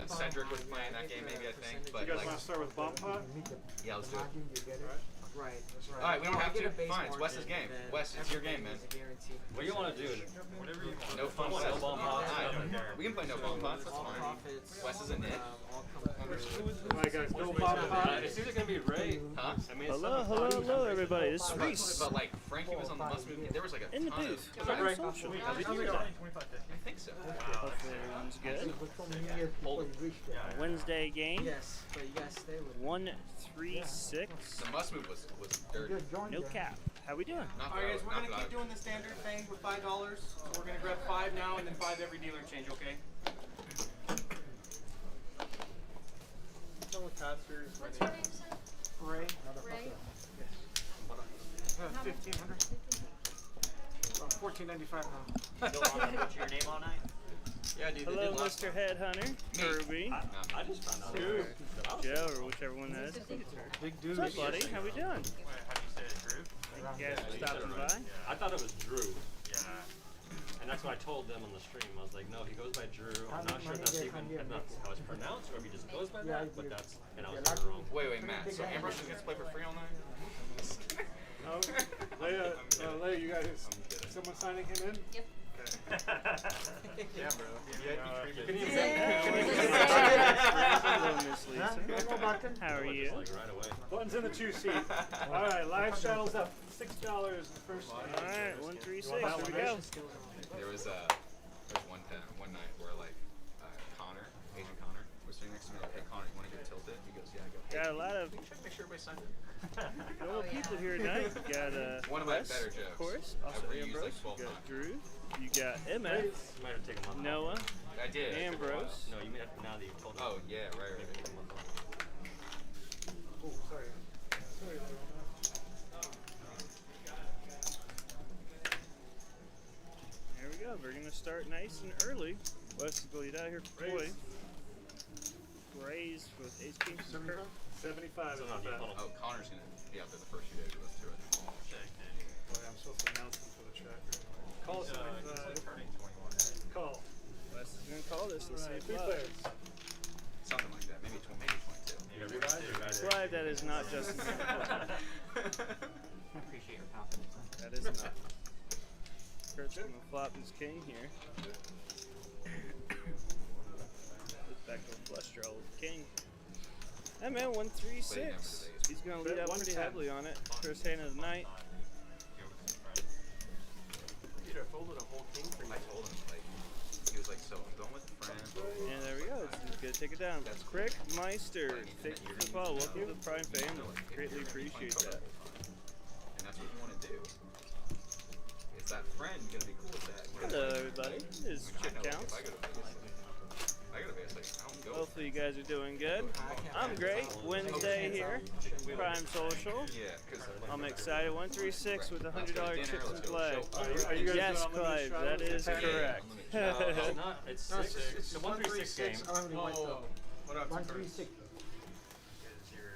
when Cedric was playing that game, maybe I think. But you guys like, want to start with bomb pot? yeah, let's do it. Right. All right, we don't have to. Fine, it's Wes's game. Wes, it's your game, man. What do you want to do? Whatever you want. No fun No sets. bomb pots. We can play no bomb pots. That's fine. Wes is a nit. Alright guys, no bomb pot. It's either gonna be Ray. Huh? I mean, Hello, everybody. This is Reese. But like Frankie was on the must move. There was like a In the ton booth. of. Prime Social. How we doing? I think so. Hopefully everyone's good. Wednesday game. Yes, but you guys stay with 1-3-6. The must move was dirty. No cap. How we doing? Not Alright guys, we're not going to keep doing the standard thing with $5. So we're going to grab 5 now and then 5 every dealer change, okay? What's your name, son? Ray. Ray? 1,500. About $14.95 now. Put your name on it. Yeah, dude. Hello, Mr. Headhunter. Kirby. I just found out. Joe, or whichever one that is. Big dude. What's up, buddy? How we doing? How do you say it, Drew? Thank you guys for stopping by. I thought it was Drew. Yeah. And that's what I told them on the stream. I was like, no, he goes by Drew. I'm not sure that's even how it's pronounced or if he just goes by that, but that's, and I was wrong. Wait, Matt. So Ambrose just gets to play for free all night? No. Leia, you guys, someone signing him in? Yep. Yeah, bro. Hello, Miss Lisa. How are you? Like right away. Buttons in the 2 seat. Alright, live shuttle's up. $6 the first one. Alright, 1-3-6. Here we go. There was one night where like Connor, Agent Connor, was sitting next to me like, hey Connor, you want to get tilted? He goes, yeah. I go, hey, Got a lot of make sure everybody signed in. cool people here tonight. You got One of my Wes, better jokes. of course. Also I've reused Ambrose. like 12 You got times. Drew. You got You MF. might have taken one. Noah. I did. I took a while. Ambrose. No, you may have now that you've told him. Oh yeah, right. Oh, sorry. Sorry, Leia. There we go. We're gonna start nice and early. Wes is gonna lead out here for Troy. Raise with Ace King. 75 is So not not bad. the Oh, Connor's gonna be out there the first few days with us too. Boy, I'm supposed to announce them for the chat. Call 75. Call. Wes is gonna call this. Let's see Alright, if 3 live. players. Something like that. Maybe 22. It's live. That is not just me. I appreciate your confidence. That is not. Kurt's gonna flop his king here. Back to a flush draw with king. Hey man, 1-3-6. He's gonna lead out pretty heavily on it. First hand of the night. Dude, I folded a whole king for you. I told him like he was like, so I'm going with a friend. And there we go. He's gonna take it down. That's Crick Meister. Thank you for the follow. Welcome to the Prime family. Greatly appreciate that. And that's what you want to do. Is that friend gonna be cool with that? Hello everybody. This is Chip Counts. I gotta be like, I don't go. Hopefully you guys are doing good. I'm great. Wednesday here. Prime Social. Yeah, because I'm excited. 1-3-6 with $100 chips in play. Are you guys Yes, doing unlimited Clive, shot? that is correct. It's not. It's No, 6. It's a 1-3-6 game. I don't have any white though. what up? 136. Is your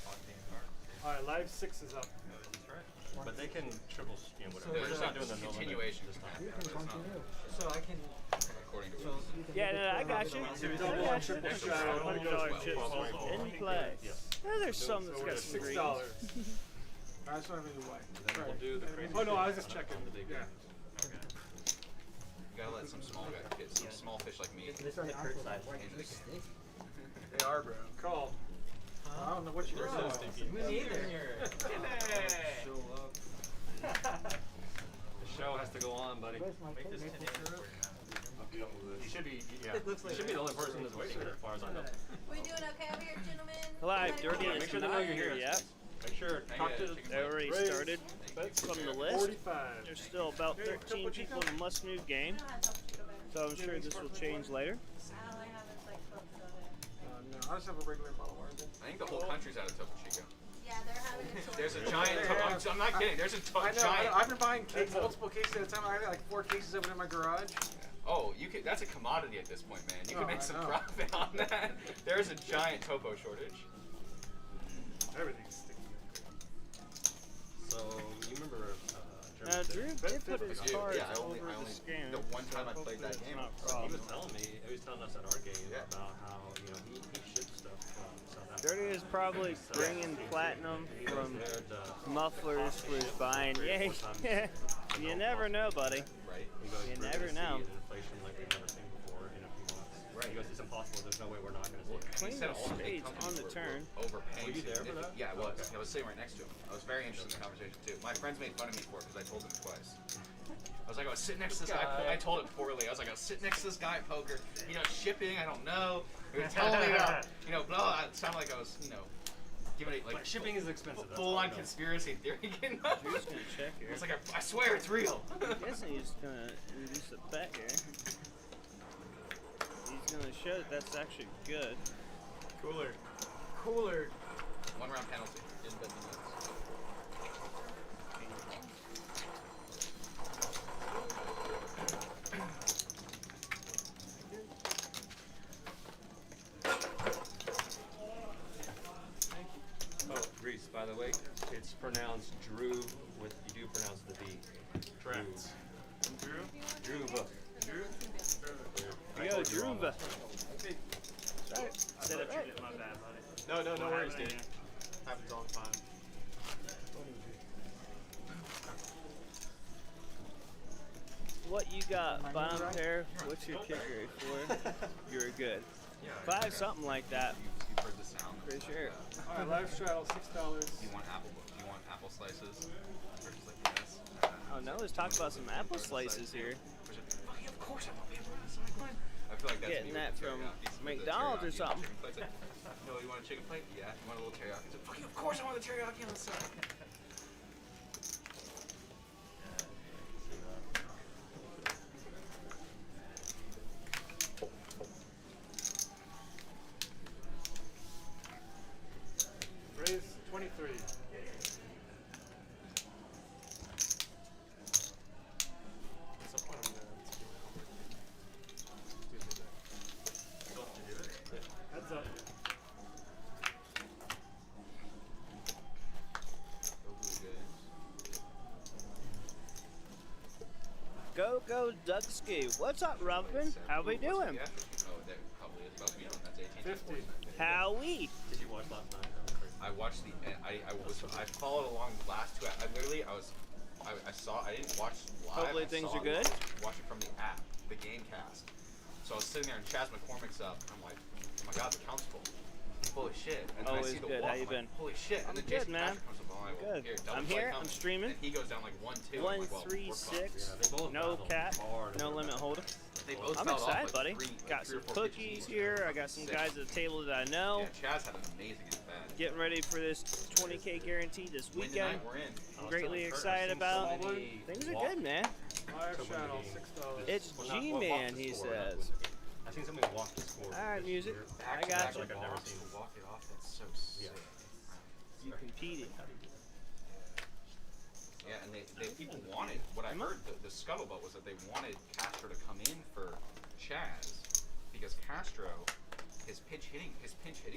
octane card? Alright, live 6 is up. That's right. But they can triple, you know, whatever. So We're just not doing the no limit continuation this time. You can continue. So I can. According to So you can Yeah, make no, it I for got $100. you. Double and triple shot. $100 chips in play. There's some So that's we're got at some $6. greens. I just want to make it white. Then we'll do the crazy. Oh no, I was thing just on checking. the big Yeah. game. Okay. You gotta let some small kids, some small fish like me. This is the Kurt side. into the game. They are, bro. Call. I don't know what you're doing. Me neither. Show up. The show has to go on, buddy. Make this You should be, yeah. It looks You like should be the only person that's waiting here, as far as I know. We doing okay over here, gentlemen? Live, Everybody Dirty ready? is Make sure they know not you're here here. yet. Make sure, talk to They already Raise. started from the list. 45. There's still about 13 people in the must-move game, I don't have Topo Chico back. so I'm sure this will change later. All I have is like Coke soda. No, I just have a regular bottle of orange. I think the whole country's out of Topo Chico. Yeah, they're having a tour. There's a giant. I'm not kidding. There's a I know. giant. I've been buying multiple cases at a time. I have like 4 cases of it in my garage. Oh, you could. That's a commodity at this point, man. You Oh, can make I some know. profit on that. There's a giant topo shortage. Everything's sticky. So, you remember Now, Drew did put his Dude, cards yeah, I only, over the scanner. the one time I played that game. He was telling me, he was telling us at our game about how, you know, he ships stuff from South Africa. Dirty is probably bringing platinum from mufflers for his buying. Yeah, yeah. You never know, buddy. Right? He goes, You "We're never gonna know." see inflation like we've never seen before in a few months. Right. He goes, it's impossible. There's no way we're not going to see it. Queen He said of all the big spades companies on the were turn. overpaying. Were you there for that? significantly. Yeah, I was. Okay. I was sitting right next to him. I was very interested in the conversation too. My friends made fun of me for it because I told them twice. I was like, I was sitting next to this guy. I told it poorly. I was like, I was sitting next to this guy at poker. You know, shipping. I don't know. He was telling me about, you know, blah. It sounded like I was, you know, giving it like But shipping is expensive. That's full all I on know. conspiracy theory. You know? Drew's gonna check here. It's like I swear it's real. I'm guessing he's gonna induce a bet here. He's gonna show that that's actually good. Cooler. Cooler. 1 round penalty. Didn't bet the nuts. Oh, Reese, by the way, it's pronounced Drew with, you do pronounce the V. Correct. Drew? Druva. Drew? Here you go, Druva. Okay. Right. Said it right. My bad, buddy. No worries, happened dude. again? Happens all the time. What you got, banter? What's your kick rate for? You're good. 5 something like that. You've heard the sound. For sure. All right, live straddle, $6. You want apple slices? Versus like this. Oh, now let's talk about some apple slices here. Of course I want people on the sideline. I feel like that's Getting me that with the from teriyaki. With the McDonald's or teriyaki, something. chicken plates. No, you want a chicken plate? Yeah. You want a little teriyaki? So, of course I want the teriyaki on the side. Raise 23. At some point I'm gonna Heads up. Go Ducksky. What's up, Rumpin? How we doing? Yeah. Oh, that probably is about to be on. That's 18. 50. How we? Did you watch last night? That was crazy. I watched the. I followed along the last 2. I saw. I didn't watch live. Hopefully I things saw are good. Watching from the app, the game cast. So I was sitting there and Chaz McCormick's up. And I'm like, oh my god, the count's full. Holy shit. And then I Always see the good. walk, How you I'm like, been? holy shit. And I'm then good, Jason man. Patrick comes up. I'm like, well, Good. here, double I'm play here. coming. I'm streaming. And he goes down like 1-2. 1, I'm like, well, 3, we're fucked. 6. They both No battled cat. hard No over limit that. holder. They both I'm fell off, excited, like, buddy. three- Got three or some four cookies games. here. I got some Six. guys at the table that I know. Yeah, Chaz had an amazing at bat. Getting ready for this 20K guarantee this Win weekend. tonight, we're in. I was Greatly telling Kurt, excited I've seen so about. many Things are walk- good, man. Live to win the straddle, game. $6. It's Well, not- G-Man, walk the he score, not says. win the game. I've seen somebody walk the score. All right, this music. year. I got you. Like I've never seen. Walk it off. That's so sick. You competed. Yeah, and they people wanted what I heard. The scuttlebutt was that they wanted Castro to come in for Chaz because Castro, his pinch hitting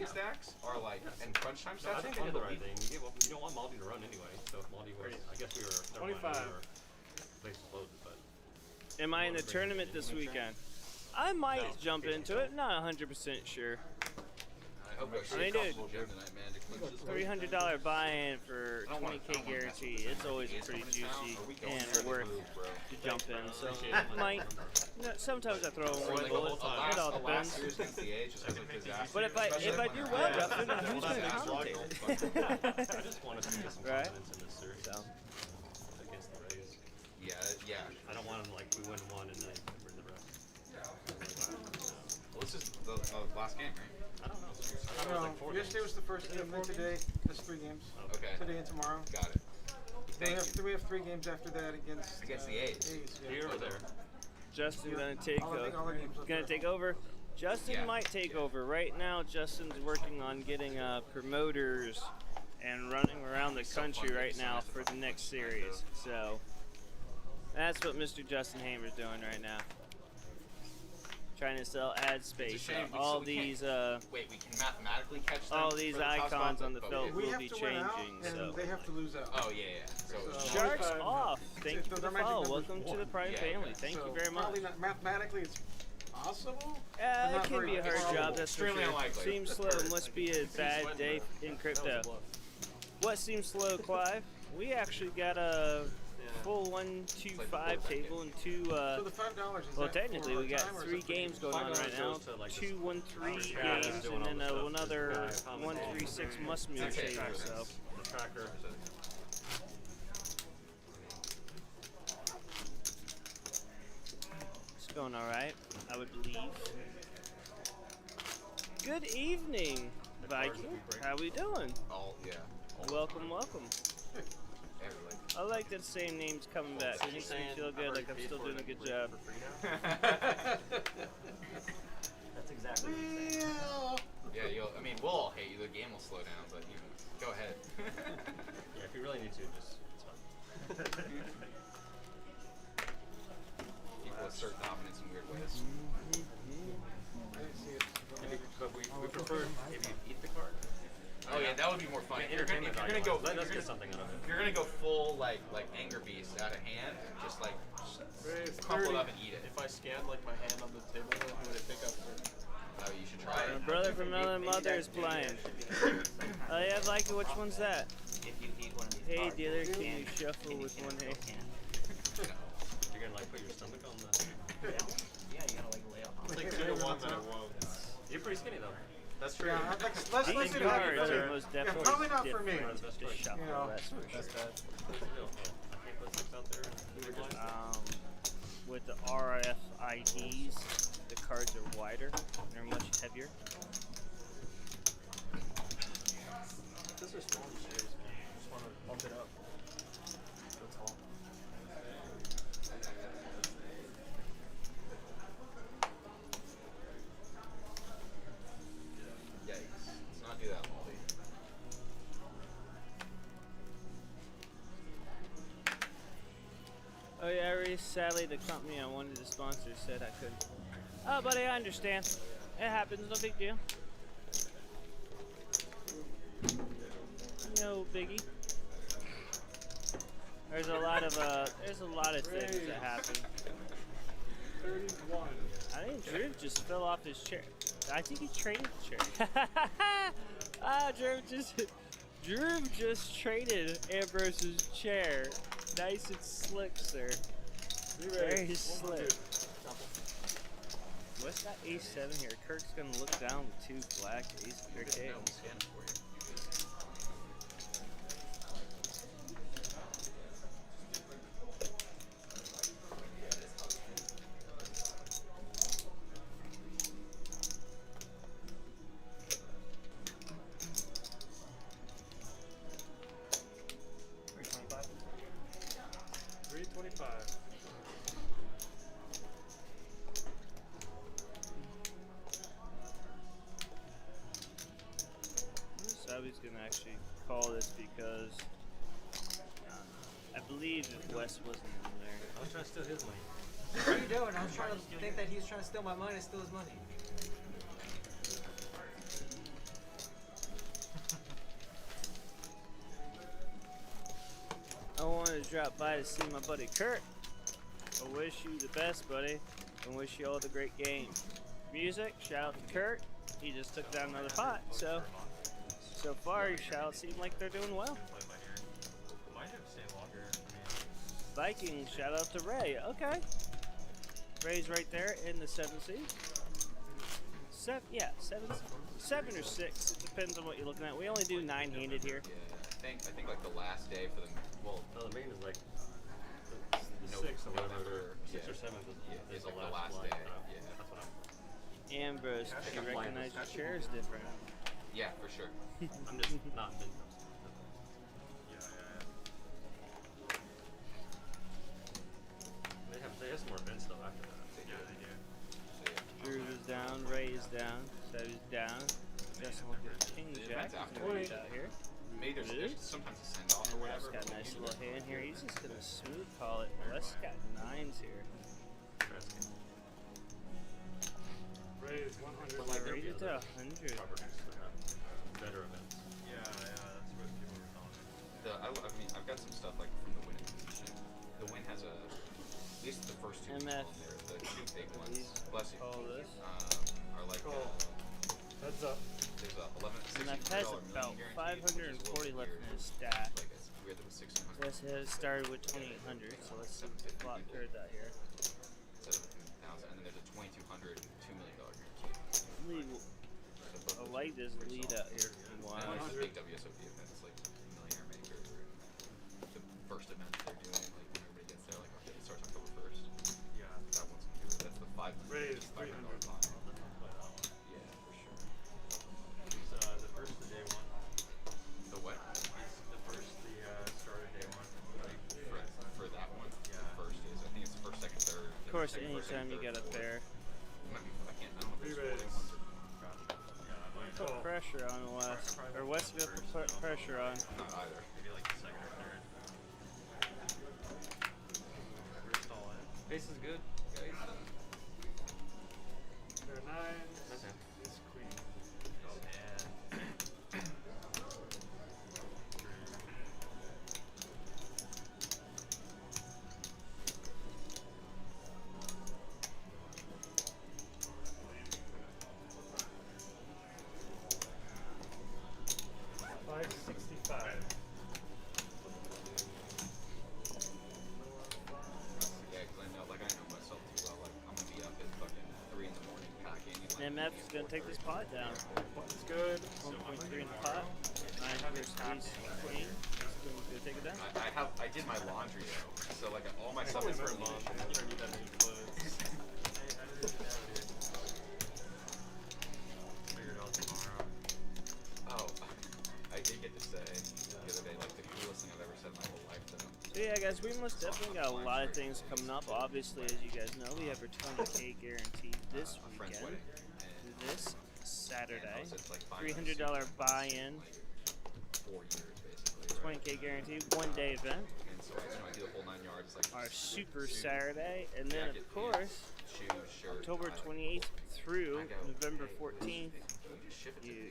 stacks are like and crunch time No, stats I think are they did the right unbelievable. thing. You don't want Maldi to run anyway. So if Maldi was, I guess we were. never mind, 25. we were places loaded, but Am I in the tournament this weekend? I might jump into it. Not 100% sure. I hope I mean, dude, gym tonight, man. To clinch this $300 buy-in for 20K guarantee. It's always pretty juicy and worth to jump in. So might. No, sometimes I throw in one bullet. It all depends. But if I do well, Justin, then who's going to commentate it? I just want us to get some Right. confidence in this series So. against the Rays. Yeah. I don't want them like we win one and then bring the rest. Well, this is the last game, right? I don't know. I No, thought it was like 4 yesterday was the first game, and today there's 3 games. Okay. Today and tomorrow. Got it. Then Thank you. we have 3 games after that against The A's. yeah. Here or there. Justin gonna take All the games up gonna there. take over. Justin Yeah. might take over. Right now, Justin's working on getting promoters and running around the country right now for the next series. So that's what Mr. Justin Hamer's doing right now. trying to sell ad space. It's a shame. All So we can't- these Wait, we can mathematically catch them. all these for the toss icons ball, on the but felt We will have be to win out, changing. and So they have to lose out. Oh yeah. So Sharks 25 off. Thank you for their the magic follow. number's Welcome to one. the Prime Yeah, family. okay. Thank So you very much. probably not, mathematically, it's possible. but It not can very be a hard probable. job. That's for Extremely sure. unlikely. Seems slow. Must be a bad day in crypto. What seems slow, Clive? We actually got a full 1-2-5 table and two. So the $5 is Well, that technically, for we got time, or is 3 it for games each? going on right now. goes to, like, 2 1-3 Yeah, games, doing and all then the stuff. another This guy, 1-3-6 must move That's it. table. So The tracker. it's going all right, I would believe. Good evening, Viking. How we doing? all yeah. Welcome, welcome. Every, I like that same name's coming back. So It you're makes me saying feel I've good, already like I'm paid still for doing a it good for job. free now? like, That's exactly what you're saying. yeah, I mean, we'll all hate you. The game will slow down, but you know, go ahead. Yeah, if you really need to, just it's fine. People assert dominance in weird ways. I didn't see it. But we prefer if you eat the card. Oh yeah, that would be more fun. If you're gonna go, Let us get something out of it. if you're gonna go full like anger beast out of hand, just like Raise crumple 30. it up and eat it. If I scanned like my hand on the table, what would it pick up for? Oh, you should try My it. brother from another mother is playing. Oh yeah, Viking, which one's that? If you eat one of these Hey cards, dealer, you can you can- shuffle you with can one still hand? can. You're gonna like put your stomach on the. Yeah, you gotta like lay off. It's like 2 to 1 that I won't. You're pretty skinny though. That's true. Yeah, let's These see how you cards do are it. most Yeah, definitely probably not for me. different to shuffle, You know, that's for sure. That's bad. What's the deal? I can't put 6 out there. With the RFIDs, the cards are wider. They're much heavier. This is small shares, man. I just want to bump it up. That's all. Yikes. Let's not do that, Moldy. Oh yeah, Reese, sadly the company I wanted to sponsor said I couldn't. Oh buddy, I understand. It happens, no big deal. No biggie. There's a lot of things that happen. 31. I think Drew just fell off his chair. I think he traded the chair. Drew just traded Ambrose's chair. Nice and slick, sir. Very slick. What's that A7 here? Kirk's gonna look down with 2 black ace of No, king. we'll scan it for you. Sabi's gonna actually call this because I believe if Wes wasn't in there. I was trying to steal his money. What are you doing? I was trying to think that he was trying to steal my money and steal his money. I wanted to drop by to see my buddy Kurt. I wish you the best, buddy, and wish you all the great games. Music, shout out to Kurt. He just took down another pot, so far, shout out seem like they're doing well. Might have to stay longer. Viking, shout out to Ray. Okay. Ray's right there in the 7 seed. 7 or 6. It depends on what you're looking at. We only do 9-handed here. Yeah, I think like the last day for the No, the main is like the 6th or whatever. 6 or 7th is like the the last line. day. Yeah, Yeah. that's what I'm. Ambrose, do you recognize your chair is different? Yeah, for sure. I'm just not been. They have some more events though after that. They do. So, yeah. Drew is down, Ray is down, Sabi's down. Justin will get King Jack. He's gonna reach out here. Maybe there's sometimes a send off or Wes whatever. got a nice little hand here. He's just gonna smooth call it. Wes got 9s here. Raise 100. But like, Raise it to 100. properties that have better events. Yeah, that's what people were calling it. I mean, I've got some stuff like from the Win exhibition. The Win has a, at least the first two MF. on there, the two big ones. Bless you. All this. Are like Cool. Heads up. there's a 11 MF has about 540 left in his stack. Like it's weird that it was 1600. This has started with 2800, so let's see what the plot curve out here. Instead of 1,000, and then there's a 2200 $2 million guarantee. Lead, I like this lead out here. Wow. And like the big WSOP events, like Millionaire Maker, the first event that they're doing, like when everybody gets there, like okay, it starts October 1st. Yeah. That one's gonna do it. That's the Raise $500 300. fine. I'll definitely play that one. Yeah, for sure. He's the first of day one. The what? He's the first, start of day one. Like, For that one? Yeah. The first is, I think it's the first, second, third. Of course, Second, first, anytime second, you third, get a fourth. pair, It might be, I don't know if it's Re-raise. 4 day ones or put Cool. pressure on the West. Or West gonna put pressure on. not either. maybe like the second or third. First all in. Base is good. Yeah, he's done. Pair 9s. Okay. Is queen. And 565. Yeah, because I know myself too well. Like, I'm gonna be up at fucking 3 in the morning packing. And, like, MF is gonna take this pot down. Button's good. 1.3 in the pot. 9 versus ace queen. He's gonna take it down. I did my laundry though, so like all my stuff is for mom. you don't need that many clothes. I didn't do that, dude. Figure it out tomorrow. Oh, I did get to say the other day, like the coolest thing I've ever said in my whole life to them. So yeah, guys, we most definitely got a lot of things coming up. Obviously, as you guys know, we have our 20K guarantee this A friend's weekend. wedding. This Saturday. And it's like $300 buy-in, 4 years basically. 20K guarantee, 1-day event. And so I do the whole 9 yards. Like Our Super suit, Saturday, and then jacket, of course, shoes, shirt, October tie. 28th through I go, November hey, 14th, can you just ship it to you me?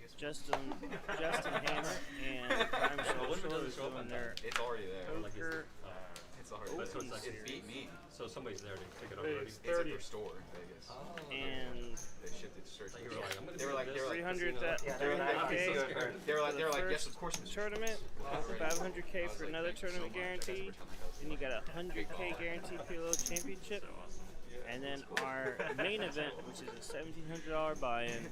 Justin Hammer and Prime Social is doing their It's already there. Like, poker. It's already But there. so it's like- It beat me. So somebody's there to pick it up Raise already. It's at 30. their store in Vegas. And They shipped it straight to You me. were like, I'm gonna They were like, they were like, 300 they were like, 300K they were like, for the yes, first of course. Mr. tournament, Right. 500K for like, another thank you so tournament much. I got guarantee, to pretend like I was then you got a like, 100K guaranteed PLO championship, and then our main event, which is a $1,700 buy-in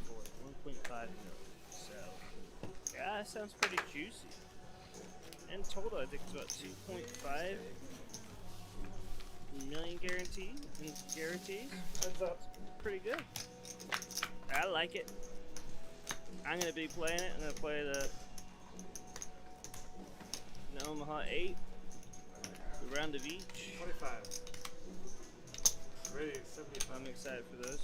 for 1.5 million. So, yeah, that sounds pretty juicy. In total, I think it's about 2.5 million guarantees. Heads up. Pretty good. I like it. I'm gonna be playing it. I'm gonna play the Omaha 8, the round of each. 25. Raise 75. I'm excited for those.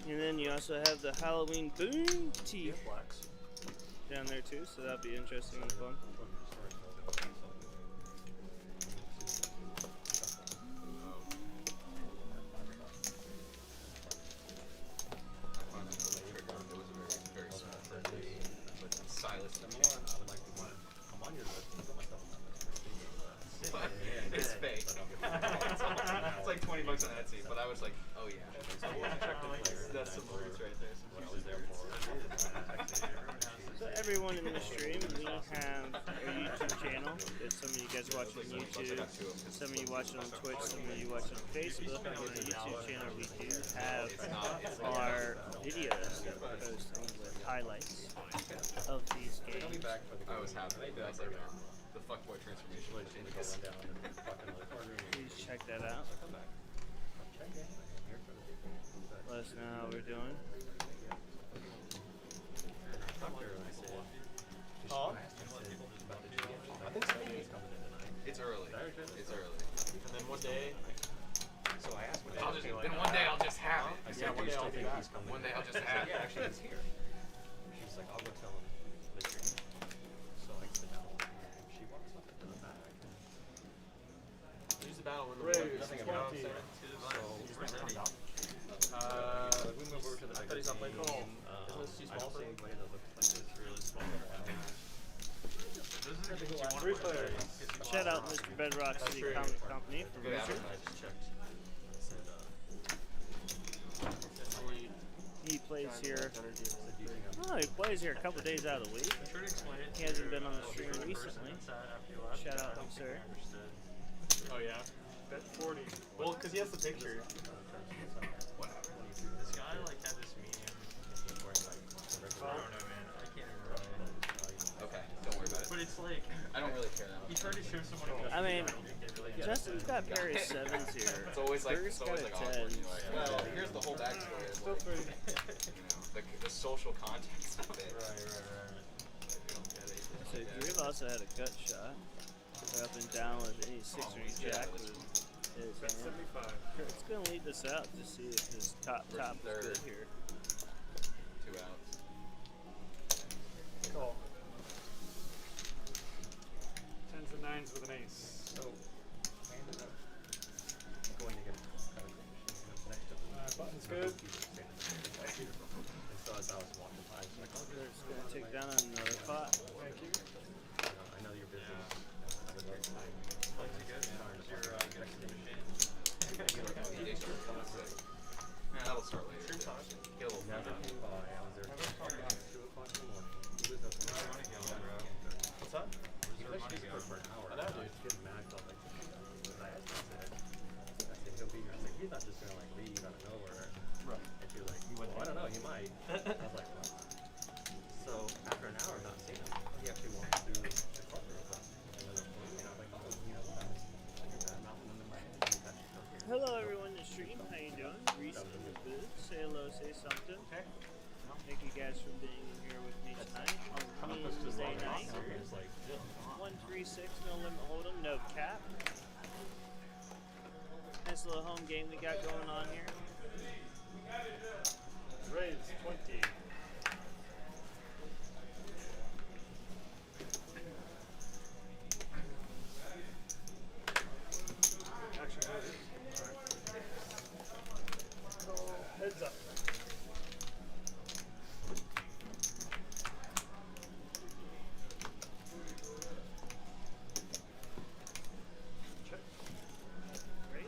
And then you also have the Halloween Boom Tea Flex. down there too, so that'll be interesting and fun. It's fake. It's like 20 bucks on Etsy, but I was like, oh yeah. That's some roots right there. What I was there for. So everyone in the stream, we have our YouTube channel that some of you guys watch on YouTube, some of you watch it on Twitch, some of you watch it on Facebook. On our YouTube channel, we do have our videos that we post on with highlights of these games. I was happy. That's like the fuckboy transformation. Please check that out. Let us know how we're doing. It's early. It's early. And then one day, so I asked one day. I'll just, then one day I'll just have it. I said, one day I'll be back. One day I'll just have it. Yeah, actually, it's here. She's like, I'll go tell him later. So I sit down and she walks up into the back. She's a battle in the Raise, board. Nothing Twenty. about it. So we move over to the I thought he's not playing game. call. Isn't this too I small don't for see him? anybody that looks like it's really small right now. Three players. Shout out Mr. Bedrock That's City true. Comic Company for Good Richard. I just checked. It said, He plays here. said, do you think I'm Oh, he plays here a couple days out of the week. Sure to explain it. He hasn't been on the stream recently. Shout out him, sir. Oh yeah. Bet 40. Well, because he has the picture. This guy like had this meeting. I don't know, man. I can't even remember. Okay, don't worry about it. But it's like I don't really care that he much. tried to show someone. I mean, Justin's got pair of sevens here. It's always like Burger's it's always got like a awkward. 10. You're like, well, here's the whole backstory. Is Still like, three. you know, the social context of it. Right. You don't get it. So Drew also had a gut shot. Up and down with any 6 or 8 jack with his Bet hand. 75. Kurt's gonna lead this out to see if his top is good here. 2 outs. Call. Tens and nines with an ace. So, I ended up going to get next to Button's good. And so as I was walking by, I was like, oh, Kurt's gonna take down another pot. Thank you. I know you're busy. Have a great time. Yeah, that'll start later. Get a little Never fun. came by. I was there till 2 o'clock in the morning. He was up What's that? He was actually just for an hour. I know, I was getting mad. I felt like, I asked him, I said, he'll be here. I was like, he's not just gonna like leave out of nowhere. Right. And she was like, well, I don't know, he might. I was like, what? So after an hour of not seeing him, he actually walked through the club real quick. And then I was like, oh, you know what? That mountain under my head. He's actually still here. Hello everyone in the stream, how you doing? Reese in the booth, say hello, say something. Thank you guys for being in here with me tonight on Wednesday night. It's like, 136, no limit hold'em, no cap. Nice little home game we got going on here. Raise 20. Action ready. Heads up. Check. Great.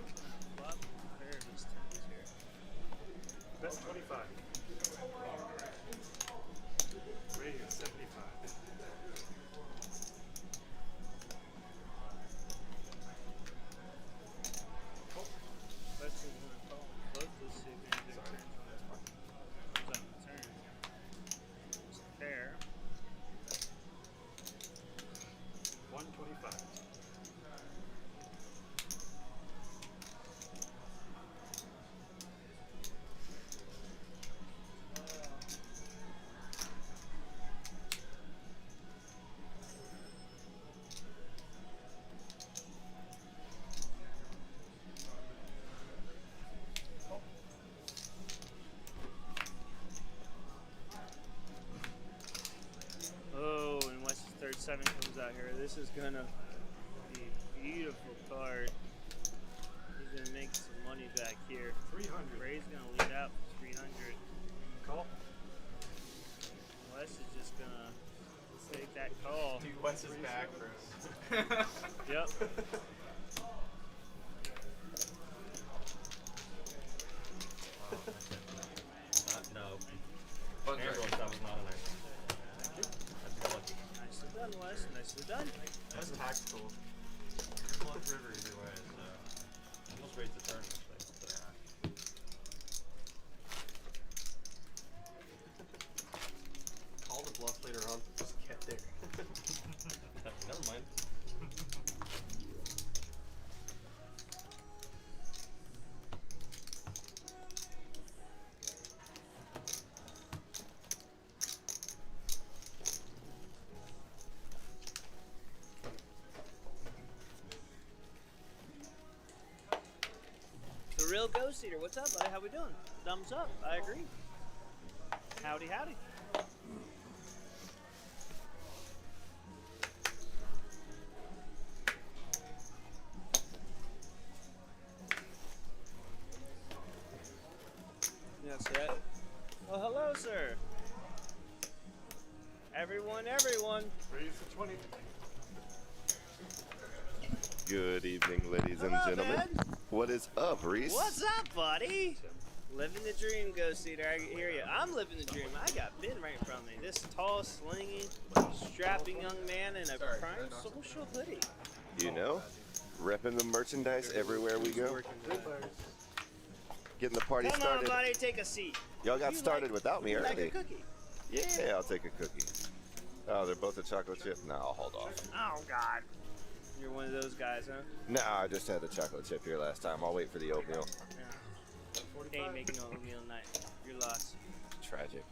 Flop, pair of his tens here. Bet 25. Raise 75. Let's see if we're calling both to see if anything turns on the turn. It's a pair. 125. Oh, and West's third 7 comes out here. This is gonna be a beautiful card. He's gonna make some money back here. 300. Ray's gonna lead out for 300. Call. West is just gonna take that call. Dude, Wes is back, bro. Yep. no. Fun Ambulance, start. that was not a nice one. Thank you. That's lucky. Nicely done, West. Nicely done. That's tactical. Plug river either way. So. Almost raised the turn, actually. Call the bluff later on. Just get there. Never mind. The real Ghost Eater. What's up, buddy? How we doing? Thumbs up. I agree. Howdy, howdy. closer. Everyone, everyone. Raise the 20. Good evening, ladies and Hello, gentlemen. man. What is up, Reese? What's up, buddy? Living the dream, Ghost Eater. I hear you. I'm living the dream. I got Ben right in front of me. This tall, slingy, strapping young man in a prime social hoodie. You know, repping the merchandise everywhere we go. Getting the party Come started. on, buddy. Take a seat. Y'all got You started like- without me you like early. a cookie? Yeah, I'll take a cookie. Oh, they're both a chocolate chip? No, I'll hold off. Oh, God. You're one of those guys, huh? Nah, I just had the chocolate chip here last time. I'll wait for the oatmeal. Yeah. They ain't making no oatmeal tonight. You're lost. Tragic.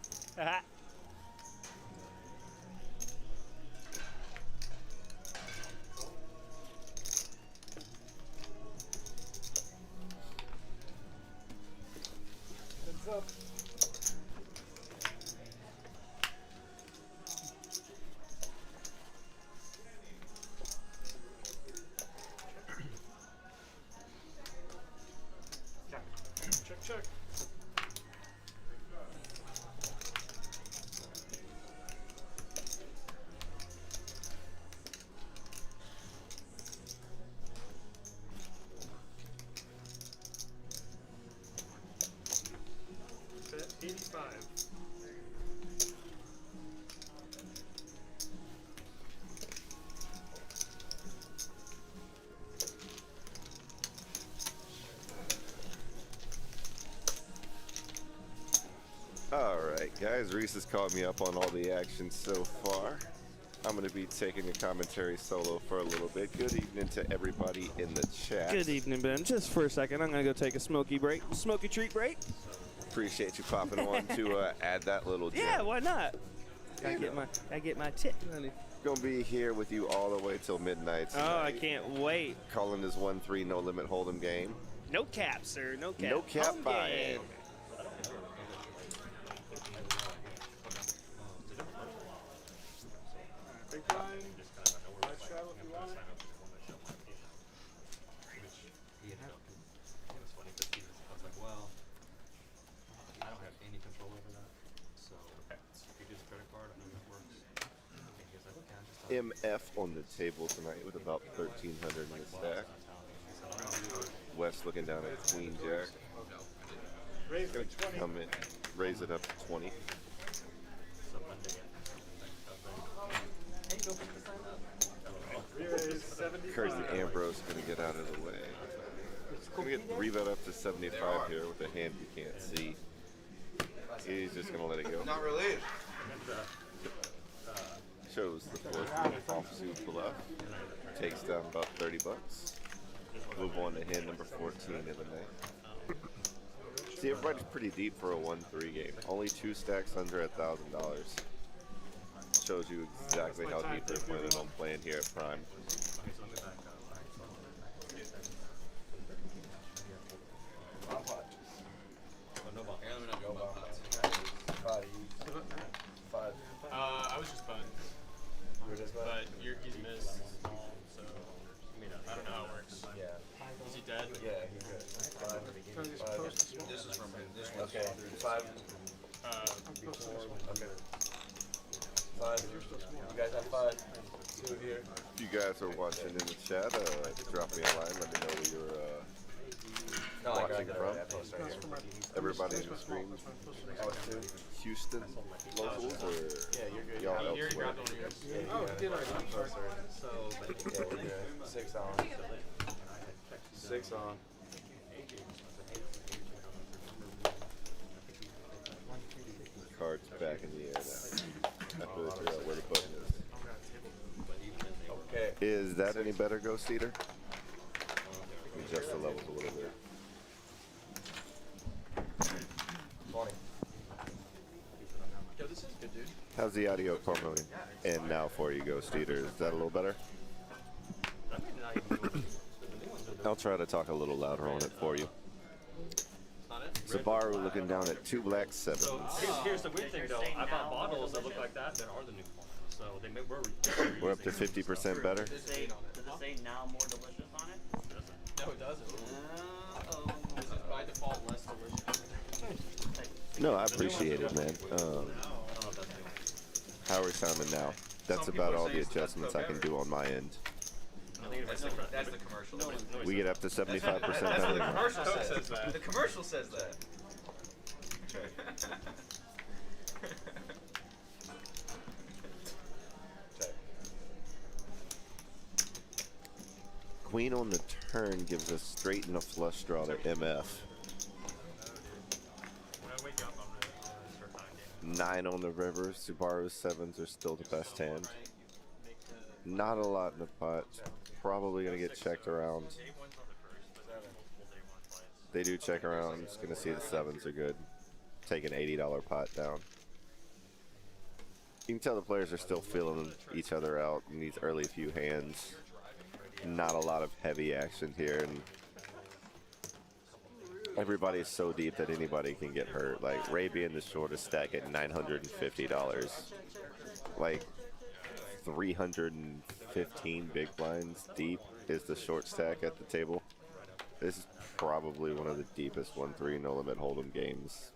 Heads up. Check, check. Bet 85. Alright, guys. Reese has caught me up on all the action so far. I'm going to be taking a commentary solo for a little bit. Good evening to everybody in the chat. Good evening, Ben. Just for a second, I'm going to go take a smoky treat break. Appreciate you popping on to add that little gem. Yeah, why not? Gotta get my tip. Gonna be here with you all the way till midnight Oh, I tonight. can't wait. Calling this 1-3 no limit hold'em game. No cap, sir. No cap. No cap Home buy-in. game. Big blind. Live travel if you want it. It was funny because I was like, well, I don't have any control over that. So if you use a credit card, I know that works. And he was like, okay, I'm just MF on the table tonight with about 1,300 in the stack. West looking down at Queen Jack. Raise the 20. Come in, raise it up to 20. Re-raise 75. Crazy Ambrose gonna get out of the way. Gonna get revet up to 75 here with a hand you can't see. He's just gonna let it go. Not relieved. Shows the fourth offsuit bluff. Takes down about 30 bucks. Move on to hand number 14 of the night. See, everybody's pretty deep for a 1-3 game. Only 2 stacks under $1,000. Shows you exactly how deep they're planning on playing here at Prime. Here, let me know about pots. I was just fun. But he's missed, so I don't know how it works. Is he dead? This is from him. This one's Okay, 5. Okay. 5. You guys have 5. 2 here. If you guys are watching in the chat, drop me a line. Let me know where you're No, I watching got from. that. I post right here. Everybody in the stream, Oh, it's 2. Houston locals or Yeah, you're good. y'all He already elsewhere? grabbed one of yours. Yeah, you Oh, got he it. did already. I'm sorry. So, yeah, we're good. 6 on. 6 on. Cards back in the air now. I have to figure out where the button is. Okay. Is that any better, Ghost Eater? Adjust the levels a little bit. 20. Yo, this is good, dude. How's the audio quality? And now for you, Ghost Eater. Is that a little better? I'll try to talk a little louder on it for you. Sabaru looking down at 2 black 7s. So here's the weird thing though. I bought bottles that look like that are the new formats. So they may, We're up to 50% better. Does it say now more delicious on it? No, it doesn't. Uh-oh. This is by default less delicious. No, I appreciate it, man. How are we sounding now? That's Some about people all say the it's the best adjustments I Coke can ever. do on my end. That's the commercial. We get up to 75% That's what the better. commercial Coke says. says that. The commercial says that. Check. Queen on the turn gives us straight and a flush draw to MF. When I wake up, I'm gonna start tying game. 9 on the river. Subaru's 7s are still the best hand. Not a lot in the pot. Probably going to get checked around. Day one's on the first, but then multiple day one plays. They do check around. Just going to see the 7s are good. Take an $80 pot down. You can tell the players are still feeling each other out in these early few hands. Not a lot of heavy action here, and everybody's so deep that anybody can get hurt. Like Ray being the shortest stack at $950. Like 315 big blinds deep is the short stack at the table. This is probably one of the deepest 1-3 no limit hold'em games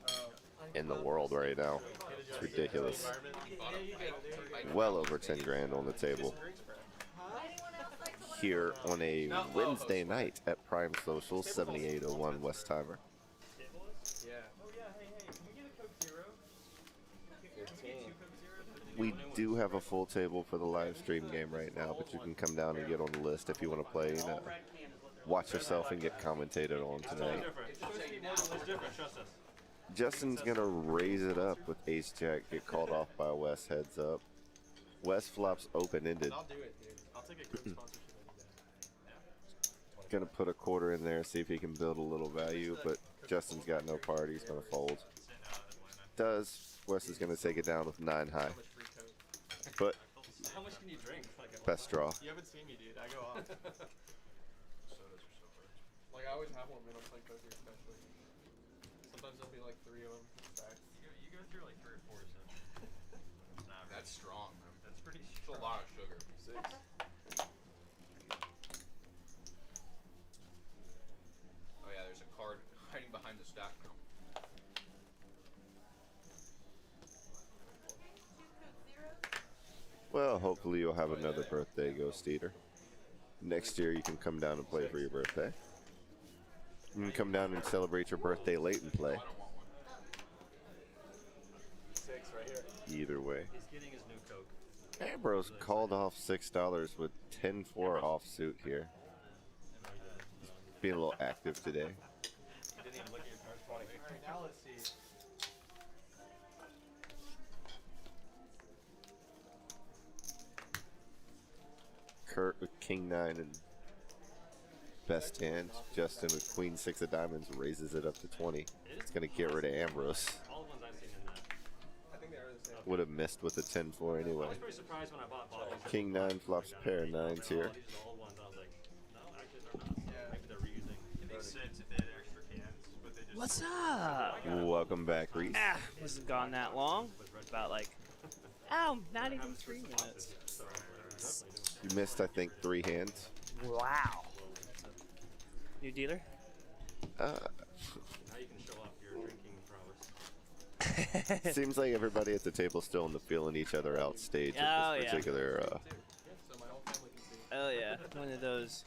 in the world right now. It's ridiculous. Well over 10 grand on the table here on a Wednesday night at Prime Social, 7801 Westheimer. We do have a full table for the live stream game right now, but you can come down and get on the list if you want to play. You know, watch yourself and get commentated on tonight. It's different, trust us. Justin's gonna raise it up with Ace Jack, get called off by Wes heads up. Wes flops open ended. I'll do it, dude. I'll take a Coke sponsorship any day. Gonna put a quarter in there, see if he can build a little value, but Justin's got no part, he's gonna fold. Does. Wes is gonna take it down with 9 high. But How much can you drink? Like, best draw. you haven't seen me, dude. I go off. Like, I always have one when I'm playing poker, especially. Sometimes there'll be like 3 of them stacked. You go through like 3 or 4, so. That's strong, man. That's pretty It's a strong. lot of sugar. 6. Oh yeah, there's a card hiding behind the stack now. Well, hopefully you'll have another birthday, Ghost Eater. Next year you can come down and play for your birthday. You can come down and celebrate your birthday late and play. 6 right here. Either way. He's getting his new Coke. Ambrose called off $6 with 10-4 offsuit here. Being a little active today. You didn't even look at your cards. 20. Alright, now let's see. Kurt with King 9 and best hand. Justin with Queen 6 of diamonds raises it up to 20. It's going to get rid of Ambrose. All the ones I've seen in that. I think they are the same. Would have missed with a 10-4 I anyway. was pretty surprised when I bought these. King 9 flops a pair of 9s here. These are the old ones. I was like, no, actually they're not. Yeah. Maybe they're reusing. It makes sense if they had extra cans, but they just. What's up? Welcome back, Reese. Ah, hasn't gone that long. About like, oh, not even 3 minutes. You missed, I think, 3 hands. Wow. New dealer? Uh, Now you can show off your drinking prowess. seems like everybody at the table still in the feeling each other out stage Oh, at this yeah. particular. So my whole family can see. Oh yeah, one of those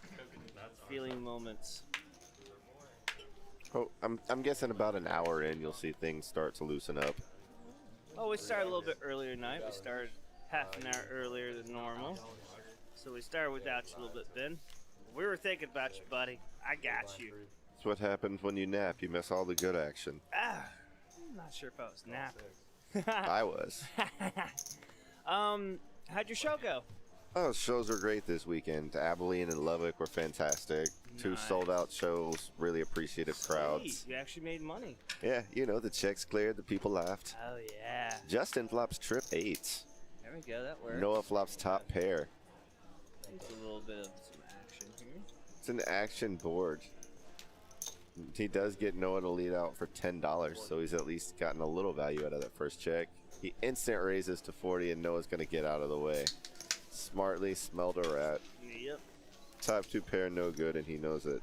feeling moments. Oh, I'm guessing about an hour in, you'll see things start to loosen up. Oh, we started a little bit earlier tonight. We started half an hour earlier than normal. So we started without you a little bit, Ben. We were thinking about you, buddy. I got you. It's what happens when you nap. You miss all the good action. Ah, I'm not sure if I was napping. I was. How'd your show go? Oh, shows were great this weekend. Abilene and Lubbock were fantastic. 2 Nice. sold-out shows. Really appreciative crowds. Sweet, you actually made money. Yeah, you know, the checks cleared. The people laughed. Oh yeah. Justin flops trip 8. There we go. That works. Noah flops top pair. It's a little bit of some action here. It's an action board. He does get Noah to lead out for $10, so he's at least gotten a little value out of that first check. He instant raises to 40, and Noah's going to get out of the way. Smartly smelled a rat. Yep. Top 2 pair no good, and he knows it.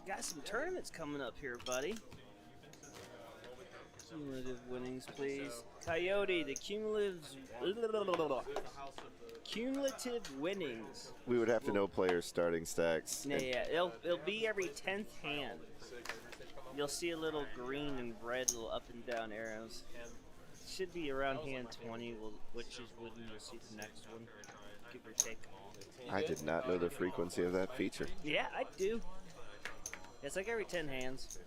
got some tournaments coming up here, buddy. Cumulative winnings, please. Coyote, the cumulative winnings. We would have to know players' starting stacks. Yeah, it'll be every 10th hand. You'll see a little green and red little up and down arrows. Should be around hand 20, which is when you'll see the next one, give or take. I did not know the frequency of that feature. Yeah, I do. It's like every 10 hands.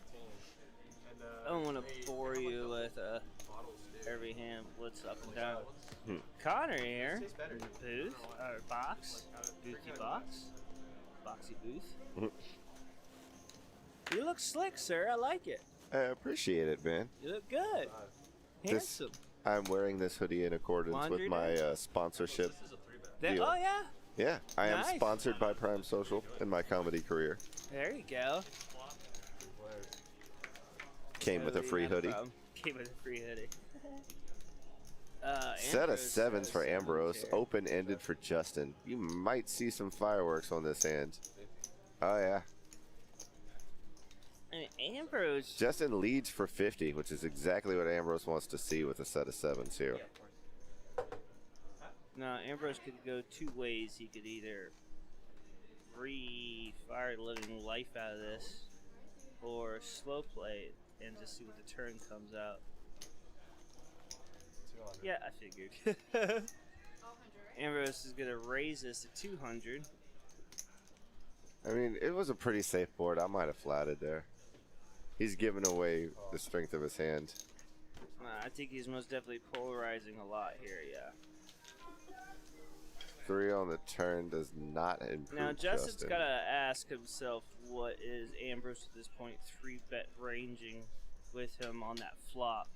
I don't want to bore you with every hand what's up and down. Connor here in the booth, or box, boothy box, boxy booth. You look slick, sir. I like it. I appreciate it, man. You look good. Handsome. I'm wearing this hoodie in accordance with my sponsorship deal. Oh, yeah? Yeah, I am Nice. sponsored by Prime Social in my comedy career. There you go. Came with a free hoodie. Came with a free hoodie. Set of 7s for Ambrose, open-ended for Justin. You might see some fireworks on this hand. Oh, yeah. And Ambrose. Justin leads for 50, which is exactly what Ambrose wants to see with a set of 7s here. Now, Ambrose could go two ways. He could either fire the living life out of this, or slow play it and just see what the turn comes out. Yeah, I figured. Ambrose is going to raise this to 200. I mean, it was a pretty safe board. I might have flatted there. He's giving away the strength of his hand. I think he's most definitely polarizing a lot here, yeah. 3 on the turn does not improve Now, Justin's Justin. got to ask himself, what is Ambrose at this point 3-bet ranging with him on that flop?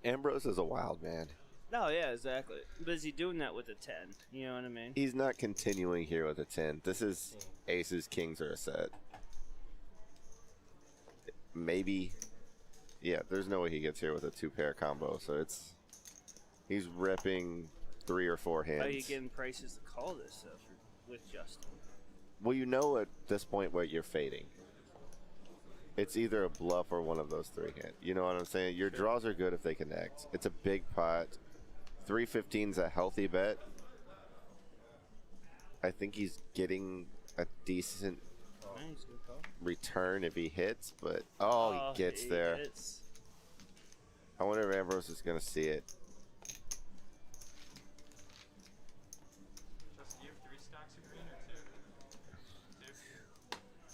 Ambrose is a wild man. No, yeah, exactly. But is he doing that with a 10? You know what I mean? He's not continuing here with a 10. This is aces, kings, or a set. Maybe. Yeah, there's no way he gets here with a 2-pair combo. So he's ripping 3 or 4 hands. How are you getting prices to call this stuff with Justin? Well, you know at this point what you're fading. It's either a bluff or one of those 3 hands. You know what I'm saying? Your draws are good if they connect. It's a big pot. 315's a healthy bet. I think he's getting a decent return if he hits, but he gets there. Hits. I wonder if Ambrose is going to see it.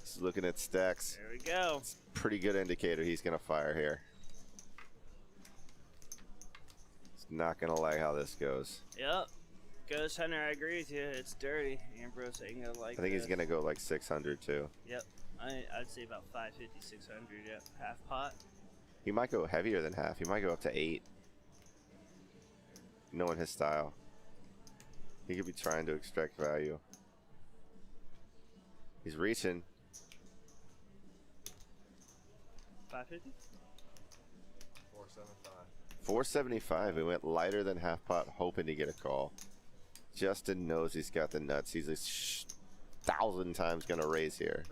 He's looking at stacks. There we go. It's a pretty good indicator he's going to fire here. He's not going to like how this goes. Yep. Ghost Hunter, I agree with you. It's dirty. Ambrose ain't going to like I think this. he's going to go like 600 too. Yep. I'd say about 550, 600, yep. Half pot. He might go heavier than half. He might go up to 8. Knowing his style. He could be trying to extract value. He's reaching. 550? 475. He went lighter than half pot, hoping to get a call. Justin knows he's got the nuts. He's 1,000 times going to raise here.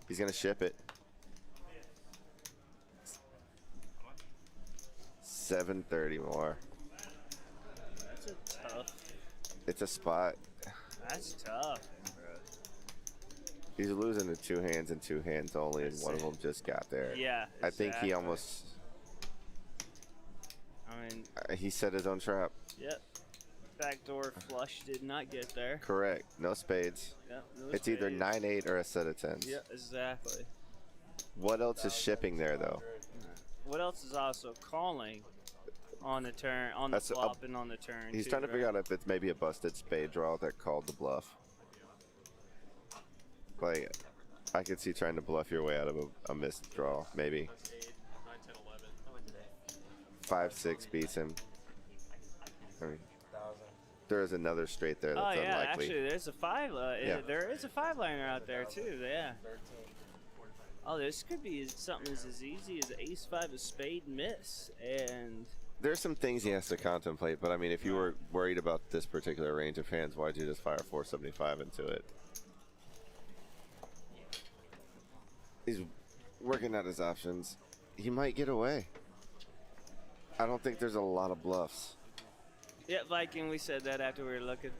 He's going to ship it. 730 more. That's a tough. It's a spot. That's tough, bro. He's losing to 2 hands and 2 hands only, and one of them just got there. Yeah, I think he exactly. almost. I mean, He set his own trap. yep. Backdoor flush did not get there. Correct. No spades. Yep, no It's either spades. 9-8 or a set of 10s. Yep, exactly. What else is shipping there, though? What else is also calling on the turn, on the That's flop, and on the turn? He's too, trying to right? figure out if it's maybe a busted spade draw that called the bluff. Like, I could see trying to bluff your way out of a missed draw, maybe. 5-6 beats him. I mean, there is another straight there that's Oh yeah, unlikely. actually, there's a 5. Yeah. There is a 5-liner out there too. Yeah. Oh, this could be something as easy as ace-5 of spade miss, and There's some things he has to contemplate, but I mean, if you were worried about this particular range of hands, why'd you just fire 475 into it? He's working out his options. He might get away. I don't think there's a lot of bluffs. Yeah, Viking, we said that after we were looking.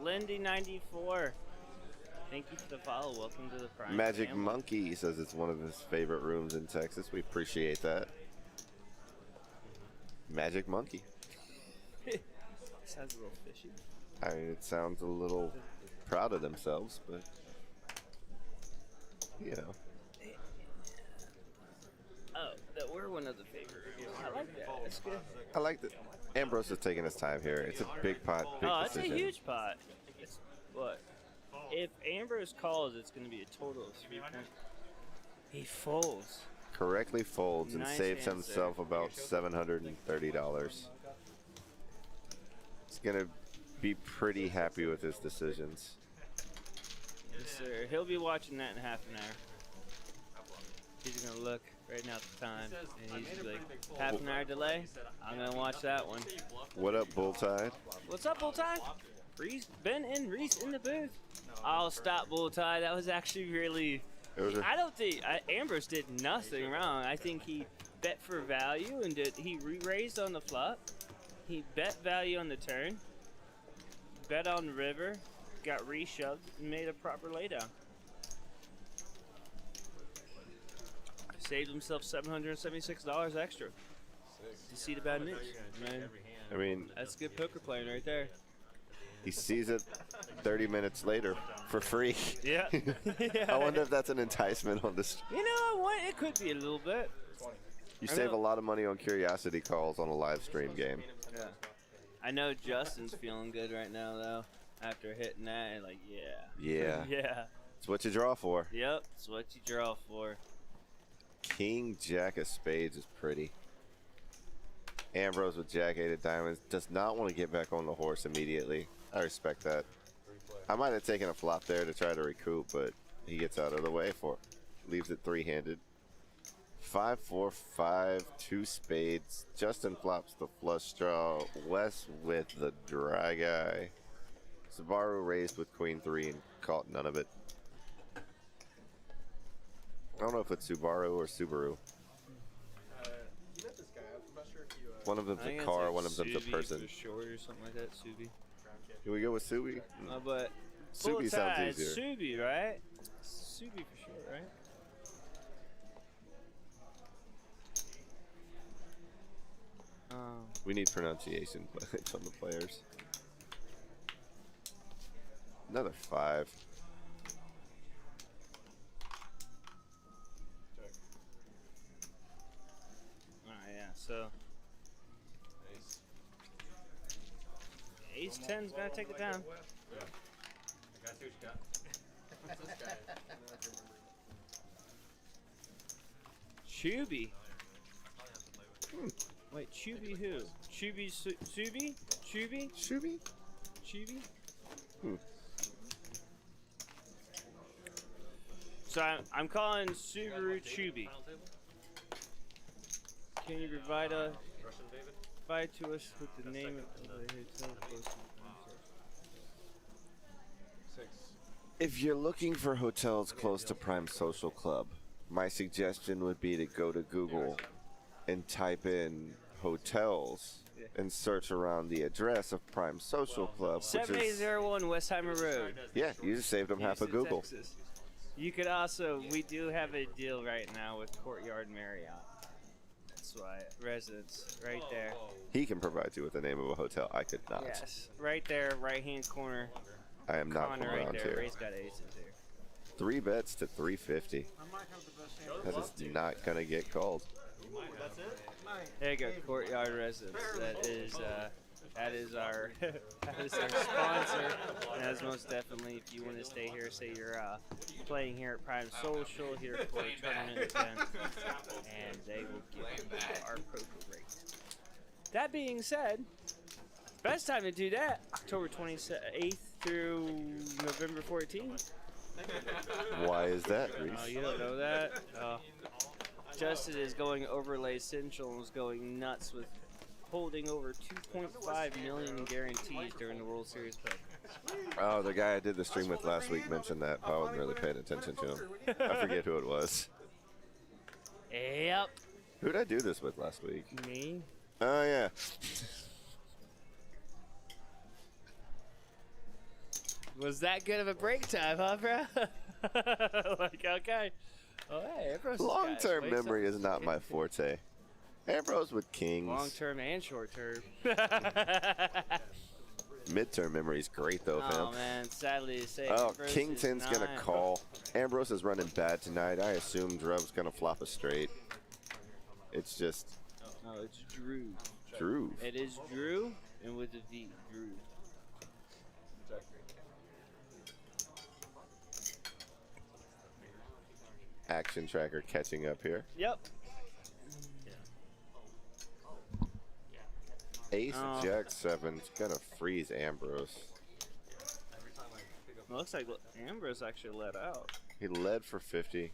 Lindy94. Thank you for the follow. Welcome to the Prime Magic family. Monkey says it's one of his favorite rooms in Texas. We appreciate that. Magic Monkey. Sounds a little fishy. I mean, it sounds a little proud of themselves, but you know. Oh, that we're one of the favorite reviews. I like that. That's good. I like that. Ambrose is taking his time here. It's a big pot, big It's decision. a huge pot. It's what? If Ambrose calls, it's going to be a total of 3 points. He folds. Correctly folds and Nice saves hands himself about $730. He's gonna be pretty happy with his decisions. Yes, sir. He'll be watching that in half an hour. He's going to look right now at the time, and he's like, half an hour delay? I'm going to watch that one. What up, Bull Tide? What's up, Bull Tide? Reese, Ben and Reese in the booth. Oh, stop, Bull Tide. That was actually really... I don't think... Ambrose did nothing wrong. I think he bet for value, and he re-raised on the flop. He bet value on the turn. Bet on the river. Got re-shoved and made a proper laydown. Saved himself $776 extra. To see the bad mix, man. I mean, That's good poker playing right there. he sees it 30 minutes later for free. Yeah. I wonder if that's an enticement on this. You know what? It could be a little bit. You save a lot of money on curiosity calls on a live stream game. Yeah. I know Justin's feeling good right now, though. After hitting that, and like, yeah. Yeah. Yeah. It's what you draw for. Yep. It's what you draw for. King Jack of Spades is pretty. Ambrose with Jack 8 of Diamonds does not want to get back on the horse immediately. I respect that. I might have taken a flop there to try to recoup, but he gets out of the way for it. Leaves it 3-handed. 5-4-5, 2 spades. Justin flops the flush draw. Wes with the dry guy. Subaru raised with Queen 3 and caught none of it. I don't know if it's Subaru or Subaru. You met this guy. I'm not sure if you. One of them's I think a it's car, like one of them's a Subi person. for short or something like that, Subi. Can we go with Subi? But Subi Bull sounds Tide, easier. Subi, right? Subi for sure, right? We need pronunciation points on the players. Another 5. Alright, yeah, so. Ace 10's gotta take it down. Yeah. I got what you got. What's this guy? Chubby. Wait, Chubby who? Chubby Subi? Chubby? Subi? Chubby? Hmm. So I'm calling Subaru Chubby. Can you provide to us with the name of the hotel close to If you're looking for hotels close to Prime Social Club, my suggestion would be to go to Google and type in hotels and search around the address of Prime Social Club, which is 7801 Westheimer Road. yeah, you just saved them half of Houston, Google. Texas. You could also, we do have a deal right now with Courtyard Marriott. That's why, residents, right there. He can provide you with the name of a hotel. I could not. Yes, right there, right hand corner. I am not Corner from right around there. here. Ray's got aces here. 3 bets to 350. I might have the best hand. That is not gonna get called. That's it? There you go, Courtyard Residence. That is our sponsor. And that's most definitely, if you want to stay here, say you're playing here at Prime Social, here for a tournament event, and they will give you our poker rate. That being said, best time to do that, October 28th through November 14th. Why is that, Reese? Oh, you don't know that? Justin is going overlay central and was going nuts with holding over 2.5 million guarantees during the World Series poker. Oh, the guy I did the stream with last week mentioned that, but I wasn't really paying attention to him. I forget who it was. Yep. Who did I do this with last week? Me. Oh, yeah. Was that good of a break time, huh, bro? Like, okay. Oh, hey, Ambrose. Long-term memory is not my forte. Ambrose with kings. Long-term and short-term. Mid-term memory is great, though, fam. Oh, man. Sadly to say. Oh, Ambrose King is 10's going to not- call. Ambrose is running bad tonight. I assume Drew's going to flop a straight. It's just No, it's Drew. Drew. It is Drew, and with a V. Drew. Action tracker catching up here. Yep. Ace Oh. Jack 7's going to freeze Ambrose. It looks like Ambrose actually let out. He led for 50.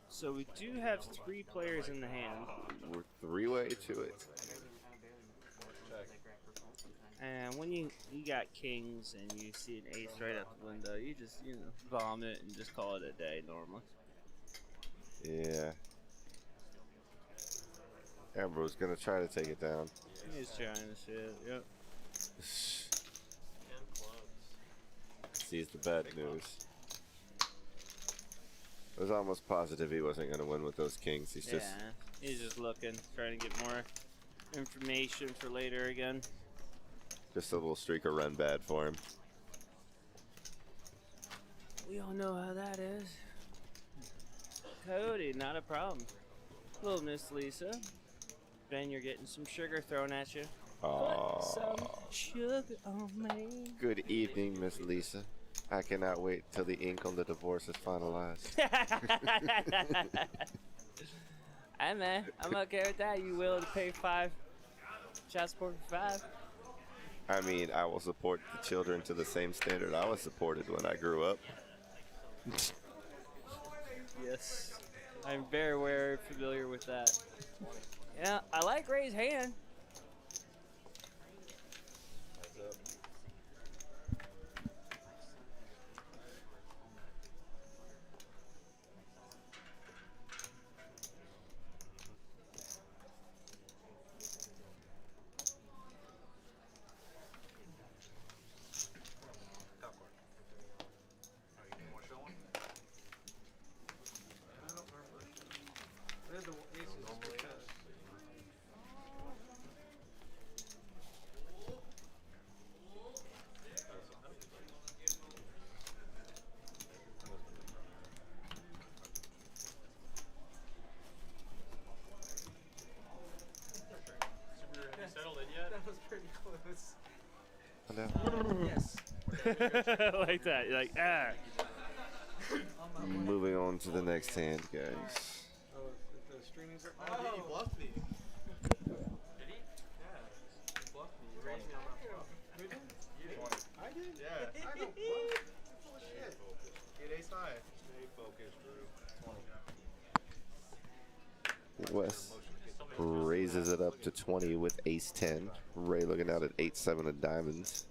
So we do have 3 players in the hand. We're 3-way to it. And when you got kings and you see an ace right out the window, you just, vomit and just call it a day normally. Yeah. Ambrose going to try to take it down. He's trying to shit, yep. Sees the bad news. I was almost positive he wasn't going to win with those kings. He's just He's just looking, trying to get more information for later again. a little streak of run bad for him. We all know how that is. Cody, not a problem. Little Miss Lisa. Ben, you're getting some sugar thrown at you. Put some sugar on me. Good evening, Miss Lisa. I cannot wait till the ink on the divorce is finalized. Hey man, I'm okay with that. You willing to pay 5 child support for 5? I mean, I will support the children to the same standard I was supported when I grew up. Yes, I'm very familiar with that. Yeah, I like Ray's hand. Settled in yet? That was pretty close. Yes. Like that. You're like, Moving on to the next hand, guys. Oh, if the streaming's up. Oh, dude, he bluffed me. Did he? Yeah. He bluffed me. He raised me on my flop. Who did? You did. I did? Yeah. I don't bluff. Full of shit. Get ace high. Stay focused, Drew. 20. Wes raises it up to 20 with ace 10. Ray looking out at 8-7 of diamonds.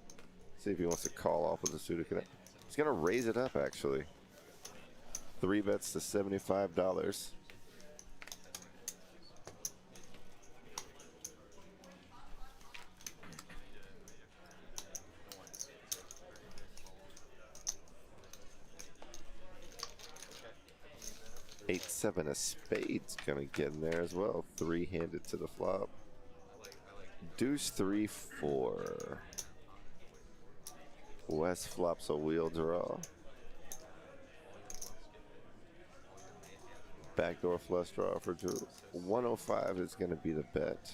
See if he wants to call off with a suited connect. He's going to raise it up, actually. 3 bets to $75. Eight, 7 of spades gonna get in there as well. 3-handed to the flop. Deuce 3, 4. Wes flops a wheel draw. Backdoor flush draw for Drew. 105 is gonna be the bet.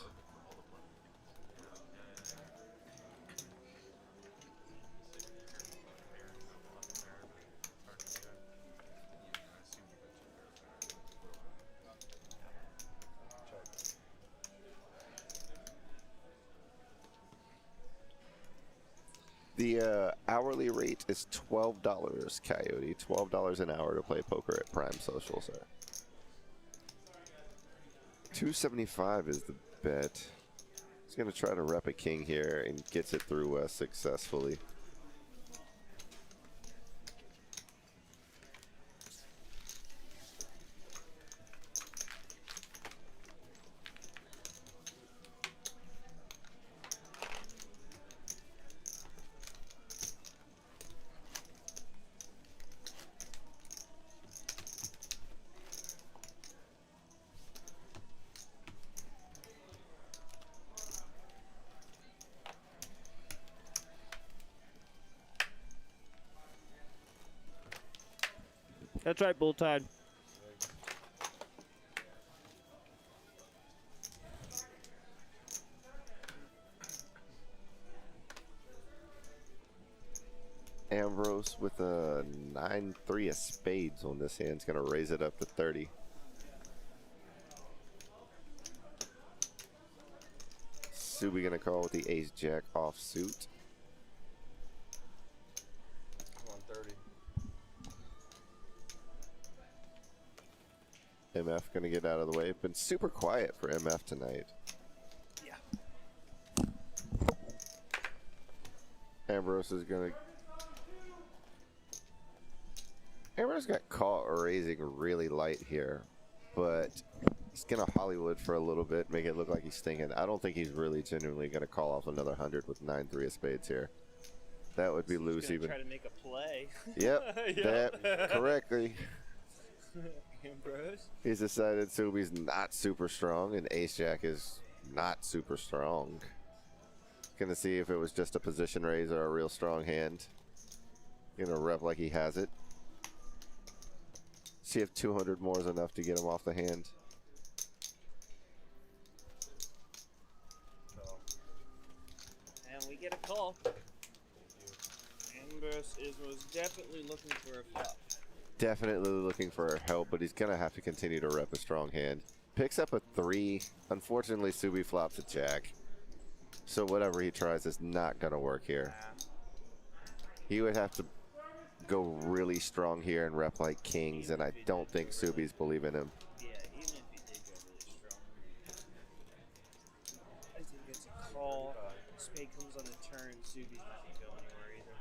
The hourly rate is $12, Coyote. $12 an hour to play poker at Prime Social, sir. $275 is the bet. It's going to try to rep a king here and gets it through successfully. That's right, Bull Tide. Ambrose with a 9-3 of spades on this hand is going to raise it up to 30. Subi going to call with the ace-jack offsuit. I'm on 30. MF going to get out of the way. Been super quiet for MF tonight. Yeah. Ambrose is going to... Ambrose got caught raising really light here, but he's going to Hollywood for a little bit, make it look like he's thinking. I don't think he's really genuinely going to call off another 100 with 9-3 of spades here. That would be So loose even. Try to make a play. Yep, that correctly. Ambrose. He's decided Subi's not super strong and ace-jack is not super strong. Gonna see if it was just a position raise or a real strong hand. Gonna rep like he has it. See if 200 more is enough to get him off the hand. And we get a call. Ambrose is most definitely looking for a flop. Definitely looking for help, but he's gonna have to continue to rep a strong hand. Picks up a 3. Unfortunately, Subi flops a jack. So whatever he tries is not gonna work here. He would have to go really strong here and rep like kings, and I don't think Subi's believing him. Yeah, even if he did go really strong. I think it's a call. Spade comes on the turn. Subi's not gonna go anywhere either.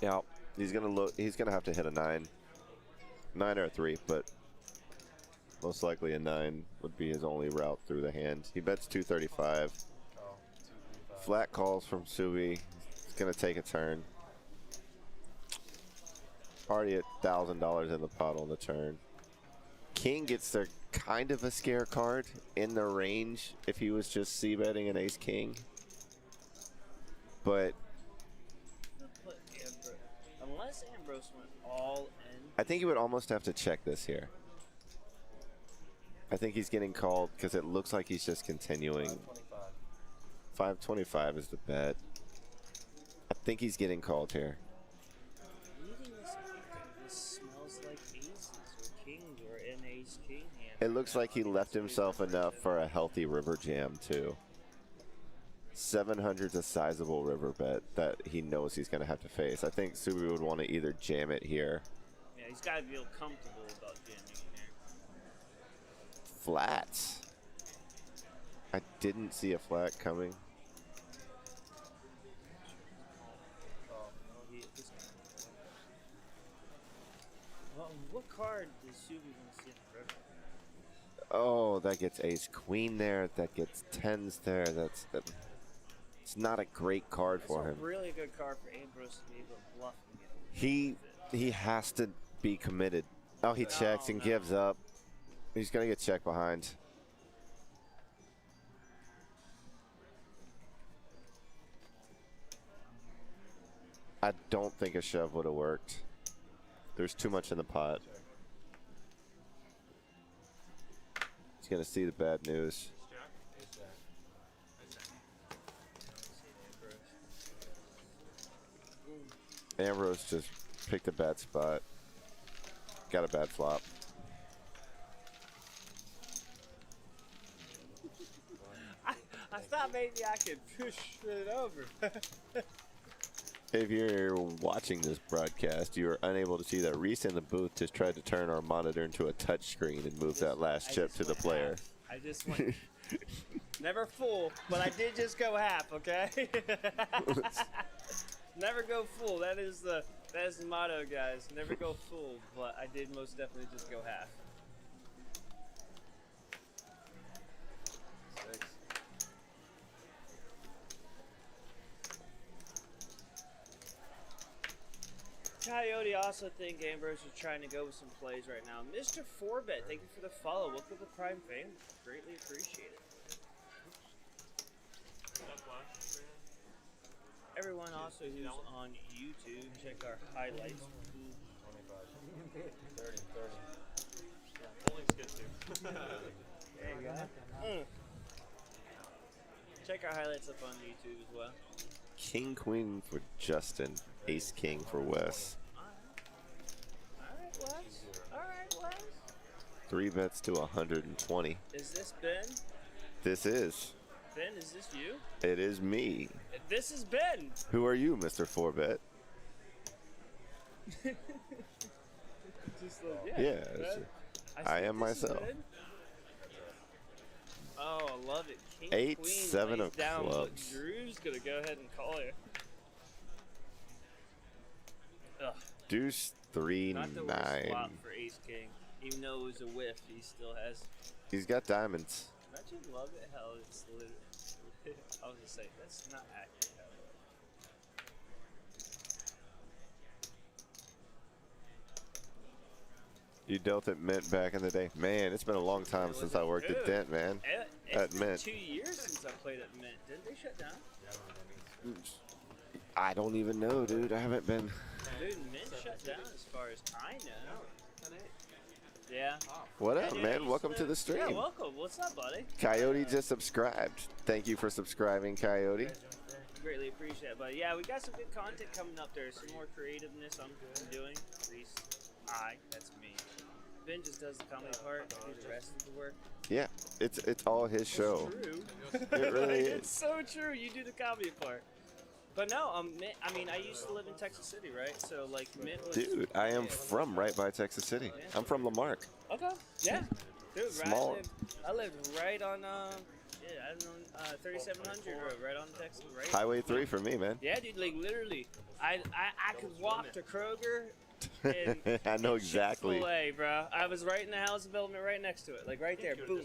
Yeah, he's gonna look. He's gonna have to hit a 9, 9 or a 3, but most likely a 9 would be his only route through the hand. He bets 235. Flat calls from Subi. He's gonna take a turn. Already at $1,000 in the pot on the turn. King gets their kind of a scare card in the range if he was just c-betting an ace-king. But Unless Ambrose went all in. I think he would almost have to check this here. I think he's getting called because it looks like he's just continuing. 525 is the bet. I think he's getting called here. This smells like aces or kings or an ace-king hand. It looks like he left himself enough for a healthy river jam too. 700's a sizable river bet that he knows he's going to have to face. I think Subi would want to either jam it here. Yeah, he's got to feel comfortable about jamming here. Flats. I didn't see a flat coming. Well, what card does Subi want to see in the river? Oh, that gets ace queen there. That gets tens there. It's not a great card for him. It's a really good card for Ambrose to be able to bluff and get He has to be committed. Oh, he checks and gives up. He's gonna get checked behind. I don't think a shove would have worked. There's too much in the pot. He's gonna see the bad news. Ambrose just picked a bad spot. Got a bad flop. I thought maybe I could push it over. If you're watching this broadcast, you are unable to see that Reese in the booth just tried to turn our monitor into a touch screen and move that last chip to the player. I I just went. Never full, but I did just go half. Okay. Never go full. That is the motto, guys. Never go full, but I did most definitely just go half. 6. Coyote also think Ambrose is trying to go with some plays right now. Mr. Forbet, thank you for the follow. Welcome to the Prime fam. Greatly appreciate it. Everyone also who's on YouTube, check our highlights. 25. 30. Bowling's good too. There you go. Check our highlights up on YouTube as well. King Queen for Justin. Ace King for Wes. Alright, Wes. Alright, Wes. 3 bets to 120. Is this Ben? This is. Ben, is this you? It is me. This is Ben. Who are you, Mr. Forbet? Just like, Yeah, Ben. I think am this is myself. Ben. Oh, I love it. King 8, Queen 7 lays of down. Look, clubs. Drew's gonna go ahead and call you. Ugh. Deuce 3, Not the 9. worst flop for Ace King. Even though it was a whiff, he still has. He's got diamonds. Don't you love it how it's literally. I was gonna say, that's not accurate. How You dealt at Mint back in the day. Man, it's been a long time Was since it I worked at good? Dent, man. It's At been Mint. 2 years since I played at Mint. Didn't they shut down? I don't even know, dude. I haven't been. Dude, Mint shut down as far as I know. Yeah. What Yeah, up, dude, I man? used Welcome to the Yeah, stream. welcome. What's up, buddy? Coyote just subscribed. Thank you for subscribing, Coyote. Greatly appreciate it. But yeah, we got some good content coming up there. Some more creativeness I'm doing. At least that's me. Ben just does the comedy part. I do the rest of the work. Yeah, it's all his show. It's true. It really It's is. so true. You do the comedy part. But no, Mint, I mean, I used to live in Texas City, right? So like, Mint was. Dude, I am from right by Texas City. I'm from Lamarck. Okay. Yeah. Dude, Small. right. I lived right on 3700 road, right on Texas. Right. Highway 3 for me, man. Yeah, dude. Like literally, I could walk to Kroger. And I know exactly. Chick-fil-A, bro. I was right in the house development right next to it. Like right there. Boom.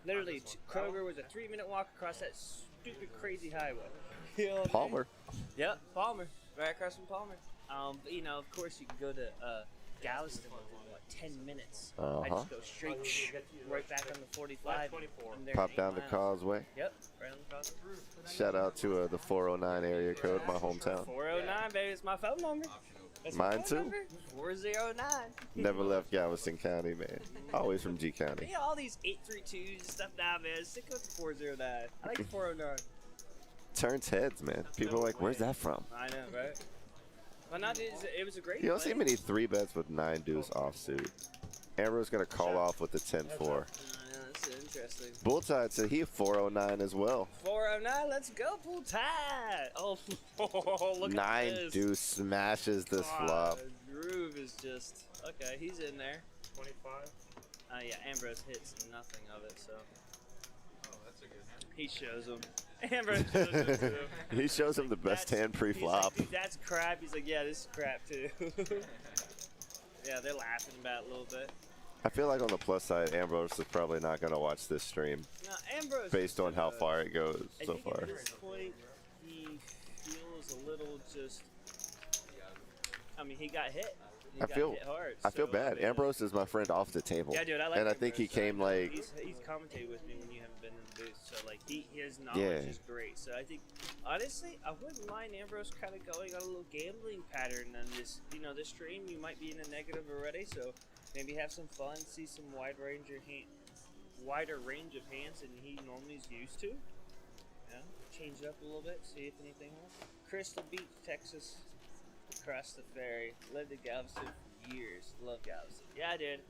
Literally, Kroger was a 3-minute walk across that stupid, crazy highway. You know what I mean? Palmer. Yep, Palmer. Right across from Palmer. But, you know, of course, you can go to Galveston within, what, 10 minutes. I just go straight right back on the 45. I'm there Pop in down 8 the miles. causeway. Yep, right on the causeway. Shout out to the 409 area code, my hometown. 409, baby. It's my phone number. That's Mine my phone too. Number. 409. Never left Galveston County, man. Always from G County. Yeah, all these 832s and stuff now, man. Stick with the 409. I like the 409. Turns heads, man. People are like, where's that from? I know, right? But not, it was a great You don't see play. many 3 bets with 9 deuce offsuit. Amber's gonna call off with the 10-4. I know, that's interesting. Bulltide said he 409 as well. 409, let's go, pull tide. Oh, look 9 at this. deuce smashes this God, flop. Groove is just, okay, he's in there. 25. Yeah, Ambrose hits nothing of it, so. Oh, that's a good hand. He shows him. Ambrose shows him too. He shows him the best hand pre-flop. He's like, dude, that's crap. He's like, yeah, this is crap too. Yeah, they're laughing about it a little bit. I feel like on the plus side, Ambrose is probably not going to watch this stream Now, Ambrose based on how far it goes I so think far. at this point, he feels a little just. I mean, he got hit. He I got feel hit hard, I feel so, bad. mean, Ambrose is my friend off the table. Yeah, dude, I like and I Ambrose. think he came like he's commentated with me when you haven't been in the booth, so like his knowledge is great. So I think honestly, I wouldn't mind Ambrose kind of going on a little gambling pattern on this. You know, this stream you might be in a negative already, so maybe have some fun, see some wider range of hands than he normally is used to. Yeah, change it up a little bit, see if anything else. Crystal Beach, Texas, across the ferry. Lived in Galveston for years. Love Galveston. Yeah, I did.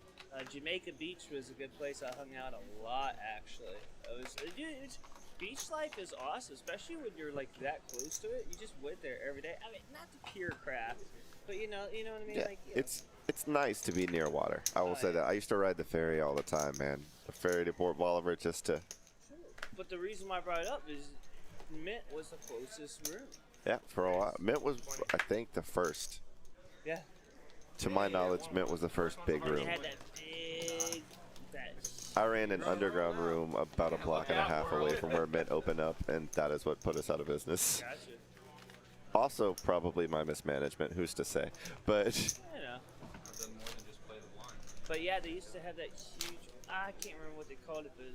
Jamaica Beach was a good place. I hung out a lot, actually. Beach life is awesome, especially when you're like that close to it. You just went there every day. I mean, not the pure craft, but you know what I mean. yeah, like, it's It's nice to be near water. I will say that. I used to ride the ferry all the time, man. The ferry to Port Bolivar just to. But the reason why I brought it up is Mint was the closest room. Yeah, for a while. Mint was, I think, the first. Yeah. To my knowledge, Mint was the first big And room. they had that big, I ran an underground room about a block and a half away from where Mint opened up, and that is what put us out of business. Gotcha. Also, probably my mismanagement. Who's to say? But You know. But yeah, they used to have that huge. I can't remember what they called it, but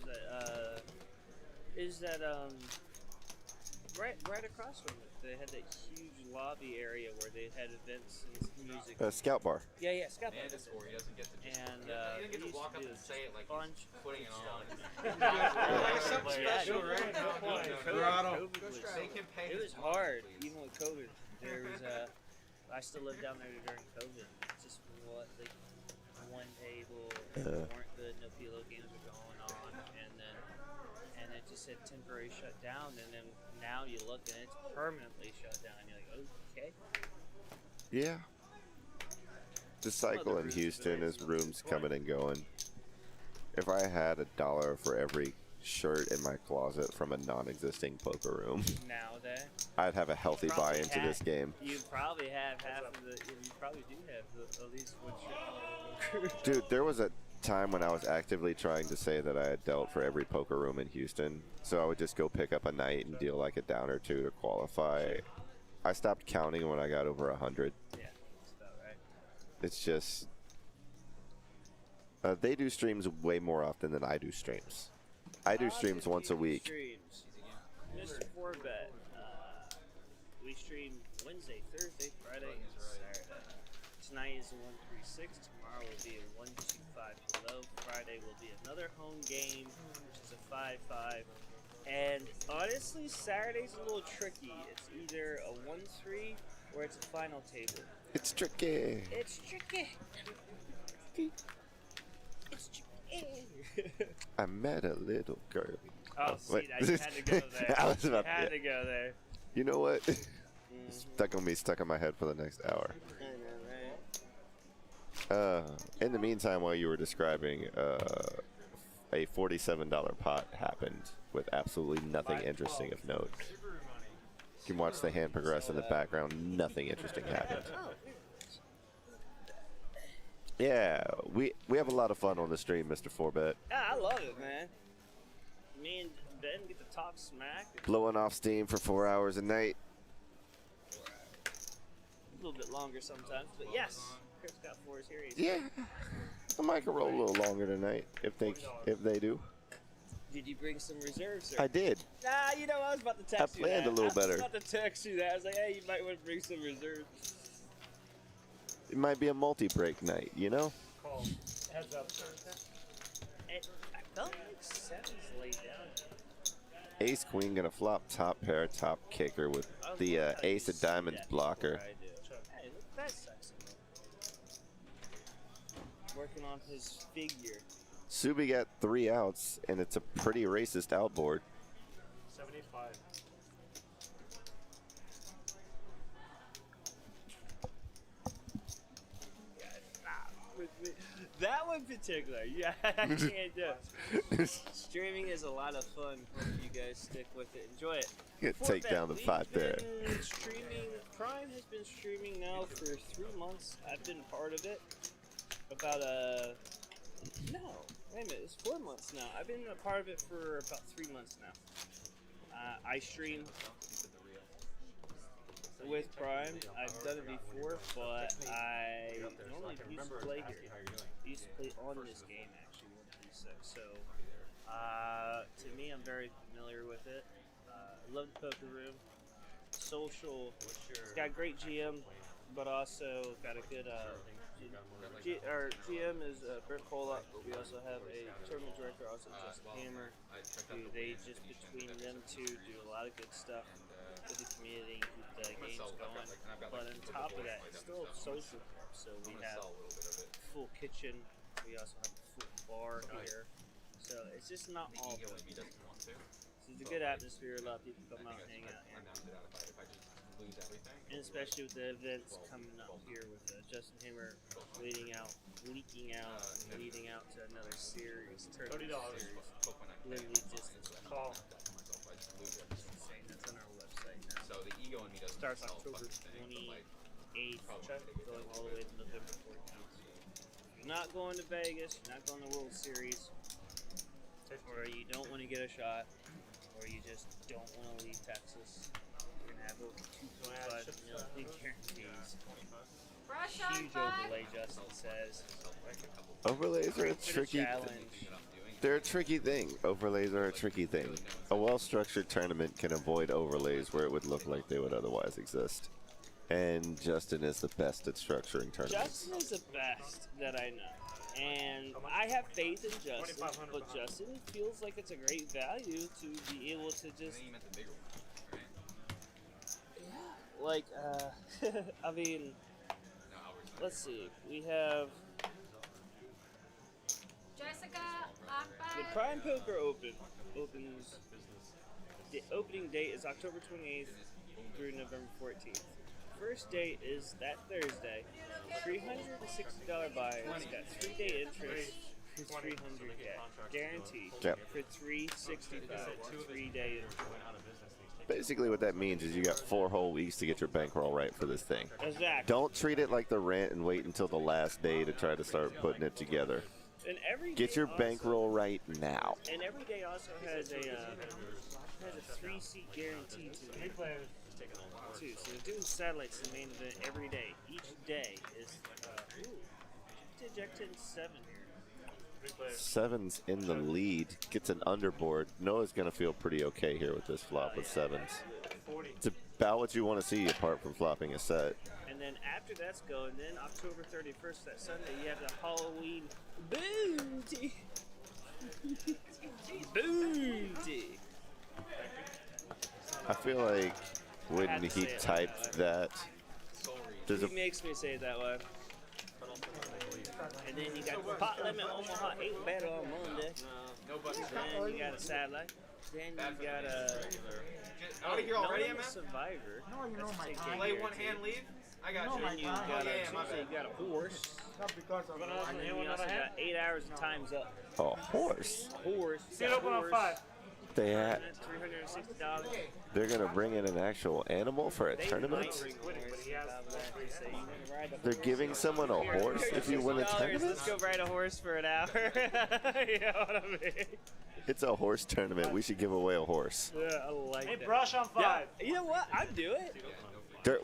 right across from it. They had that huge lobby area where they had events and music. Scout Bar. Yeah, Scout Bar. Mandatory. He doesn't get to just. And he doesn't get we to walk up used to and do say it like bunch he's putting it on. Like something special, right? Colorado. It was hard, even with COVID. There was I still lived down there during COVID. Just like one table, weren't good, no PLO games were going on, and it just said temporary shut down, and then now you look and it's permanently shut down. You're like, okay. Yeah. The cycle in Houston is rooms coming and going. If I had $1 for every shirt in my closet from a non-existing poker room, Nowadays, I'd have a healthy buy into this game. You probably have half of the. You probably do have at least one shirt. Dude, there was a time when I was actively trying to say that I had dealt for every poker room in Houston, so I would just go pick up a night and deal like a down or two to qualify. I stopped counting when I got over 100. Yeah, that's about right. It's just they do streams way more often than I do streams. I do streams once a week. Streams. Mr. Forbet. We stream Wednesday, Thursday, Friday, and Saturday. Tonight is a 136. Tomorrow will be a 125 below. Friday will be another home game, which is a 5-5. And honestly, Saturday's a little tricky. It's either a 1-3 or it's a final table. It's tricky. It's tricky. It's tricky. I met a little girl. Oh, see, wait. I had to go there. I was about had to go there. You know what? Stuck in my head for the next hour. I know, right? In the meantime, while you were describing, a $47 pot happened with absolutely nothing interesting of note. You can watch the hand progress in the background. Nothing interesting happened. Yeah, we have a lot of fun on the stream, Mr. Forbet. Yeah, I love it, man. Me and Ben get to talk smack. Blowing off steam for 4 hours a night. A little bit longer sometimes, but yes, Chris got 4 series. Yeah, I might roll a little longer tonight if they do. Did you bring some reserves, sir? I did. Nah, you know, I was about to text you that. I planned a little better. I was about to text you that. I was like, hey, you might want to bring some reserves. It might be a multi-break night, you know? Call. Heads up. I felt like 7's laid down. Ace queen gonna flop top pair, top kicker with the ace of diamonds blocker. Hey, look at that sexy. Working on his figure. Subi got 3 outs, and it's a pretty racist outboard. 75. That one in particular, yeah, I can't do it. Streaming is a lot of fun. Hope you guys stick with it. Enjoy it. You gotta take down the pot there. Streaming, Prime has been streaming now for 3 months. I've been part of it. About no, wait a minute, it's 4 months now. I've been a part of it for about 3 months now. I stream with Prime. I've done it before, but I normally used to play here. I used to play on this game actually, 136. So to me, I'm very familiar with it. I love the poker room. Social. It's got great GM, but also got a good. Our GM is Brent Pollock, but we also have a tournament director, also Justin Hammer, who they just between them two do a lot of good stuff with the community, keep the games going. But on top of that, it's still a social club, so we have full kitchen. We also have a full bar here, so it's just not all good. So it's a good atmosphere. A lot of people come out and hang out here. lose everything. And especially with the events coming up here with Justin Hammer leading out to another series, tournament series. Literally just Call. insane. That's on our website now. So the ego in me doesn't Starts sell October fucking thing, but, like, 28th, going all the way to November 14th. You're not going to Vegas, you're not going to World Series, or you don't want to get a shot, or you just don't want to leave Texas. You're going to have over 2.5 million guarantees. Brush on Huge five. overlay, Justin says. Overlays are a tricky. Challenge. They're a tricky thing. Overlays are a tricky thing. A well-structured tournament can avoid overlays where it would look like they would otherwise exist. And Justin is the best at structuring tournaments. Justin is the best that I know. And I have faith in Justin, but Justin feels like it's a great value to be able to just, like, I mean, let's see, we have Jessica, the Akbar. Prime Poker opens, the opening date is October 28th through November 14th. First date is that Thursday. $360 buy. It's got 3-day interest for $300 guaranteed Yep. for $365. 3-day interest. Basically what that means is you got 4 whole weeks to get your bankroll right for this thing. Exactly. Don't treat it like the rent and wait until the last day to try to start putting it together. And every Get day your also- bankroll right now. And every day also has a 3-seat guarantee to it too. So we're doing satellites in the main event every day. Each day is did Jack 10-7 here. 7's in the lead. Gets an underboard. Noah's going to feel pretty okay here with this flop with 7s. It's about what you want to see apart from flopping a set. And then after that's going, then October 31st, that Sunday, you have the Halloween booty. Booty. I feel like when had to he say it typed that that, there's a He makes me say it that way. And then you got the pot limit Omaha 8 better on Monday. Then you got a satellite. Then you got a Out of here already, man? Survivor. No, you know That's my a 10K time. Play one guarantee. hand leave. I got you. Then you got Oh, a yeah, my Tuesday, bad. you got a horse. Not because of And then you also got 8 hours of time's up. a horse. Horse. See it open on 5. They're $360. going to bring in an actual animal for a They tournament? might bring a horse. So you can ride a They're horse. giving someone a horse if you win a $60, tournament? Let's go ride a horse for an hour. You know what I mean? It's a horse tournament. We should give away a horse. Yeah, I like Hey, that. brush on 5. Yeah, you know what? I'd do it.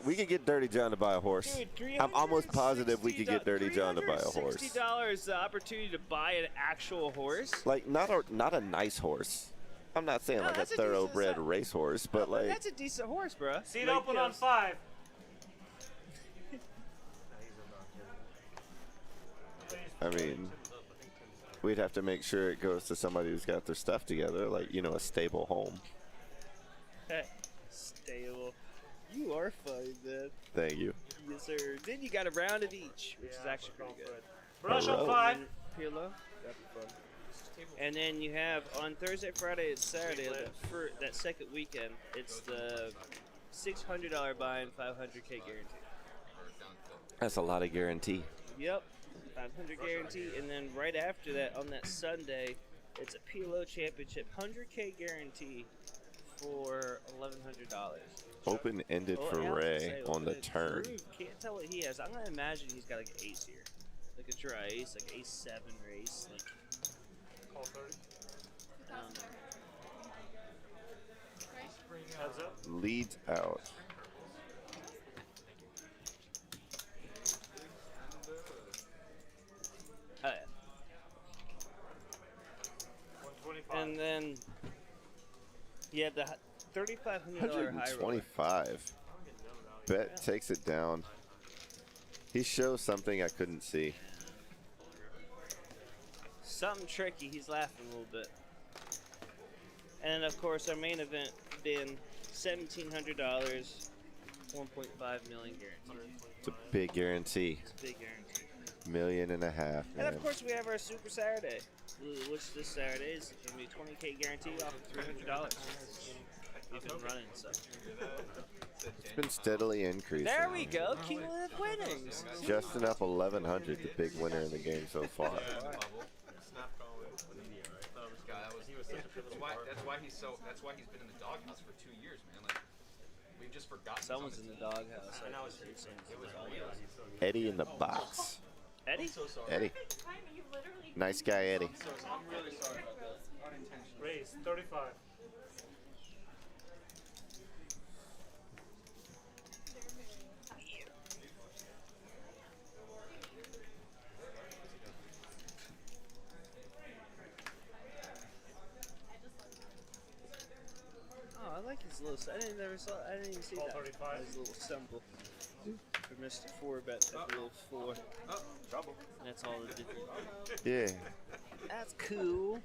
We could get Dirty John to buy a horse. Dude, I'm almost positive we could get Dirty John to buy a horse. $60 the opportunity to buy an actual horse. Like not a nice horse. I'm not saying No, like a that's a decent thoroughbred size. racehorse, but like That's a decent horse, bro. See it Like, open you know, on 5. I mean, we'd have to make sure it goes to somebody who's got their stuff together, like a stable home. Stable. You are funny, man. Thank you. Yes, sir. Then you got a round of each, which is actually pretty good. Brush on Hello. 5. Pillow. That'd be fun. And then you have on Thursday, Friday, and Saturday, that second weekend, it's the $600 buy and $500K guarantee. That's a lot of guarantee. Yep, 500 guarantee. And then right after that, on that Sunday, it's a PLO Championship 100K guarantee for $1,100. Open-ended Well, for yeah, I was gonna Ray say, on the open-ended. turn. Drew, can't tell what he has. I'm gonna imagine he's got like an ace here, like a dry ace, like ace 7 or ace like. Call 30. Um, Heads up. Leads out. uh, 125. and then you have the $3,500 high roller. 125. Bet takes it down. He shows something I couldn't see. Something tricky. He's laughing a little bit. And of course, our main event being $1,700, 1.5 million guarantee. It's a big guarantee. It's a big guarantee. $1.5 million, And man. of course, we have our Super Saturday, which this Saturday is going to be 20K guarantee off of $300. We've been running, so. It's been steadily increasing. There we go. Cumulative winnings. Justin up 1,100, the big winner in the game so far. Snap calling. That's why he's been in the doghouse for 2 years, man. Like we've just forgotten. Someone's in the doghouse. I know it's It was real. Eddie in the box. Eddie? Eddie. Nice guy, Eddie. I'm really sorry about that. Unintentional. Raise 35. Oh, I like his little. I didn't even see that. 12:35. His little symbol. For Mr. 4-bet, that little 4. Oh, trouble. That's all it did. Yeah. That's cool.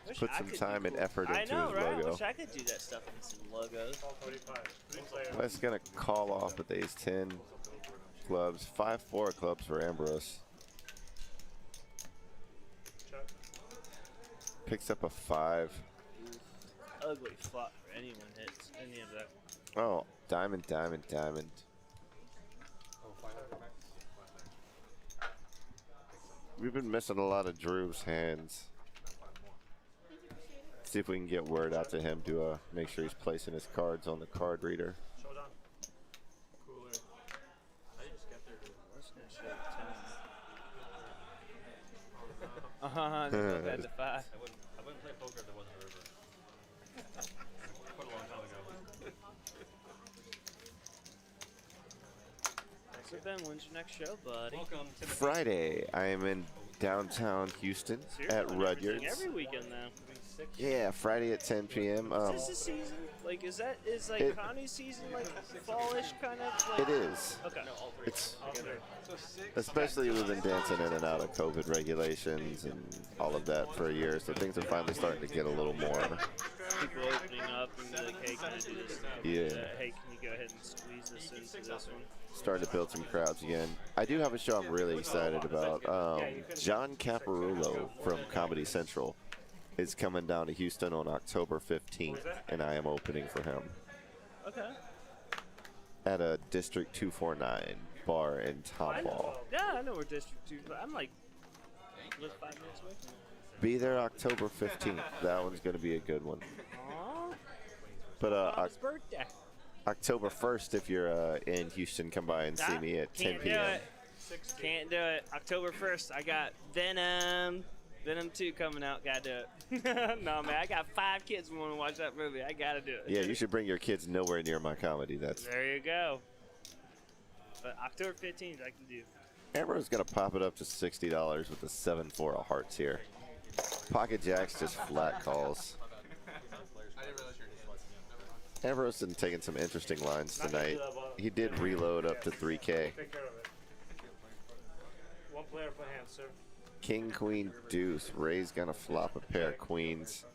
Wish Put I some could time be and cool. effort I into know, his right? I logo. wish I could do that stuff in some logos. 12:35. Three players. Wes gonna call off with ace 10 clubs. 5-4 clubs for Ambrose. Check. Picks up a 5. Ugly flop for anyone hits any of that. Oh, diamond, diamond, diamond. We've been missing a lot of Drew's hands. See if we can get word out to him to make sure he's placing his cards on the card reader. Showdown. Cooler. I just got there to. What's gonna show 10? They both had the 5. I wouldn't play poker if there wasn't a river. Quite a long time ago. So Ben, when's your next show, buddy? Welcome to the Friday, I am in downtown Houston So you're at doing everything Rudyard's. every weekend now. Yeah, Friday at 10 p.m. Is this the season? Like, is like It- Connie's season like fallish kind of? Like, It is. Okay. It's All three. especially we've been dancing in and out of COVID regulations and all of that for a year, so things are finally starting to get a little more. People opening up and be like, hey, can I do this? Yeah. Hey, can you go ahead and squeeze this into this one? Starting to build some crowds again. I do have a show I'm really excited about. John Caparulo from Comedy Central is coming down to Houston on October 15th, and I am opening for him Okay. at a District 249 bar in Tomball. Yeah, I know where District 2. I'm like, live 5 minutes away. Be there October 15th. That one's going to be a good one. Aww. But Mama's birthday. October 1st, if you're in Houston, come by and see me at 10 Can't p.m. do it. Can't do it. October 1st, I got Venom 2 coming out. Gotta do it. No, man, I got 5 kids who want to watch that movie. I gotta do it. Yeah, you should bring your kids nowhere near my comedy. That's There you go. But October 15th, I can do. Amber's gonna pop it up to $60 with the 7-4 of hearts here. Pocket jacks just flat calls. I didn't realize you were just. Ambrose been taking some interesting lines tonight. He did reload up to 3K. Take care of it. One player per hand, sir. King, queen, deuce. Ray's gonna flop a pair of queens.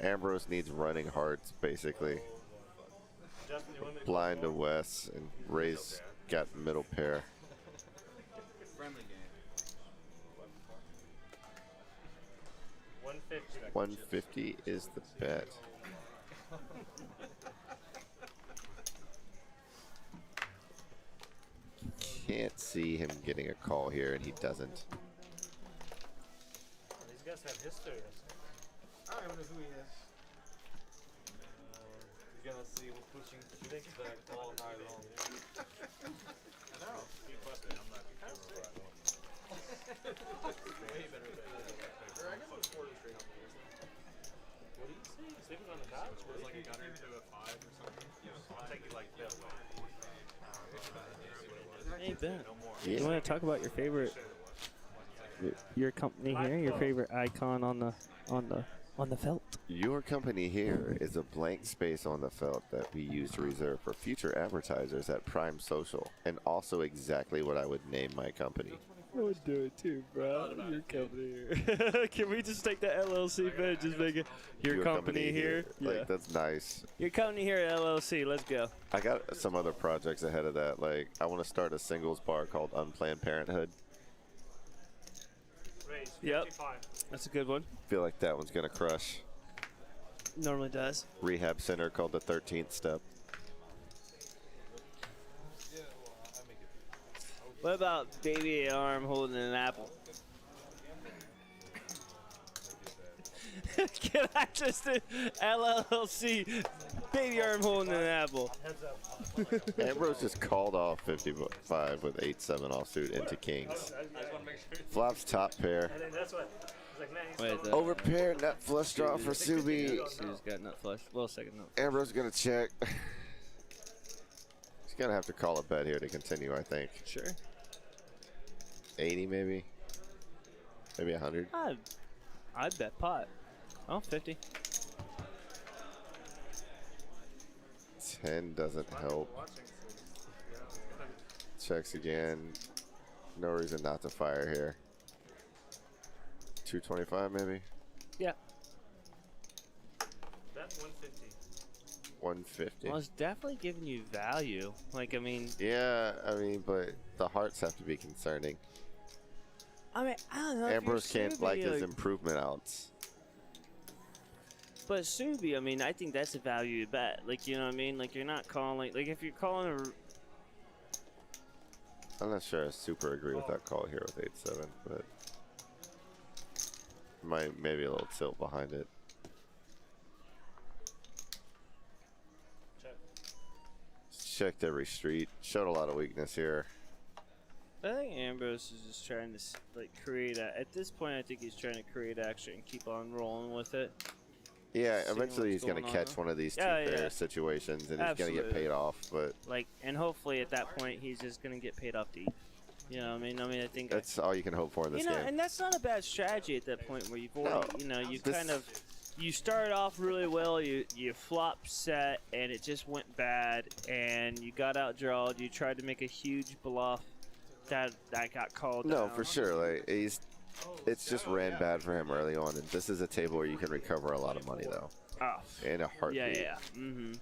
Ambrose needs running hearts, basically. Justin, you want me to Blind to Wes, and Ray's got middle pair. Friendly game. 150. 150 is the bet. Can't see him getting a call here, and he doesn't. These guys have history. I don't even know who he is. You're gonna see we're pushing things back all night long. I know. Good question. I'm not sure what I want. Way better than I guess it was 4 straight on me, isn't it? What do you see? Sleeping on the couch? It was like a gunner to a 5 or something. I'll take it like that. Hey, Ben. Yeah. You want to talk about your favorite, your company here, your favorite icon on the felt? Your company here is a blank space on the felt that we use to reserve for future advertisers at Prime Social, and also exactly what I would name my company. I would do it too, bro. Your company here. Can we just take the LLC, Ben? Just make it your company here. Yeah. Like, that's nice. Your company here at LLC. Let's go. I got some other projects ahead of that. Like, I want to start a singles bar called Unplanned Parenthood. Raise. Yep. 55. That's a good one. Feel like that one's gonna crush. Normally does. Rehab center called the 13th Step. What about baby arm holding an apple? Can I just do LLC baby arm holding an apple? Heads up. Ambrose just called off 55 with 8-7 offsuit into kings. I just want to make sure. Flops top pair. And then that's what. It's like, man, he's Wait, still- the- Over pair, nut flush draw for Subi. She's got nut flush. Well, second nut. Ambrose gonna check. He's gonna have to call a bet here to continue, I think. Sure. 80 maybe. Maybe 100. I'd bet pot. Oh, 50. 10 doesn't help. Checks again. No reason not to fire here. 225 maybe. Yeah. Bet 150. 150. Well, it's definitely giving you value. Like, I mean, Yeah, I mean, but the hearts have to be concerning. I don't know. Ambrose if you're can't like Subi, his improvement outs. But Subi, I mean, I think that's a value bet. Like, you know what I mean? Like, you're not calling. Like, if you're calling a. I'm not sure I super agree with that call here with 8-7, but maybe a little tilt behind it. Check. Checked every street. Showed a lot of weakness here. I think Ambrose is just trying to like create at this point. I think he's trying to create action and keep on rolling with it. Yeah, Seeing eventually he's what's going to going on. catch one of these Yeah, two-pair yeah. situations, and he's going to get Absolutely. paid off. But Like, and hopefully at that point he's just gonna get paid off deep. You know what I mean? I think that's all you can hope for in this you know, game. and that's not a bad strategy at that point where you've already, No. you know, you This- kind of, you started off really well, you flop set, and it just went bad, and you got outdrawed. You tried to make a huge bluff that got called No, down. for sure. Like it's just ran bad for him early on, and this is a table where you can recover a lot of money though, Oh, in a heartbeat. yeah. Mm-hmm.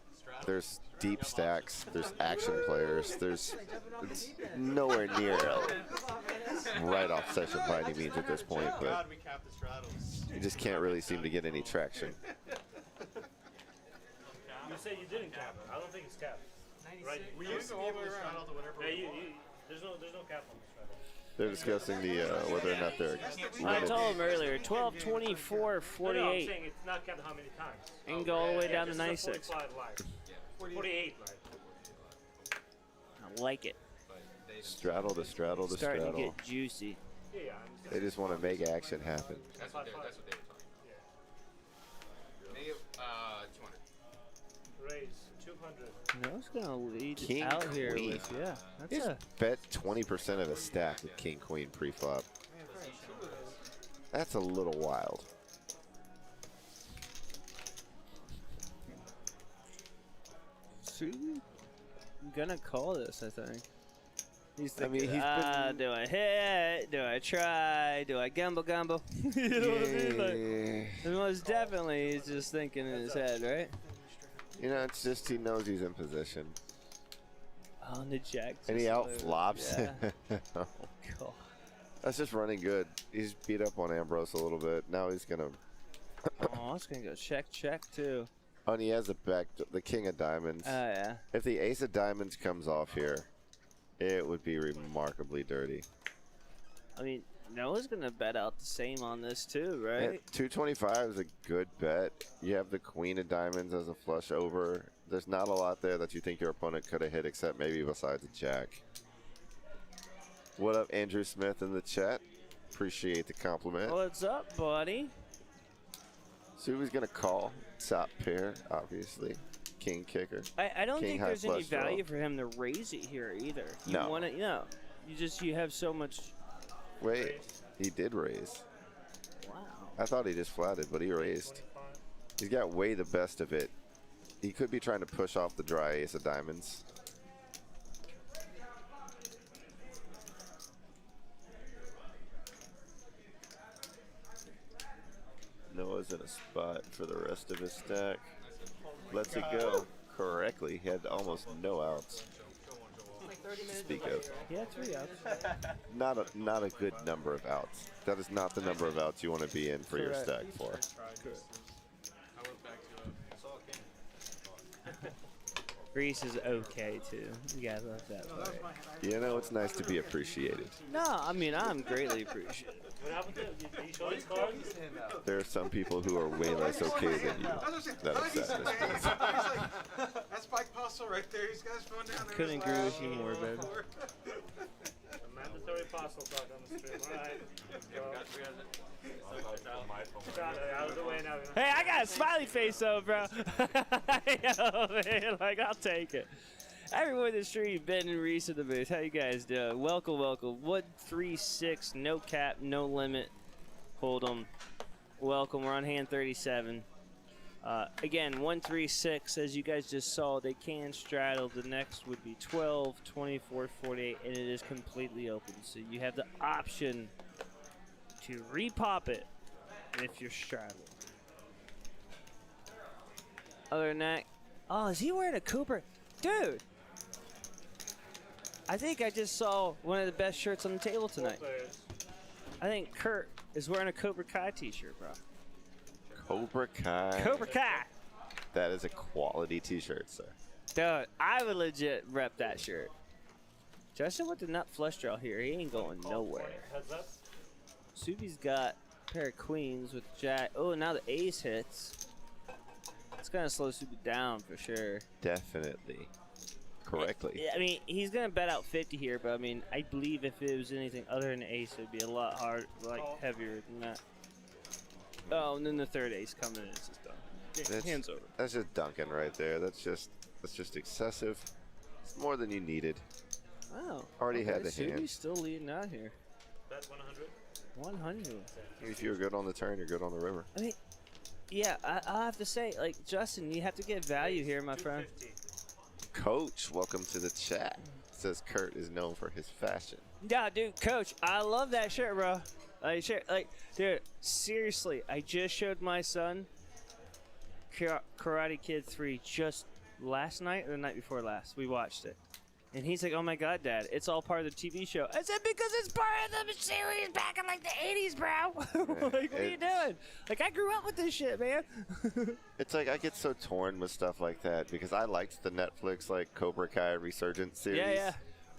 There's deep stacks. There's action players. It's nowhere near right off session by any means at this point, but God, we capped the straddles. you just can't really seem to get any traction. You say you didn't cap it. I don't think it's capped. 96. Right? We used to be able to straddle to whatever Yeah, we want. there's no cap on the straddle. They're discussing the whether or not they're I limited. told him earlier, 12, 24, No, I'm 48. saying it's not capped how many times. You can go all the way down to Just 96. 45 live. 48 live. I like it. Straddle to straddle to Starting to straddle. get juicy. Yeah, They just want to make action happen. That's what they were talking about. Maybe 200. raise 200. I was gonna lead King, out here queen. with that's He's a bet 20% of his stack with king queen pre-flop. That's a little wild. I'm gonna call this. I think. He's I mean, thinking, he's been- do I hit? Do I try? Do I gamble? You know what I mean? Like, Yeah. most definitely, he's just thinking in his head, right? You know, it's just he knows he's in position. On the jack. And he just out moved. flops. Yeah. Oh god. That's just running good. He's beat up on Ambrose a little bit. Now he's gonna. Oh, I was gonna go check too. Oh, and he has the king of diamonds. Yeah. If the ace of diamonds comes off here, it would be remarkably dirty. I mean, Noah's gonna bet out the same on this too, right? At 225 is a good bet. You have the queen of diamonds as a flush over. There's not a lot there that you think your opponent could have hit, except maybe besides a jack. What up, Andrew Smith in the chat? Appreciate the compliment. What's up, buddy? Subi's gonna call top pair, obviously. King kicker. I don't King think high there's any flush draw. value for him to raise it here either. You No. want to, you have so much. Wait, he did raise. Wow. I thought he just flatted, but he raised. He's got way the best of it. He could be trying to push off the dry ace of diamonds. Noah's in a spot for the rest of his stack. Lets it go correctly. He had almost no outs. Like 30 minutes. Speak of. Yeah, 3 outs. Not a good number of outs. That is not the number of outs you want to be in for your Correct. stack for. I went back to Reese is okay too. You guys love that. No, that was my hand. You know, it's nice to be appreciated. No, I mean I'm greatly appreciated. What happened to him? Did you show his cards? There are some people who are way less okay than you. That upset this place. That's Mike Postle right there. He's got his phone down there. Couldn't agree with you more, babe. A mandatory apostle talk on the stream. All right. Got it out of the way now. Hey, I got a smiley face though, bro. Yo, man, like I'll take it. Everyone in the stream, Ben and Reese in the booth. How you guys doing? Welcome, welcome. 136, no cap, no limit. Hold 'em. Welcome. We're on hand 37. Again, 136, as you guys just saw, they can straddle. The next would be 12, 24, 48, and it is completely open. So you have the option to repop it if you're straddling. Other than that, oh, is he wearing a Cooper? Dude, I think I just saw one of the best shirts on the table tonight. I think Kurt is wearing a Cobra Kai t-shirt, bro. Cobra Kai. Cobra Kai. That is a quality t-shirt, sir. Dude, I would legit rep that shirt. Justin with the nut flush draw here. He ain't going nowhere. Heads up. Subi's got a pair of queens with jack. Oh, now the ace hits. It's going to slow Subi down for sure. Definitely. Correctly. I mean, he's going to bet out 50 here, but I mean, I believe if it was anything other than ace, it would be a lot harder, like heavier than that. Oh, and then the third ace coming in. It's just done. Hands over. That's just dunking right there. That's just excessive. It's more than you needed. Wow. Already had the Subi's hand. still leading out here. Bet 100. 100. If you're good on the turn, you're good on the river. I mean, yeah, I have to say, like, Justin, you have to get value here, my friend. Coach, welcome to the chat. Says Kurt is known for his fashion. Yeah, dude, Coach, I love that shirt, bro. Like, dude, seriously, I just showed my son Karate Kid 3 just last night or the night before last. We watched it. And he's like, oh my God, Dad, it's all part of the TV show. I said, because it's part of the series back in like the 80s, bro. Like, what are you doing? Like, I grew up with this shit, man. It's like I get so torn with stuff like that because I liked the Netflix like Cobra Kai Resurgence series. Yeah.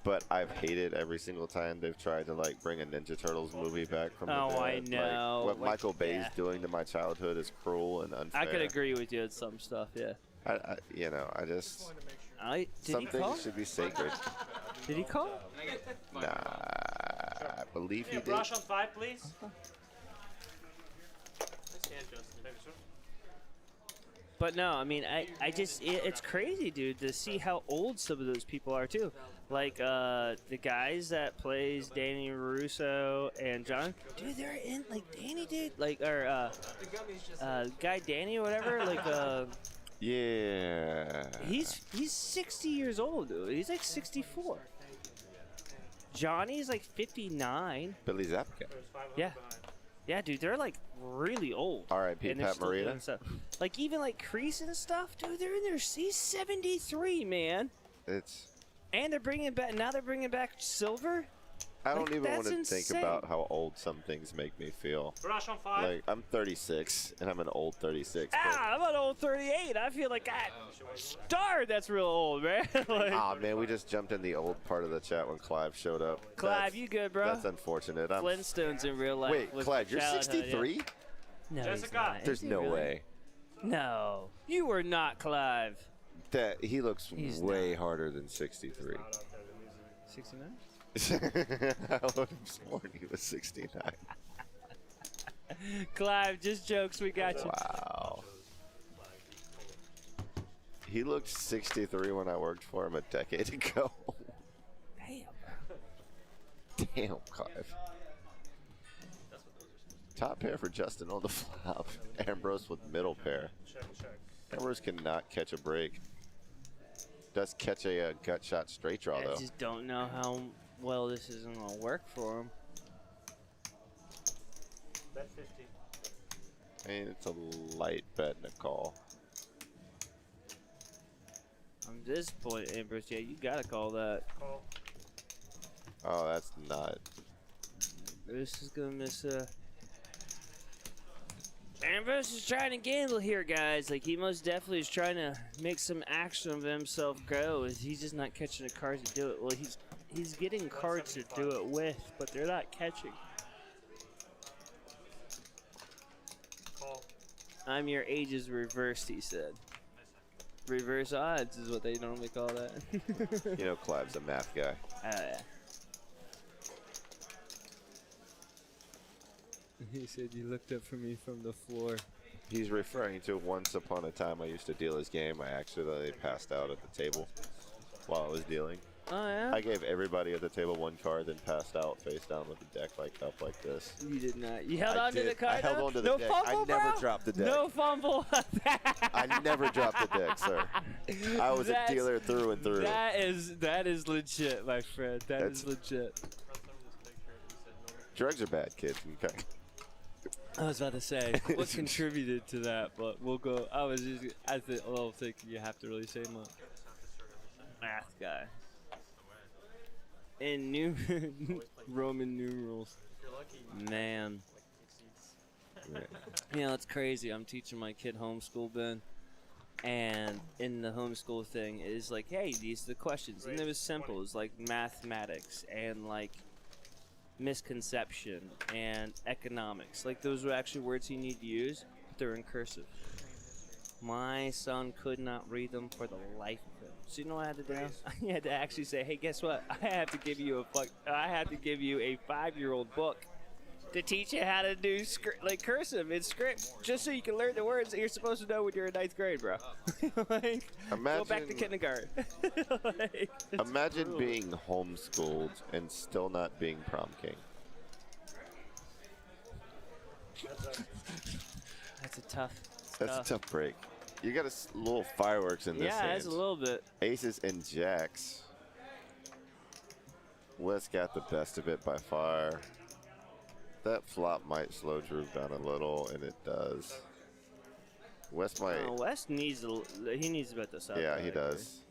But I've hated every single time they've tried to like bring a Ninja Turtles movie back from the dead. I know. Like, what Michael Bay's doing to my childhood is cruel and unfair. I could agree with you on some stuff, yeah. I just Did some he call? things should be sacred. Did he call? Nah, I believe he did. Brush on 5, please. But no, I mean, I just, it's crazy, dude, to see how old some of those people are, too. Like, the guys that plays Danny Russo and John, dude, they're in, like, Danny, dude, like, or, guy Danny or whatever, like, yeah. He's 60 years old, dude. He's like 64. Johnny's like 59. Billy Zabka. Yeah. Yeah, dude, they're like really old. R.I.P. And they're Pat still Morita. doing stuff. Like even like Kreese and stuff, dude, they're in their, he's 73, man. And they're bringing back, now they're bringing back Silver. I don't even want to insane. think about how old some things make me feel. Brush on 5. Like, I'm 36, and I'm an old 36. I'm an old 38. I feel like that's real old, man. Like, Man, we just jumped in the old part of the chat when Clive showed up. Clive, you good, bro? That's unfortunate. Flintstones in real life. Wait, Clive, you're 63? Yeah. No, Jessica. There's no way. No, you were not Clive. That he looks way harder than 63. 69? I would have sworn he was 69. Clive, just jokes. We got you. Wow. He looked 63 when I worked for him a decade ago. Damn, Clive. Top pair for Justin on the flop. Ambrose with middle pair. Ambrose cannot catch a break. Does catch a gut shot straight draw, though. I just don't know how well this isn't going to work for him. Bet 50. I mean, it's a light bet and a call. I'm disappointed, Ambrose. Yeah, you got to call that. Call. Oh, that's not. This is going to miss a... Ambrose is trying to gamble here, guys. Like, he most definitely is trying to make some action of himself go. He's just not catching the cards to do it. Well, he's getting cards to do it with, but they're not catching. Call. I'm your age is reversed, he said. Reverse odds is what they normally call that. You know, Clive's a math guy. Yeah. He said you looked up for me from the floor. He's referring to once upon a time I used to deal his game. I accidentally passed out at the table while I was dealing. Oh, yeah? I gave everybody at the table one card, then passed out face down with the deck up like this. You did not. You held I on to did. the card? I held though? on to the no deck. Fumble, I never bro? dropped the deck. No fumble. I never dropped the deck, sir. I was a dealer through and through. That is legit, my friend. That's legit. Drugs are bad, kids. Okay. I was about to say what contributed to that, but we'll go. I don't think you have to really say much. Math guy. In new Roman numerals. Man. You know, it's crazy. I'm teaching my kid homeschool, Ben. And in the homeschool thing, it is like, hey, these are the questions. And it was simple. It was like mathematics and like misconception and economics. Like, those were actually words you need to use, but they're in cursive. My son could not read them for the life of him. So you know what I had to do? I had to actually say, hey, guess what? I have to give you a 5-year-old book to teach you how to do cursive in script, just so you can learn the words that you're supposed to know when you're in 9th grade, bro. Like, go back to kindergarten. Like, Imagine brutal. being homeschooled and still not being prom king. That's a tough. That's a tough break. You got a little fireworks in this hand. Yeah, it's a little bit. Aces and jacks. Wes got the best of it by far. That flop might slow Drew down a little, and it does. Wes might. Wes needs he needs to bet this up. Yeah, he does.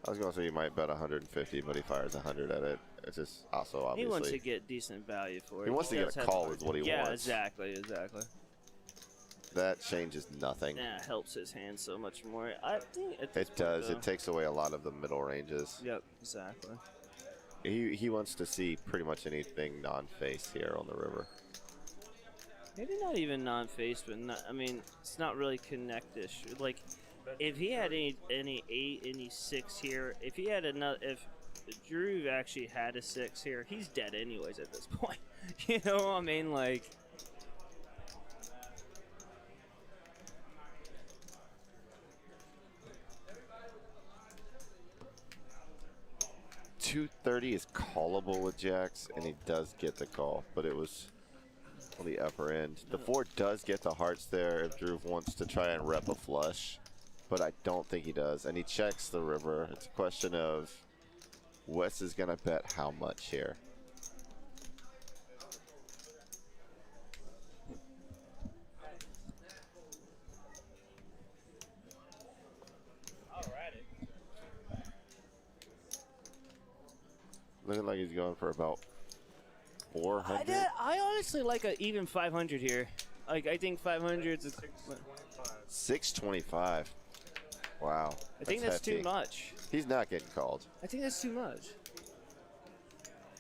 I was going to say he might bet 150, but he fires 100 at it. It's just also obviously. He wants to get decent value for it. He wants to get a call is what he wants. Yeah, exactly. That changes nothing. Yeah, it helps his hand so much more. I think it does. It takes away a lot of the middle ranges. Yep, exactly. He wants to see pretty much anything non-face here on the river. Maybe not even non-face, but I mean, it's not really connect-ish. Like, if he had any 8, any 6 here, if Drew actually had a 6 here, he's dead anyways at this point. You know what I mean? Like. $230 is callable with jacks, and he does get the call, but it was on the upper end. The 4 does get the hearts there if Drew wants to try and rep a flush, but I don't think he does, and he checks the river. It's a question of Wes is going to bet how much here. Looking like he's going for about 400. I honestly like an even 500 here. Like, I think 500 is 625. Wow. I think that's hefty. too much. He's not getting called. I think that's too much.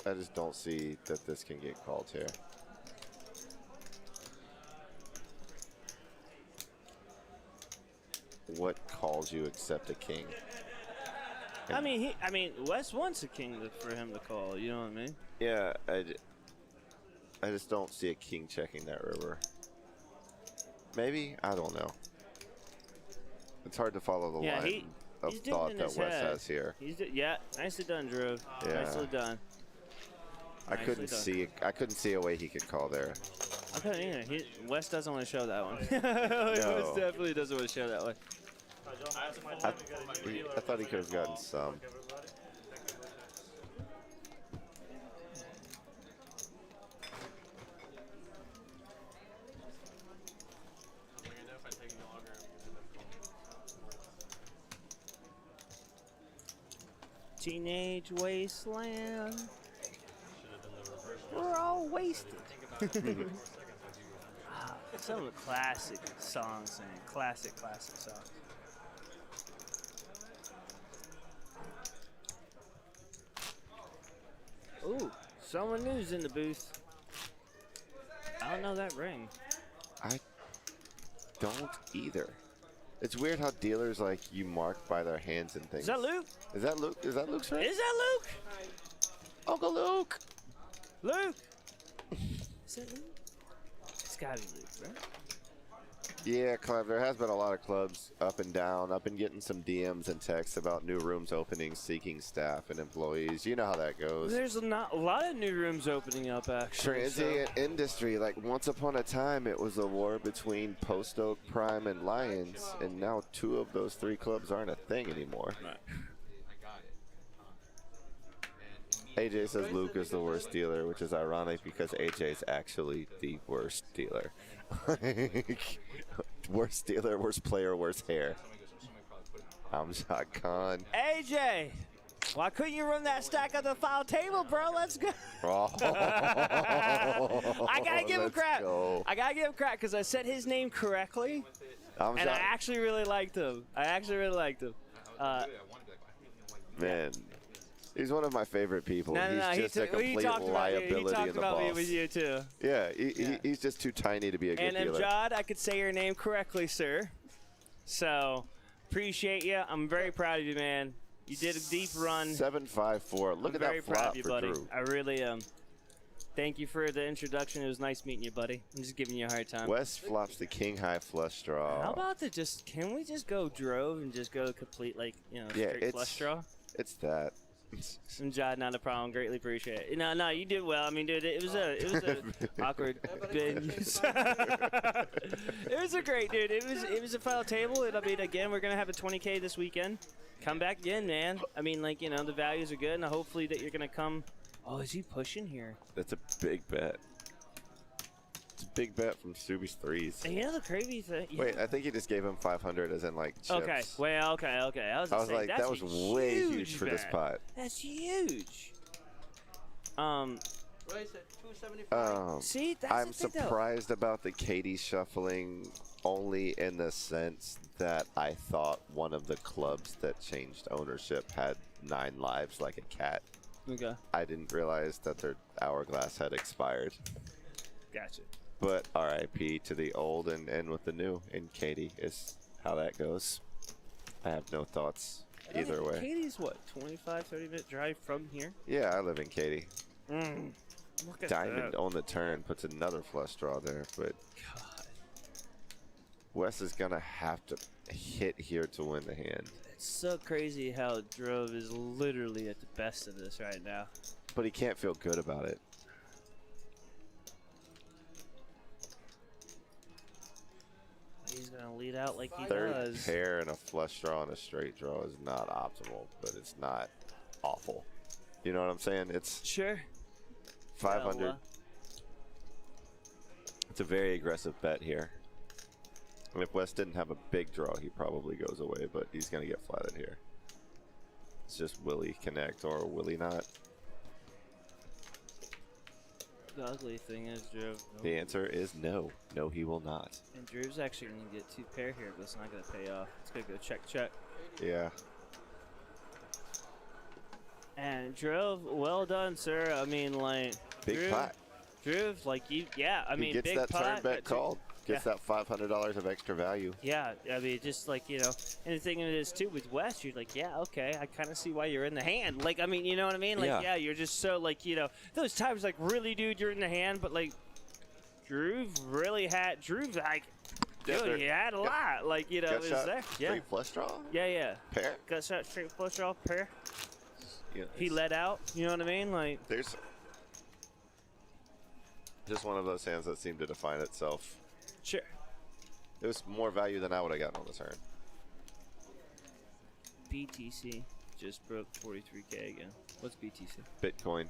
I just don't see that this can get called here. What calls you except a king? I mean, Wes wants a king for him to call. You know what I mean? Yeah, I just don't see a king checking that river. Maybe? I don't know. It's hard to follow the line of thought that Wes has here. Yeah, nicely done, Drew. Yeah. Nicely done. I couldn't see a way he could call there. I couldn't either. Wes doesn't want to show that one. No. Wes definitely doesn't want to show that one. I thought he could have gotten some. Teenage wasteland. We're all wasted. Some classic songs, man. Classic songs. Ooh, someone new's in the booth. I don't know that ring. I don't either. It's weird how dealers like you mark by their hands and things. Is that Luke? Is that Luke? Is that Luke's ring? Is that Luke? Uncle Luke. Luke. Is that Luke? It's gotta be Luke, right? Yeah, Clive, there has been a lot of clubs up and down. I've been getting some DMs and texts about new rooms opening, seeking staff and employees. You know how that goes. There's not a lot of new rooms opening up, actually. Transient industry. Like, once upon a time, it was a war between Post Oak, Prime, and Lions, and now 2 of those 3 clubs aren't a thing anymore. Right. AJ says Luke is the worst dealer, which is ironic because AJ is actually the worst dealer. Worst dealer, worst player, worst hair. I'm Shot Khan. AJ, why couldn't you run that stack on the foul table, bro? Let's go. Oh, I gotta give him crap. go. I gotta give him crap because I said his name correctly, I'm and I Shot. actually really liked him. Man, he's one of my favorite people. No, He's just a complete liability he talked in the about me boss. with you too. Yeah, he's just too tiny to be a good And dealer. Amjad, I could say your name correctly, sir. So, appreciate you. I'm very proud of you, man. You did a deep run. 754. Look at Very that proud flop of you, for buddy. Drew. I really am. Thank you for the introduction. It was nice meeting you, buddy. I'm just giving you a hard time. West flops the king high flush draw. How about can we just go drove and just go complete, like, Yeah, straight flush draw? It's that. Some Jod, not a problem. Greatly appreciate it. No, you did well. I mean, dude, it was a awkward venue. It was a great, dude. It was a final table. And I mean, again, we're gonna have a 20K this weekend. Come back again, man. I mean, like, the values are good, and hopefully that you're gonna come. Oh, is he pushing here? That's a big bet. It's a big bet from Subi's threes. And the crazy thing. Wait, I think he just gave him 500 as in like chips. Okay. Well, okay. I was like, that was way huge for this pot. That's huge. What is it? 275. See, that's I'm the thing, though. surprised about the Katie shuffling only in the sense that I thought one of the clubs that changed ownership had 9 lives like a cat. Okay. I didn't realize that their hourglass had expired. Gotcha. But RIP to the old and with the new in Katie is how that goes. I have no thoughts either way. Katie's what, 25, 30-minute drive from here? Yeah, I live in Katie. Look at Diamond that. on the turn puts another flush draw there, but God. Wes is gonna have to hit here to win the hand. It's so crazy how Drove is literally at the best of this right now. But he can't feel good about it. He's going to lead out like he Third does. pair and a flush draw and a straight draw is not optimal, but it's not awful. You know what I'm saying? It's Sure. 500. Well, It's a very aggressive bet here. And if Wes didn't have a big draw, he probably goes away, but he's going to get flatted here. It's just will he connect or will he not? the ugly thing is, Drove. The answer is no. No, he will not. And Drove's actually going to get 2 pair here, but it's not going to pay off. It's going to go check. Yeah. And Drove, well done, sir. I mean, like, Big Drove, pot. Drove, like, I mean, he gets big that pot. turn bet called. Gets Yeah. that $500 of extra value. Yeah, I mean, just like, and the thing is, too, with West, you're like, yeah, okay, I kind of see why you're in the hand. Like, I mean, you know what I mean? Like, yeah, you're just so, like, those times, like, really, dude, you're in the hand, but, like, Drew, like, dude, he had a lot. Like, it Gut was shot, there. Yeah. straight flush draw? Yeah. Pair? Gut shot, straight flush draw, pair. Yeah, He let out, you know what I mean? Like, there's just one of those hands that seemed to define itself. sure. It was more value than I would have gotten on the turn. BTC just broke 43K again. What's BTC? Bitcoin.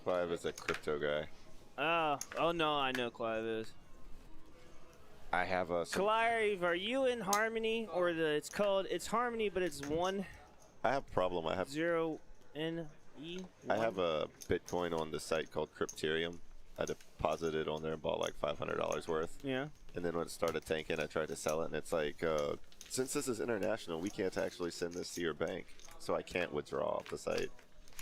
Clive is a crypto guy. Oh no, I know Clive is. I have a. Clive, are you in Harmony or it's Harmony, but it's 10 I have a problem. NE. I have a Bitcoin on the site called Crypterium. I deposited on there and bought like $500 worth. Yeah. And then when it started tanking, I tried to sell it, and it's like, since this is international, we can't actually send this to your bank, so I can't withdraw off the site.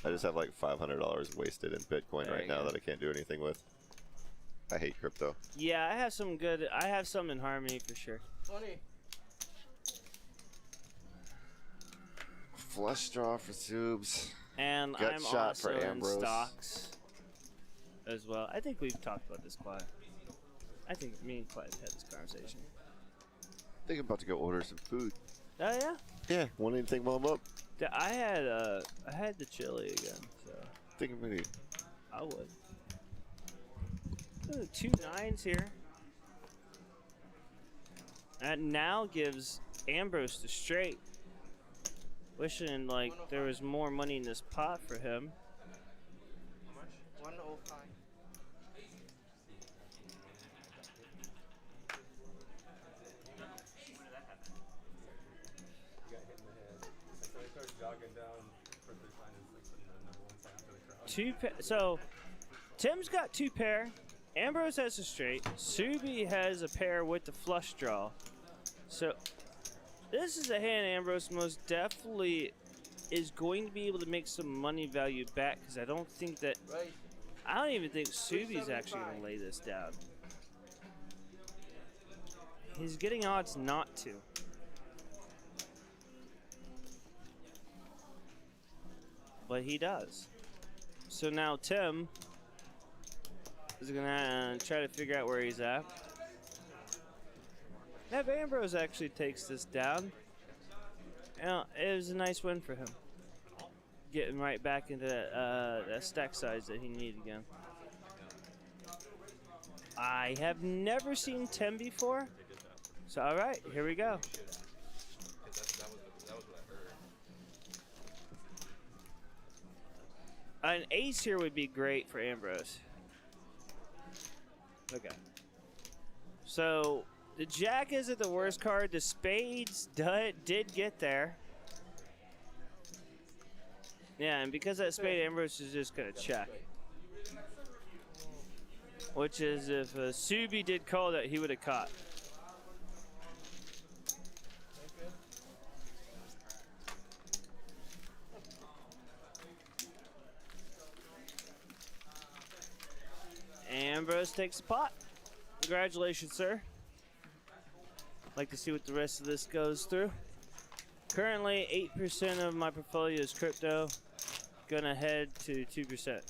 I just have like $500 wasted in Bitcoin right now that I can't do anything with. I hate crypto. Yeah, I have some good. I have some in Harmony for sure. 20. Flush draw for Subs. And Gut I'm shot also for in Ambrose. stocks as well. I think we've talked about this, Clive. I think me and Clive had this conversation. I think I'm about to go order some food. Oh yeah. Yeah. Want anything while I'm up? I had the chili again, so I think I'm gonna. I would. Ooh, 2 9s here. That now gives Ambrose the straight. Wishing like there was more money in this pot for him. How much? 105. So Tim's got 2 pair. Ambrose has a straight. Subi has a pair with the flush draw. So this is a hand Ambrose most definitely is going to be able to make some money value back, because I don't even think Subi's actually going to lay this down. He's getting odds not to. But he does. So now Tim is going to try to figure out where he's at. If Ambrose actually takes this down, you know, it was a nice win for him. Getting right back into that stack size that he needed again. I have never seen Tim before. So, all right, here we go. An ace here would be great for Ambrose. Okay. So the jack isn't the worst card. The spades did get there. Yeah, and because that spade, Ambrose is just going to check. Which is if Subi did call that, he would have caught. Ambrose takes the pot. Congratulations, sir. Like to see what the rest of this goes through. Currently, 8% of my portfolio is crypto. Gonna head to 2%.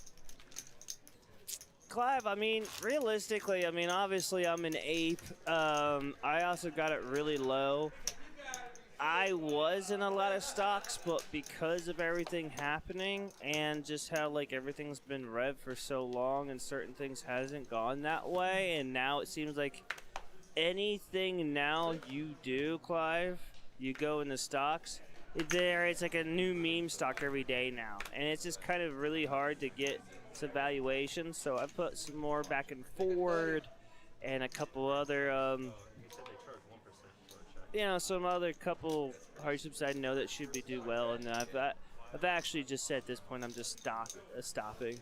Clive, I mean, realistically, I mean, obviously I'm an ape. I also got it really low. I was in a lot of stocks, but because of everything happening and just how like everything's been rev for so long and certain things hasn't gone that way, and now it seems like anything now you do, Clive, you go in the stocks, it's like a new meme stock every day now, and it's just kind of really hard to get some valuation. So I put some more back and forward and a couple other you know, some other couple hardships I know that should be do well, and I've actually just said at this point I'm just stopping.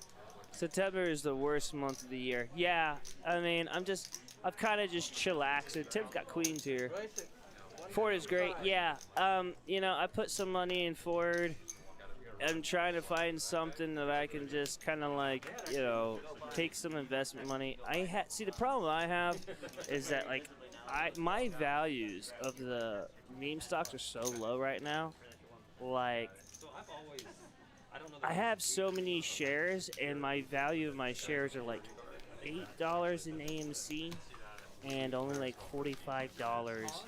September is the worst month of the year. Yeah, I mean I've kind of just chillaxed. And Tim's got queens here. Ford is great. Yeah, you know, I put some money in Ford. I'm trying to find something that I can just kind of like, you know, take some investment money. See, the problem I have is that like my values of the meme stocks are so low right now. Like, I have so many shares, and my value of my shares are like $8 in AMC and only like $45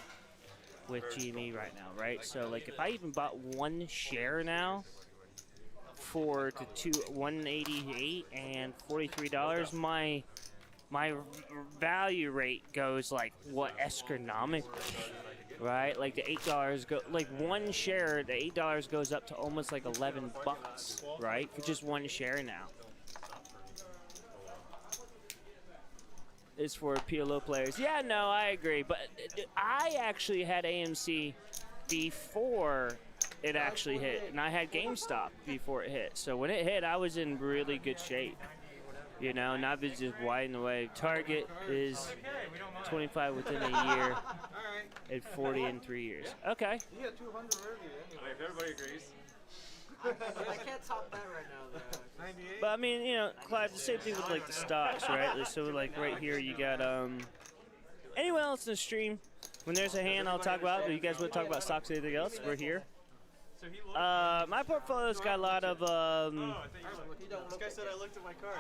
with GME right now, right? So like if I even bought one share now for $188 and $43, my value rate goes like astronomically, right? Like the $8 go, like one share, the $8 goes up to almost like $11, right? For just one share now. Is for PLO players. Yeah, no, I agree. But I actually had AMC before it actually hit, and I had GameStop before it hit. So when it hit, I was in really good shape. You know, not be just widen away. Target is 25 within a year and 40 in 3 years. Okay. You got 200 already. If everybody agrees. I can't top that right now, though. 98. But I mean, you know, Clive, the same thing with like the stocks, right? Like, so like right here, you got anyone else in the stream? When there's a hand, I'll talk about. But you guys want to talk about stocks or anything else? We're here. My portfolio's got a lot of This guy said I looked at my card.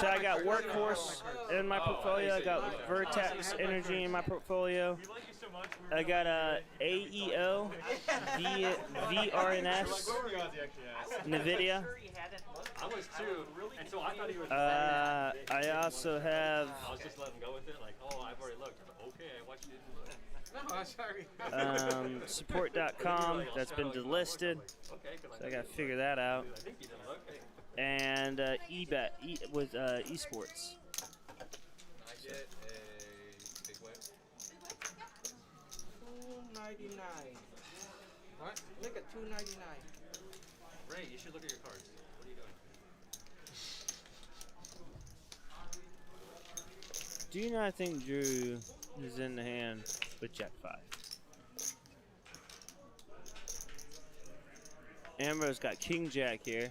so I got Workhorse in my portfolio. I got Vertex Energy in my portfolio. I got AEO, VRNS, NVIDIA. I was too, and so I thought he was. I also have I was just letting go with it, like, oh, I've already looked. Okay, I watched it. No, sorry. support.com. That's been delisted. So I gotta figure that out. I think you didn't look. And eBet with esports. I get a big whip. $2.99. What? Look at $2.99. Ray, you should look at your cards. What are you doing? Do you not think Drew is in the hand with Jack 5? Ambrose got King Jack here.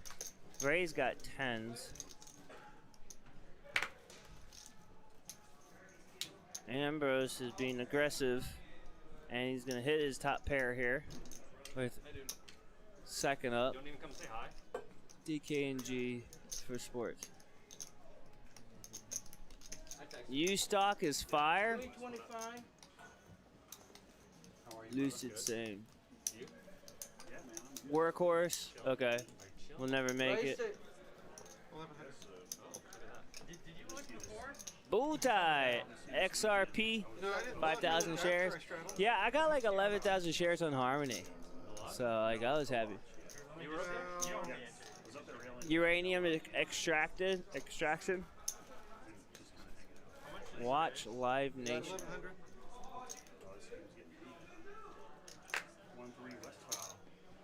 Ray's got 10s. Ambrose is being aggressive, and he's gonna hit his top pair here with second up. Don't even come say hi. DK and G for sports. U stock is fire. $3.25. Lucid same. Workhorse. Okay. We'll never make it. Bull tie. XRP. 5,000 shares. Yeah, I got like 11,000 shares on Harmony. So like I was happy. Uranium extraction. Watch Live Nation.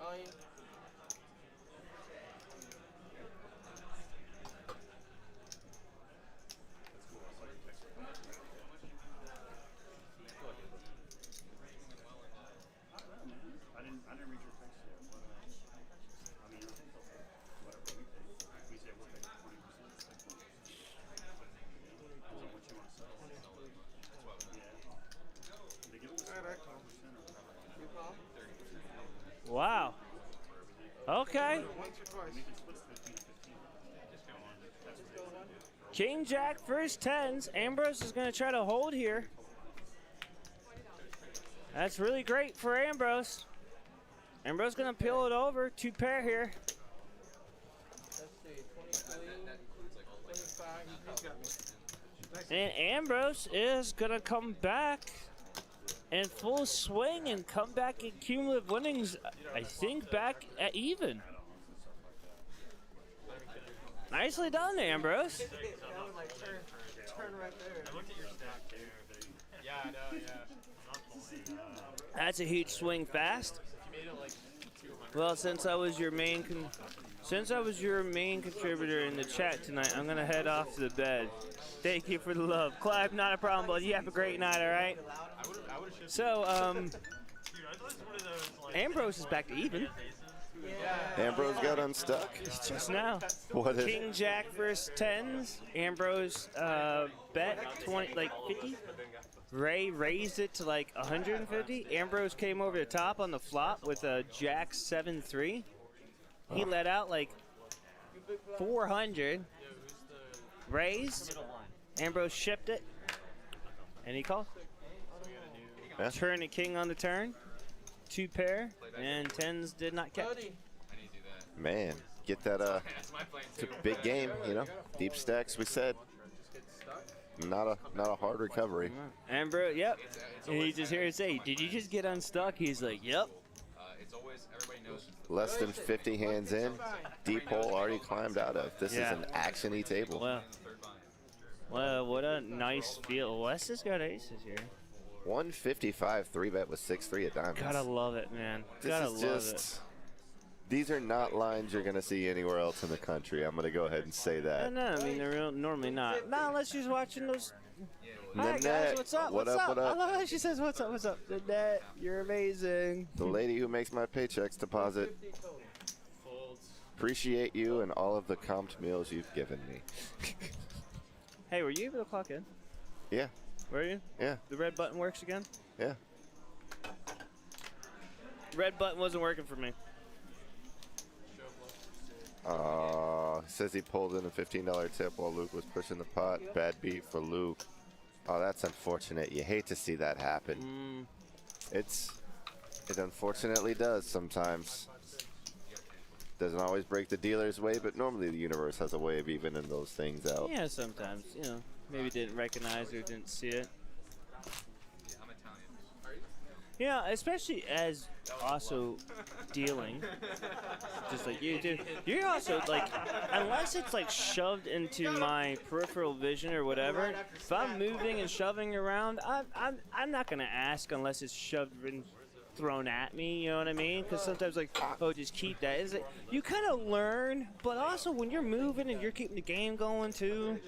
Oh, yeah. I didn't read your text yet. But, I mean, I think whatever we pay. We say we'll pay 20%. Depends on what you want to sell. Yeah. They give us 12% or whatever. Wow. Okay. Once or twice. We can split it 15 to 15. King Jack first 10s. Ambrose is going to try to hold here. That's really great for Ambrose. Ambrose going to peel it over. 2 pair here. Let's see, 23, 25. And Ambrose is going to come back in full swing and come back in cumulative winnings, I think, back at even. Nicely done, Ambrose. That was like turn right there. I looked at your stack there. Yeah, I know, yeah. That's a huge swing fast. You made it like 200. Well, since I was your main contributor in the chat tonight, I'm gonna head off to the bed. Thank you for the love, Clive. Not a problem, but you have a great night. All right. I would've shifted. So, Dude, I thought this was one of those, like, Ambrose is back to even. Ambrose got unstuck. Just now. What is King Jack versus 10s. Ambrose bet 20, like 50. Ray raised it to like 150. Ambrose came over the top on the flop with a Jack 7-3. He let out like 400. Raised. Ambrose shipped it. And he called. Yeah. Turn a king on the turn. 2 pair. And 10s did not catch. I need to do that. Man, get that That's my plan it's a too. big game, you know. Deep stacks, we said. Not a hard recovery. Ambrose, yep. It's And he always- just hear it say, "Did you just get unstuck?" He's like, "Yep." It's always, everybody knows. Less than 50 hands in, deep hole already climbed out of. This Yeah. is an action-y table. Well, what a nice feel. Wes has got aces here. 155 3-bet with 6-3 at diamonds. Gotta love it, man. This Gotta is love just These are not lines you're going to see anywhere else in the country. I'm going to go ahead and say that. No, I mean, they're normally not. Not unless she's watching those. Hi, Nanette, guys. What's up? what What's up, up? what up? I love how she says, what's up? What's up? Nanette, you're amazing. The lady who makes my paychecks deposit. Appreciate you and all of the comped meals you've given me. Hey, were you able to clock in? Yeah, Were you? yeah, The red button works again? yeah. Red button wasn't working for me. Says he pulled in a $15 tip while Luke was pushing the pot. Bad beat for Luke. Oh, that's unfortunate. You hate to see that happen. It unfortunately does sometimes. Doesn't always break the dealer's way, but normally the universe has a way of evening those things out. Yeah, sometimes, maybe didn't recognize or didn't see it. I'm Italian. Yeah, especially as also dealing, just like you do. You're also like, unless it's like shoved into my peripheral vision or whatever. If I'm moving and shoving around, I'm not gonna ask unless it's shoved and thrown at me. You know what I mean? Because sometimes like, oh, just keep that. Is it? You kind of learn, but also when you're moving and you're keeping the game going too.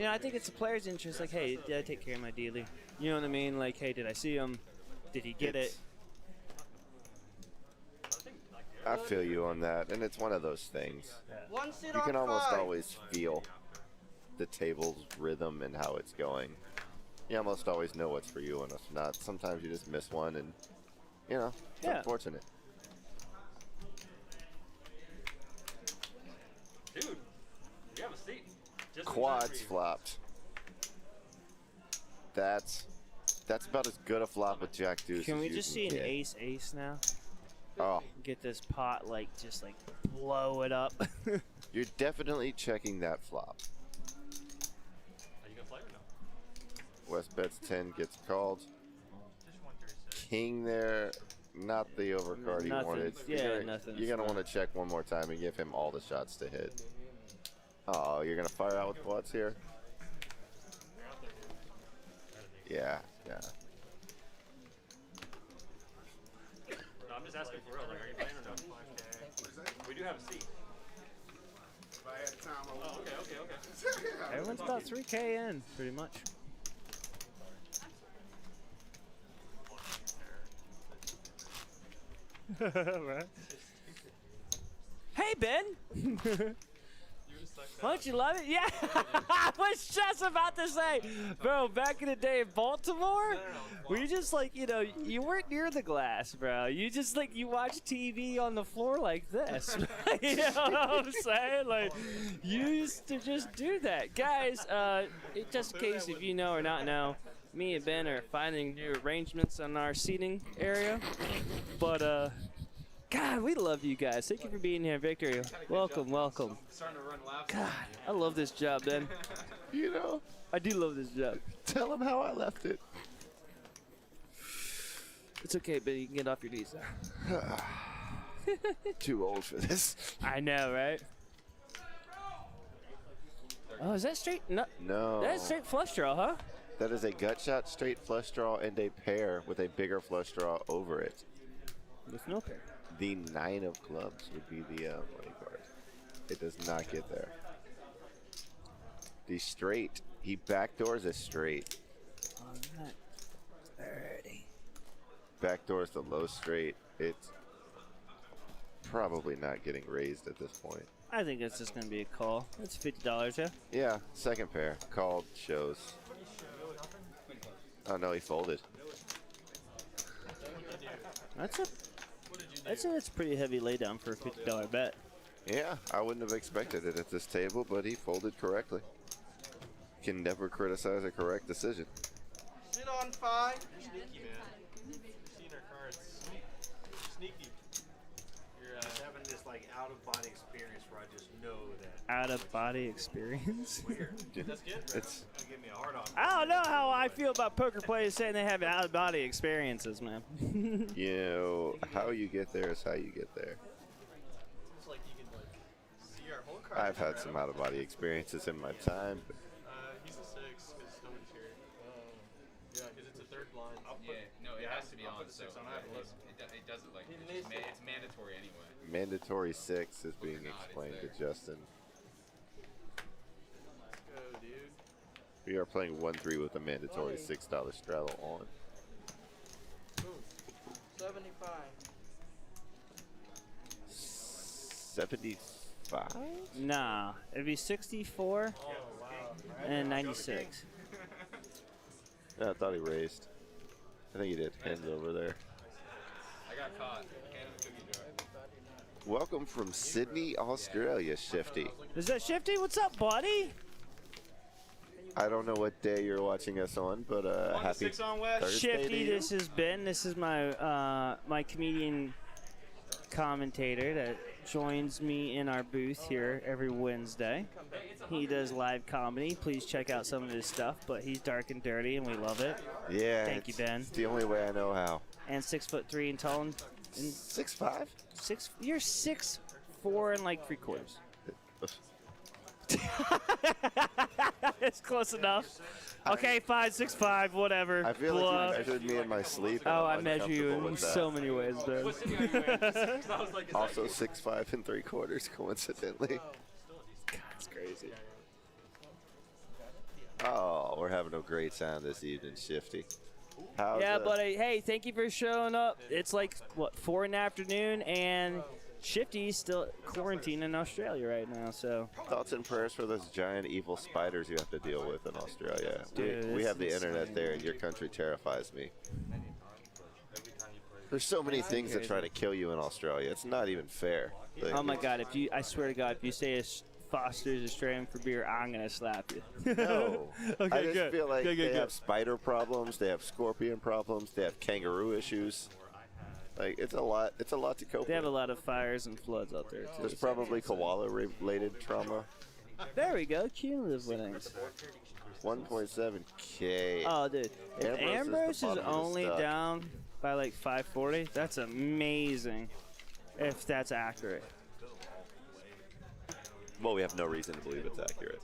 I think it's the player's interest. Like, hey, did I take care of my dealie? You know what I mean? Like, hey, did I see him? Did he get it? I feel you on that, and it's one of those things. One sit You on can almost five. always feel the table's rhythm and how it's going. You almost always know what's for you and what's not. Sometimes you just miss one, and it's Yeah. unfortunate. Dude, you have a seat. Just in time for Quads you. flopped. That's about as good a flop with Jack Deuce. Can as we you just can see an get. ace now? Oh, Get this pot just blow it up. you're definitely checking that flop. Are you gonna play or no? West bets 10, gets called. King there, not the overcard he Nothing. wanted. Yeah, nothing. You're gonna want to check one more time and give him all the shots to hit. Oh, you're gonna fire out with quads here? Yeah. No, I'm just asking for real. Like, are you playing or no? We do have a seat. Oh, okay. Everyone's about 3K in, pretty much. Right. Hey, Ben! Don't you love it? Yeah! I was just about to say, bro, back in the day in Baltimore, were you just like, you weren't near the glass, bro. You just you watch TV on the floor like this. You know what I'm saying? Like, you used to just do that. Guys, just in case if you know or not know, me and Ben are finding new arrangements on our seating area. But, God, we love you guys. Thank you for being here, Victory. Welcome. I'm starting to run laps. God, I love this job, Ben. I do love this job. Tell him how I left it. It's okay, Ben. You can get off your knees now. Too old for this. I know, right? Oh, is that straight? No. That's straight flush draw, huh? That is a gut shot, straight flush draw, and a pair with a bigger flush draw over it. With no pair. The 9 of clubs would be the money card. It does not get there. The straight. He backdoors a straight. Alright. 30. Backdoors the low straight. It's probably not getting raised at this point. I think it's just going to be a call. It's $50, yeah? Yeah, second pair. Called, shows. Oh no, he folded. That's a pretty heavy laydown for a $50 bet. Yeah, I wouldn't have expected it at this table, but he folded correctly. Can never criticize a correct decision. Sit on five. Sneaky, man. You've seen our cards. Sneaky. You're having this out of body experience where I just know that. Out of body experience. Weird. That's good. It's Give me a hard on. I don't know how I feel about poker players saying they have out of body experiences, man. how you get there is how you get there. It's like you can see our whole card. I've had some out of body experiences in my time. But He's a 6 because nobody's here. Yeah, because it's a third blind. Yeah, no, it has to be on. I'll put a 6 on. I have a list. It does it like it's mandatory anyway. Mandatory 6 is being explained to Justin. Let's go, dude. We are playing 1-3 with a mandatory $6 straddle on. 75. 75? Nah, it'd be 64 and 96. Yeah, I thought he raised. I think he did. Hands over there. I got caught. Hand in the cookie jar. Welcome from Sydney, Australia, Shifty. Is that Shifty? What's up, buddy? I don't know what day you're watching us on, but happy 6 on West. Thursday to Shifty, you. this is Ben. This is my my comedian commentator that joins me in our booth here every Wednesday. He does live comedy. Please check out some of his stuff, but he's dark and dirty, and we love it. Yeah. Thank you, Ben. It's the only way I know how. And 6'3" and tall. And 6'5"? You're 6'4" and like 3/4. It's close enough. Okay, 5, 6'5", whatever. I feel like you measured me in my sleep. Oh, I I'm measure you uncomfortable in with that. so many ways, Ben. Also 6'5" and 3/4, coincidentally. That's crazy. Oh, we're having a great time this evening, Shifty. How's Yeah, buddy. Hey, thank you for showing up. It's like, what, 4 in the afternoon, and Shifty's still quarantined in Australia right now, so. thoughts and prayers for those giant evil spiders you have to deal with in Australia. Dude, we it's have the internet there, and your country terrifies me. There's so many things that try to kill you in Australia. It's not even fair. Like, Oh, my God. I swear to God, if you say Foster's Australian for beer, I'm going to slap you. No. Okay, I just good. feel like Good, they good, have good. spider problems, they have scorpion problems, they have kangaroo issues. Like, it's a lot to cope They have a with. lot of fires and floods out there, too. There's probably koala-related trauma. There we go. Cumulative winnings. 1.7K. Oh, dude. If Ambrose is the Ambrose is bottom of the only stack. down by like 540, that's amazing if that's accurate. Well, we have no reason to believe it's accurate.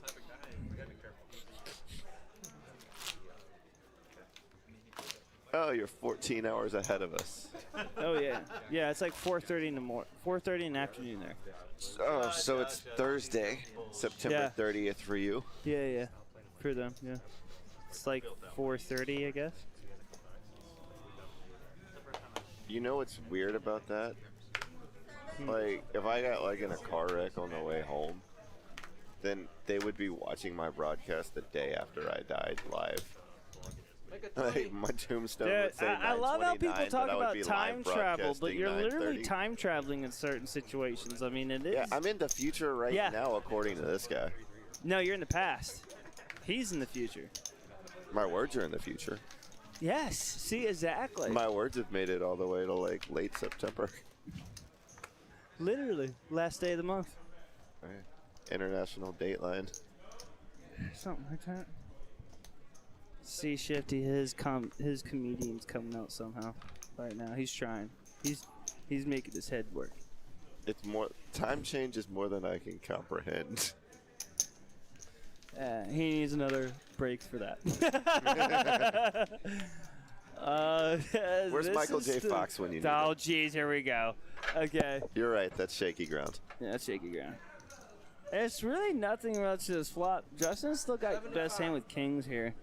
Oh, you're 14 hours ahead of us. Oh, yeah. Yeah, it's like 4:30 in the morning. 4:30 in the afternoon there. Oh, so it's Thursday, September Yeah. 30th for you. Yeah, yeah. For them, yeah. It's like 4:30, I guess. You know what's weird about that? Like, if I got like in a car wreck on the way home, then they would be watching my broadcast the day after I died live. Like, my tombstone would Dude, say I love how people 929, talk but I would about be time live travel, but broadcasting you're literally 9:30. time traveling in certain situations. I mean, it is. Yeah, I'm in the future right Yeah. now, according to this guy. No, you're in the past. He's in the future. My words are in the future. Yes. See, exactly. My words have made it all the way to like late September. Literally, last day of the month. Right. International Dateline. Something like that. See, Shifty, his comedian's coming out somehow right now. He's trying. He's making his head work. It's more time change is more than I can comprehend. He needs another break for that. Where's this Michael is J. the- Fox when you need Oh, him? jeez, here we go. Okay. You're right. That's shaky ground. Yeah, that's shaky ground. It's really nothing much to this flop. Justin's still got the best hand with kings here.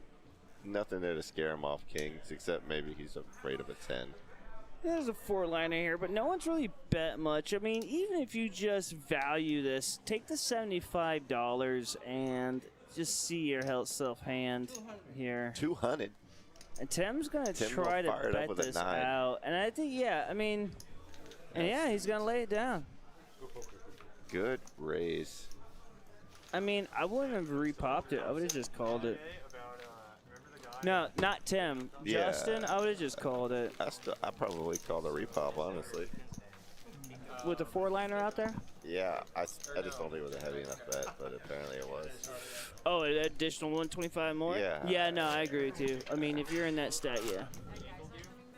Nothing there to scare him off kings, except maybe he's afraid of a 10. There's a 4-liner here, but no one's really bet much. I mean, even if you just value this, take the $75 and just see yourself hand here. 200. And Tim's going to Tim try will to fire it up bet with a this 9. out. And I think, yeah, I mean, and yeah, he's going to lay it down. Good raise. I mean, I wouldn't have repopped it. I would have just called it. No, not Tim. Yeah. Justin, I would have just called it. I probably called a repop, honestly. With the 4-liner out there? Yeah, I just don't think it was a heavy enough bet, but apparently it was. Oh, an additional 125 more? Yeah. Yeah, no, I agree with you. I mean, if you're in that stat, yeah.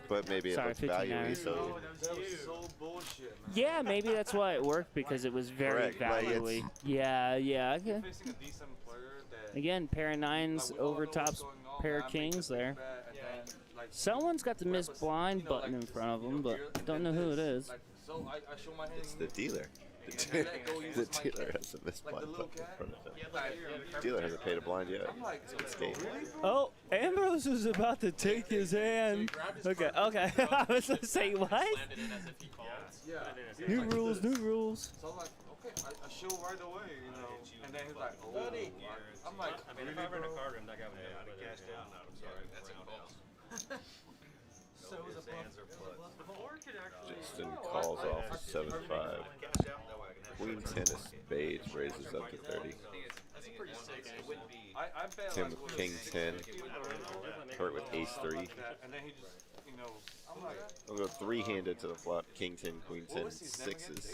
But maybe Sorry, it looks value-y, 59. so That was so bullshit, man. Yeah, maybe that's why it worked, because it was very Correct, like, value-y. it's- Yeah, okay. Facing a decent player that Again, pair of 9s over tops pair of kings there. like. Someone's got the Miss Blind button in front of them, but don't know who it is. Like, so I show my hand. It's the dealer. The dealer has a missed blind button in front of him. The dealer hasn't paid a blind yet. It's a mistake. Oh, Ambrose is about to take his hand. Okay, okay. I was gonna say what? Yeah. New rules, new rules. So I'm like, okay, I show right away, you know. And then he's like, oh. I'm like, I mean, if I were in a car room, that guy would know. But cashed yeah, out. no, I'm sorry. That's a call. So it was a bluff. Justin calls off 7-5. Queen 10 of spades raises up to 30. That's a pretty sick angle. I bet Tim like, with King 10. Hurt with Ace 3. and then he just, you know, I'm like, I'll go 3-handed to the flop. King 10, Queen 10, sixes. Dude,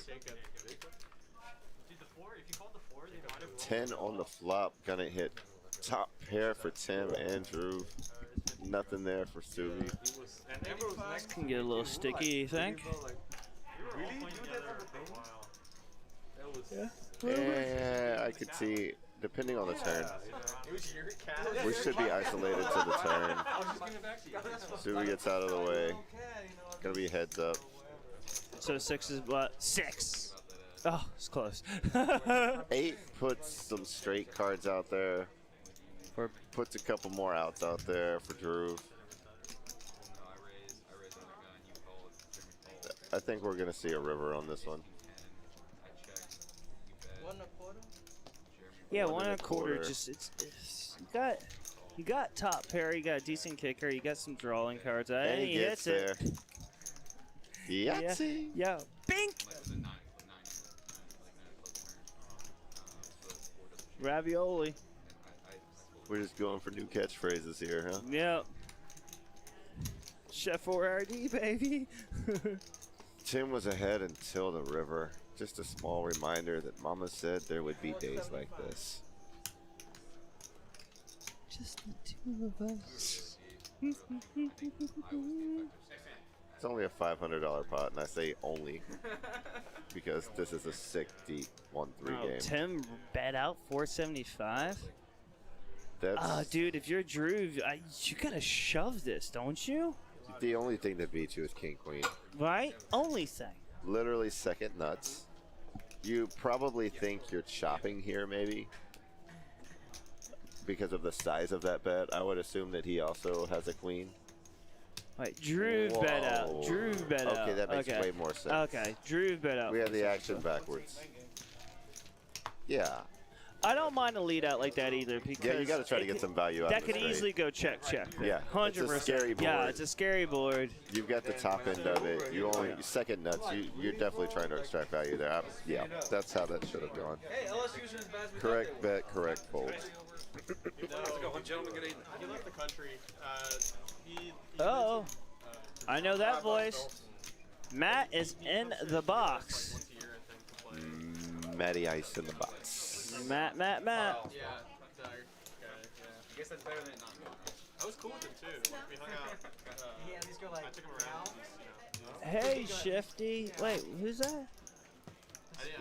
the 4, if you called the 4, they might have 10 on the flop. Gonna hit top pair for Tim and Drew. Nothing there for Subi. he was, and Ambrose next to Can get a little sticky, you think? like, really? You did that on the thing? That was, Yeah, I could see, depending on the turn. It was your cat. We should be isolated to the turn. I was just giving it back to you. Subi gets out of the way. Gonna be heads up. So 6 is what? 6. Oh, it's close. 8 puts some straight cards out there. Or Puts a couple more outs out there for Drew. I think we're gonna see a river on this one. 1 1/4. yeah, 1 1 1/4. Just it's you got top pair, you got a decent kicker, you got some drawing cards. And And he he gets hits it. there. Yahtzee! Yeah. Bink! Ravioli. We're just going for new catchphrases here, huh? Yep. Chef 4RD, baby. Tim was ahead until the river. Just a small reminder that Mama said there would be days like this. Just the 2 of us. It's only a $500 pot, and I say only because this is a sick, deep 1-3 Oh, game. Tim bet out 475. That's Dude, if you're Drew, you gotta shove this, don't you? the only thing that beats you is King Queen. Right? Only thing. Literally second nuts. You probably think you're chopping here, maybe, because of the size of that bet. I would assume that he also has a queen. Wait, Drew bet out. Whoa. Drew bet out. Okay, that makes okay. way more sense. Okay, Drew bet out. We have the action backwards. Yeah. I don't mind a lead out like that either because Yeah, you got to try to get some value out that of the could straight. easily go check. Yeah, 100%. it's a scary Yeah, board. it's a scary board. You've got the top end of it. You only second nuts. You're definitely trying to extract value there. Yeah, that's how that should have gone. Hey, LSU's as bad as we Correct bet, correct fold. gentlemen, good evening. He left the country. He Oh, I know that voice. Matt is in the box. once a year, I think, to play. Matty Ice in the box. Matt. Yeah, tired guy, yeah. I guess that's better than not going. I was cool with him too. Like, we hung out. Yeah, these go like I took him around. now. Hey, Shifty. Wait, who's that?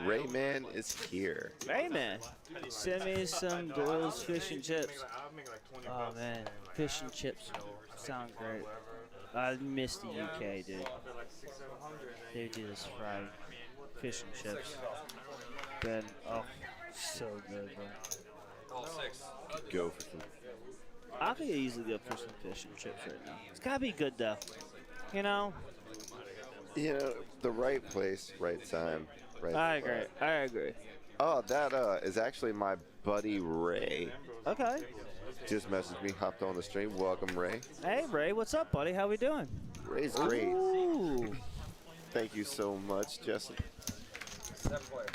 Rayman is here. Hey, man. Send me some Doyle's fish and chips. Oh, man. Fish and chips sound great. I miss the UK, dude. They do this fried fish and chips. Then, oh, so good, bro. All 6. Go for some. I could easily go for some fish and chips right now. It's gotta be good, though. You know? You know, the right place, right time, right I spot. agree. I agree. Oh, that is actually my buddy Ray. Okay. Just messaged me, hopped on the stream. Welcome, Ray. Hey, Ray, what's up, buddy? How we doing? Ray's great. Ooh. Thank you so much, Jesse. 7 players.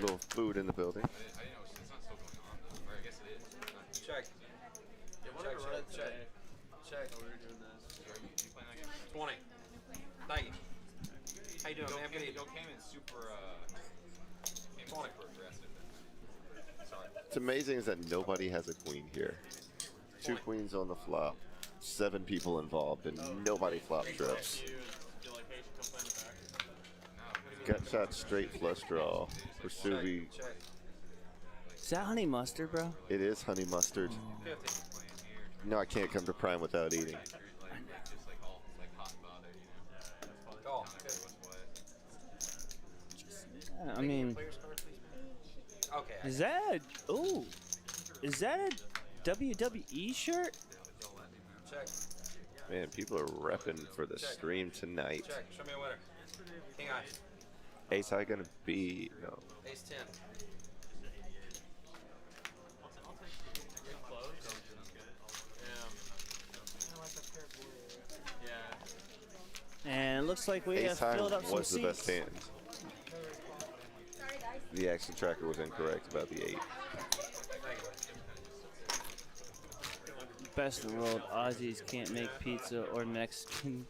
Little food in the building. I didn't know it's not still going on though. Or I guess it is. Check. Check. Check. We were doing this. You playing that game? 20. Thank you. How you doing, man? Good Y'all evening. came in super aggressive. Sorry. It's amazing is that nobody has a queen here. 2 queens on the flop. 7 people involved, and nobody flop trips. You and you're like, hey, you should come play in the back. Gut shot straight flush draw for Subi. Check. Is that honey mustard, bro? It is honey mustard. 50. No, I can't come to Prime without eating. Just like all like hot and bothered, you know. Oh, good. I mean, Okay. is that a WWE shirt? Check. Man, people are repping for the stream tonight. Check. Show me a winner. King eye. Ace high gonna be no. Ace 10. And it looks like we Ace have high filled up some was the best seats. hand. The action tracker was incorrect about the 8. Best in the world, Aussies can't make pizza or Mexican.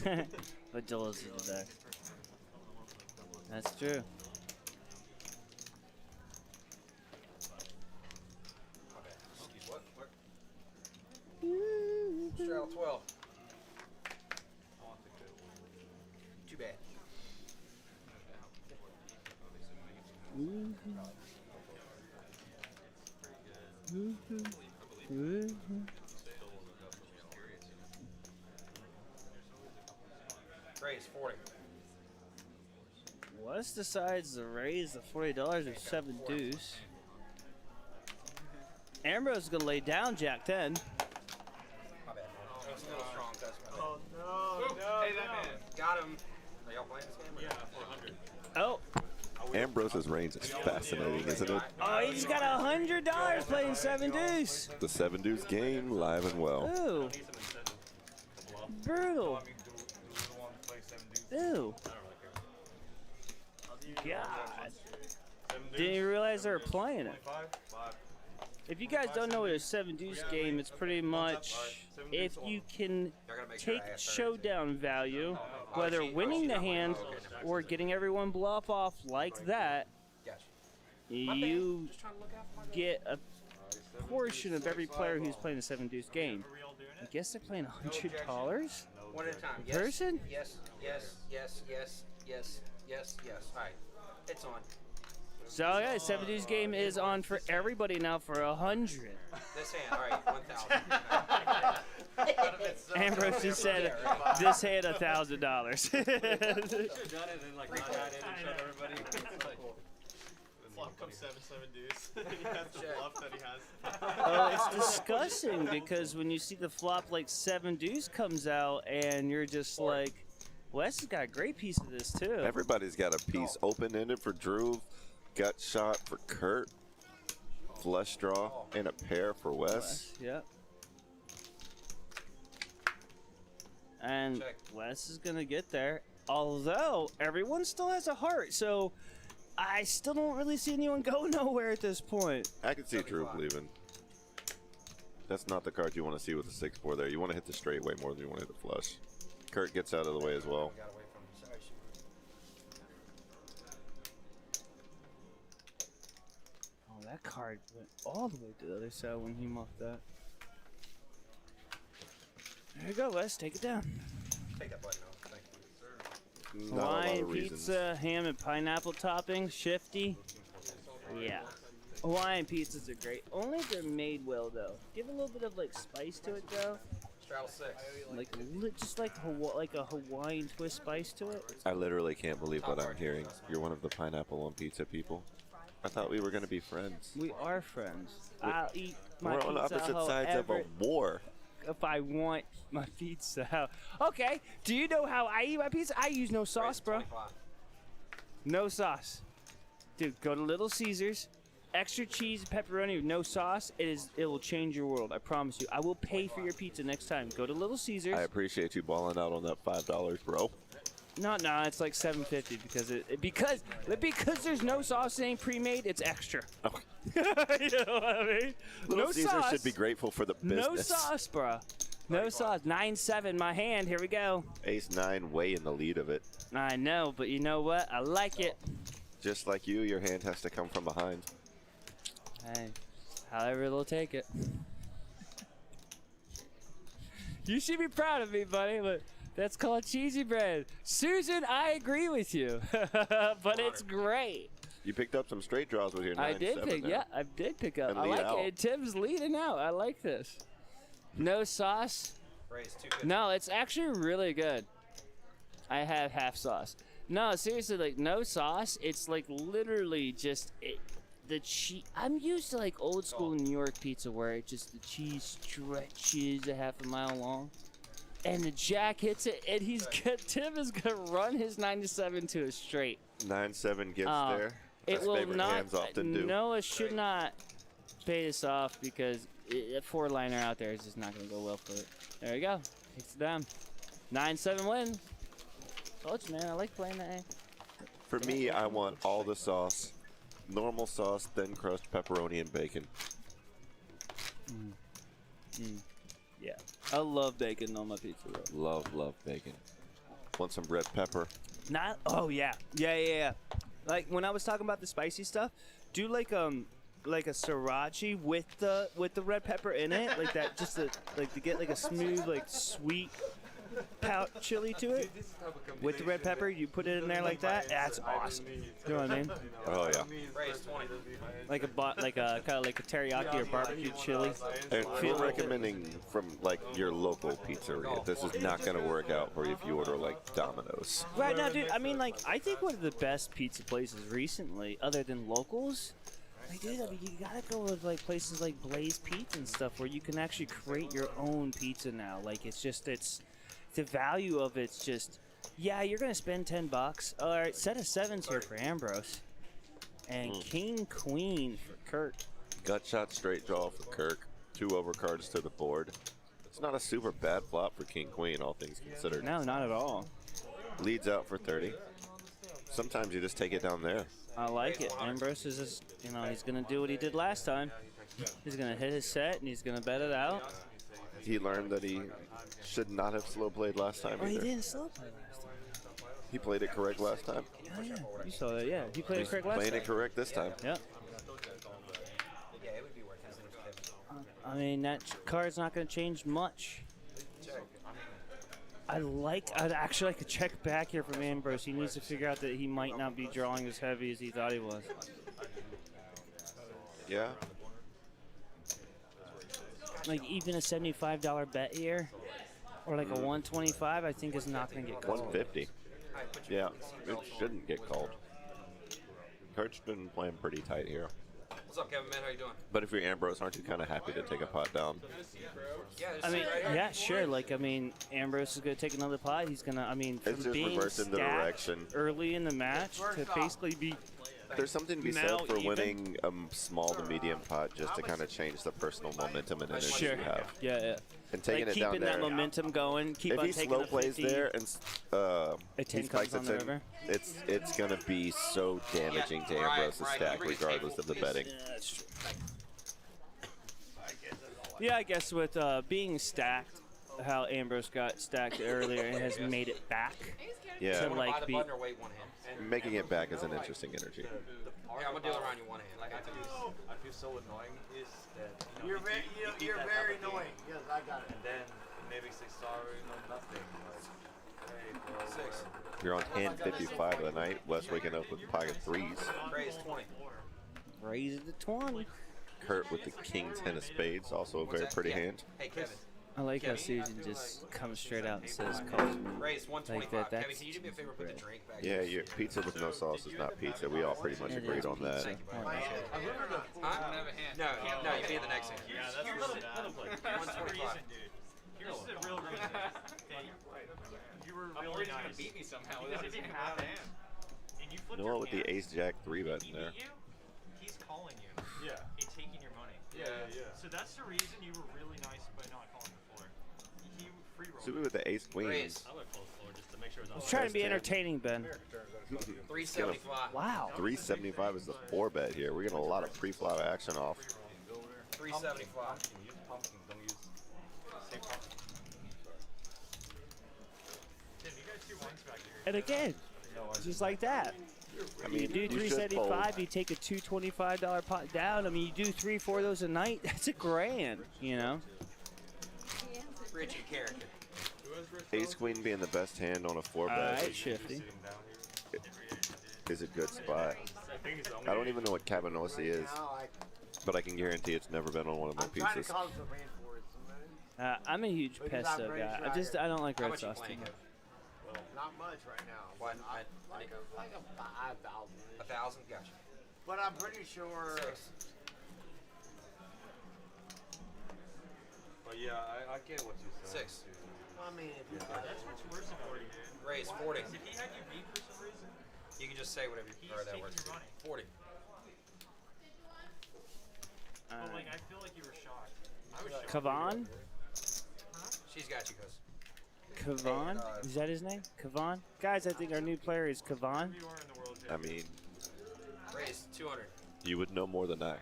But Dillas is the best. That's true. What? Straddle 12. Too bad. Raise 40. West decides to raise the $40 or 7 deuce. Ambrose is gonna lay down Jack 10. My bad. That was a little strong. That's my bad. Oh no! Hey, that man. Got him. Are y'all playing this game? Yeah, 400. Oh, Ambrose's range is fascinating, isn't it? oh, he's got $100 playing 7 deuce. The 7 deuce game, live and well. Ooh, brutal. Ooh, God. Didn't even realize they were playing it. If you guys don't know what a 7 deuce game, it's pretty much if you can take showdown value, whether winning the hand or getting everyone bluff off like that, you get a portion of every player who's playing the 7 deuce game. I guess they're playing $100 One at a time. per person? Yes, yes, yes, yes, yes, yes, yes. All right. It's on. So yeah, 7 deuce game is on for everybody now for 100. This hand, all right, 1,000. Ambrose just said this hand $1,000. Should've done it and like not had it and showed everybody. Flop comes 7 deuce. He has the bluff that he has. Oh, it's disgusting because when you see the flop like 7 deuce comes out and you're just like, Wes has got a great piece of this too. Everybody's got a piece open-ended for Drew, gut shot for Kurt, flush draw, and a pair for Wes. Yep. And Wes is gonna get there. Although everyone still has a heart, so I still don't really see anyone go nowhere at this point. I can see Drew leaving. That's not the card you want to see with the 6-4 there. You want to hit the straight way more than you want to hit the flush. Kurt gets out of the way as well. Oh, that card went all the way to the other side when he muffed that. There you go, Wes. Take it down. Take that button off. Thank you, sir. Not a lot Hawaiian of reasons. pizza, ham and pineapple topping, shifty. Yeah. Hawaiian pizzas are great. Only if they're made well, though. Give a little bit of like spice to it, though. Straddle 6. Like just like a Hawaiian twist spice to it. I literally can't believe what I'm hearing. You're one of the pineapple on pizza people. I thought we were going to be friends. We are friends. I'll eat my We're pizza on opposite sides of a however- war. if I want my pizza. Okay, do you know how I eat my pizza? I use no sauce, bro. No sauce. Dude, go to Little Caesars. Extra cheese, pepperoni with no sauce. It will change your world. I promise you. I will pay for your pizza next time. Go to Little Caesars. I appreciate you balling out on that $5, bro. No, it's like $7.50 because there's no sauce. It ain't pre-made. It's extra. Oh. You know what I mean? Little No Caesars sauce. should be grateful for the business. No sauce, bro. No sauce. 9-7, my hand. Here we go. Ace 9 way in the lead of it. I know, but you know what? I like it. Just like you, your hand has to come from behind. Hey, however they'll take it. You should be proud of me, buddy, but that's called cheesy bread. Susan, I agree with you, but it's great. You picked up some straight draws with your 9-7 I did pick. there. Yeah, I did pick up. And I lead like out. it. Tim's leading out. I like this. No sauce. Raise 250. No, it's actually really good. I have half sauce. No, seriously, like no sauce. It's like literally just the cheese. I'm used to like old school New York pizza where it just the cheese stretches a half a mile long, and the Jack hits it, and he's good. Tim is gonna run his 9-7 to a straight. 9-7 gets there. It That's will favorite not. hands often do. Noah should not pay this off because a 4-liner out there is just not gonna go well for it. There you go. Takes it down. 9-7 wins. Told you, man. I like playing that game. For me, I want all the sauce, normal sauce, thin crust, pepperoni, and bacon. Yeah. I love bacon on my pizza. Bro. Love bacon. Want some red pepper? Not. Oh yeah. Yeah. Like when I was talking about the spicy stuff, do like a sriracha with the red pepper in it, like that, just to get like a smooth like sweet chili to it. With the red pepper, you put it in there like that. That's awesome. You know what I mean? Oh yeah. Raise 20. Like a kind of like a teriyaki or barbecue chili. And we're recommending from like your local pizzeria. This is not going to work out for you if you order like Domino's. Right now, dude. I mean, like I think one of the best pizza places recently, other than locals. Like, dude, I mean, you gotta go with like places like Blaze Pizza and stuff where you can actually create your own pizza now. Like, it's the value of it's just, yeah, you're gonna spend $10. All right, set of 7s here for Ambrose, and King Queen for Kirk. Gut shot straight draw for Kirk. 2 overcards to the board. It's not a super bad flop for King Queen, all things considered. No, not at all. Leads out for 30. Sometimes you just take it down there. I like it. Ambrose is just, he's gonna do what he did last time. He's gonna hit his set and he's gonna bet it out. He learned that he should not have slow played last time Oh, he either. didn't slow play last time. He played it correct last time. Oh, yeah. You saw that, yeah. He played it correct last Playing time. it correct this time. Yep. I mean, that card's not going to change much. I'd actually like to check back here from Ambrose. He needs to figure out that he might not be drawing as heavy as he thought he was. Yeah. Like, even a $75 bet here, or like a 125, I think is not going to get called. 150. Yeah, it shouldn't get called. Kurt's been playing pretty tight here. What's up, Kevin, man? How you doing? But if you're Ambrose, aren't you kind of happy to take a pot down? Yeah, I mean, yeah, sure. Like, I mean, Ambrose is going to take another pot. He's going to, I mean, It's from just being reversed in the stacked direction. early in the match to basically be There's something to be said now for even. winning a small to medium pot just to kind of change the personal momentum and energy Sure. you have. Yeah. And taking Like it down keeping there. that momentum going. Keep If on he taking slow the plays 50. there and A 10 he spikes comes it on the in, river. it's going to be so damaging to Ambrose's stack regardless of the betting. Yeah, that's true. Yeah, I guess with being stacked, how Ambrose got stacked earlier and has made it back. Yeah. To like be. Making it back is an interesting energy. Yeah, I'm gonna deal around you one hand. I got this. I feel so annoying is that You're very, you're very annoying. Yes, I got it. and then maybe say sorry, no nothing. Like, hey, bro, 6. You're on hand 55 of the night. Wes waking up with pocket 3s. Raise 20. Raise it to 20. Kurt with the king 10 of spades, also a very pretty hand. Hey, Kevin. I like how Susan just comes straight out and says, "Call me." Raise 125. Like that, Kevin, that's can you do me a favor? Put the drink back. Yeah, your pizza with no sauce is not pizza. We all pretty much It agreed is on that. pizza. Huh? No, you be in the next hand. Yeah, that's really bad. Here's the reason, dude. Here's the real reason. You were really nice. Beat me somehow. Because if you have it, and you flip Noah your with the hand, ace jack 3 bet in there. he's calling you. Yeah. And taking your money. Yeah. So that's the reason you were really nice by not calling the floor. He free rolled. Subi with the ace queen. Raise. I would close the floor just to make sure it's I on. was trying to be Best hand. entertaining, Ben. 375. Wow. 375 is the 4 bet here. We're getting a lot of pre-flop action off. 375. Use pumpkin, don't use say pumpkin. Tim, you got 2 wines back here. And again, just like that. I mean, You do you should fold. 375, you take a $225 pot down. I mean, you do 3-4 of those a night. That's $1,000, you know. Rich in character. Ace queen being the best hand on a 4 All bet right, Shifty. is a good spot. think he's the only I don't even know what Cabanossi is, but I can guarantee it's never been on one of my pieces. I'm a huge pesto guy. I don't like red sauce too much. Not much right now. What? Like a 5,000. 1,000? Gotcha. But I'm pretty sure. But yeah, I get what you said. 6. I mean, if you That's what's worse than 40. Raise 40. If he had you beat for some reason, You can just say whatever you he's or that taking works. your money. 40. But like, I feel like you were shocked. I was shocked. Kavan? She's got you, cuz. Kavan? Is that his name? Kavan? Guys, I think our new player is Kavan. You are in the world. I mean, Raise 200. you would know more than I.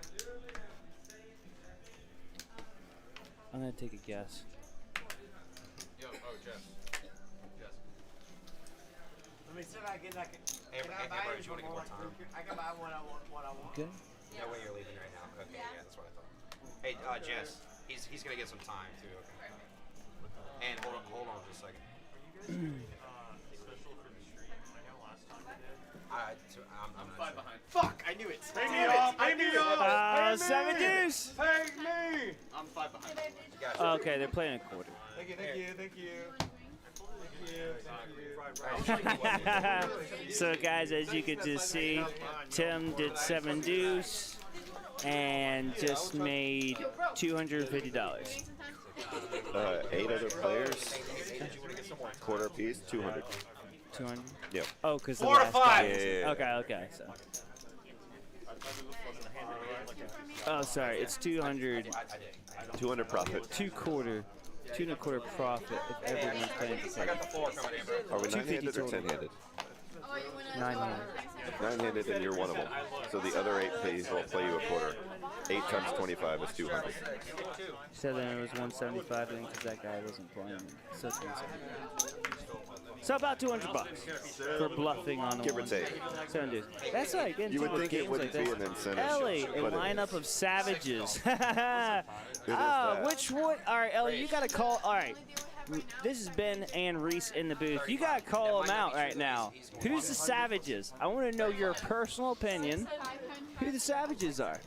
I'm gonna take a guess. Yo, Jess. Let me see if I can. Amber, I buy do you want to get more time? I can buy what I want. Good. No way you're leaving right now. Okay, yeah, that's what I thought. Hey, Jess, he's gonna get some time too. Okay. And hold on just a second. Are you guys doing special for the stream? I know last time we did. I'm 5 behind. Fuck! I knew it. Pay me off! Pay me off! 7 deuce! Pay me! I'm 5 behind. Oh, okay, they're playing a quarter. Thank you. So, guys, as you can just see, Tim did 7 deuce and just made $250. 8 other players, quarter piece, 200. 200? Yep. Oh, because the 4 to last 5. guy. Yeah. Okay. So. Oh, sorry. It's 200. 200 profit. 2 and a quarter profit if everyone's playing the I same. got the 4 coming, Amber. Are we 250 9-handed or total. 10-handed? 900. 9-handed and you're one of them. So the other 8 pays will play you a quarter. 8 times 25 is 200. So then it was 175 then because that guy wasn't playing. So it's 175. So about $200 for bluffing on the Give or one. take. 7 deuce. That's right. Again, You would with think it games wouldn't like be this. an incentive. Ellie, a but it lineup is. of savages. It is Ah, that. which one? All right, Ellie, you got to call. All right. This is Ben and Reese in the booth. You got to call them out right now. Who's the savages? I want to know your personal opinion. Who the savages are.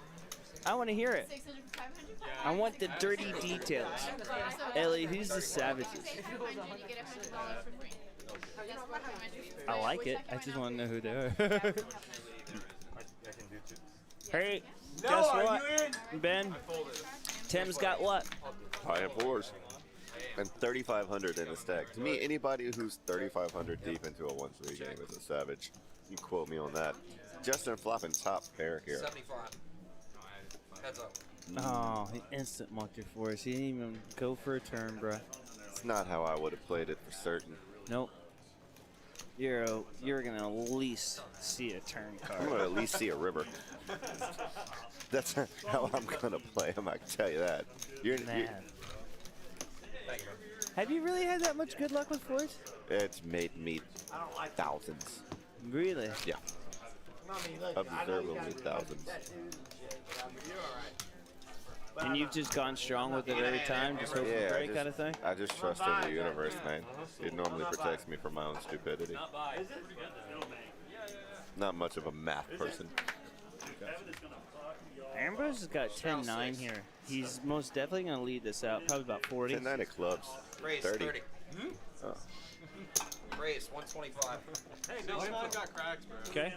I want to hear it. I want the dirty details. Ellie, who's the savages? I like it. I just want to know who they are. Hey, guess what? Ben, Tim's got what? High and 4s. And 3,500 in a stack. To me, anybody who's 3,500 deep into a 1-3 game is a savage. You quote me on that. Justin flopping top pair here. 75. Heads up. Oh, he instant multi for us. He didn't even go for a turn, bro. It's not how I would have played it for certain. Nope. You're gonna at least see a turn card. I'm gonna at least see a river. That's how I'm gonna play him. I can tell you that. Man. Have you really had that much good luck with fours? It's made me thousands. Really? Yeah. Observably thousands. And you've just gone strong with it every time, just hope for break kind of thing? I just trust in the universe, man. It normally protects me from my own stupidity. Not much of a math person. Ambrose has got 10-9 here. He's most definitely going to lead this out, probably about 40. 10-9 of clubs. Raise 30. 30. Oh. Raise 125. Hey, no small got cracks, bro. Okay.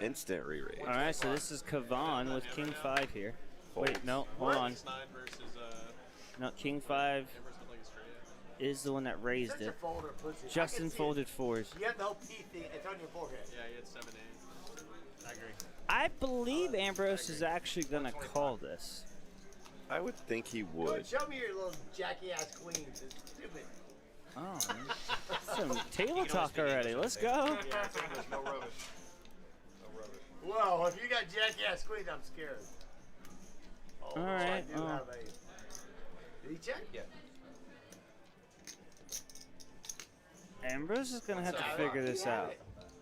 Instant re-raise. All right, so this is Kavan with King 5 here. Folds. Wait, no, hold on. 9 versus No, King 5 is the one that raised it. Justin folded 4s. You have the whole P thing. It's on your forehead. Yeah, he had 7-8. I agree. I believe Ambrose is actually going to call this. I would think he would. Show me your little jacky ass queens. It's stupid. Oh, some table talk already. Let's go. No rubbish. Whoa, if you got jacky ass queens, I'm scared. Oh, All right. I do have a. Did he check? Yeah. Ambrose is going to have to figure this out.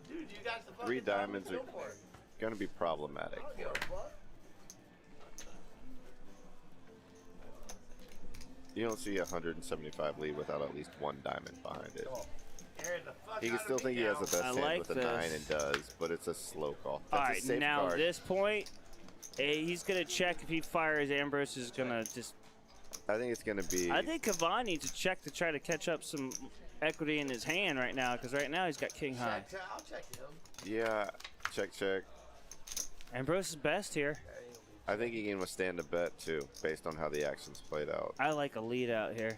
Dude, you got the 3 fucking diamonds are go for it. gonna be problematic. I don't give a fuck. You don't see a 175 lead without at least 1 diamond behind it. Scared the fuck He can out still of me think he has now. the best I hand like with a this. 9 and does, but it's a slow call. All That's a right, safe now card. this point, he's gonna check. If he fires, Ambrose is gonna just. I think it's going to be. I think Kavan needs to check to try to catch up some equity in his hand right now, because right now he's got king high. I'll check him. Yeah, check. Ambrose is best here. I think he can withstand a bet too, based on how the actions played out. I like a lead out here.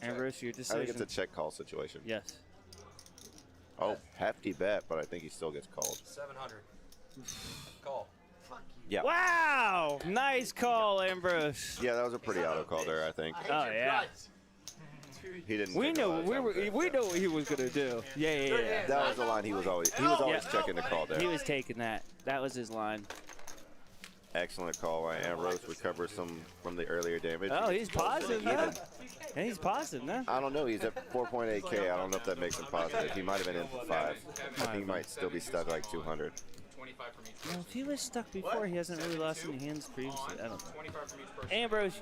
Ambrose, your I decision. think it's a check call situation. Yes. Oh, hefty bet, but I think he still gets called. 700. Call. Yeah. Wow! Nice call, Ambrose. Yeah, that was a pretty auto call there, I think. Oh yeah. He didn't. We take a know lot of time. we know what he was gonna do. Yeah. That was the line he was always checking the call there. He was taking that. That was his line. Excellent call by Ambrose. Recovers some from the earlier damage. Oh, he's positive now. And he's positive now. I don't know. He's at 4.8K. I don't know if that makes him positive. He might have been in for 5. I think he might still be stuck like 200. 25 from each No, person. if he was stuck before, he hasn't really lost any hands previously. I don't know. 25 from each person. Ambrose,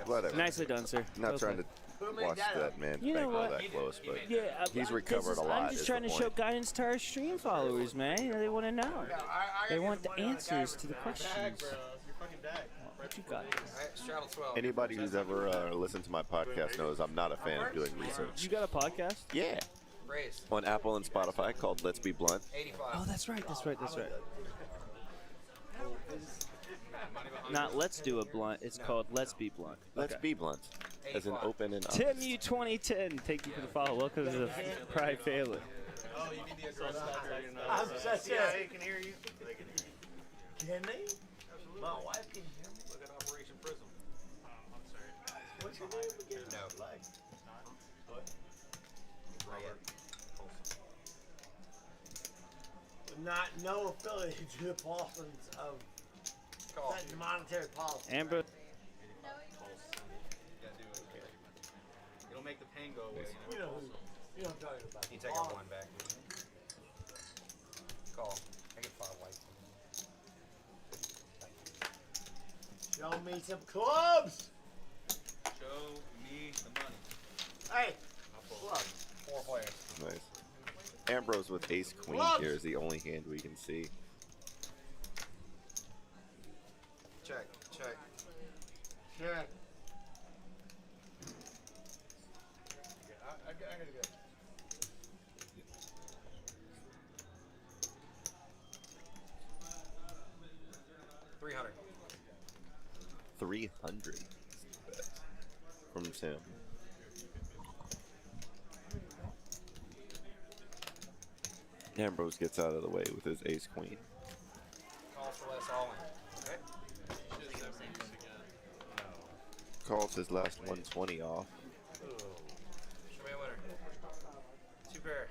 Whatever. nicely done, sir. Not Well trying played. to watch that man You know bank all what? that close, but Yeah, he's recovered a lot. I'm just is trying the to show point. guidance to our stream followers, man. You know, they want to know. They want the answers to the questions. Your fucking bag. What you got? Alright, straddle 12. Anybody who's ever listened to my podcast knows I'm not a fan of doing research. You got a podcast? Yeah. Raise. On Apple and Spotify called Let's Be Blunt. 85. Oh, that's right. Not let's do a blunt. It's called let's be blunt. Let's Okay. be blunt. As an open and Tim, honest. you 2010. Thank you for the follow. Welcome to the Pride Family. Oh, you need the address factor. I'm such CIA a. can hear you. Can they? My wife can hear me. Look at Operation Prism. I'm sorry. What's your name again? No. Like, Robert. not no affiliate to the Paulsons of Call. that monetary policy. Amber. It'll make the pain go away. You know who? You know what I'm talking about. You take our one back. Call. I get 5 whites. Show me some clubs. Show me the money. Hey, clubs. 4 players. Nice. Ambrose with ace queen Clubs. here is the only hand we can see. Check. Yeah. I gotta go. $300. 300 from Tim. Ambrose gets out of the way with his ace queen. Calls for less all in. Okay. Calls his last 120 off. Show me a winner. 2 pair.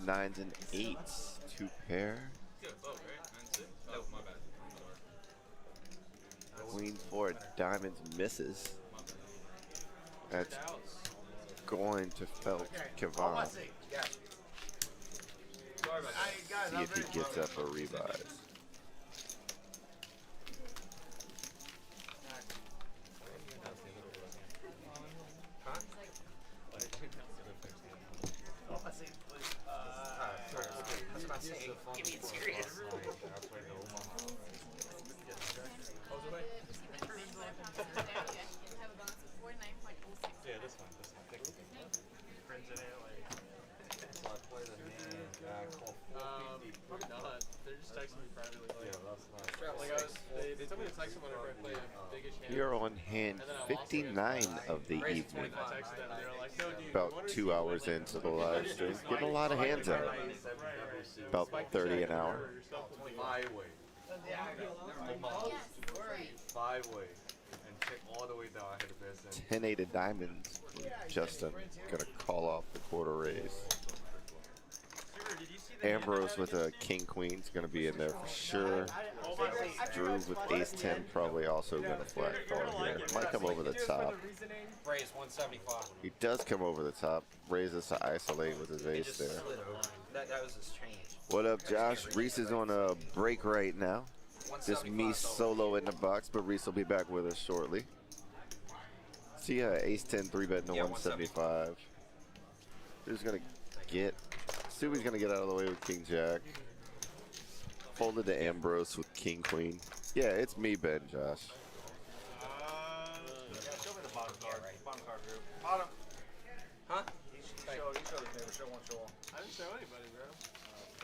9s and 8s. 9s and 8s. 2 pair. Good vote, right? 9-6. Oh, my bad. Queen 4 diamonds misses. That's going to felt Kavan. Yeah. Sorry about that. See if he gets up a revise. That's not saying. Give me it serious. Yeah, this one. Friends in it, probably not. They're just texting me privately. They told me to text them whenever I play a biggish hand. You're on hand 59 of the evening. I texted them and they were like, no, dude. About 2 hours into the live stream. Getting a lot of hands out. About 30 an hour. 5-way. 5-way. And check all the way down. I had the best end. 10-8 of diamonds. Justin gonna call off the quarter raise. Ambrose with a king queen is gonna be in there for sure. Drew with ace 10 probably also gonna flat call here. Might come over the top. Raise 175. He does come over the top. Raises to isolate with his ace there. That was his change. What up, Josh? Reese is on a break right now. Just me solo in the box, but Reese will be back with us shortly. So yeah, ace 10 3-bet into Yeah, 175. Who's gonna get? Subi's gonna get out of the way with king jack. Folded to Ambrose with king queen. Yeah, it's me, Ben, Josh. Yeah, show me the bottom card. Bottom card group. Bottom. Huh? You show this neighbor. Show one, show all. I didn't show anybody, bro.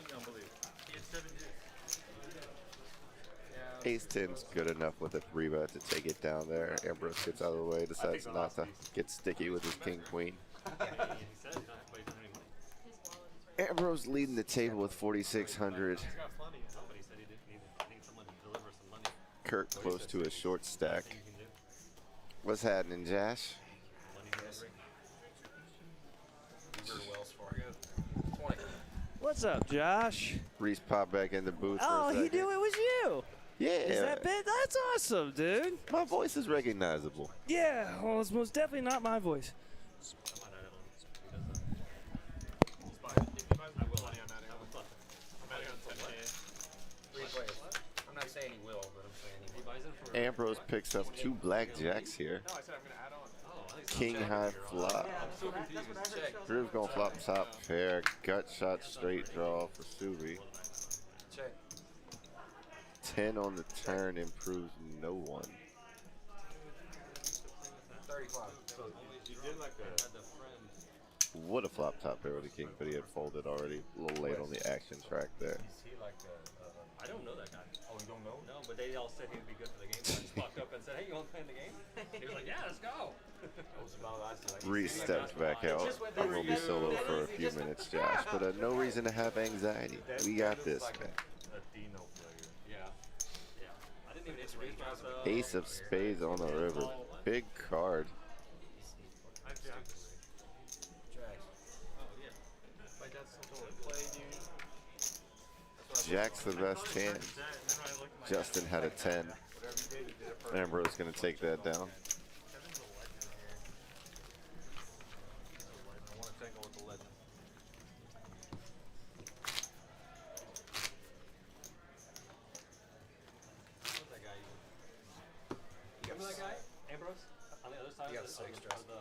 You don't believe. He had 7 juice. Ace 10's good enough with a 3-bet to take it down there. Ambrose gets out of the way, decides not to get sticky with his king queen. Ambrose leading the table with 4,600. Kirk close to a short stack. What's happening, Josh? What's up, Josh? Reese popped back in the booth for Oh, a he second. knew it was you. Yeah. Is that Ben? That's awesome, dude. My voice is recognizable. Yeah, well, it's most definitely not my voice. I'm not saying he will, but I'm saying he will. Ambrose picks up 2 blackjacks here. No, I said I'm going to add on. King high flop. Drew's gonna flop top pair. Gut shot straight draw for Subi. Check. 10 on the turn improves no one. 35. You did like a. Would have flopped top pair with a king, but he had folded already. A little late on the action track there. Is he like a. I don't know that guy. Oh, you don't know? No, but they all said he'd be good for the game. So I just walked up and said, "Hey, you want to play in the game?" He was like, "Yeah, let's go." Reese steps back out. We'll be solo for a few minutes, Josh, but no reason to have anxiety. We got this, man. A Dino player. Yeah. Yeah. I didn't even introduce myself. Ace of spades on the river. Big card. Jack's the best hand. Justin had a 10. Ambrose gonna take that down. Remember that guy, Ambrose, on the other side of the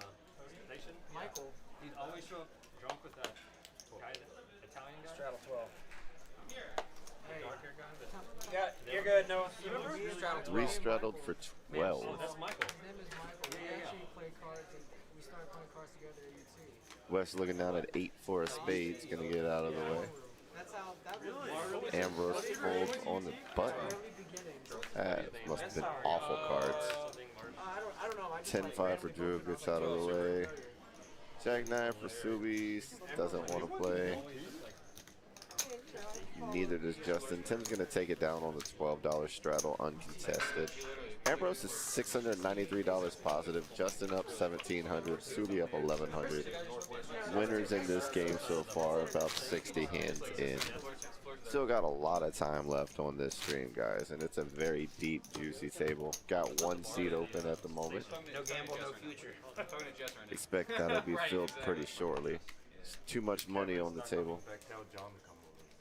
nation? Michael. He'd always show up drunk with that guy, Italian guy. Straddle 12. Dark hair guy. Yeah, you're good, Noah. You remember? Straddle 12. Restraddled for 12. Oh, that's Michael. His name is Michael. We actually play cards, and we started playing cards together at UT. West looking down at 8 for a spades, gonna get out of the way. That's how that was. Ambrose folds on the button. That must have been awful cards. I don't know. I just 10-5 for Drew, gets out of the way. Jack 9 for Subies, doesn't want to play. Neither does Justin. Tim's going to take it down on the $12 straddle uncontested. Ambrose is $693 positive. Justin up $1,700. Subi up $1,100. Winners in this game so far, about 60 hands in. Still got a lot of time left on this stream, guys, and it's a very deep, juicy table. Got 1 seat open at the moment. No gamble, no future. Expect that'll be filled pretty shortly. It's too much money on the table.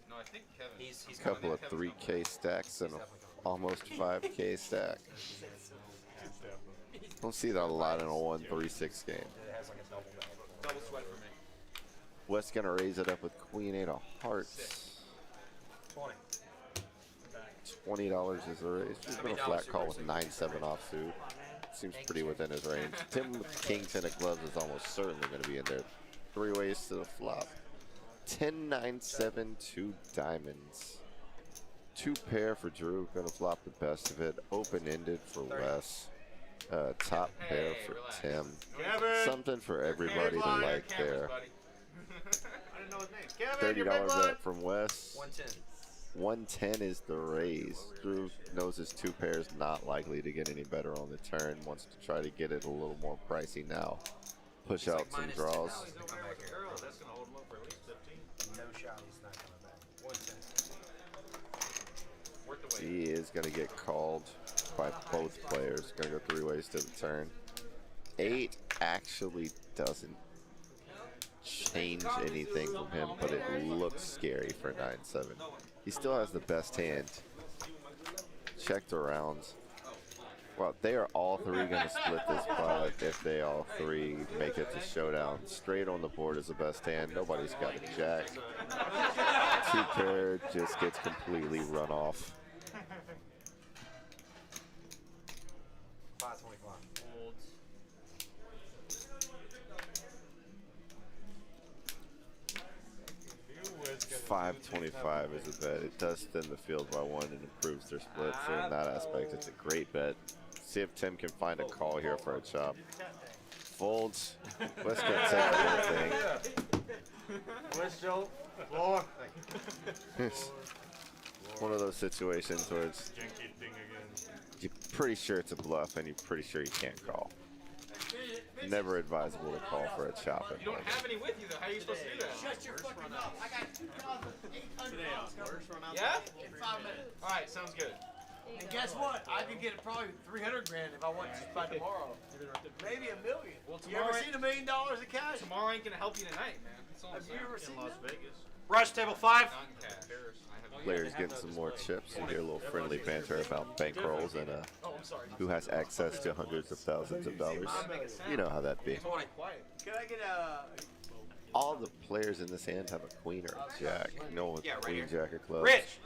No, I think Kevin. He's Couple of 3K stacks and almost 5K stack. Don't see that a lot in a 1-3-6 game. It has like a double bag. Double sweat for me. West's gonna raise it up with Queen 8 of Hearts. 20. $20 is the raise. He's gonna flat call with 9-7 offsuit. Seems pretty within his range. Tim with King 10 of clubs is almost certainly gonna be in there. 3 ways to the flop. 10-9-7, 2 diamonds. 2 pair for Drew, gonna flop the best of it. Open-ended for Wes. Top pair for Tim. Something for everybody to like there. I didn't know his name. Kevin, $30 bet from Wes. 110. 110 is the raise. Drew knows his 2 pairs not likely to get any better on the turn. Wants to try to get it a little more pricey now. Push out some draws. He's over there with a girl. That's going to hold him up for at least 15. No shot, he's not coming back. 110. Worth the wait. He is going to get called by both players. Going to go 3 ways to the turn. 8 actually doesn't change anything from him, but it looks scary for 9-7. He still has the best hand. Checked around. Well, they are all three going to split this pot if they all three make it to showdown. Straight on the board is the best hand. Nobody's got a jack. Two pair just gets completely run off. 525. Folds. 525 is a bet. It does thin the field by one and improves their split. So in that aspect, it's a great bet. See if Tim can find a call here for a chop. Folds. Let's go take the whole thing. Where's Joe? Floor. It's one of those situations where it's you're pretty sure it's a bluff and you're pretty sure you can't call. Never advisable to call for a chop at You don't one. have any with you though. How are you supposed to do that? Shut your fucking mouth. I got 2,800 pounds coming Yeah? in 5 minutes. All right, sounds good. And guess what? I could get probably 300 grand if I want just by tomorrow. Maybe $1 million. Well, You ever tomorrow- seen $1 million in cash? Tomorrow ain't gonna help you tonight, man. That's all I'm Have you saying. ever seen that? Vegas. Rush table 5. Not in cash. I have Players getting some more chips. You hear a little friendly banter about bankrolls and Oh, I'm sorry. who has access to hundreds of thousands of dollars. You know how that be. 20. Can I get a... All the players in this hand have a queen or a jack. No one with Yeah, right queen, here. jack, or clubs. Rich!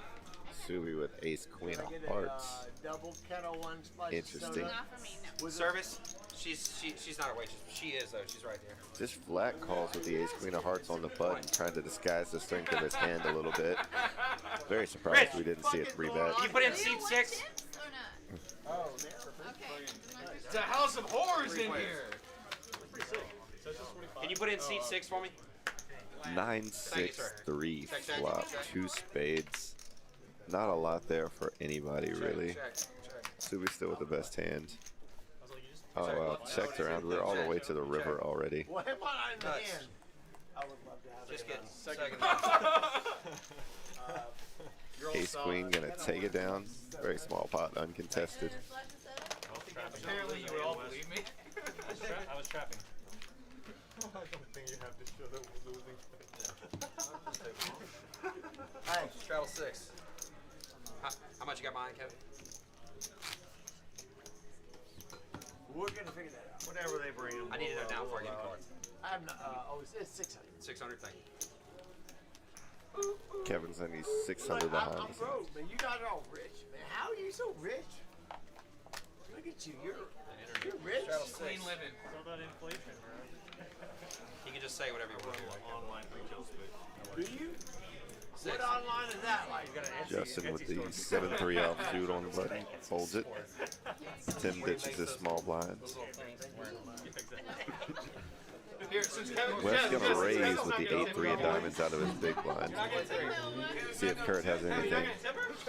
Subi with ace, queen Can I of get hearts. a double kettle one splash Interesting. soda? Not for me, no. With Service. She's not a waitress. She is though. She's right there. Just flat calls with the ace, queen of hearts on the button, trying to disguise the strength of his hand a little bit. Very surprised we didn't see a 3-bet. Can you put in Do seat want 6? chips or not? Oh, man. Okay. It's a house of horrors in here. Can you put in seat 6 for me? 9, 6, 3 Check, check, flop, check. 2 spades. Not a lot there for anybody really. Subi's still with the best hand. Oh wow, checked around. We're all the way to the river already. What am I in the Nuts. hand? I would love to have Just it. kidding. Second. Ace queen gonna take it down. Very small pot, uncontested. Apparently, you would all believe me. I was trapping. I don't think you have to show that we're losing. Hey, Straddle 6. How much you got behind, Kevin? we're gonna figure that out. Whatever they bring. I need to know now before I get a card. I have not, it's 600. 600, thank you. Kevin's only 600 Like, behind I'm us. broke, man. You guys are all rich, man. How are you so rich? Look at you. You're rich. Clean living. It's all about inflation, bro. You can just say whatever you want. Online retail space. Do you? What online is that like? Justin with the 7-3 offsuit on the button. Holds it. Tim ditches his small blinds. Here, since Kevin, West's yeah, gonna raise Kevin's with the not gonna 8-3 of diamonds out of his big blind. See if Kurt has anything. Kevin's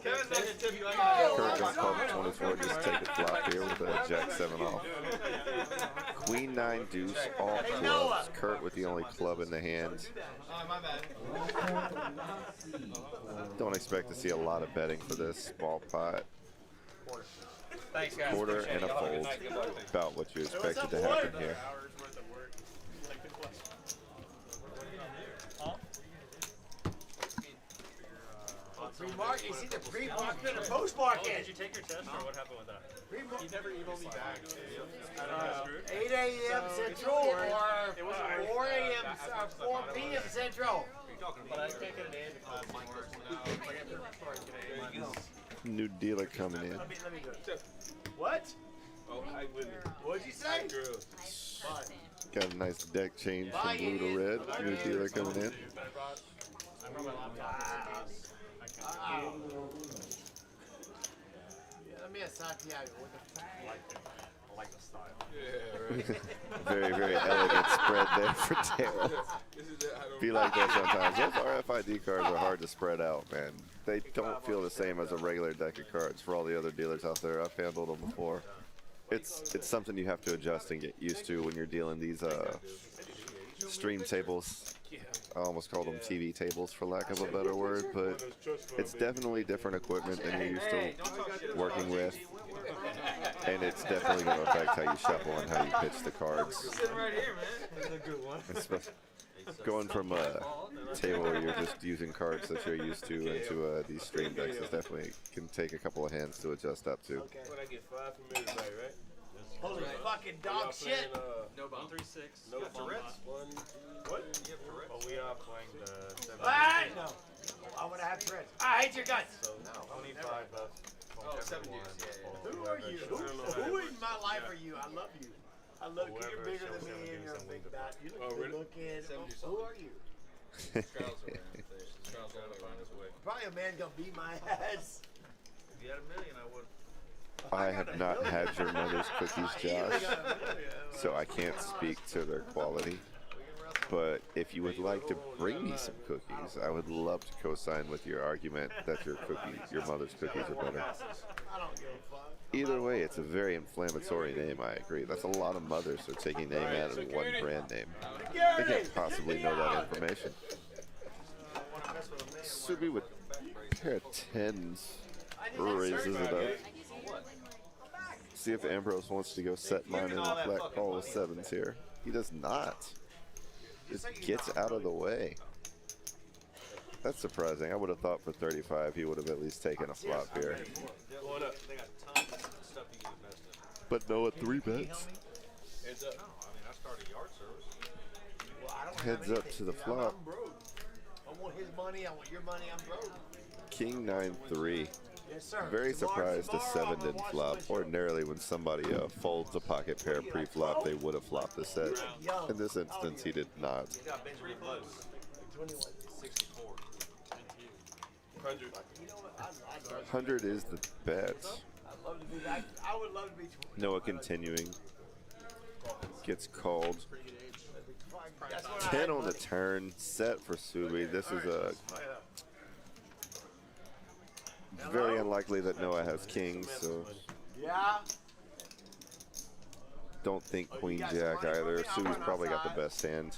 not gonna tip you. Kurt gonna call for 24, just take a flop here with a jack 7 off. Queen 9 deuce, all clubs. Kurt with the only club in the hand. Oh, my bad. Don't expect to see a lot of betting for this small pot. Thanks, guys. Quarter Appreciate and a it. Y'all have a good fold. night. Good luck. About what you expected to happen here. Hours worth of work. Like the question. Pre-mark? Is he the pre-market or post-market? Did you take your test or what happened with that? He never emailed me back. 8 a.m. Central or 4 a.m. 4 p.m. Central. But I can't get an A in the class anymore. New dealer coming in. Let me do it. What? Oh, I wouldn't. What'd you say? Got a nice deck change from blue to red. New dealer coming in. I brought my laptop. Wow. Yeah, let me ask Santiago. What the fuck? I like the style. Very, very elegant spread there for Tara. Be like that sometimes. Those RFID cards are hard to spread out, man. They don't feel the same as a regular deck of cards for all the other dealers out there. I've handled them before. It's something you have to adjust and get used to when you're dealing these stream tables. I almost call them TV tables for lack of a better word, but it's definitely different equipment than you're used to working with. And it's definitely going to affect how you shuffle and how you pitch the cards. Sitting right here, man. That's a good one. Going from a table where you're just using cards that you're used to into these stream decks is definitely can take a couple of hands to adjust up to. Okay. What I get 5 from everybody, right? Holy fucking dog shit! No bomb. 136. No bomb. Tourette's. What? You have Tourette's? Oh, we are playing the 7. Alright, no. I want to have Tourette's. I hate your guts. So, 25 bucks. Oh, 7 dudes. Yeah. Who are you? Who in my life are you? I love you. I love you. You're bigger than me and you're a big bat. You look good looking. Who are you? Strauss around there. Strauss got to find his way. Probably a man gonna beat my ass. If you had $1 million, I would. I have not had your mother's cookies, Josh, so I can't speak to their quality. But if you would like to bring me some cookies, I would love to co-sign with your argument that your mother's cookies are better. I don't give a fuck. Either way, it's a very inflammatory name, I agree. That's a lot of mothers who are taking name out of one brand name. They can't possibly know that information. Subi with a pair of 10s raises it up. See if Ambrose wants to go set mine in a flat call with 7s here. He does not. Just gets out of the way. That's surprising. I would have thought for 35 he would have at least taken a flop here. Going up. They got tons of stuff you can invest in. But no, at 3 bets. Heads up. No, I mean, I started yard service. Heads up to the flop. I'm broke. I want his money. I want your money. I'm broke. King 9-3. Yes, sir. Very surprised a 7 didn't flop. Ordinarily, when somebody folds a pocket pair pre-flop, they would have flopped the set. In this instance, he did not. 64. 100 is the bet. I'd love to be that. I would love to be. Noah continuing. Gets called. 10 on the turn. Set for Subi. This is a very unlikely that Noah has kings, so Yeah. don't think Queen Jack either. Subi's probably got the best hand.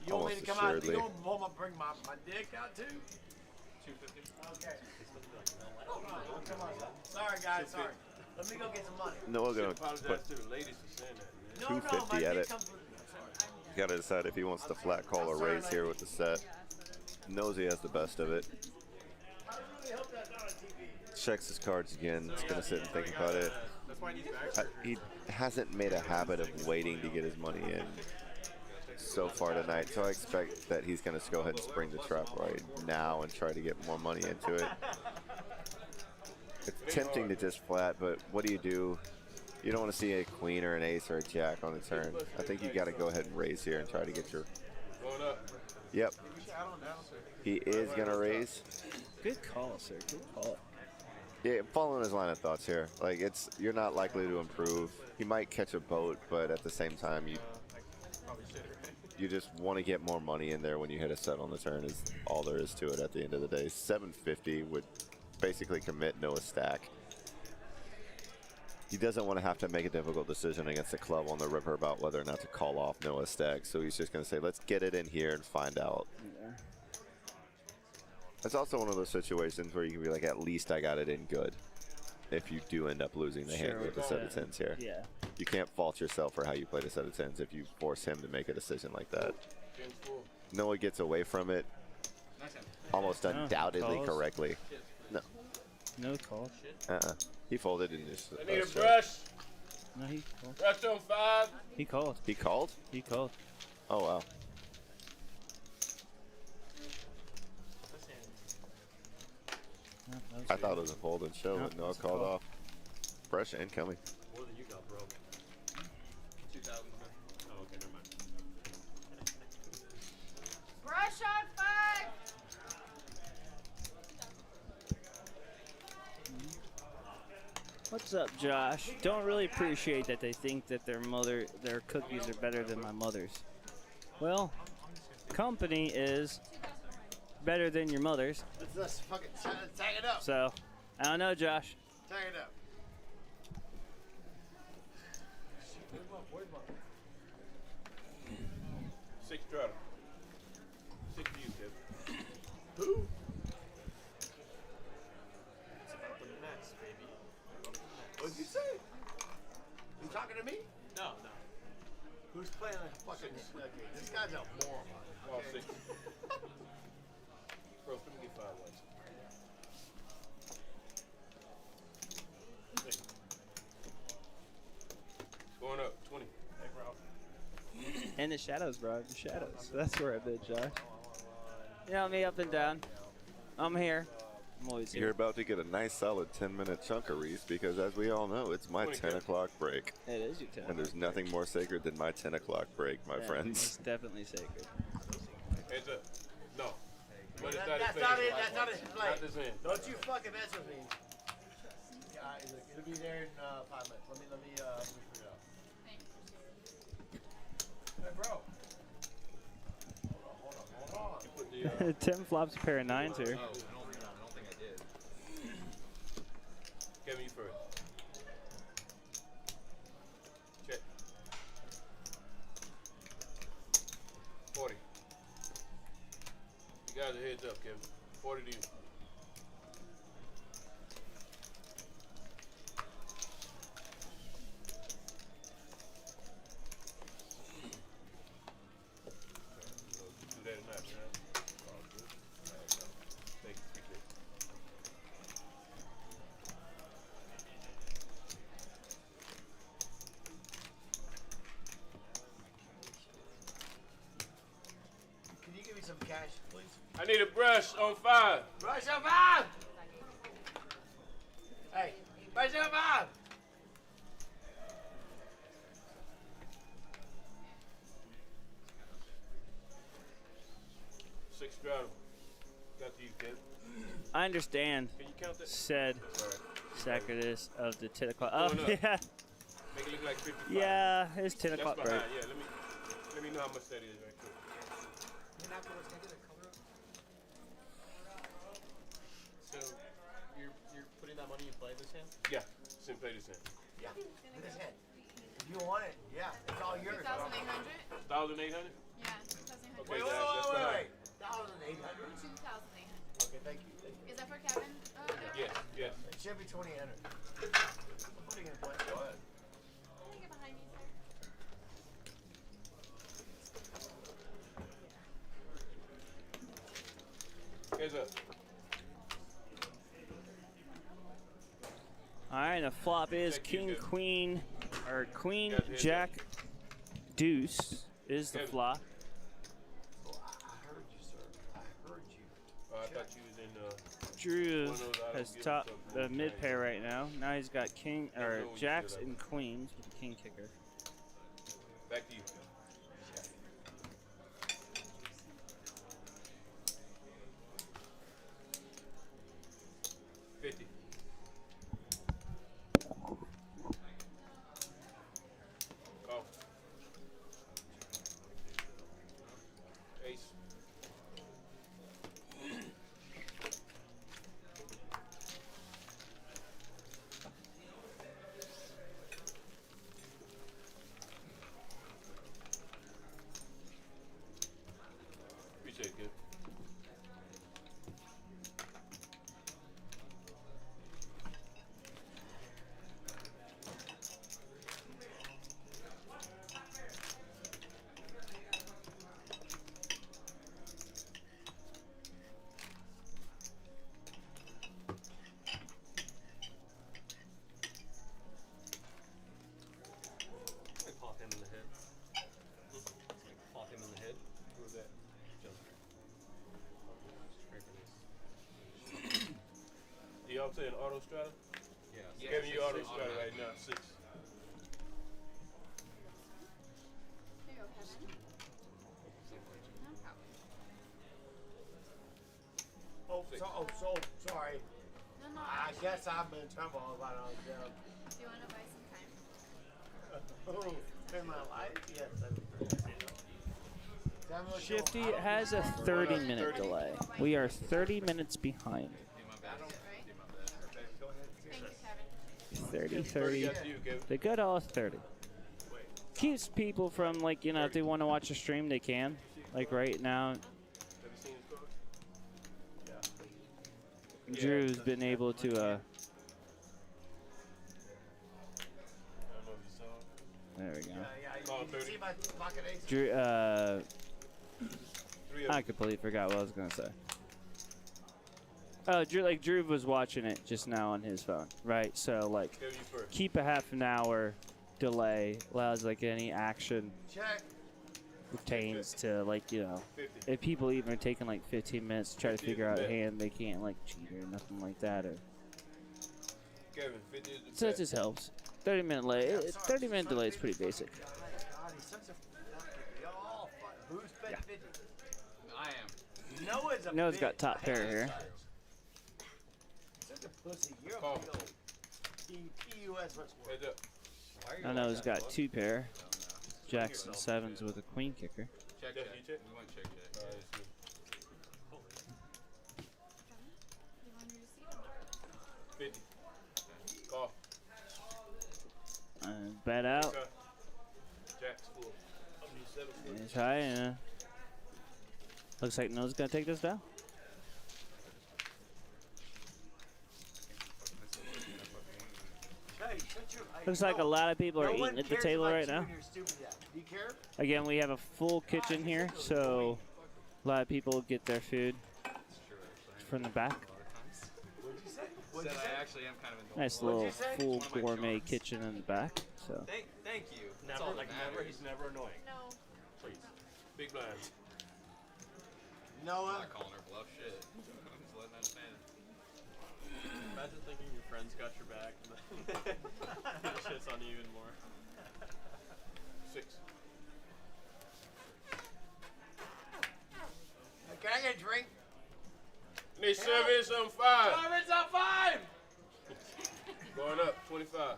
You want me Almost to come out? assuredly. You want me to bring my dick out too? 250. Okay. Come on. Sorry, guys. Sorry. Let me go get some money. Noah gonna Apologize put to the ladies for saying that, man. 250 at dick it. comes with it. I'm sorry. Got to decide if he wants to flat call or raise here with the set. Knows he has the best of it. I really hope that's not on TV. Checks his cards again. He's gonna sit and think about it. That's why he needs back. He hasn't made a habit of waiting to get his money in so far tonight, so I expect that he's gonna go ahead and spring the trap right now and try to get more money into it. It's tempting to just flat, but what do? You don't want to see a queen or an ace or a jack on the turn. I think you got to go ahead and raise here and try to get your. Going up. Yep. He is gonna raise. Good call, sir. Good call. Yeah, following his line of thoughts here. Like you're not likely to improve. He might catch a boat, but at the same time, you just want to get more money in there when you hit a set on the turn. Is all there is to it at the end of the day. 750 would basically commit Noah's stack. He doesn't want to have to make a difficult decision against the club on the river about whether or not to call off Noah's stack. So he's just going to say, let's get it in here and find out. Yeah. It's also one of those situations where you can be like, at least I got it in good. If you do end up losing the hand with a set of 10s here. Yeah. You can't fault yourself for how you played a set of 10s if you force him to make a decision like that. Noah gets away from it almost undoubtedly calls. correctly. No. No call. He folded in this. I need a brush. No, he called. Brush on 5. He called. He called? He called. Oh, wow. No, that was I good. thought it was a fold and show, No, but Noah it's a called call. off. Pressure incoming. More than you got, bro. 2,000. Oh, okay, never mind. Brush on 5. What's up, Josh? Don't really appreciate that they think that their cookies are better than my mother's. Well, company is better than your mother's. Let's fucking tag it up. So, I don't know, Josh. Tag it up. Six drop. 6 views, Kevin. Who? It's about the Mets, baby. What'd you say? You talking to me? No, no. Who Who's playing like a fucking okay, this guy's a moron. All Okay? 6. Bro, let me get 5 whites. Hey. Going up, 20. Hey, bro. In the shadows, bro. The shadows. That's where I've been, Josh. You know me up and down. I'm here. I'm always You're here. about to get a nice solid 10-minute chunk of Reese because, as we all know, it's my 10 o'clock break. It is your 10 And there's nothing more sacred than my 10 o'clock break, my Yeah, friends. It's definitely sacred. Heads up. No. But it's That's not it. That's not his play. Not this end. Don't you fucking mess with me. Guys, look, it'll be there in 5 minutes. Let me figure it out. Hey, bro. Hold on. Tim flops a pair of 9s here. I don't think I did. Kevin, you first. Check. 40. You guys are heads up, Kevin. 40 to you. Do that tonight, man. All good. All right, so. Thank you. Appreciate it. Can you give me some cash, please? I need a brush on 5. Brush up, Bob! Hey, brush up, Bob! Six straddle. Got to you, Kevin. I understand Can you count that? said Sorry. sacredness of the 10 o'clock. Going Oh, up. yeah. Make it look like 55. Yeah, it's 10 That's o'clock behind. break. Yeah, let me know how much that is right quick. And afterwards, can I get a cover up? So you're putting that money in play this hand? Yeah, same play this hand. Yeah, with his head. If you want it, yeah, it's all yours. 2,800? 1,800? Yeah, 2,800. Okay, that's behind. 1,800. 2,800. Okay, thank you. Thank you. Is that for Kevin? Yes, yes. It should be 2,800. I'm putting it in play. Go ahead. Can you get behind me, sir? Heads up. All right, the flop is Thank you, king, Kevin. queen, or queen, Got the heads jack, deuce is the Kevin. flop. Oh, I heard you, sir. I heard you. I thought you was in Drew one of those I has don't give top a the fuck mid about pair right now. Now he's got king or know what you jacks said, and queens with the king kicker. back to you. $50. Call. Ace. Appreciate it, kid. I pop him in the head. Pop him in the head. Who was that? Do y'all say an auto strata? Yeah. Yeah, Kevin, you six, auto six, strata automatic. right now, 6. Here you go, Kevin. No problem. Sorry. No, no. I guess I'm in trouble about all Do you want to buy some time? in my life. Yes. Shifty has a 30-minute delay. We are 30 minutes behind. Do my best. Right? Do my best. Thank you, Kevin. 30, 30. Got to you, Kevin. The good all is 30. Keeps people from, like, you know, if they want to watch a stream, they can. Like right now, Have you seen his card? Yeah. Drew's been able to, I don't know if you saw him. there we go. Yeah, Call You 30. see my pocket ace? Drew, Three of I them. completely forgot what I was gonna say. Oh, Drew was watching it just now on his phone, right? So like, Kev, you first. keep a half an hour delay, allows like any action Check. pertains to like, you know, 50. if people even are taking like 15 minutes to try to 50 is figure the out a bet. hand, they can't like cheat or nothing like that. Or Kevin, 50 is the so it bet. just helps. 30-minute delay. 30-minute delay is pretty basic. God, he's such a y'all who's bet 50? I am. Noah's a Noah's bitch. got top pair here. Such a pussy. You're a Call. real PUS what's Heads up. I know he's got two pair. Jacks and sevens with a queen kicker. Check, Jeff, check. you check? We want check, check. All right, let's see. You want me to see them? 50. Call. Bet out. Okay. Jack's full. I mean, 7 full. It's high. Looks like Noah's gonna take this down. Looks like a lot of people are eating at the table right now. Do you care? Again, we have a full kitchen here, so a lot of people get their food from the back. What'd you say? Said I actually am kind of indulgent. Nice little full gourmet kitchen in the back. So Thank you. That's Never, all that matters. he's never annoying. No. Please. Big blinds. I'm Noah. not calling her bluff shit. I'm just letting that stand. Imagine thinking your friends got your back and then it shits on you even more. 6. Can I get a drink? Need service on 5. Service on 5! Going up, 25.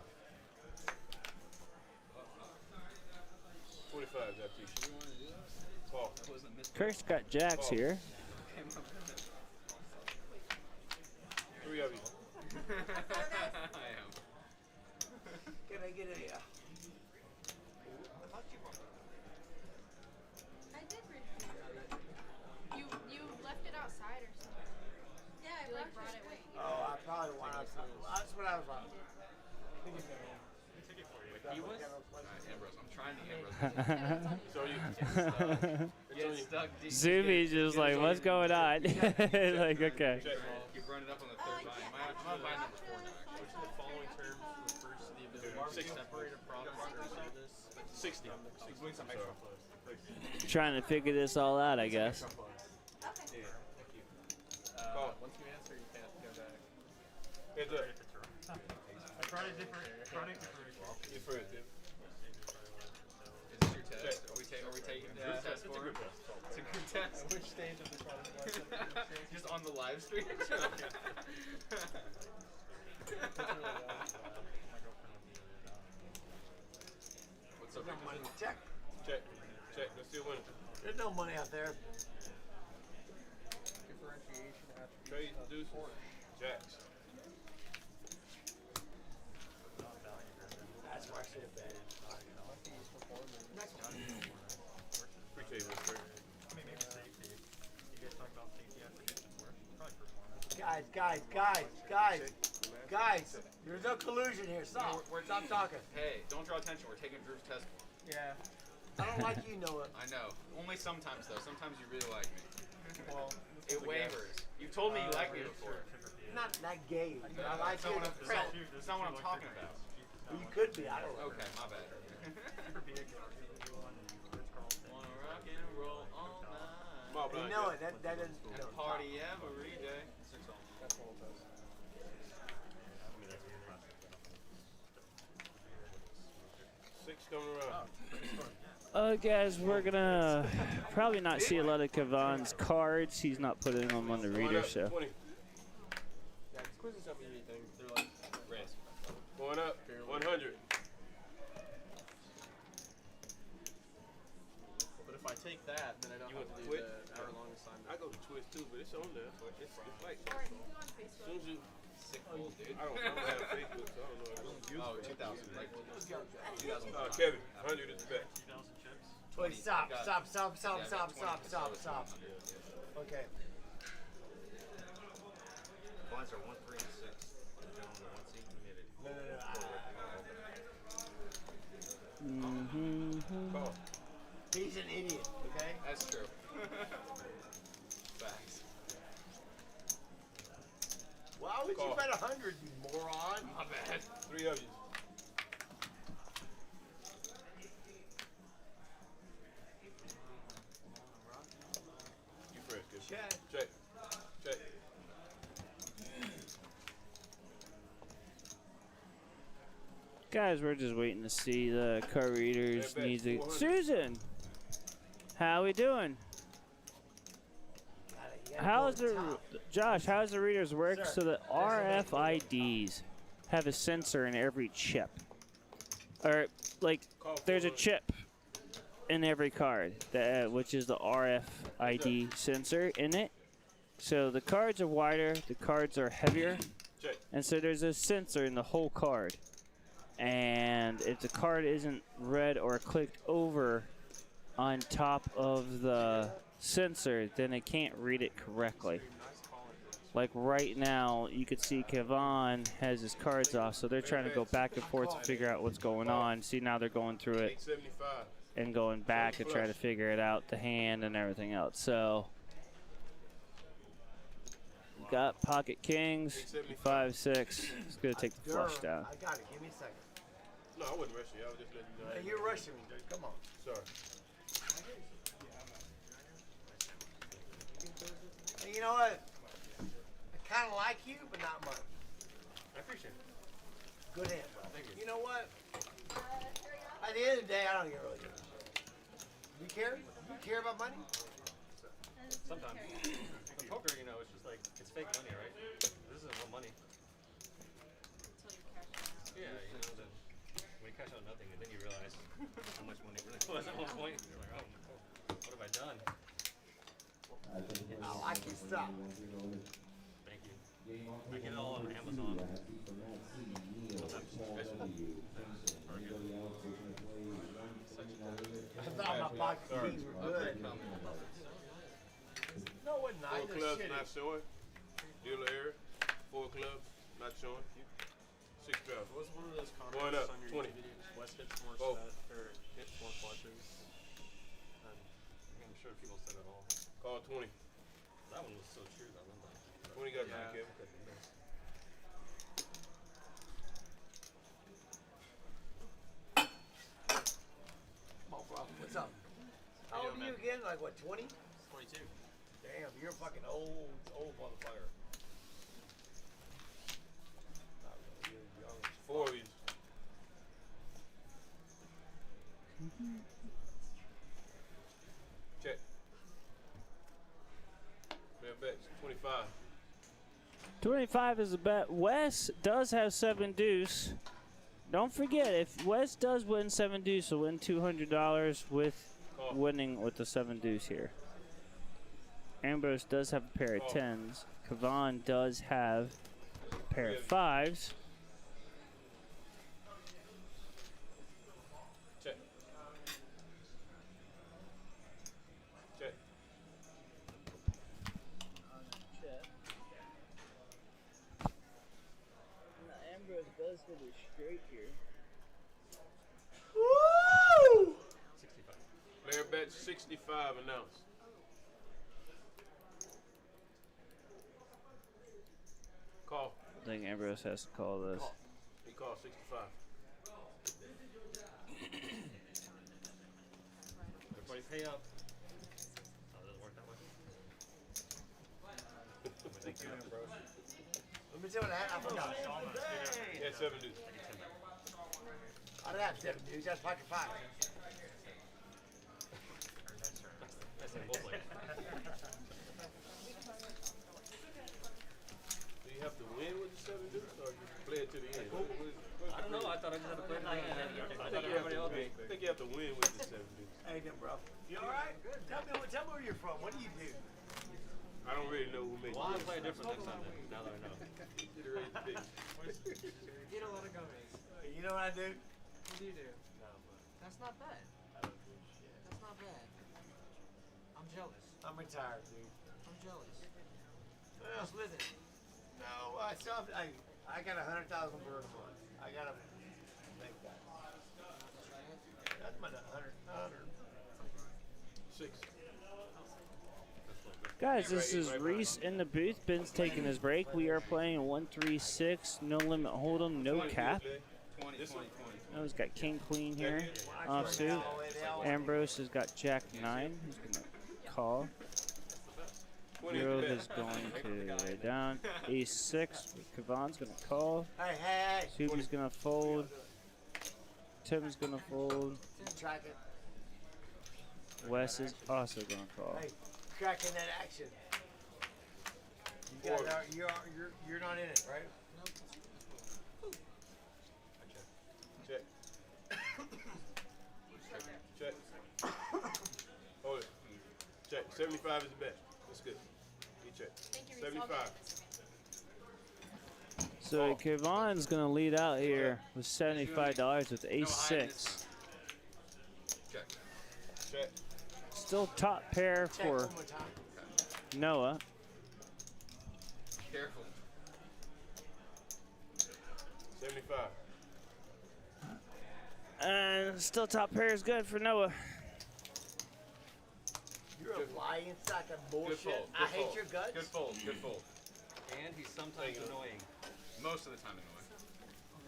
25, Baptiste. Call. Kirk's got jacks here. 3 of you. I am. Can I get a? I did read it. You left it outside or something. Yeah, I like brought it with you. Oh, I probably want to. That's what I was on. Ambrose, I'm trying to Ambrose. So you. Get stuck deep. Zuby's just like, what's going on? Like, okay. You've run it up on the third line. I'm on line number 4 now, actually. Which of the following terms refers to the ability to separate a product or service? 60. I'm doing some extra flows. Trying to figure this all out, I guess. Okay. Once you answer, you can't go back. Heads up. I tried a different. You first, Tim. Is this your test? Are we taking the test for him? It's a group test. Which stage of the product was it? Just on the live stream? What's up, Money. Check. Check. Check. Let's see a winner. There's no money out there. Differentiation attribute. Trade deuces. Jacks. That's why I should have bet. Appreciate it, sir. I mean, maybe safety. You guys talk about safety attribution more. Probably performance. Guys. There's no collusion here. Stop. Stop talking. Hey, don't draw attention. We're taking Drew's test. Yeah. I don't like you, Noah. I know. Only sometimes, though. Sometimes you really like me. Well, It wavers. You've told me you like me before. Not gay. But I like That's you. not what I'm talking about. Well, you could be. I don't know. Okay, my bad. super big. Rich Carlson. Wanna rock and roll all night. Small You blind. know Jeff. it. That doesn't. And party every day. That's all it does. Six coming around. Guys, we're gonna probably not see a lot of Kavan's cards. He's not putting them on the Going reader, up, so. 20. Yeah, quizzes don't mean anything. They're like Raise. Going up, 100. But if I take that, then I don't You have want to to do quit? the hour-long assignment. I go to Twitch too, but it's on there. It's like, Or you can go on as Facebook. soon as you, Sick bull, dude. I don't have Facebook, so I don't know. I don't use Oh, it. 2000. Like, 2000. Kevin, 100 is the bet. 2,000 chips. Wait, stop. Yeah, Stop. I've got 20, Okay. Blinds are 1, 3, and 6. Gentlemen, 1 seat committed. No. Call. He's an idiot, okay? That's true. Facts. Why would Call. you bet 100, you moron? My bad. 3 of you. You fresh, good. Check. Check. Check. Guys, we're just waiting to see the card readers Yeah, need to. 400. Susan, how we doing? How's the Josh? How's the readers work? Sir. So the RFIDs have a sensor in every chip, or like there's a chip in every card that which is the RFID sensor in it. So the cards are wider, the cards are heavier, Check. and so there's a sensor in the whole card. And if the card isn't read or clicked over on top of the sensor, then it can't read it correctly. Like right now, you could see Kevon has his cards off, so they're trying to go back and forth to figure out what's going on. See, now they're going through it 875. and going back and try to figure it out, the hand and everything else. So, we got pocket kings, 5-6. It's going to take the flush down. I got it. Give me a second. No, I wasn't rushing you. I was just letting you know. Hey, you're rushing me, dude. Come on. Sorry. Hey, you know what? I kind of like you, but not much. I appreciate it. Good hand, bro. Thank you. You know what? At the end of the day, I don't even really give a shit. You care? You care about money? Sometimes. With poker, you know, it's just like, it's fake money, right? This isn't real money. Yeah, you know, then when you cash out nothing, and then you realize how much money it really was at one point. You're like, oh, what have I done? I like your stuff. Thank you. I get it all on Amazon. I thought my pocket keys were good. No, it wasn't. 4 clubs not showing. Dealer error. 4 clubs not showing. 6 12. What's one of those Going comments up, on your 20. videos? West hits more Oh. or hits more flushes. I'm sure people said it all. Call 20. That one was so true, though. I'm like, 20 got Yeah. Kevin. Come on, bro. What's up? How old are you again? Like what, 20? 22. Damn, you're a fucking old motherfucker. Not really, you're young. 4 of these. Check. Fair bets. 25. 25 is a bet. Wes does have 7 deuce. Don't forget, if Wes does win 7 deuce, he'll win $200 with winning with the 7 deuce here. Ambrose does have a pair of 10s. Kevon does have a pair of 5s. Check. Check. Ambrose does hit it straight here. Woo! 65. Player bet 65 announced. Call. I think Ambrose has to call this. He called 65. Everybody pay up. Oh, it doesn't work that way. Thank you, Ambrose. Let me tell you what I forgot. Yeah, 7 dudes. I didn't have 7 dudes. That's pocket 5. That's in both ways. Do you have to win with the 7 dudes or you play it to the end? I don't know. I thought I just had to play it. I thought everybody else did. I think you have to win with the 7 dudes. Hey, then, bro. You all right? Good. Tell me where you're from. What do you do? I don't really know who makes Well, I'll play different next time then, now that I know. Get ready to pick. Eat a lot of gummies. You know what I do? What do you do? That's not bad. That's not bad. I'm jealous. I'm retired, dude. I'm jealous. Well, Just living. no, I still have, I got 100,000 birds a month. I gotta make that. That's about 100. 6. Guys, this is Reese in the booth. Ben's taking his break. We are playing 1-3-6, no limit hold'em, no cap. Noah's got King Queen here, offsuit. Ambrose has got Jack 9. He's gonna call. Hero is going to lay down. Ace 6. Kavan's gonna call. Hey. Subi's gonna fold. Tim's gonna fold. Track it. Wes is also gonna call. Hey, tracking that action. You guys are, you're not in it, right? Check. Check. Hold it. Check. 75 is the bet. That's good. You check. 75. So Kavan's gonna lead out here with $75 with Ace 6. Check. Check. Still top pair for Noah. Careful. 75. And still top pair is good for Noah. You're a lying sack of bullshit. fold, I good hate fold. your guts. Good fold. Good fold. And he's sometimes annoying. Most of the time annoying.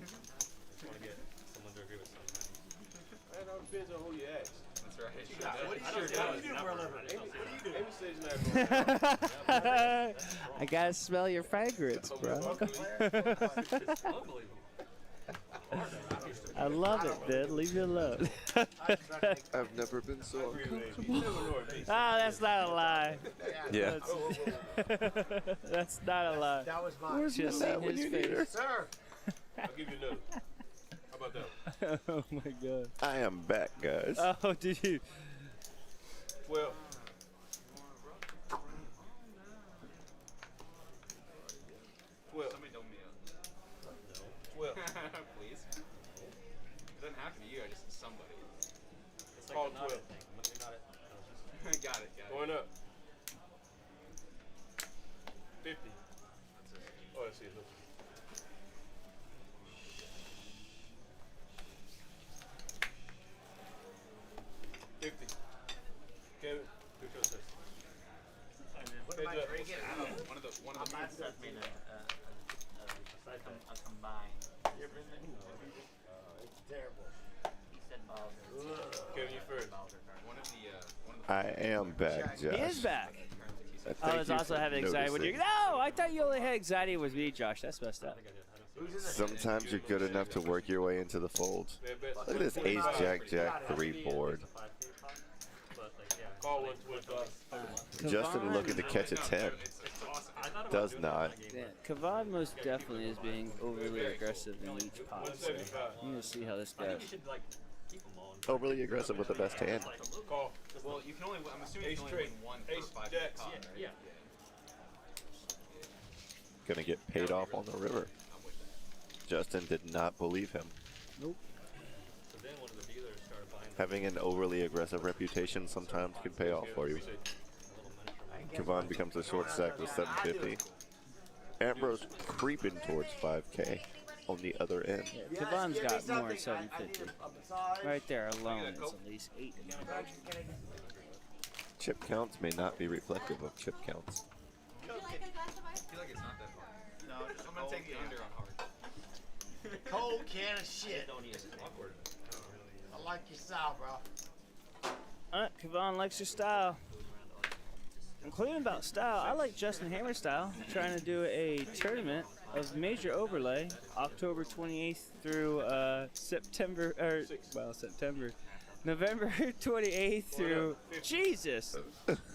Just want to get someone to agree with something. It all depends on who you ask. That's right. What you Sure got? does. What What do you do for a living? Amy says he's not going. I gotta smell your fragrance, bro. Unbelievable. I love it, Ben. Leave me alone. I've never been so uncomfortable. Ah, that's not a lie. Yeah. That's not a lie. That was mine. Where's Just Matt seen when his you need her? face. Sir. I'll give you another. How about that? Oh my god. I am back, guys. Oh, did you? 12. 12. Somebody dome me up. 12. Please. It doesn't have to be you. I just somebody. It's like Call a not 12. it thing. When you're not it, no, it's just got it. Got it. Going up. 50. That's it. Oh, let's see. Look. 50. Kevin, who chose this? What am I Heads up. drinking? One of the I'm not accepting a combined. It's terrible. He said Bowser. Kevin, you first. one of the I am back, Josh. He is back. Thank I was you also for having anxiety when you. noticing. No, I thought you only had anxiety with me, Josh. That's messed up. Sometimes you're good enough to work your way into the fold. Look at this ace jack jack 3 board. Call 125. Justin looking to catch a 10. Does not. Yeah, Kavad most definitely is being overly aggressive in each pot. So you need to see how this goes. Overly aggressive with the best hand. Call. Well, you can only. I'm assuming you Ace can only win straight. one Ace for 5 jacks. pot, right? Yeah. Gonna get paid off on the river. I'm with that. Justin did not believe him. Nope. So then one of the dealers started buying Having an overly aggressive reputation sometimes can pay off for you. Kavan becomes a short stack with 750. Ambrose creeping towards 5K on the other end. Yeah, Kavon's got more than 750. Right there alone is at least 8 in the budget. Chip counts may not be reflective of chip counts. I feel like it's not that hard. No, I'm gonna take the under on hard. Cold can of shit. I like your style, bro. Kavan likes your style. Including about style, I like Justin Hammer's style. Trying to do a tournament of major overlay, October 28th through November 28th through Jesus.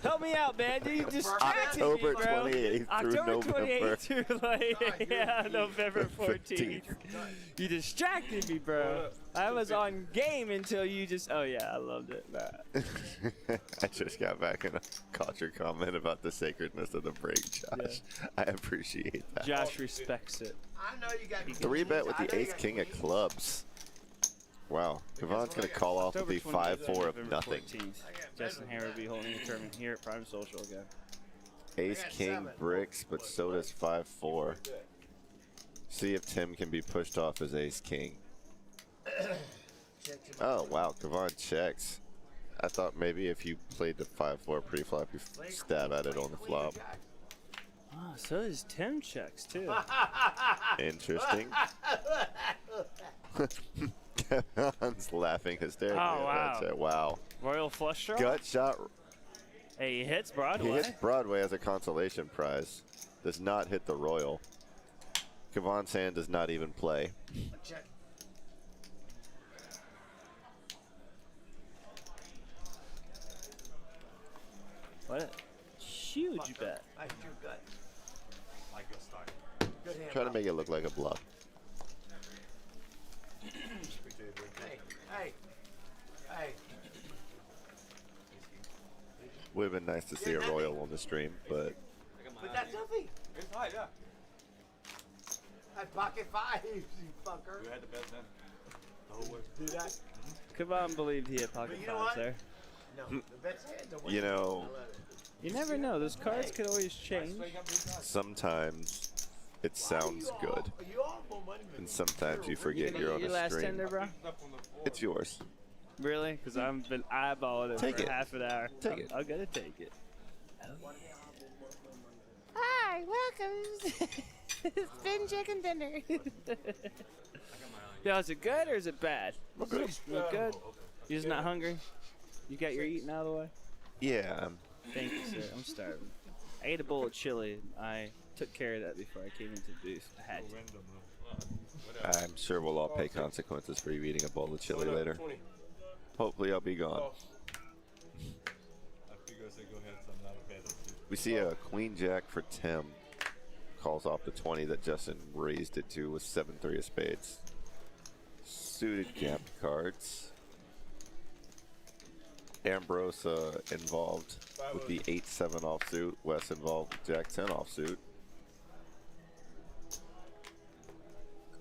Help me out, man. You distracted October me, bro. 28th through October November 28th through November 14th. You distracted me, bro. I was on game until you just. Oh yeah, I loved it. I just got back and caught your comment about the sacredness of the break, Josh. I appreciate that. Josh respects it. I know you got 3-bet with the ace king of clubs. Wow, Kavan's gonna call off with the 5-4 of nothing. 14th. Justin Hammer will be holding a tournament here at Prime Social again. Ace king bricks, but so does 5-4. See if Tim can be pushed off as ace king. Oh, wow. Kavon checks. I thought maybe if you played the 5-4 pre-flop, you stab at it on the flop. Oh, so does Tim checks, too. Interesting. Kevin's laughing hysterically. Oh, wow. At that. Wow. Royal flush draw? Gut shot. Hey, he hits Broadway. He hits Broadway as a consolation prize. Does not hit the Royal. Kavon's hand does not even play. Check. What a huge bet. I do good. Like your start. Good hand. Try to make it look like a bluff. Hey. Would have been nice to see a Royal on the stream, but But that's nothing. It's high, yeah. I pocket 5, you fucker. You had the best then. The whole way. Do that? Kavon believed he had pocket But you know fives what? there. No, the bet's hands are you know, You never know. Those cards could always change. sometimes it sounds good, and sometimes you forget you're on Your a last stream. tender, bro? It's yours. Really? Because I've been eyeballing it Take for it. half an hour. Take it. I'm going to take it. Hi, welcome. Spin chicken dinner. Yo, is it good or is it bad? Good. Look good? You're just not hungry? You got your eating out of the way? Yeah. Thank you, sir. I'm starving. I ate a bowl of chili. I took care of that before I came into the booth. I had to. I'm sure we'll all pay consequences for you eating a bowl of chili later. Hopefully I'll be gone. We see a queen jack for Tim. Calls off the 20 that Justin raised it to with 7-3 of spades. Suited gap cards. Ambrose involved with the 8-7 offsuit. Wes involved with Jack 10 offsuit.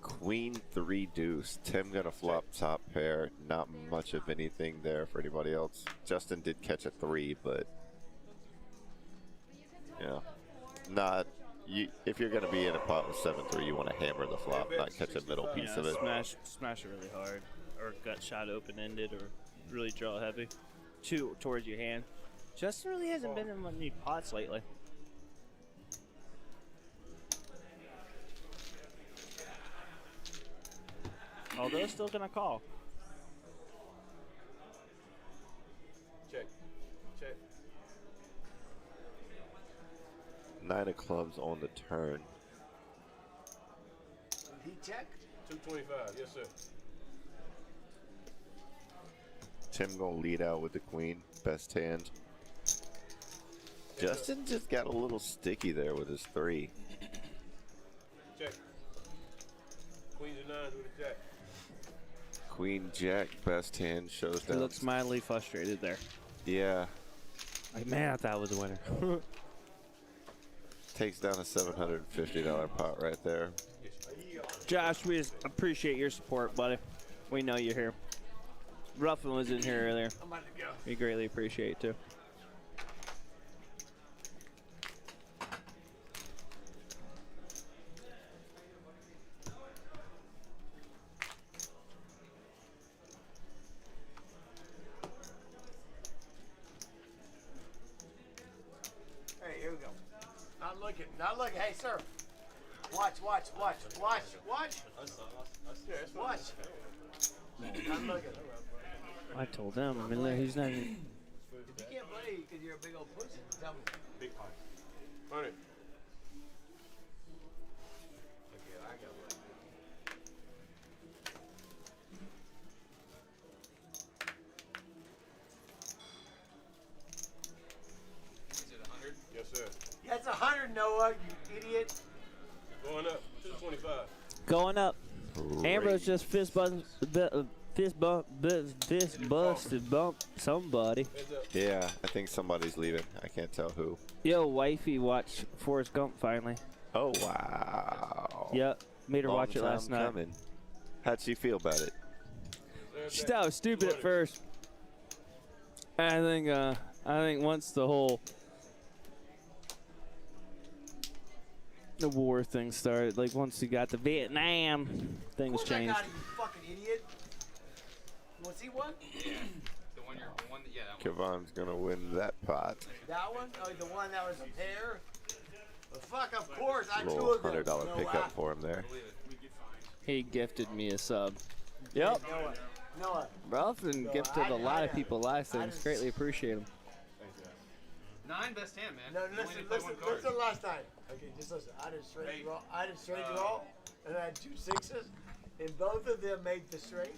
Queen 3 deuce. Tim got a flop top pair. Not much of anything there for anybody else. Justin did catch a 3, but yeah, not. If you're going to be in a pot with 7-3, you want to hammer the flop, not catch a middle piece of it. Smash it really hard, or gut shot open-ended, or really draw heavy. Towards your hand. Justin really hasn't been in many pots lately. Although still gonna call. Check. 9 of clubs on the turn. He check? 225, yes sir. Tim gonna lead out with the queen, best hand. Justin just got a little sticky there with his 3. Check. Queens and nines with a jack. Queen jack, best hand, shows He down. looks mildly frustrated there. Yeah. Like, man, I thought it was a winner. Takes down a $750 pot right there. Josh, we just appreciate your support, buddy. We know you're here. Ruffin was in here earlier. I'm about to go. We greatly appreciate it, too. Hey, here we go. Not looking. Hey, sir. Watch. Watch. Not looking. I told him. I mean, he's not even... If you can't play because you're a big old pussy, tell me. Big pie. 100. Yes, sir. That's 100, Noah, you idiot. Going up. 225. Going up. Ambrose just fist busted bump somebody. Yeah, I think somebody's leaving. I can't tell who. Yo, wifey watched Forrest Gump finally. Oh, wow. Yep, made her Long watch it last time night. coming. How'd she feel about it? She thought it was stupid at first. I think once the whole war thing started, like once you got the Vietnam, things Of course I changed. got it, you fucking idiot. Was he one? Yeah. The one, yeah, that one. Kevon's gonna win that pot. That one? Oh, the one that was a pair? Well, fuck, of course. I Little two of them. $100 No, pickup for him there. He gifted me a sub. Yep. Noah. Ralph and gifted a lot of people last things. Greatly appreciate him. 9 best hand, man. No, You only listen, need to play listen, one card. listen last time. Okay, just listen. I did straight draw. I did straight draw, and I had 2 6s, and both of them made the straight.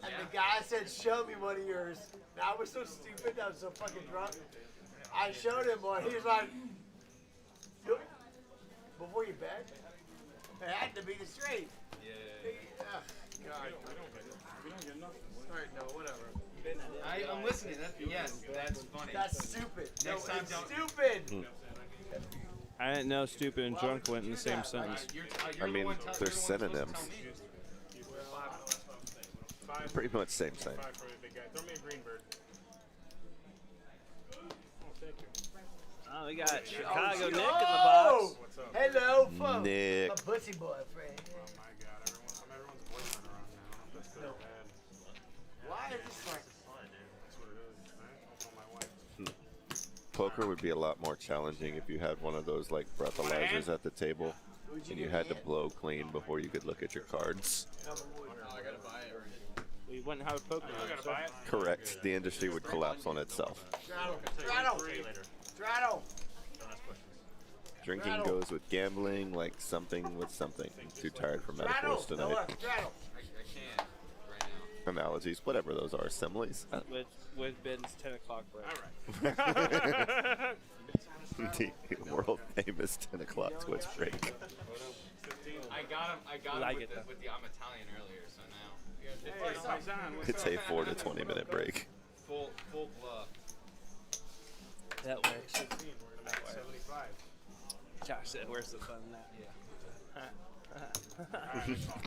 And the guy said, "Show me one of yours." And I was so stupid. I was so fucking drunk. I showed him one. He was like, "Look, before you bet, it had to be the straight." Yeah. God. We don't get nothing. Alright, no, whatever. I'm listening. Yes, that's funny. That's stupid. Next time, it's don't. stupid. I didn't know stupid and drunk went in the same sentence. I mean, they're synonyms. Pretty much same. 5 for the big guy. Throw me a green bird. Oh, thank you. Oh, we got Chicago Nick in the Oh! box. What's up? Hello, folks. Nick. My pussy boyfriend. Oh my God, everyone's boyfriend around now. That's good or bad. Why is this like? That's what it is, right? Also my wife. Poker would be a lot more challenging if you had one of those like breathalyzers at the table and you had to blow clean before you could look at your cards. I gotta buy it. We went and had poker. So. Correct. The industry would collapse on itself. Straddle. Drinking goes with gambling like something with something. I'm too tired for metaphors tonight. Straddle. I can't right now. Analogies, whatever those are, similes. With Ben's 10 o'clock break. The world famous 10 o'clock Twitch break. I got him with the I'm Italian earlier, so now. It's a 4 to 20 minute break. Full bluff. That works. 15, we're gonna make 75. Josh said, where's the fun in that?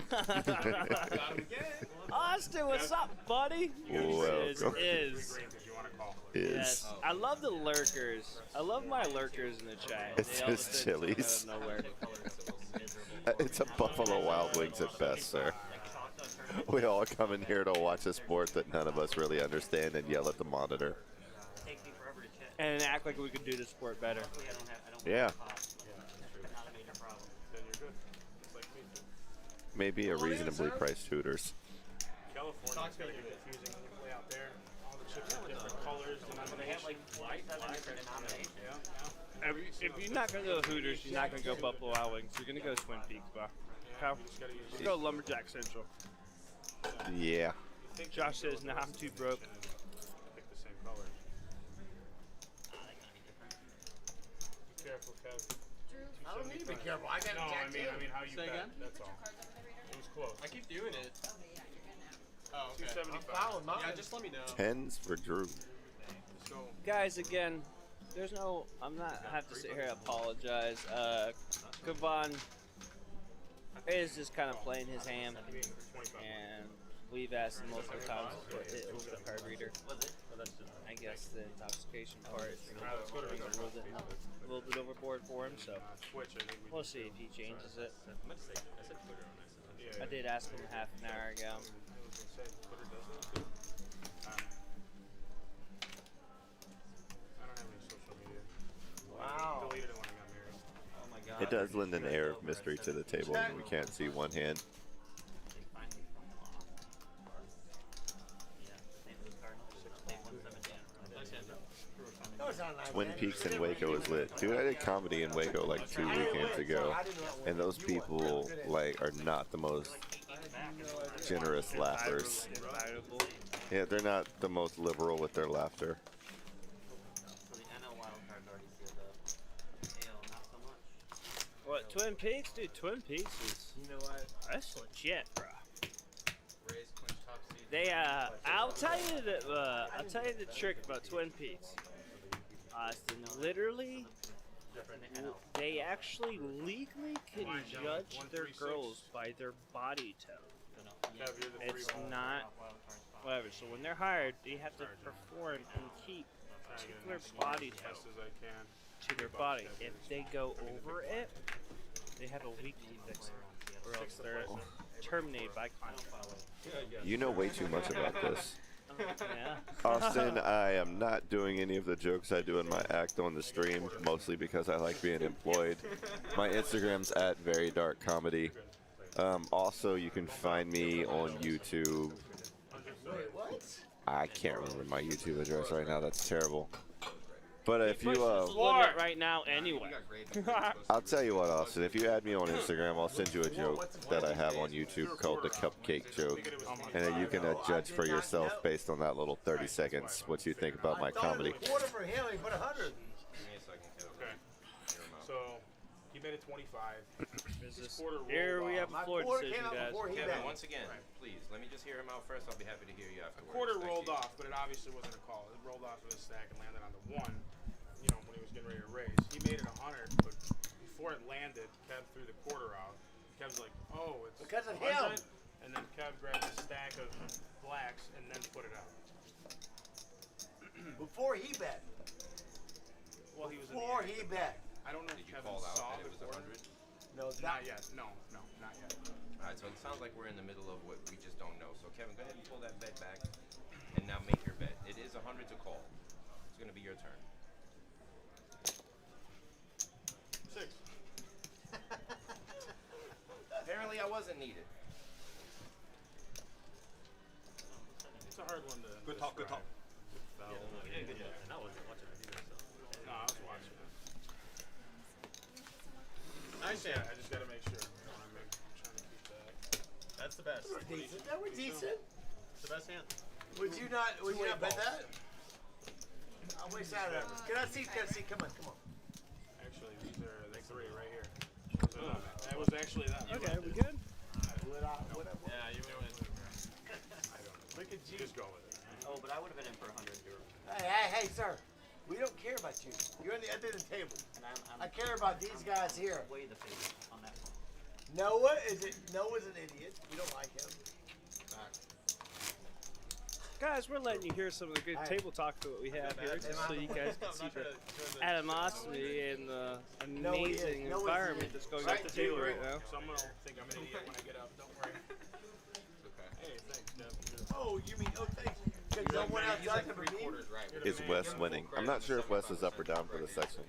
Got him again. Austin, what's up, buddy? Welcome. Is. Yes. I love the lurkers. I love my lurkers in the chat. It's They all just fit out of Chili's. nowhere. It's a Buffalo Wild Wings at best, sir. We all come in here to watch a sport that none of us really understand and yell at the monitor. And act like we could do the sport better. Yeah. Maybe a reasonably priced Hooters. California's gotta get confusing when you play out there. All the chips are different colors, denominations. If you're not going to go to Hooters, you're not going to go Buffalo Wild Wings. You're going to go Twin Peaks, bro. Okay? Let's go Lumberjack Central. Yeah. Josh says, nah, I'm too broke. Pick the same colors. Be careful, Kev. I don't need to be careful. I got No, I mean how you Say bet. again? That's all. It was close. I keep doing it. Oh, okay. 275. Yeah, just let me know. Tens for Drew. So, Guys, again, there's no, I'm not have to sit here and apologize. Kevon is just kind of playing his hand, and we've asked him multiple times what it was the card reader. I guess the intoxication part is a little bit overboard for him, so we'll see if he changes it. I did ask him half an hour ago. Wow. Deleted it when I got married. Oh my God. It does lend an air of mystery to the table when we can't see one hand. No, it's not nice, Twin man. Peaks in Waco is lit. Dude, I did comedy in Waco like 2 weekends ago, and those people like are not the most generous laughers. Yeah, they're not the most liberal with their laughter. What, Twin Peaks? Dude, Twin Peaks is, you know what? That's legit, bro. They, I'll tell you the trick about Twin Peaks. Literally, they actually legally can judge their girls by their body tone. It's not, whatever. So when they're hired, they have to perform and keep particular body tone to their body. If they go over it, they have a weekly fix it, or else terminated by content. You know way too much about this. Yeah. Austin, I am not doing any of the jokes I do in my act on the stream, mostly because I like being employed. My Instagram's at Very Dark Comedy. Also, you can find me on YouTube. What? I can't remember my YouTube address right now. That's terrible. But if you, Limit right now anyway. I'll tell you what, Austin. If you add me on Instagram, I'll send you a joke that I have on YouTube called the Cupcake Joke, and then you can judge for yourself based on that little 30 seconds what you think about my comedy. Quarter for him, he put 100. Okay. So he made it 25. His quarter rolled Here we off. have a floor decision, guys. Kevin, once again, please, let me just hear him out first. I'll be happy to hear you A afterwards. quarter Thank rolled you. off, but it obviously wasn't a call. It rolled off of his stack and landed on the 1, you know, when he was getting ready to raise. He made it 100, but before it landed, Kev threw the quarter out. Kev's like, oh, it's Because of 100? him. And then Kev grabbed a stack of blacks and then put it out. Before he bet. Well, he was Before in the he act. bet. I don't know Did if you Kevin call out saw that it the was quarter. 100? No, Not yet. No, not yet. All right, so it sounds like we're in the middle of what we just don't know. So Kevin, go ahead and pull that bet back, and now make your bet. It is 100 to call. It's going to be your turn. 6. Apparently, I wasn't needed. It's a hard one to Good talk, good talk. Foul. Yeah, good job. And I wasn't watching it either, so. No, I was watching it. Nice Yeah, hand. I just gotta make sure. You know, I'm trying to keep that. That's the best. That was decent. That was decent. It's the best hand. Would you not bet balls. that? I'll waste out of that. Can I see? Come on. Actually, these are the 3 right here. That was actually that. Okay, we good? Yeah, you win. Look at you. Just go with it. Oh, but I would have been in for 100. Hey, sir. We don't care about you. You're on the other end of the table. And I care about these guys here. way the favorite on that one. Noah's an idiot. We don't like him. Guys, we're letting you hear some of the good table talk that we have here, just so you guys can see the animosity and the amazing environment that's going on at the table right now. Someone will think I'm an idiot when I get up. Don't worry. Hey, thanks, Deb. Oh, you mean thanks? Because no one outside of me. Is Wes winning? I'm not sure if Wes is up or down for the section,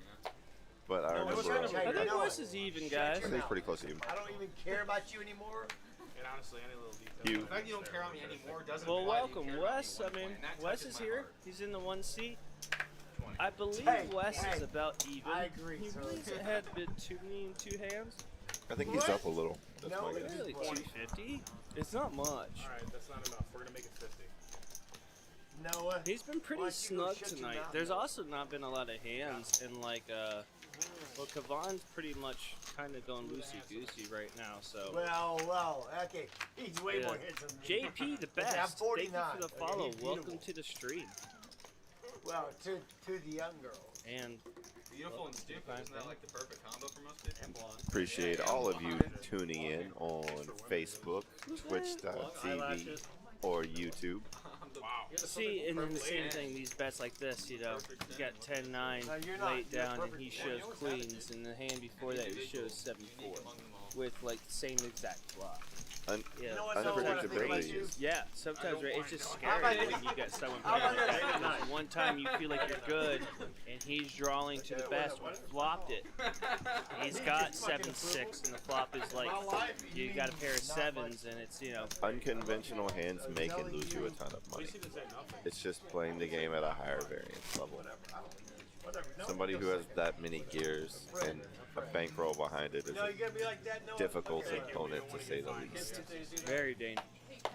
but I remember. I think Wes is even, guys. I think he's pretty close to you. I don't even care about you anymore. And honestly, any little detail. You. The fact you don't care about me anymore doesn't Well, imply that you welcome, care about Wes. me I one mean, point, and that Wes touches is my here. heart. He's in the 1 seat. I believe Wes is about even. I agree, He so- really had been to me in 2 hands. I think he's up a little. That's No, my guess. Really, 250? It's not much. Alright, that's not enough. We're gonna make it 50. Noah. He's been pretty Why don't you go snug shut your tonight. mouth, There's Noah? also not been a lot of hands, and well, Kavan's pretty much kind of going loosey-goosey right now, so. Well, okay. He's way Yeah. more handsome than me. JP, the Okay, I'm best. Thank you 49. for the Okay, follow. he's Welcome beautiful. to the stream. Well, to the young girl. And Beautiful and stupid, isn't that like the perfect combo for most people? Appreciate all of you tuning in on Facebook, Twitch.tv, or YouTube. Wow. see, and then the same thing, these bets like this, you know, you got 10-9 No, you're not. laid You're down, and perfect. he shows queens, and the hand before that he shows 7-4 with like the same exact flop. Yeah. You know what, Noah, what I think about Unpredictability you? is Yeah, sometimes right, it's just How scary about when you got someone How playing about like this? that. 'Cause one time you feel like you're good, and he's drawing to the best. We flopped it. He's got 7-6, and the flop is like you got a pair of 7s, and it's, you know. unconventional hands make and lose you a ton of money. It's just playing the game at a higher variance level. Somebody who has that many gears and a bankroll behind it is No, a you gotta be like that, Noah. difficult Okay. opponent to say the least. Very dangerous.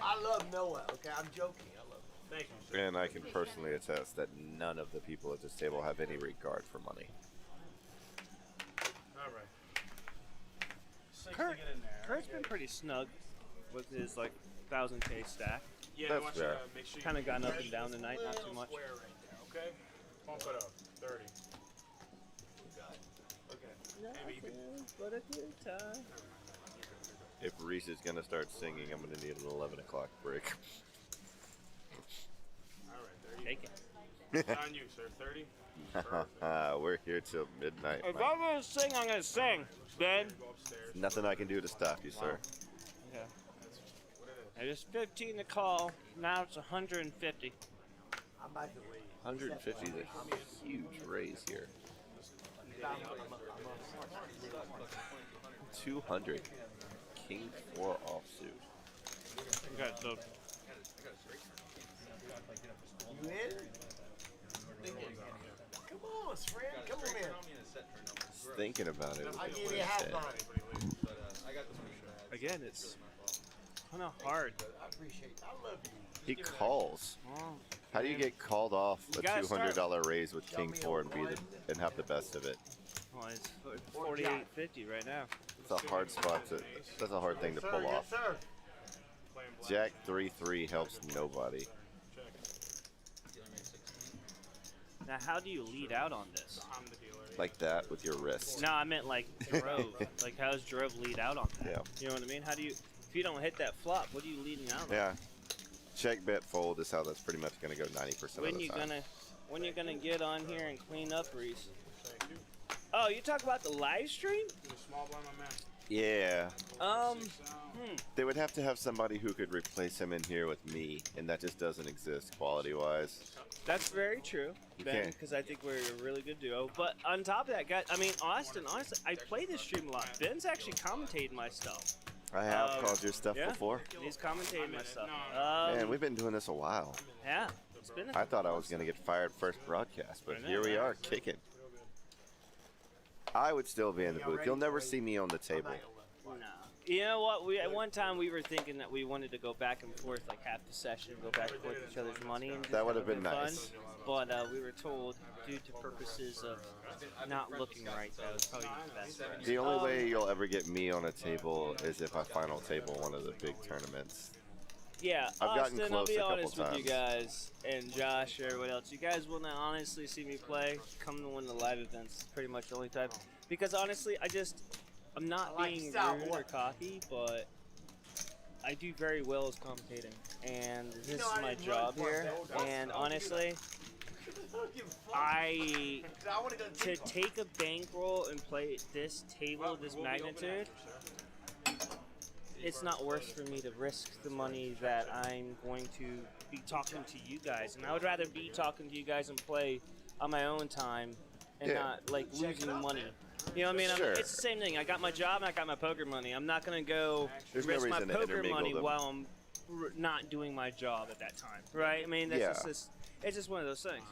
I love Noah. Okay, I'm joking. I love him. Thank you. And I can personally attest that none of the people at this table have any regard for money. Alright. 6 Kurt- to get in there. Kurt's been pretty snug with his like 1000K stack. Yeah, I That's want you fair. to make sure you Kind of gone up get and down tonight, not too much. square right there, okay? Bump it up. 30. Okay. Maybe you could. But a good time. If Reese is gonna start singing, I'm gonna need an 11 o'clock break. Alright, there you Take go. it. It's on you, sir. 30? Perfect. We're here till midnight. If I'm gonna sing, I'm gonna sing. Ben. Go upstairs. Nothing I can do to stop you, sir. Okay. That's It was 15 to call. Now it's 150. I'm about to leave. 150 is a huge raise here. 200. King 4 offsuit. Okay, so You in? Come on, friend. Come on in. Just thinking about it. I'll give you half mine. again, it's kind of hard. I appreciate it. I love you. He calls. Oh, How do you get called off a You gotta $200 raise with Show King me 4 a and be one. and have the best of it? well, it's 48.50 right now. It's a hard spot to. That's a hard thing to Sir, pull yes, off. sir. Jack 3-3 helps nobody. Now, how do you lead out on this? I'm the dealer. Like that with your wrist. No, I meant like drove. Like, how does drove lead out on that? Yeah. You know what I mean? How do you, if you don't hit that flop, what are you leading out on? Yeah. Check, bet, fold is how that's pretty much going to go 90% of When the you time. when you gonna get on here and clean up, Reese? Oh, you talk about the live stream? Small blind, my man. Yeah. Um, They would have to have somebody who could replace him in here with me, and that just doesn't exist quality-wise. that's very true, You Ben, can't- because I think we're a really good duo. But on top of that, guys, I mean, Austin, honestly, I play this stream a lot. Ben's actually commentating my stuff. I have called your stuff yeah? before. He's commentating my stuff. Man, we've been doing this a while. Yeah, it's been a I thought I was going to get fired first broadcast, but I know, here we right? are, kicking. I would still be in the booth. You'll never see me on the table. No. You know what? We at one time we were thinking that we wanted to go back and forth like half the session, go back and forth each other's money, and just That would have have been fun. nice. But we were told, due to purposes of not looking right, that was probably the best. For us. The only way you'll ever get me on a table is if I final table one of the big tournaments. Yeah, I've gotten Austin, I'll close be a couple honest with you times. guys, and Josh, or everyone else. You guys will not honestly see me play. Come to one of the live events. Pretty much the only time. Because honestly, I'm not I like being style, rude boy. or cocky, but I do very well as commentating, and this is I my didn't job run for here. it. And honestly, I want to go to take a bankroll and play this table, this magnitude, it's not worth for me to risk the money that I'm going to be talking to you guys. And I would rather be talking to you guys and play on my own time and Yeah. not like losing money. You know what I mean? Sure. It's the same thing. I got my job and I got my poker money. I'm not going to go There's no risk my reason to poker intermingle money them. while I'm not doing my job at that time. Right? I mean, that's Yeah. just it's just one of those things.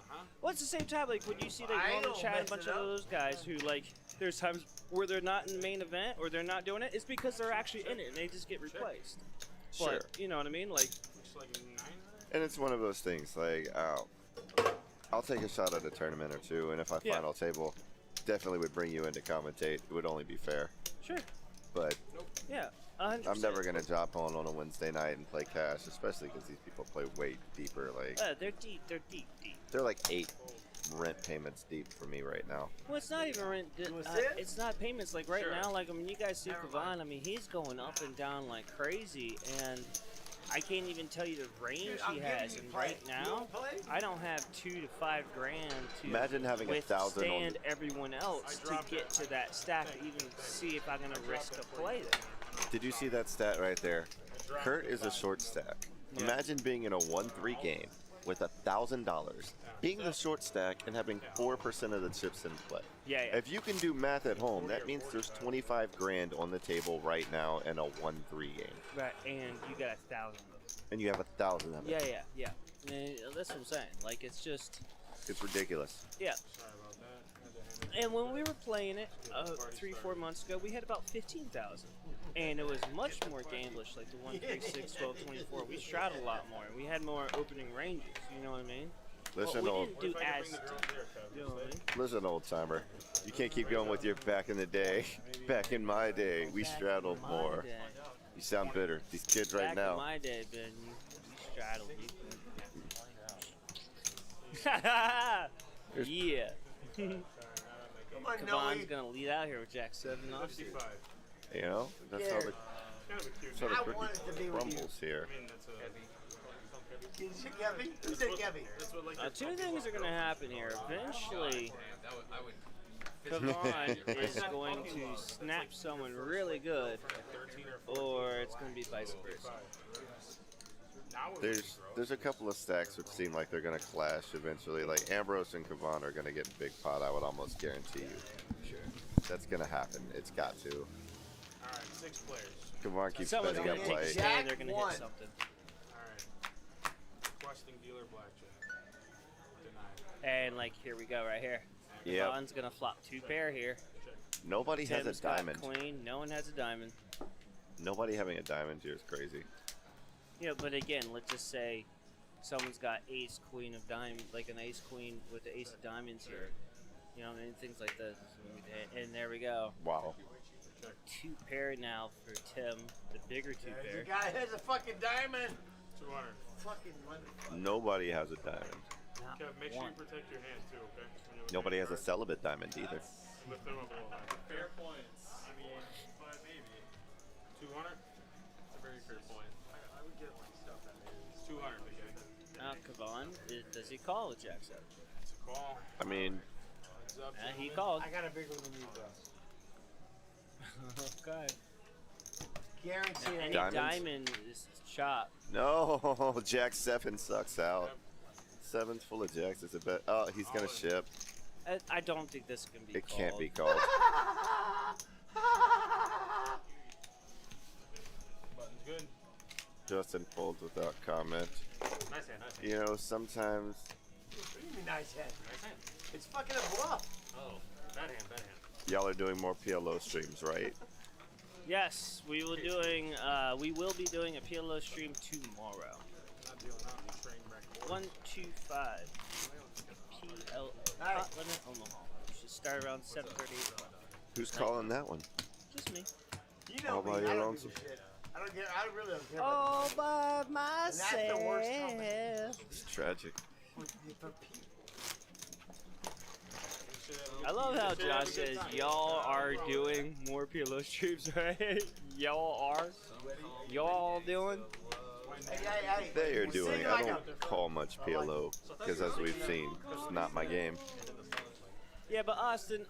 Well, at the same time, like when you see like I on the don't chat a mess bunch it of up. those guys who like there's times where they're not in the main event or they're not doing it, it's because they're actually in it and they just get replaced. Sure. But you know what I mean? Like And it's one of those things, like, I'll take a shot at a tournament or two, and if I Yeah. final table, definitely would bring you in to commentate. It would only be fair. sure, But yeah, 100%. I'm never going to drop on a Wednesday night and play cash, especially because these people play way deeper. Like, They're deep. They're deep. they're like 8 rent payments deep for me right now. Well, it's not even rent. It's not payments. Like right now, like I mean, you guys see Kavan. I mean, he's going up and down like crazy, and I can't even tell you the range he has. And right now, I don't have $2 to $5 grand to Imagine having 1,000 on withstand everyone else to get to that stack to even see if I'm gonna risk a play there. Did you see that stat right there? Kurt is a short stack. Imagine being in a 1-3 game with $1,000, being the short stack and having 4% of the chips in play. Yeah. If you can do math at home, that means there's 25 grand on the table right now in a 1-3 game, Right, and you got 1,000 of them. and you have 1,000 of it. Yeah. And that's what I'm saying. Like it's just. It's ridiculous. Yeah. And when we were playing it 3-4 months ago, we had about 15,000, and it was much more gamblish, like the 1, 3, 6, 12, 24. We straddled a lot more, and we had more opening ranges. You know what I mean? Listen, but we old, didn't do as. You know what I mean? listen, old timer. You can't keep going with your back in the day. Back in my day, we straddled My more. day. You sound bitter. These kids right Back now. in my day, Ben, you straddled. Yeah. Come on, Kavan's Noe. gonna lead out here with Jack 7 offsuit. You know, that's how the I wanted to be with you. crumbles here. Did you say Gabby? Who said Gabby? Two things are gonna happen here. Eventually, Kavon is going to snap someone really good, or it's going to be vice versa. There's a couple of stacks which seem like they're going to clash eventually. Like Ambrose and Kavon are going to get big pot, I would almost guarantee you. Sure. That's going to happen. It's got to. Alright, 6 players. Kavon keeps Someone's betting going up to take a play. stand, they're going to hit something. Alright. Requesting dealer blackjack. Denied. And, like, here we go, right here. Yep. Kavon's going to flop 2 pair here. Nobody has Tim's a diamond. got queen, no one has a diamond. Nobody having a diamond here is crazy. Yeah, but again, let's just say someone's got ace queen of diamond, like an ace queen with the ace of diamonds here. You know, and things like this. And there we go. Wow. 2 pair now for Tim, the bigger 2 pair. The guy has a fucking diamond. 200. Fucking motherfucker. Nobody has a diamond. Kev, make sure you protect your hands too, okay? Nobody has a celibate diamond either. Lift them up a little higher. Fair points. I mean, but maybe. 200? It's a very fair point. I would get like stuff that is 200, big guy. Now, Kavon, does he call with Jack 7? It's a call. I mean, Heads up, He gentlemen. called. I got a bigger than you, bro. Okay. Guaranteed. Any Diamonds? diamond is chop. no, Jack 7 sucks out. 7's full of jacks. It's a bet. Oh, he's going to ship. I don't think this can be It called. can't be called. Button's good. Justin folds without comment. Nice hand, nice hand. You know, sometimes What do you mean nice head? Nice hand. It's fucking a bluff. Oh, bad hand, bad hand. y'all are doing more PLO streams, right? Yes, we will be doing a PLO stream tomorrow. Not dealing out in the train wreck. 125 PLO hot limit Omaha. We should start around 7:30. Who's calling that one? Just me. You know All me. by I your don't own give a shit. I don't care. I really don't care. All about by myself. And that's the worst comment. It's tragic. For people. I love how Josh says y'all are doing more PLO streams, right? Y'all are. Y'all doing. Hey. They are doing. Sing I like don't call much PLO because, as we've seen, it's not my game. Yeah, but Austin,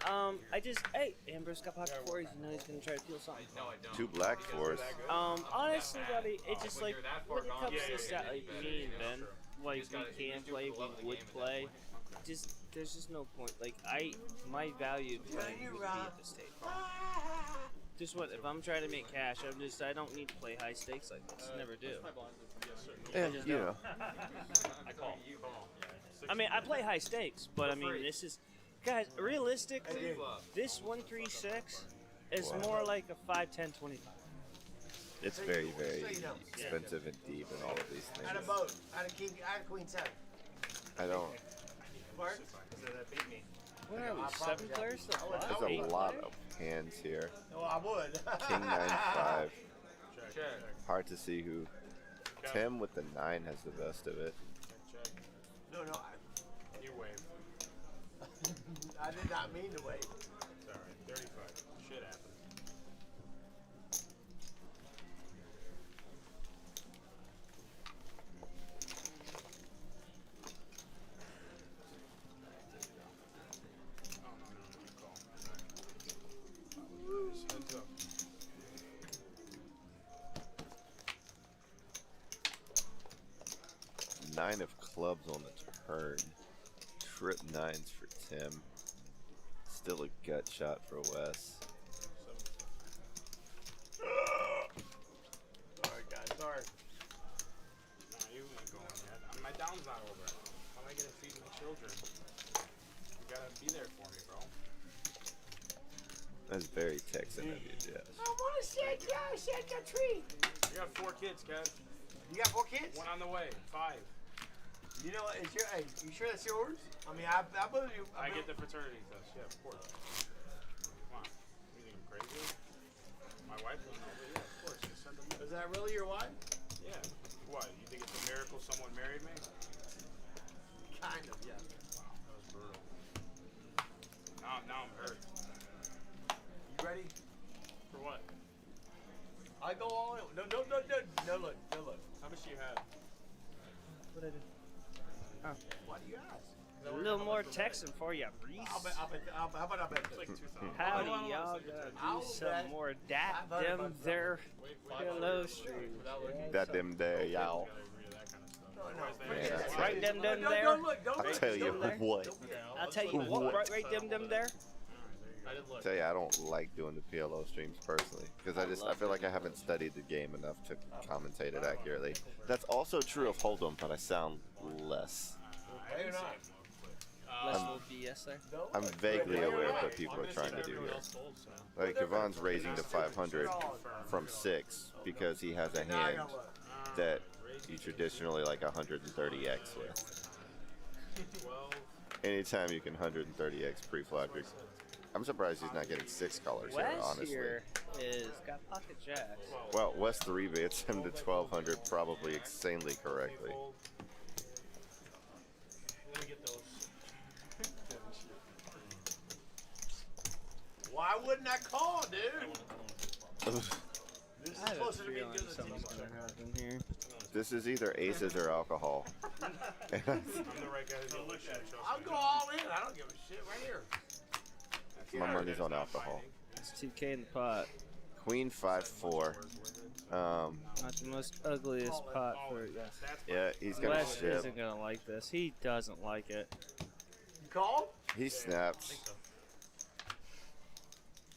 Amber's got pocket fours. You know he's gonna try to peel something. No, I don't. 2 black fours. Honestly, buddy, it's just like when it comes to stuff like me and Ben, like we can play, we would play. Just there's just no point. Like my value of playing would be at this table. Just what if I'm trying to make cash? I don't need to play high stakes like this. Never do. And, you know, I call. I mean, I play high stakes, but I mean, this is, guys, realistically, this 136 is more like a 5, 10, 25. it's very, very expensive and deep in all of these I had a things. boat. I had a king. I had a queen 7. I don't. Mark? That beat me. What are we, 7 players? So There's far? 8 a lot players? of hands here. No, I would. King 9-5. Check. Hard to see who. Tim with the 9 has the best of it. Check. No. You wave. I did not mean to wait. It's alright. 35. Shit happens. Oh, no. Good call. Just heads up. Nine of clubs on the turn. Trip 9s for Tim. Still a gut shot for Wes. Sorry, guys. Sorry. No, you ain't going yet. My down's not over. How am I gonna feed my children? You gotta be there for me, bro. That's very Texan of you, Jess. I want to shake your tree. You got 4 kids, Kev. You got 4 kids? 1 on the way. 5. You know what? You sure that's yours? I mean, I believe you. I get the fraternity test. Yeah, of course. Come on. You think I'm crazy? My wife will know. Yeah, of course. Just send them. Is that really your wife? Yeah. What? You think it's a miracle someone married me? Kind of, yeah. Wow, that was brutal. Now I'm hurt. You ready? For what? I go all in. No look. How much do you have? What did I do? Why do you ask? A little more Texan for you, Reese. How about I bet like 2,000? Howdy, y'all. Gonna do some more that them there pillow streams. That them there, y'all. Yeah, that's Right right. them there. Don't look. Don't I'll look. tell you what. I'll tell you what. Right them there. I tell you, I don't like doing the PLO streams personally because I feel like I haven't studied the game enough to commentate it accurately. That's also true of Hold'em, but I sound less. Less little BS there. I'm vaguely aware of what people are trying to do here. Like Kevon's raising to 500 from 6 because he has a hand that you traditionally like 130x with. Anytime you can 130x pre-flop, I'm surprised he's not getting 6 colors here, Wes honestly. here is got pocket jacks. Well, West 3 bits him to 1200 probably insanely correctly. Why wouldn't I call, dude? This is I have a supposed to be feeling good. something's gonna happen here. This is either aces or alcohol. I'm the right guy who's gonna let shit show. I'll go all in. I don't give a shit right here. My money's on alcohol. It's 2K in the pot. Queen 5-4. Not the most ugliest pot for Yeah, he's gonna Wes ship. isn't gonna like this. He doesn't like it. You call? He snaps.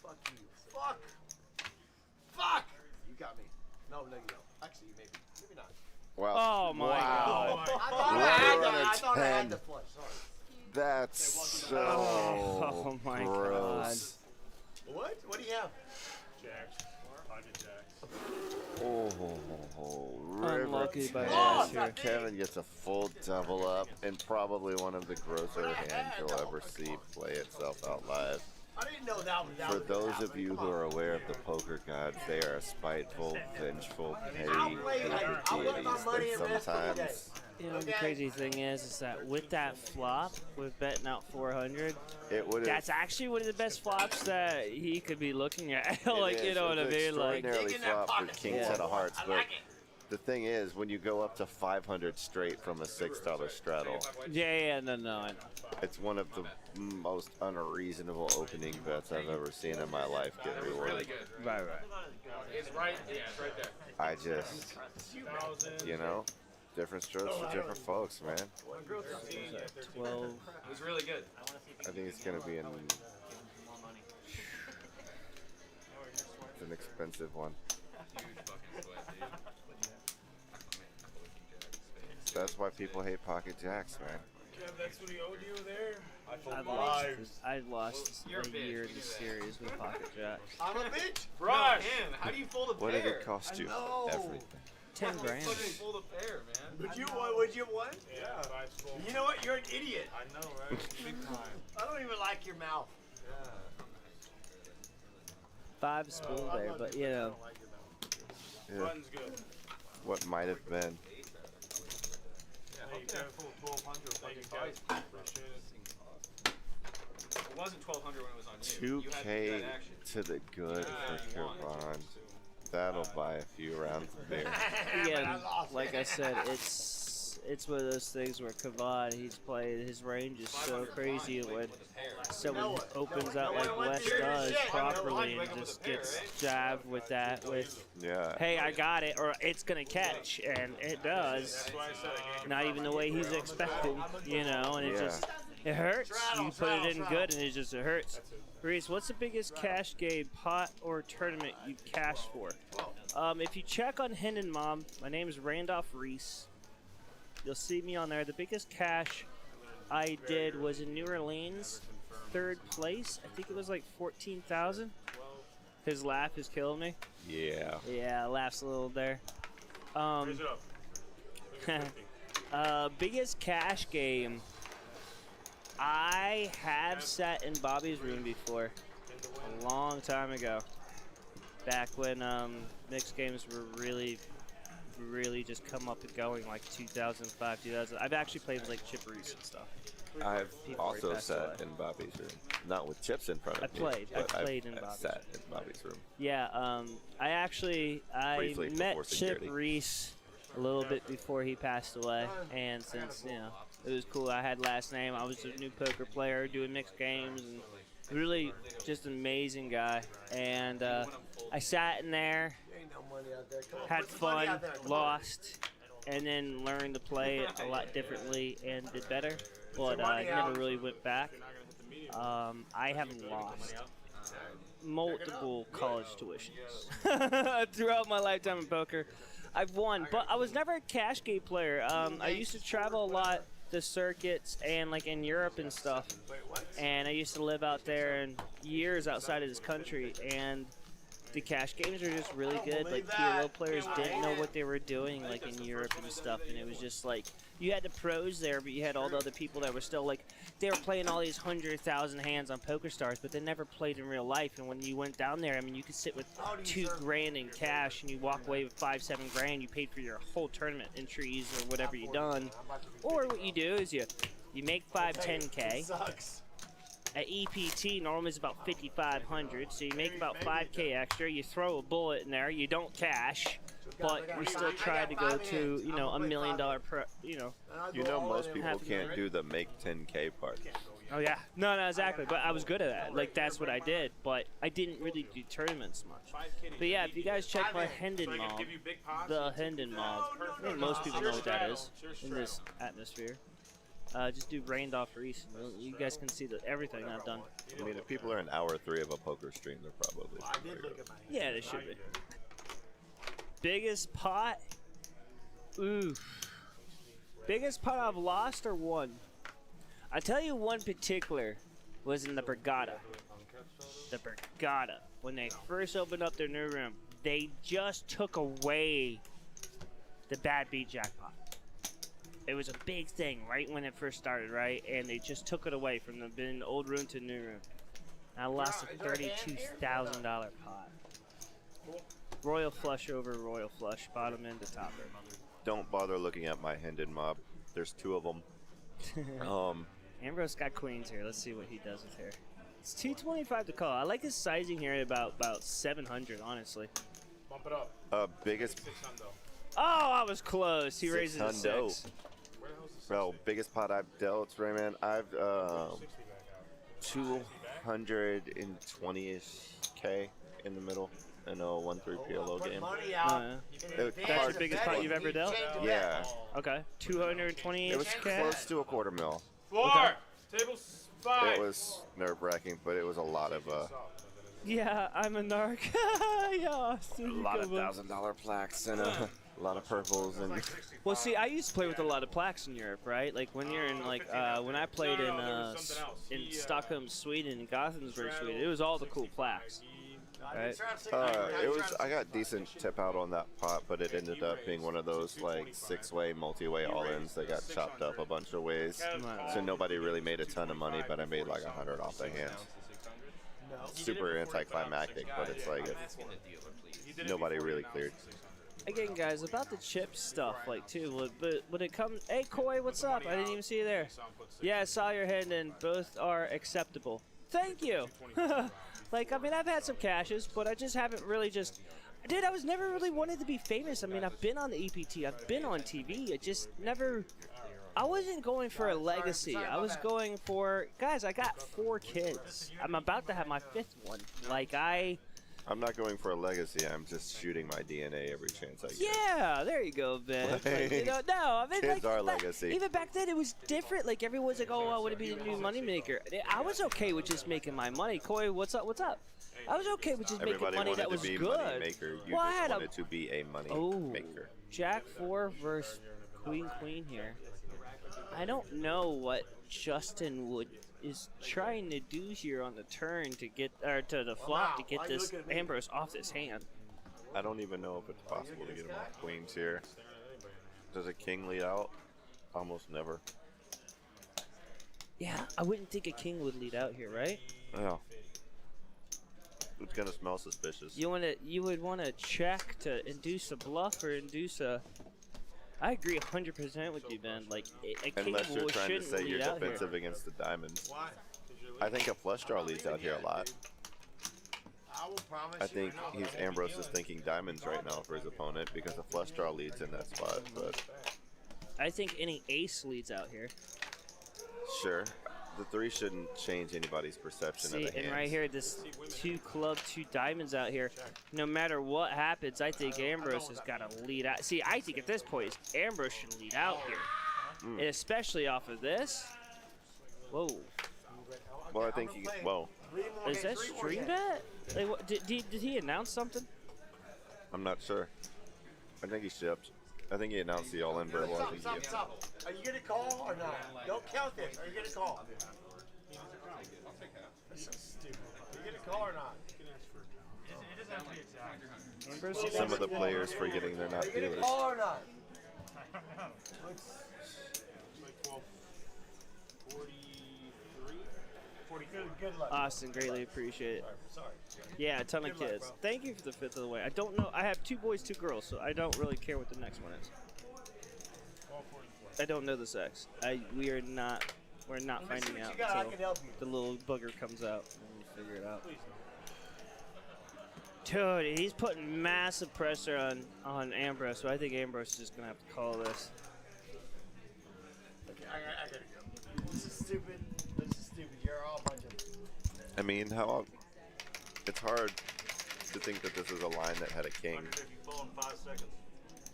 Fuck you. Fuck. Fuck. You got me. No, you don't. Actually, maybe. Maybe not. Wow. Oh my wow. God. I thought I had the flush. Sorry. That's so Oh my gross. What? What do you have? Jacks. Pocket jacks. Unlucky by River ass Ten. here. Kevin gets a full double up and probably one of the grosser hands you'll ever see play itself out live. I didn't know that was For those of you who are aware of the poker gods, they are spiteful, vengeful, petty I'll put my money deities in that rest of the day. sometimes You know, the crazy thing is that with that flop, with betting out 400, it would that's actually one of the best flops that he could be looking at. Like, you know what I mean? Like, extraordinarily flop with king Yeah. 10 of hearts, but the thing is, when you go up to 500 straight from a $6 straddle, yeah, no, I know. it's one of the most unreasonable opening bets I've ever seen in my life get rewarded. Right. It's right. Yeah, it's right there. I just, you know, different strokes for different folks, man. 12. It was really good. I think it's gonna be an expensive one. Huge fucking sweat, dude. That's why people hate pocket jacks, man. Kev, that's what he owed you there? I lost You're a a bitch. year We in knew the that. series with pocket jacks. I'm a bitch. Rush! Man, how do you fold a pair? What did it cost you? know. Everything. 10 grand. How do you fold a pair, man? Would you want? Would you want? Yeah. You know what? You're an idiot. I know, right? Big time. I don't even like your mouth. 5 spool there, but you know. Yeah. Button's good. What might have been. Hey, Kev. 1200 fucking guys. Appreciate it. It wasn't 1200 when it was on you. You had 2K that action. to the good for Kevon. That'll buy a few rounds of beer. Again, like I said, it's one of those things where Kavad, he's played, his range is so crazy when someone opens out like Wes does properly and just gets jabbed with that, with, Yeah. hey, I got it, or it's going to catch, and it does. Not even the way he's expecting, you know, and it Yeah. just, it hurts. You put it in good, and it just it hurts. Reese, what's the biggest cash game, pot or tournament you cashed for? If you check on Hendon Mom, my name is Randolph Reese. You'll see me on there. The biggest cash I did was in New Orleans, 3rd place. I think it was like 14,000. His laugh is killing me. Yeah. Yeah, laughs a little there. Raise it up. Biggest cash game. I have sat in Bobby's room before, a long time ago. Back when mixed games were really just come up and going, like 2005, 2000. I've actually played with like Chip Reese and stuff. I've Before he also passed sat away. in Bobby's room. Not with chips in front of I me. played but in I've Bobby's sat in Bobby's room. Yeah, I Briefly met before Chip security. Reese a little bit before he passed away, and since, you know, It was cool. I had last name. I was a new poker player doing mixed games, and really just an amazing guy. And I sat in there, Ain't no money out there. Come on, had put some money fun, out there. Come on. lost, and then learned to play it a lot differently and did better. But money never out. really went back. I haven't lost multiple college tuitions throughout my lifetime in poker. I've won, but I was never a cash game player. I used to travel a lot to circuits and like in Europe and stuff, and I used to live out there and years outside of this country, and the cash games are just really good. Like PLO players didn't know what they were doing like in Europe and stuff, and it was just like you had the pros there, but you had all the other people that were still like they were playing all these 100,000 hands on PokerStars, but they never played in real life. And when you went down there, I mean, you could sit with $2 grand in cash and you walk away with 5-7 grand. You paid for your whole tournament entries or whatever you done. Or what you do is you make 5-10K. Sucks. At EPT, normally it's about 5,500, so you make about 5K extra. You throw a bullet in there, you don't cash, but we still try to go to, you know, $1 million You know, most people can't do the make 10K part. Oh yeah, no, exactly. But I was good at that. Like that's what I did. But I didn't really do tournaments much. But yeah, if you guys check my Hendon mob, the Hendon mob, I think most people know what that is in this atmosphere. Just do Randolph Reese. You guys can see everything I've done. I mean, if people are in hour 3 of a poker stream, they're probably. Yeah, they should be. Biggest pot? Ooh. Biggest pot I've lost or won? I tell you one particular was in the Brigada. The Brigada. When they first opened up their new room, they just took away the bad beat jackpot. It was a big thing right when it first started, right? And they just took it away from the old room to new room. I lost a $32,000 pot. Royal flush over royal flush, bottom end to topper. Don't bother looking at my Hendon mob. There's 2 of them. Ambrose got queens here. Let's see what he does with her. It's 225 to call. I like his sizing here at about 700, honestly. Bump it up. Biggest. Oh, I was close. He raises a 6. Well, biggest pot I've dealt, Rayman. I've 220-ish K in the middle in a 1-3 PLO game. That's the biggest pot you've ever dealt? Yeah. Okay. 220-ish It was K? close to a $250,000. Floor! Okay. Table 5! It was nerve-wracking, but it was a lot of Yeah, I'm a narc. Yeah, a lot of $1,000 plaques and a lot of purples and. Well, see, I used to play with a lot of plaques in Europe, right? Like when you're in when I played in Stockholm, Sweden, and Gothenburg, Sweden, it was all the cool plaques. Right? I got decent tip out on that pot, but it ended up being one of those like 6-way, multi-way all-ins that got chopped up a bunch of ways. So nobody really made a ton of money, but I made like 100 off the hand. Super anticlimactic, but it's like nobody really cleared. Again, guys, about the chip stuff, like too. But when it comes, hey Koi, what's up? I didn't even see you there. Yeah, I saw your hand, and both are acceptable. Thank you. Like, I mean, I've had some cashes, but I just haven't really Dude, I was never really wanted to be famous. I mean, I've been on the EPT, I've been on TV. I just never. I wasn't going for a legacy. I was going for, guys, I got 4 kids. I'm about to have my 5th one. Like, I'm not going for a legacy. I'm just shooting my DNA every chance I get. Yeah, there you go, Ben. Like, you know, no, I mean, kids like, are legacy. Even back then, it was different. Like, everyone's like, oh, I want to be the new moneymaker. I was okay with just making my money. Koi, what's up? What's up? I was okay with just making money that was good. Money maker. You well, just wanted to be a money maker. Jack 4 versus Queen here. I don't know what Justin is trying to do here on the turn to get, or to the flop to get this Ambrose off this hand. I don't even know if it's possible to get him off queens here. Does a king lead out? Almost never. Yeah, I wouldn't think a king would lead out here, right? Yeah. It's gonna smell suspicious. You would want to check to induce a bluff or induce a. I agree 100% with you, Ben. Like, a king unless you're trying to say you're out defensive here. against the diamonds. I think a flush draw leads out here a lot. I think Ambrose is thinking diamonds right now for his opponent because a flush draw leads in that spot. But I think any ace leads out here. Sure. The 3 shouldn't change anybody's perception See, of the and hand. right here, this 2 club, 2 diamonds out here. No matter what happens, I think Ambrose has got to lead out. See, I think at this point, Ambrose should lead out here. And especially off of this. Whoa. Well, I think you. Well, Is that stream bet? Like, what, did he announce something? I'm not sure. I think he shipped. I think he announced the all-in verbal. Stop. Are you gonna call or not? Don't count this. Are you gonna call? That's so stupid. Are you gonna call or not? It doesn't have to be exact. Some of the players forgetting they're not Are you gonna dealers. call or not? Good luck. Austin, greatly appreciate it. Sorry. Yeah, a ton of Good luck, kids. bro. Thank you for the 5th of the way. I don't know. I have 2 boys, 2 girls, so I don't really care what the next one is. I don't know the sex. We're not finding out until the little booger comes out and we figure it out. Dude, he's putting massive pressure on Ambrose, so I think Ambrose is just gonna have to call this. Okay, I gotta go. This is stupid. You're all a bunch of. I mean, how? It's hard to think that this is a line that had a king. If you fall in 5 seconds.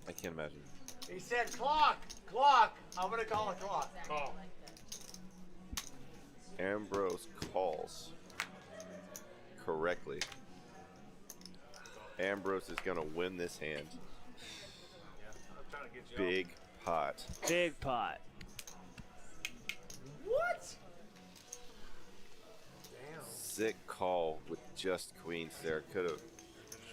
I can't imagine. He said clock. I'm gonna call a clock. Call. Ambrose calls correctly. Ambrose is gonna win this hand. I'm trying to get you Big pot. Big pot. What? Sick call with just queens there. Could have.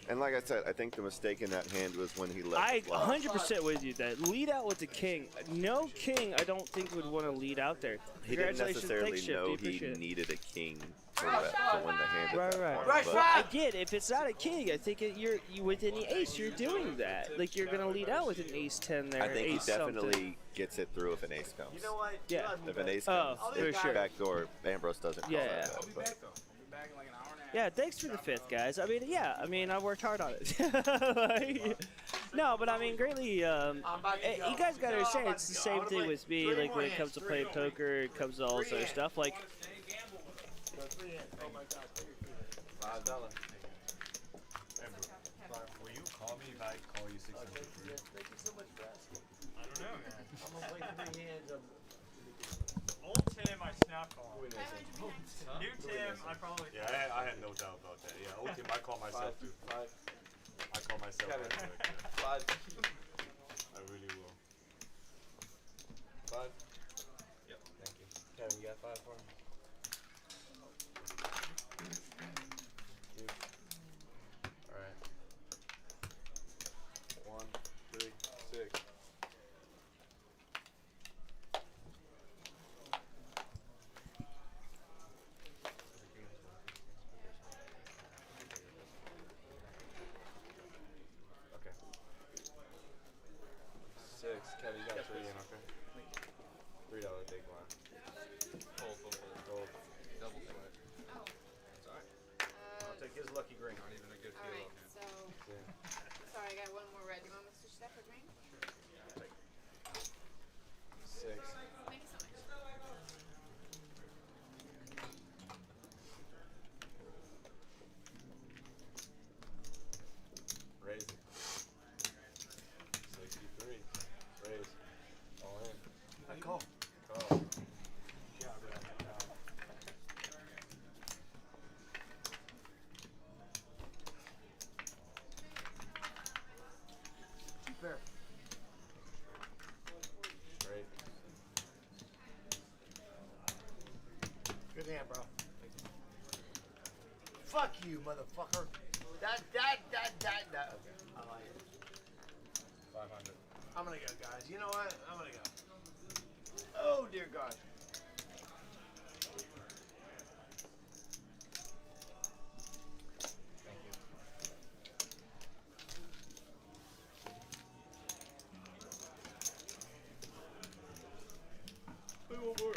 And like I said, I think the mistake in that hand was when he left. I the flop. 100% with you. That lead out with the king. No king, I don't think would want to lead out there. He didn't Congratulations, necessarily thanks, Shifty, know he appreciate it. needed a king to win the hand. Right, at that right. point, but I get it. If it's not a king, I think you with any ace, you're doing that. Like you're gonna lead out with an ace 10 there. I think he ace definitely something. gets it through if an ace comes. You know what? Yeah. If an ace Oh, comes, for sure. backdoor, Ambrose doesn't call Yeah. that. I'll be But back though. I'll be back in like an hour and a half. Yeah, thanks for the 5th, guys. I mean, yeah, I worked hard on it. Like, no, but I mean, greatly, you guys gotta understand, it's the same thing with me, like, when it comes to playing poker, it comes to all this other stuff, like, Oh my God. $5. Will you call me if I call you 600? Thank you so much for asking. I don't know, man. I'm gonna play 3 hands of. Old Tim, I snap call. New Tim, I probably. Yeah, I had no doubt about that. Yeah, old Tim, I call myself too. I call myself. Five. I really will. 5. Yep. Thank you. Kevin, you got 5 for him? All right. 1, 3, 6. Okay. 6. Kevin, you got 3 in, okay? $3 big blind. Fold. Double sweat. It's alright. I'll take his lucky green. Not even a good feel. Alright, so. Sorry, I got one more red. You want me to switch that for green? 6. Thank you so much. Raise it. 63. Raise. All in. I call. Call. Fair. Straight. Good hand, bro. Fuck you, motherfucker. That. Okay. I like it. 500. I'm gonna go, guys. You know what? I'm gonna go. Oh, dear God. Play one more.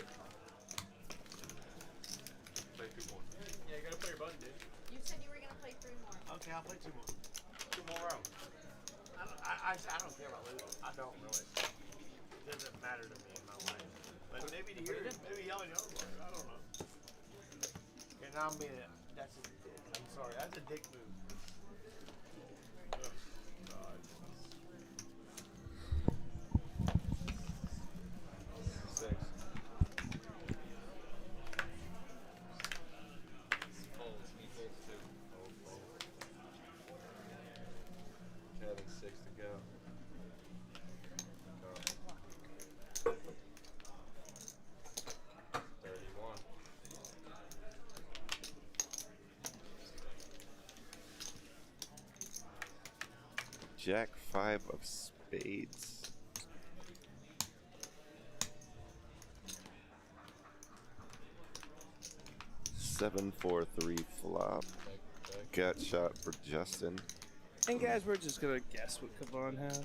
Play 2 more. Yeah, you gotta play your button, dude. You said you were gonna play 3 more. Okay, I'll play 2 more. 2 more rounds. I don't care about losing. I don't really. doesn't matter to me in my life. But maybe to yours, maybe y'all know. I don't know. And I'm being that's a dick. I'm sorry, that's a dick move. God. 6. Folds. He folds too. Oh, fold. Kevin, 6 to go. Go. 31. Jack 5 of spades. Seven, 4, 3 flop. Gut shot for Justin. And guys, we're just gonna guess what Kavan has.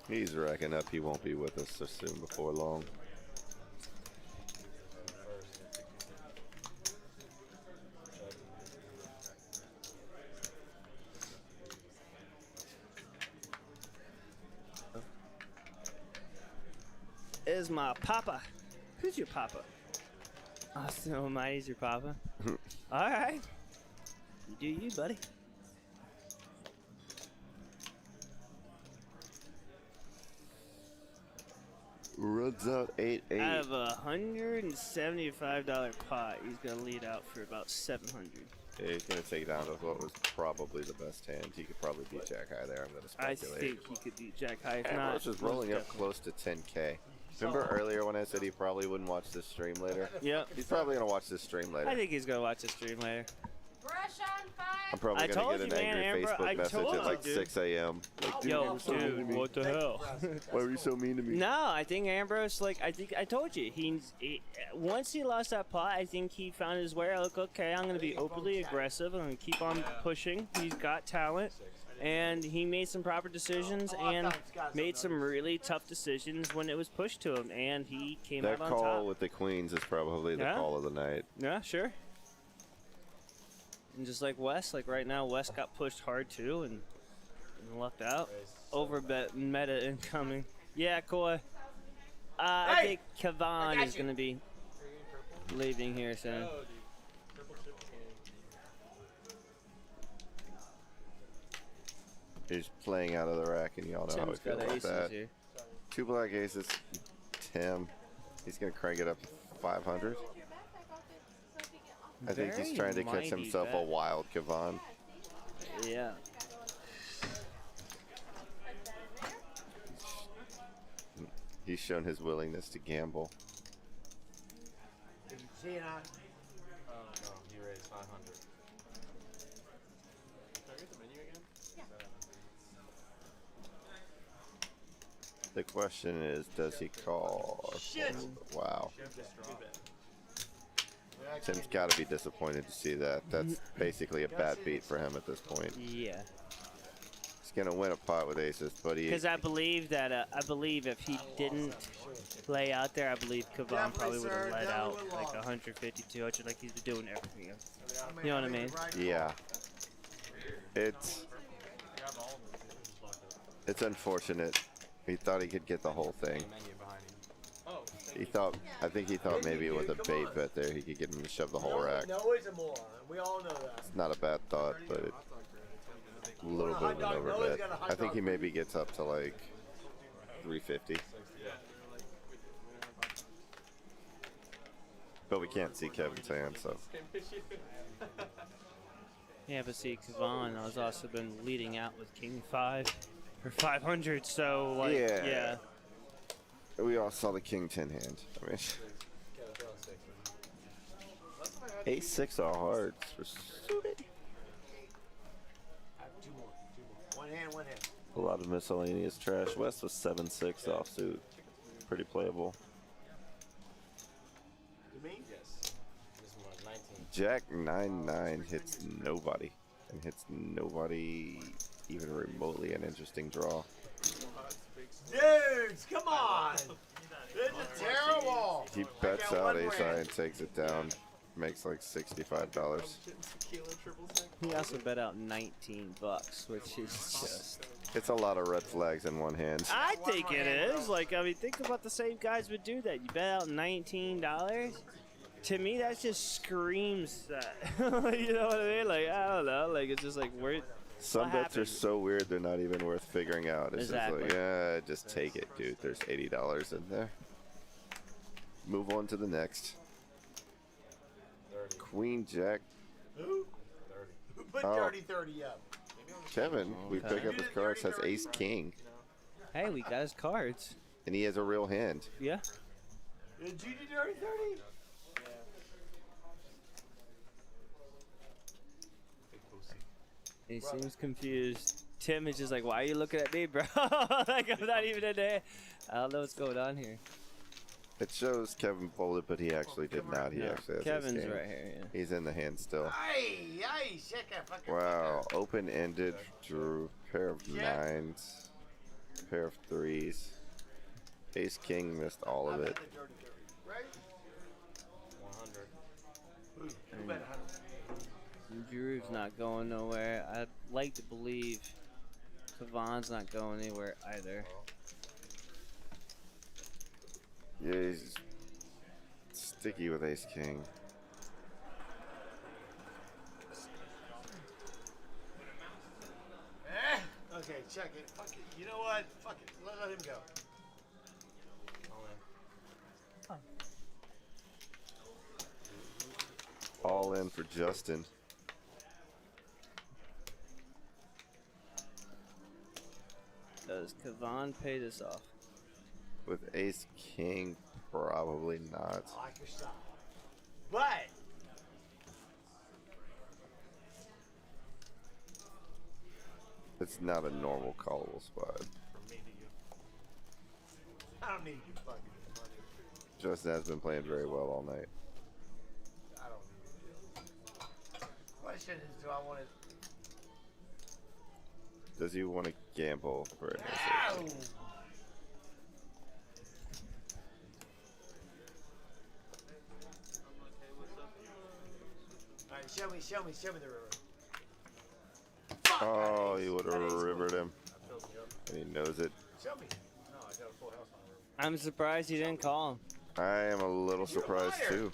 He's racking up. He won't be with us so soon before long. Is my papa? Who's your papa? Austin Almighty's your papa. All right, you do you, buddy. Runs out 8-8. Out of a $175 pot, he's gonna lead out for about 700. Yeah, he's gonna take down to what was probably the best hand. He could probably beat Jack High there. I'm gonna I speculate. think he could beat Jack High. If not, Ambrose is rolling up close to 10K. Remember earlier when I said he probably wouldn't watch this stream later? Yep. He's probably gonna watch this stream later. I think he's gonna watch the stream later. Brush on fire. I'm probably I gonna told get you, an man, angry Amber, Facebook I message told at like you, dude. 6 a.m. Like, dude, Yo, you were so mean to dude, me. what the hell? Why were you so mean to me? No, I think Ambrose, like, I told you, once he lost that pot, I think he found his way. Like, okay, I'm going to be openly aggressive. I'm going to keep on pushing. He's got talent. And he made some proper decisions and made some really tough decisions when it was pushed to him. And he came That out on call top. with the queens is probably the Yeah. call of the night. Yeah, sure. And just like Wes, like right now, Wes got pushed hard too and lucked out. Overbet meta incoming. Yeah, Koi. I think Kavan is going to be leaving here soon. He's playing out of the rack, and y'all know how he Tim's feels got about aces that. here. 2 black aces. Tim, he's gonna crank it up to 500. I think he's Very trying to catch mighty himself a bet. wild Kavan. Yeah. He's shown his willingness to gamble. Did you see it on? Oh, no, he raised 500. Can I get the menu again? The question is, does he call? Or Shit. fold? Wow. Tim's got to be disappointed to see that. That's basically a bad beat for him at this point. Yeah. He's gonna win a pot with aces, but he. Because I believe that if he didn't lay out there, I believe Kavan probably would have let out like 150, 200, like he's been doing everything else. You know what I mean? Yeah. It's unfortunate. He thought he could get the whole thing. I think he thought maybe with a bait bet there he could get him to shove the whole rack. No, he's a moron. We all know that. It's not a bad thought, but it's a little bit of an overbet. I think he maybe gets up to like 350. But we can't see Kevin's hand, so. Yeah, but see, Kavan has also been leading out with King 5 for 500, so like, yeah. We all saw the King 10 hand. I mean, Ace 6 all hearts for suited. I have two more. One hand, one hand. A lot of miscellaneous trash. West was 7-6 offsuit. Pretty playable. You mean? Yes. This one was 19. Jack 9-9 hits nobody. And hits nobody even remotely an interesting draw. Dudes, come on! This is terrible! He bets out ace high and takes it down. makes like $65. He also bet out $19, which is just. It's a lot of red flags in one hand. I think it is. Like, I mean, think about the same guys would do that. You bet out $19. To me, that just screams that. You know what I mean? Like, I don't know. Like, it's just like weird. Some bets are so weird they're not even worth figuring out. It's Exactly. just like, yeah, just take it, dude. There's $80 in there. Move on to the next. Queen Jack. Who? Who put Oh. Dirty 30 up? Kevin, we pick up his cards, has Ace King. Hey, we got his cards. And he has a real hand. Yeah. Did you do Dirty 30? He seems confused. Tim is just like, why are you looking at me, bro? Like, I'm not even in there. I don't know what's going on here. It shows Kevin folded, but he actually did not. He actually has Kevin's Ace King. right here, yeah. He's in the hand still. Aye, aye, check that fucking Wow, open-ended, drew, pair of nines, pair of threes. Ace King missed all of it. Right? 100. Who bet 100? Drew's not going nowhere. I'd like to believe Kavon's not going anywhere either. Yeah, he's sticky with Ace King. Okay, check it. Fuck it. You know what? Fuck it. Let him go. All in for Justin. Does Kavon pay this off? With Ace King, probably not. I like your style. But It's not a normal callable spot. I don't need your fucking money. Justin has been playing very well all night. I don't need it. Question is, do I want to? Does he want to gamble for an ace? Ow! All right, show me the river. Oh, he would have rivered him. And he knows it. Show me. No, I got a full house on the river. I'm surprised he didn't call him. I am a little surprised liar. too.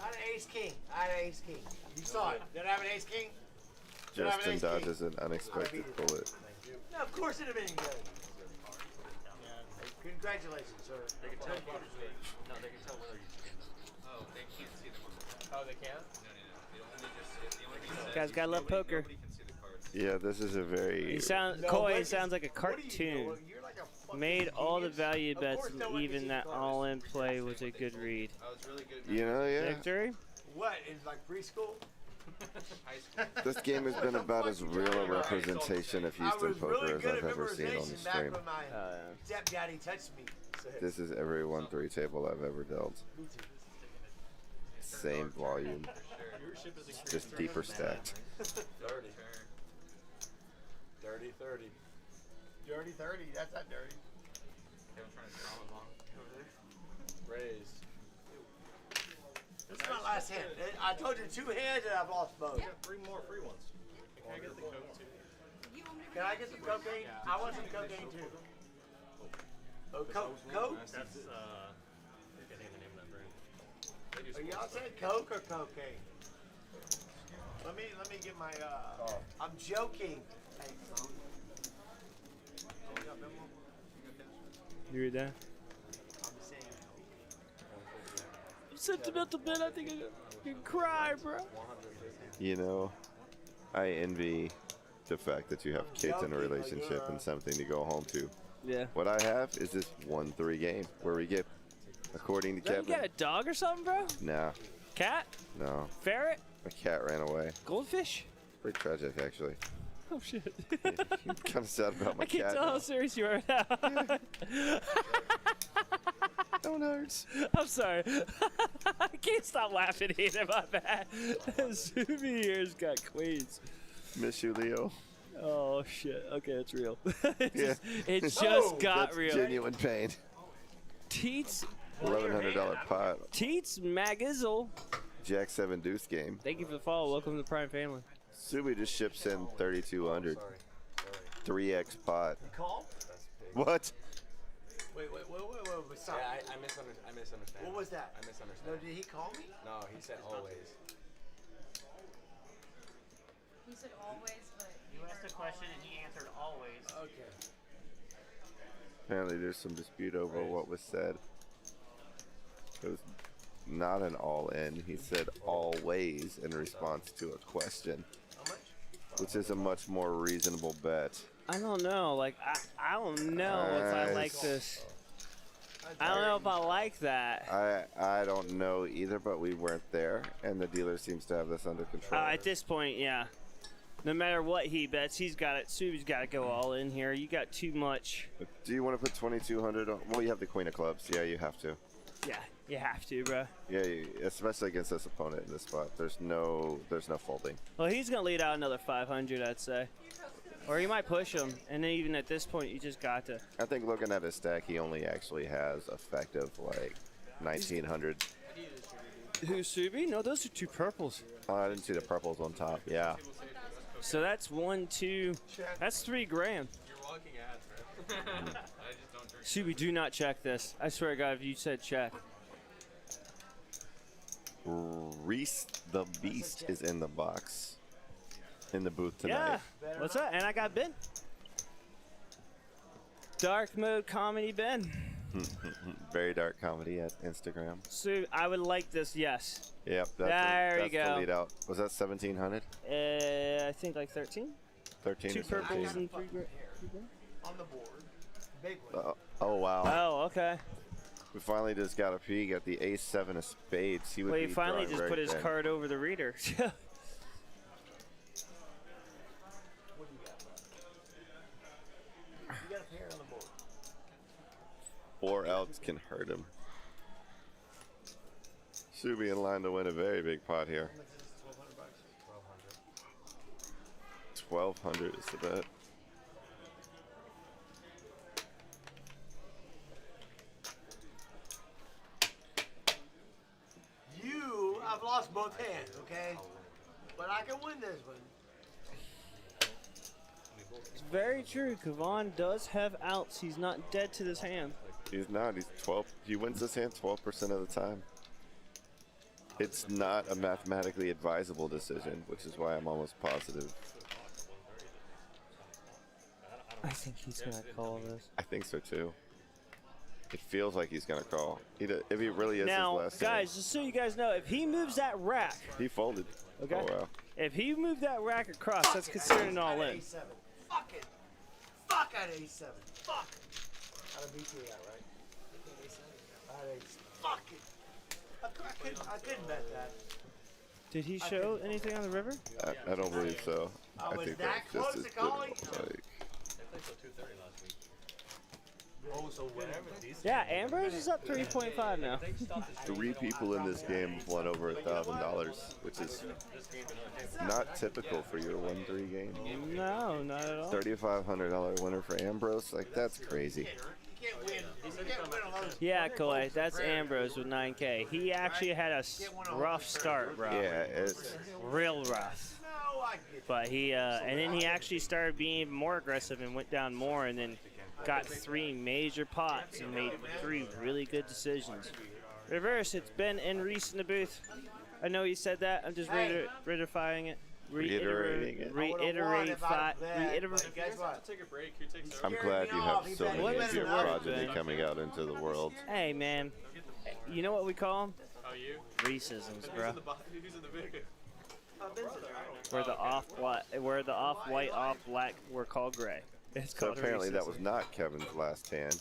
I had an ace king. I had an ace king. You saw it. Did I have an ace king? Did I have an Justin ace king? dodges an unexpected bullet. No, of course it'd have been good. Congratulations, sir. They can tell. No, they can tell whether you. Oh, they can't see them on the back. Oh, they can't? No. They only just the only reason Guys gotta love poker. nobody can see the cards. Yeah, this is a very. He sounds No, Koi what is- sounds like a what do you cartoon. know? You're like a fucking Made all the genius. value Of bets, course no and one can even see that the cards. all-in play was a good read. I was really good. You know, yeah. Victory? What, in like preschool? High school. This game has been about as real a representation of I Houston was poker really as good I've at ever seen on the memorization back stream. when my stepdaddy touched me. This is every 1-3 table I've ever dealt. Same volume, just deeper stacked. 30. Dirty 30. Dirty 30, that's not dirty. Kevin's trying to draw it long over there. Raised. This is my last hand. I told you 2 hands and I've lost both. I got 3 more free ones. Can I get the coke too? Can I get some cocaine? I want some cocaine too. Oh, coke? Coke? That's I forget the name of that brand. Are y'all saying coke or cocaine? Let me get my I'm joking. Hey, You read that? I'm saying Sentimental bit, I think I can cry, bro. You know, I envy the fact that you have kids in a relationship and something to go home to. Yeah. What I have is this 1-3 game where we get, according to Don't you Kevin. get a dog or something, bro? Nah, Cat? no. Ferret? My cat ran away. Goldfish? Pretty tragic, actually. Oh, shit. I'm kind of sad about my I can't cat. tell how serious you are now. Don't hurt. I'm sorry. I can't stop laughing either, my bad. Sumi here's got queens. Miss you, Leo. Oh, shit. Okay, it's real. Yeah. It just got That's real. genuine pain. Teats $1,100 pot. Teats Magizzle Jack 7 Deuce game. Thank you for the follow. Welcome to the Prime family. Subi just ships in 3,200. 3x pot. You call? What? Wait. Sorry. Yeah, I misunderstand. What was that? I misunderstand. No, did he call me? No, he said always. He said always, but You asked a question and he answered always. Okay. Apparently there's some dispute over what was said. It was not an all-in. He said always in response to a question, which is a much more reasonable bet. I don't know. Like, I don't know if I like this. I don't know if I like that. I don't know either, but we weren't there, and the dealer seems to have this under control. At this point, yeah. No matter what he bets, he's got it. Subi's got to go all in here. You got too much. Do you want to put 2,200 on? Well, you have the Queen of Clubs. Yeah, you have to. Yeah, you have to, bro. Yeah, especially against this opponent in this spot. There's no folding. Well, he's gonna lead out another 500, I'd say, or he might push him. And then even at this point, you just got to. I think looking at his stack, he only actually has effective like 1,900. Who's Subi? No, those are two purples. Oh, I didn't see the purples on top. Yeah. So that's 1, 2. That's $3 grand. You're walking ass, bro. I just don't drink. Subi, do not check this. I swear to God, if you said check. Reese the Beast is in the box, in the booth tonight. Yeah. What's up? And I got Ben. Dark mode comedy Ben. Very dark comedy at Instagram. So I would like this, yes. Yep. There you go. The lead out. Was that 1,700? I think like 13. 13. Two or purples 17. and 3 grand. On the board. Big one. Oh wow. Oh, okay. We finally just got a peek at the Ace-7 of spades. He would Well, he be finally drawing just very put his thin. card over the reader. What do you got? You got a pair on the board. 4 outs can hurt him. Subi in line to win a very big pot here. 1,200 is the bet. I've lost both hands, okay? But I can win this one. It's very true. Kavan does have outs. He's not dead to this hand. He's not. He's 12. He wins this hand 12% of the time. It's not a mathematically advisable decision, which is why I'm almost positive. I think he's gonna call this. I think so too. It feels like he's gonna call. If he really is Now, his last guys, just so you guys know, if he moves that rack, he folded. okay? Oh wow. If he moved that rack across, that's considered an all in. Fuck it. Fuck at A7. Fuck. I'd have beat you that, right? Fuck it. I couldn't bet that. Did he show anything on the river? I don't believe so. I was think that that's close just to calling? like, They played till 2:30 last week. Oh, so whenever these. Yeah, Ambrose is up 3.5 now. 3 people in this game have won over $1,000, which is not typical for your 1-3 game. No, not at all. $3,500 winner for Ambrose, like that's crazy. You can't win. You can't win on those. Yeah, Coy, that's Ambrose with 9K. He actually had a rough start, bro. Yeah, it's Real rough. No, I get But he, and then he actually started being even more aggressive and went down more, and then got 3 major pots and made 3 really good decisions. Reverse, it's Ben and Reese in the booth. I know you said that. I'm just reiterating it. Reiterating it. Guess what? Take a break. Who takes over? I'm glad you have so What many is of your the word, progeny Ben? coming out into the world. Hey, man. You know what we call them? Oh, you? Reeseisms, bro. Who's in the video? Where the off-white, off-black were called gray. It's So called apparently that Reeseisms. was not Kevin's last hand.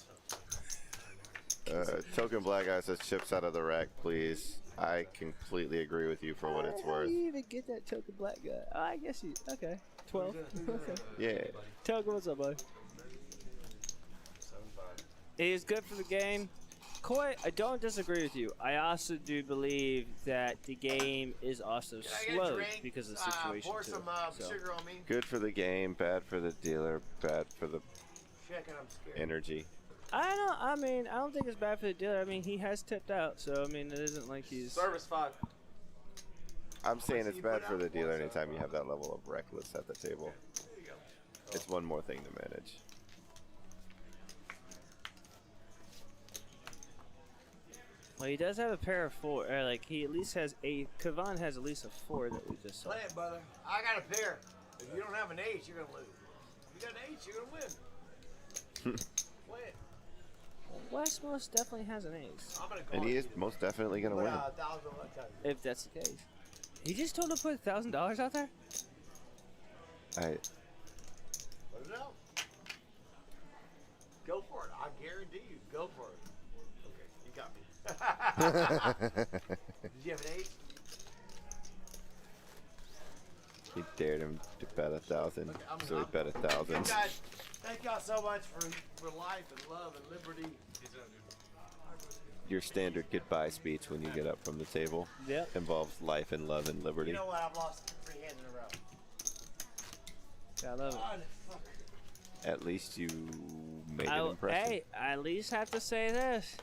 Token Black Eye says chips out of the rack, please. I completely agree with you for what it's How worth. do you even get that token black guy? Oh, I guess you. Okay. 12. Okay. Yeah. Token, what's up, buddy? He is good for the game. Coy, I don't disagree with you. I also do believe that the game is also slowed because of the situation, Pour too. some So. sugar on me. Good for the game, bad for the dealer, bad for the Checking, I'm scared. energy. I don't think it's bad for the dealer. I mean, he has tipped out, so I mean, it isn't like he's. Service 5. I'm saying it's bad for the dealer anytime you have that level of reckless at the table. It's one more thing to manage. Well, he does have a pair of 4. Or like he at least has a. Kavan has at least a 4 that we just saw. Play it, brother. I got a pair. If you don't have an ace, you're gonna lose. If you got an ace, you're gonna win. Play it. Well, Wes most definitely has an ace. I'm gonna And he is most definitely going to win. If that's the case. He just told him to put $1,000 out there? I Put it out. Go for it. I guarantee you. Go for it. Okay, you got me. Did you have an ace? He dared him to bet 1,000, so he bet 1,000. Guys, thank y'all so much for life and love and liberty. Your standard goodbye speech when you get up from the table involves life and love and liberty. You know what? I've lost 3 hands in a row. I love it. God, fuck. At least you made an impression. Hey, I at least have to say this.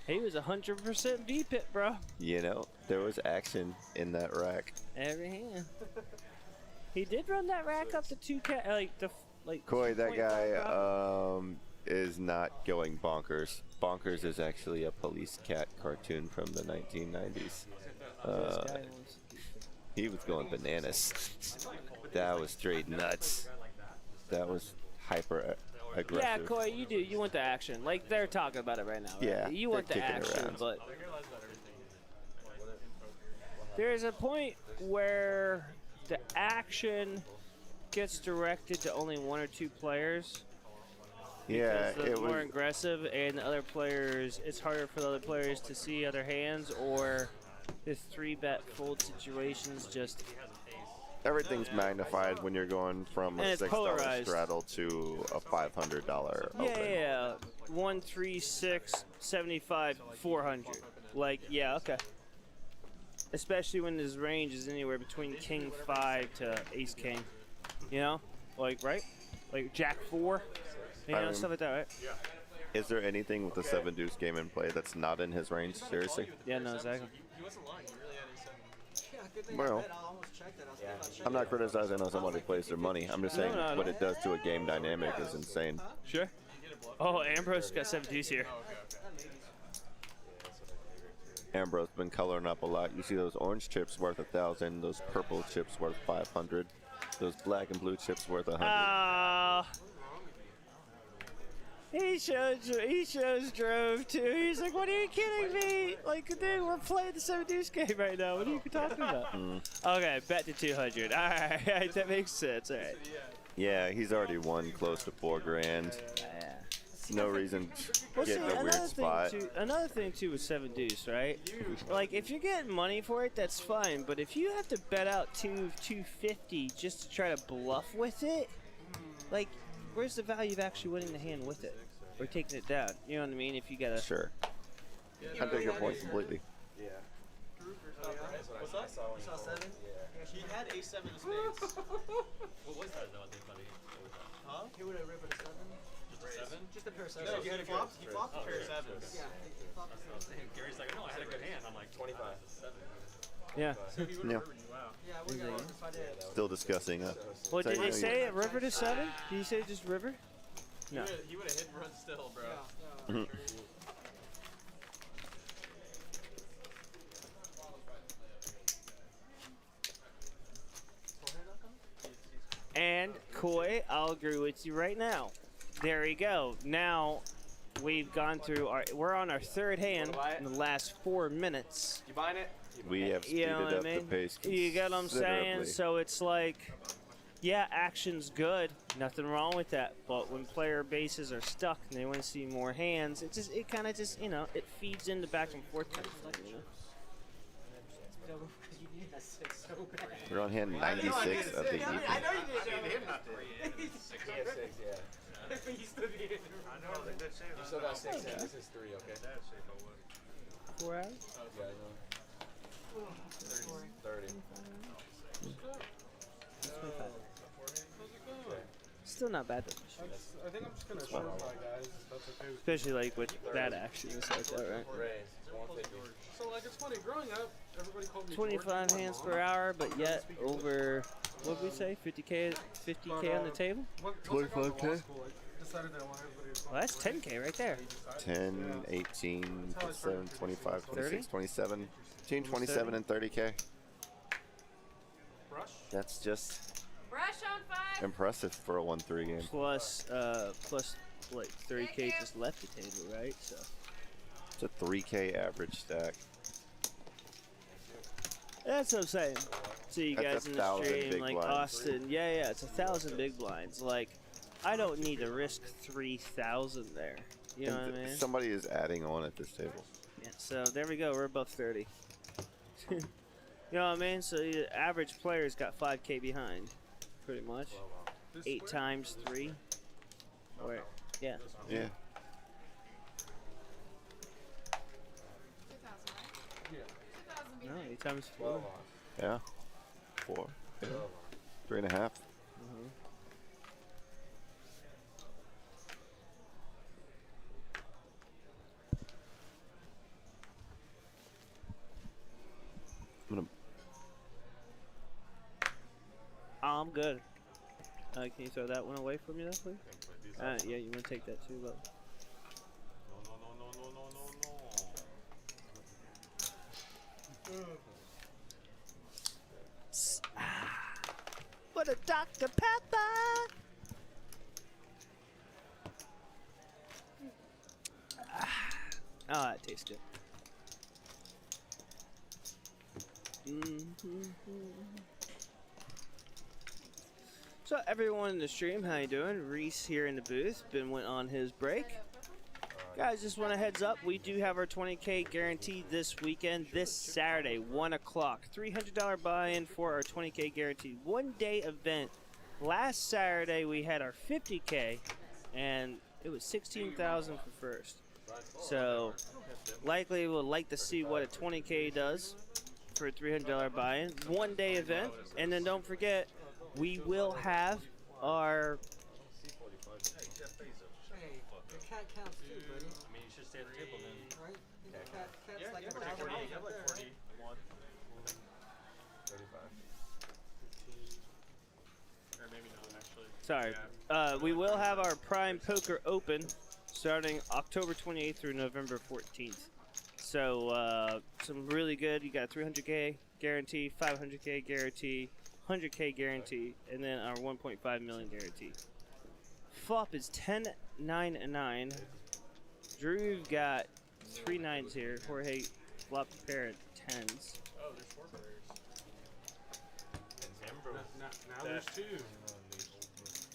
He was 100% deep it, bro. You know, there was action in that rack. Every hand. He did run that rack up to 2K, Coy, that guy is not going bonkers. Bonkers is actually a police cat cartoon from the 1990s. He was going bananas. That was straight nuts. That was hyper aggressive. Yeah, Coy, you do. You want the action. Like, they're talking about it right now. Right? Yeah, you want the they're kicking it action, around. but there's a point where the action gets directed to only 1 or 2 players. Yeah, because it more was. aggressive, and the other players, it's harder for the other players to see other hands, or the 3-bet fold situations just. Everything's magnified when you're going from And a it's $6 polarized. straddle to a $500 Yeah, open. yeah, 1, 3, 6, 75, 400. Like, yeah, okay. Especially when his range is anywhere between King 5 to Ace King. You know? Like, right? Like Jack 4. You know, stuff like that, right? Is there anything with the 7 deuce game in play that's not in his range? Seriously? Yeah, no, exactly. He wasn't lying. He really had his 7. Yeah, good thing Well, I bet. I almost checked it. I was thinking about checking I'm not it. criticizing how somebody plays their money. I'm just saying No, what it does to a game dynamic is insane. Sure. Oh, Ambrose got 7 deuce here. Ambrose been coloring up a lot. You see those orange chips worth 1,000, those purple chips worth 500, those black and blue chips worth 100. He shows drove too. He's like, what are you kidding me? Like, dude, we're playing the 7 deuce game right now. What are you talking about? Okay, bet to 200. All right, that makes sense. All right. Yeah, he's already won close to $4,000. No reason Well, to get in a weird spot. Another thing too with 7 deuce, right? Like, if you're getting money for it, that's fine. But if you have to bet out 250 just to try to bluff with it, like, where's the value of actually winning the hand with it or taking it down? You know what I mean? If you gotta. Sure. I take your point completely. Yeah. What's up? You saw 7? He had a 7 of spades. What was that though? I think funny. Huh? He would have ripped a 7. Just a 7? Just a pair of 7s. No, he flopped a pair of 7s. Yeah, he flopped a pair of 7s. Gary's like, no, I had a good hand. I'm like, 25. 7. Yeah. So he would Yeah. have rivered you out. Yeah, we got if I did. Still discussing. Well, did you they know, say it river to 7? Did he say just river? No. He would have hit and run still, bro. Mhm. And Coy, I'll agree with you right now. There we go. Now we've gone through we're on our 3rd hand in the last 4 minutes. You buying it? We have You speeded know what I up the mean? pace You get what I'm saying? considerably. So it's like, yeah, action's good. Nothing wrong with that. But when player bases are stuck and they want to see more hands, it kind of just, you know, it feeds into back and forth kind of thing, you know? Because you need that 6 so bad. We're on hand 96 of the evening. I know you did. Him not to. He still did. I know. You still got 6. Yeah, this is 3. Okay. 4 hours? Yeah, I know. 30. still not bad though. I think I'm just gonna short my guys. If that's okay with Especially like with that action and stuff like that, right? So like it's funny. Growing up, everybody called me 25 George. hands per hour, but yet over, what did we say, 50K on the table? 25K? Well, that's 10K right there. 10, 18, 27, 25, 26, 30? 27. Between 27 and 30K. That's just Brush on 5. impressive for a 1-3 game. Plus like 30K just left the table, right? So It's a 3K average stack. that's what I'm saying. See you That's guys in 1,000 the stream, big like blinds. Austin. Yeah, it's 1,000 big blinds. Like, I don't need to risk 3,000 there. You know what I mean? Somebody is adding on at this table. Yeah, so there we go. We're above 30. You know what I mean? So the average player's got 5K behind, pretty much. 8 times 3. Or, yeah. Yeah. 2,000, right? 2,000 No, 8 times 4. Yeah. 4. Yeah. 3.5. I'm gonna. I'm good. Can you throw that one away from me, though, please? Yeah, you want to take that too, but. What a Dr. Pepper! Oh, that tastes good. So everyone in the stream, how you doing? Reese here in the booth. Ben went on his break. Guys, just want a heads up. We do have our 20K guarantee this weekend, this Saturday, 1 o'clock. $300 buy-in for our 20K guarantee. One-day event. Last Saturday, we had our 50K, and it was $16,000 for first. So likely we'll like to see what a 20K does for a $300 buy-in. One-day event. And then don't forget, we will have our... Hey, the cat counts too, buddy. I mean, you should stay at the table then. Right? The cat's Yeah, like you a have like 40. You have like 1,000. 41. 35. Or maybe not, actually. Sorry. Yeah. We will have our Prime Poker open starting October 28th through November 14th. So some really good. You got 300K guarantee, 500K guarantee, 100K guarantee, and then our 1.5 million guarantee. Flop is 10-9-9. Drew got 3 9s here. Jorge flop a pair of 10s. Oh, there's 4 players. Now there's 2.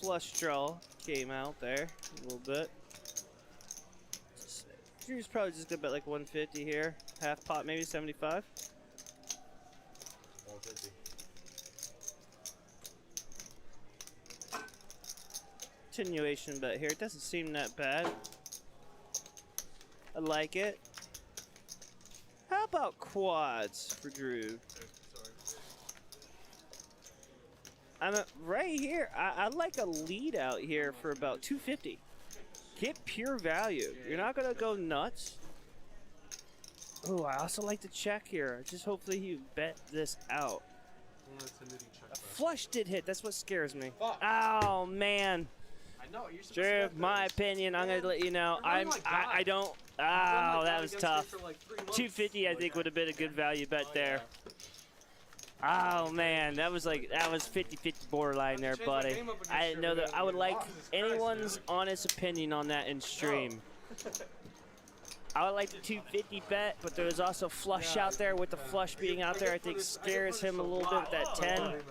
Flush draw came out there a little bit. Drew's probably just gonna bet like 150 here. Half pot, maybe 75. 150. Continuation bet here. It doesn't seem that bad. I like it. How about quads for Drew? I'm right here. I like a lead out here for about 250. Get pure value. You're not gonna go nuts. Oh, I also like to check here. Just hopefully you bet this out. A flush did hit. That's what scares me. Oh man. I know you're supposed Drew, to my opinion, I'm gonna let you know. I don't. Oh, that was tough. 250, I think, would have been a good value bet there. Oh man, that was 50-50 borderline there, buddy. I didn't know that. I would like anyone's honest opinion on that in stream. I would like the 250 bet, but there was also flush out there. With the flush being out there, I think scares him a little bit with that 10.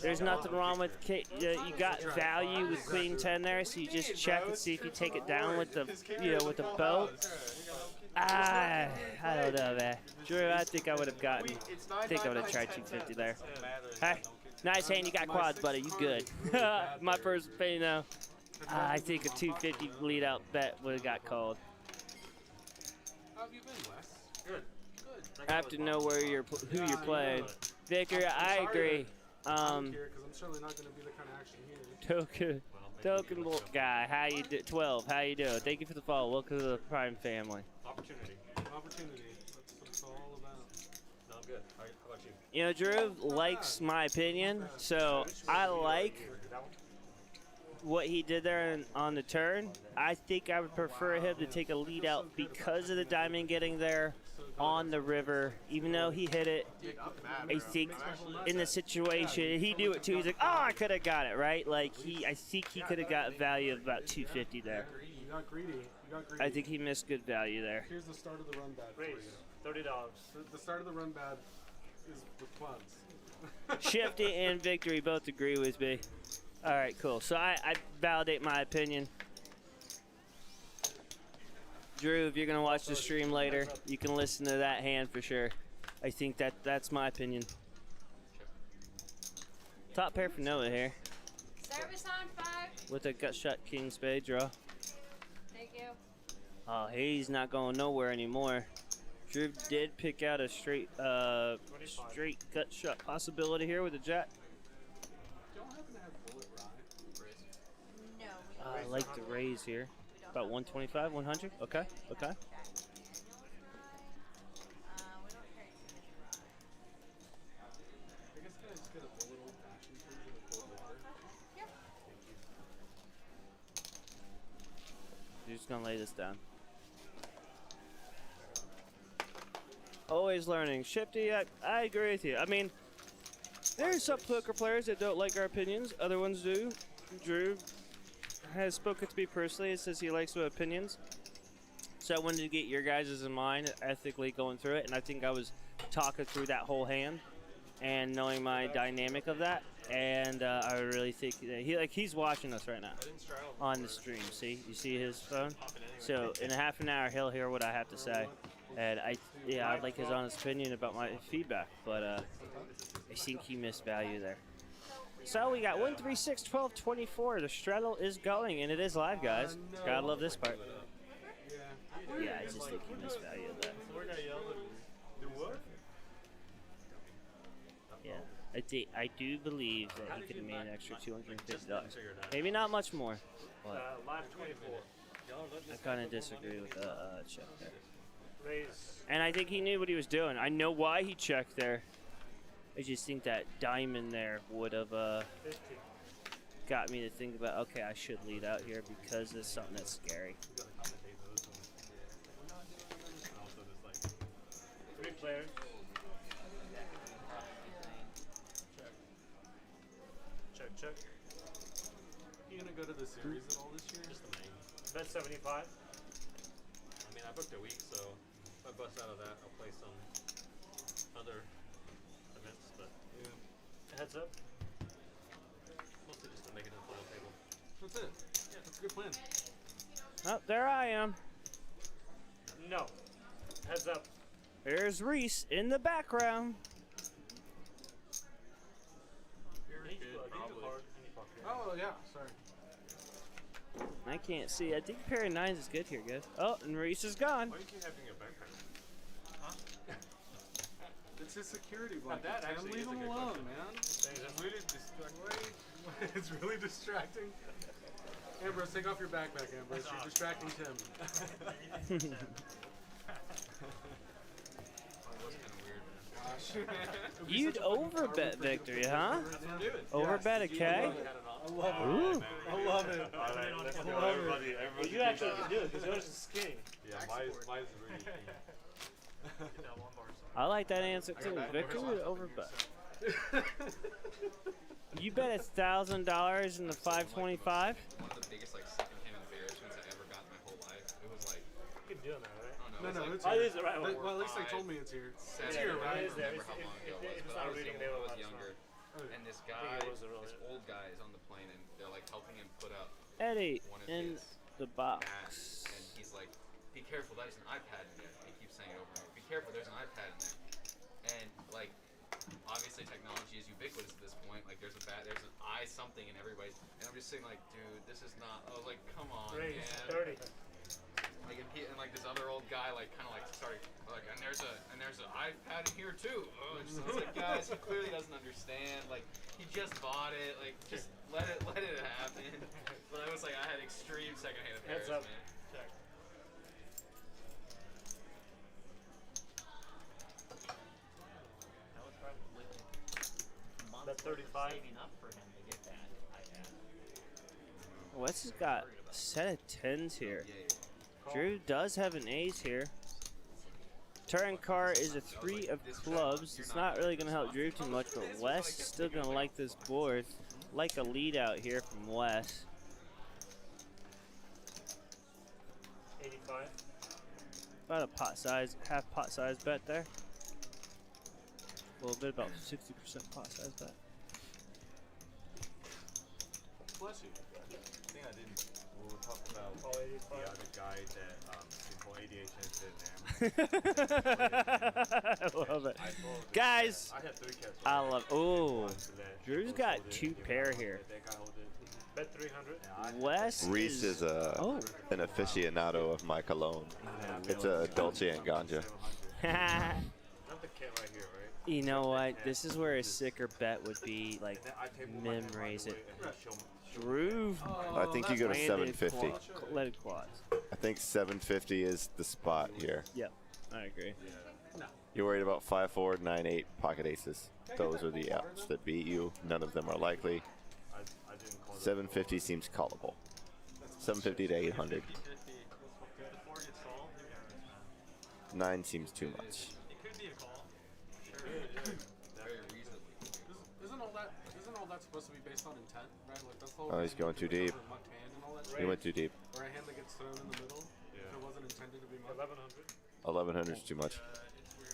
There's nothing wrong with you got value with queen 10 there, so you just check and see if you take it down with the with the boat. I don't know, man. Drew, I think I would have gotten. I think I would have tried 250 there. Hey, nice hand. You got quads, buddy. You good? My first opinion, though. I think a 250 lead out bet would have got called. How have you been, Wes? Good. Good. I have to know who you're playing. Vicar, I agree. I don't care because I'm certainly not going to be the kind of Token little guy, how you do? 12, how you doing? Thank you for the follow. Welcome to the Prime family. Opportunity. Opportunity. That's all about. No, I'm good. How about you? You know, Drew likes my opinion, so I like what he did there on the turn. I think I would prefer him to take a lead out because of the diamond getting there on the river. Even though he hit it, I think in the situation, he knew it too. He's like, oh, I could have got it, right? Like, I think he could have got a value of about 250 there. You got greedy. You got greedy. I think he missed good value there. Here's the start of the run bad for you. $30. The start of the run bad is with funds. Shifty and Victory both agree with me. All right, cool. So I validate my opinion. Drew, if you're going to watch the stream later, you can listen to that hand for sure. I think that's my opinion. Top pair for Noah here. Service on 5. With a gut shot king spade draw. Thank you. Oh, he's not going nowhere anymore. Drew did pick out a straight gut shot possibility here with a jack. Don't happen to have bullet rye? No. I like the raise here. About 125, 100? Okay, okay. I guess can I just get a bullet old fashioned please in the cold water? Yep. You're just gonna lay this down. Always learning. Shifty, I agree with you. I mean, there's some poker players that don't like our opinions. Other ones do. Drew has spoken to me personally and says he likes my opinions. So I wanted to get your guys' in mind ethically going through it, and I think I was talking through that whole hand and knowing my dynamic of that. And I really think that he's watching us right now on the stream. See, you see his phone. So in a half an hour, he'll hear what I have to say, and I'd like his honest opinion about my feedback. But I think he missed value there. So we got 1, 3, 6, 12, 24. The straddle is going, and it is live, guys. Gotta love this part. Yeah, I just think he missed value of that. Yeah, I do believe that he could have made an extra $250. Maybe not much more, but Live 24. I kind of disagree with check there. And I think he knew what he was doing. I know why he checked there. I just think that diamond there would have got me to think about, okay, I should lead out here because it's something that's scary. 3 players. Check. You gonna go to the series at all this year? Just the main. Bet 75. I mean, I booked a week, so if I bust out of that, I'll play some other events, but Heads up. mostly just to make it to the final table. That's it. Yeah, that's a good plan. Oh, there I am. No. Heads up. There's Reese in the background. Oh yeah, sorry. I can't see. I think pair of 9s is good here, guys. Oh, and Reese is gone. Why do you keep having a backpack? Huh? It's his security blanket. That Tim, actually leave is a him good alone, question. man. It's really distracting. It's really distracting. Ambrose, take off your backpack, Ambrose. You're distracting Tim. You'd overbet Victory, huh? Overbet a K? I love it. Ooh. I love it. All right, let's go. love Everybody, it. everybody. You actually can do it because yours is skinny. Yeah, mine's really thin. I like that answer too. Victory would overbet. You bet $1,000 in the 525? One of the biggest secondhand embarrassments I ever got in my whole life. It was like, You keep doing that, right? I don't know. No, it was it's Oh, here. it is the right one. Well, at least they told me it's here. It's Yeah, here, I right? don't remember how long ago it was, but I was young, I was younger. And this guy, it was a really- this old guy is on the plane, and they're helping him put up Eddie one of in his the box. masks, and he's like, "Be careful, there's an iPad in there." He keeps saying it over and over. "Be careful, there's an iPad in there." And obviously technology is ubiquitous at this point. There's an eye something in everybody's, and I'm just saying dude, this is not. I was like, come on, Raise man. 30. And this other old guy started and there's an iPad in here too. Oh, it's like, guys, he clearly doesn't understand. He just bought it. Just let it happen. But I was like, I had extreme second-hand Heads embarrassment. up. Check. That was probably months That 35. saving up for him to get that. Wes has got a set of 10s here. Drew does have an ace here. Turn card is a 3 of clubs. It's not really going to help Drew too much, but Wes is still going to like this board. Like a lead out here from Wes. 85. About a pot size, half pot size bet there. A little bit, about 60% pot size bet. Bless you. The thing I didn't. We were talking about the other guy that simple 88 cents in there. I love it. Guys, I had 3 cats. I love. Oh, Drew's got 2 pair here. Bet 300. Wes Reese is an aficionado of my cologne. It's a Dolce and Ganja. Not the cat right here, right? You know what? This is where a sicker bet would be, like, raise it. Drew. I think you go to landed 750. Leaded quads. I think 750 is the spot here. Yep, I agree. You're worried about 5-4, 9-8 pocket aces. Those are the outs that beat you. None of them are likely. 750 seems callable. 750 to 800. 9 seems too much. It could be a call. Very reasonably. Isn't all that supposed to be based on intent, right? Like that's the whole Oh, he's going too deep. mucked hand and all that He went too deep. Or a hand that gets thrown in the middle. If it wasn't intended to be mucked. 1100. 1100 is too much.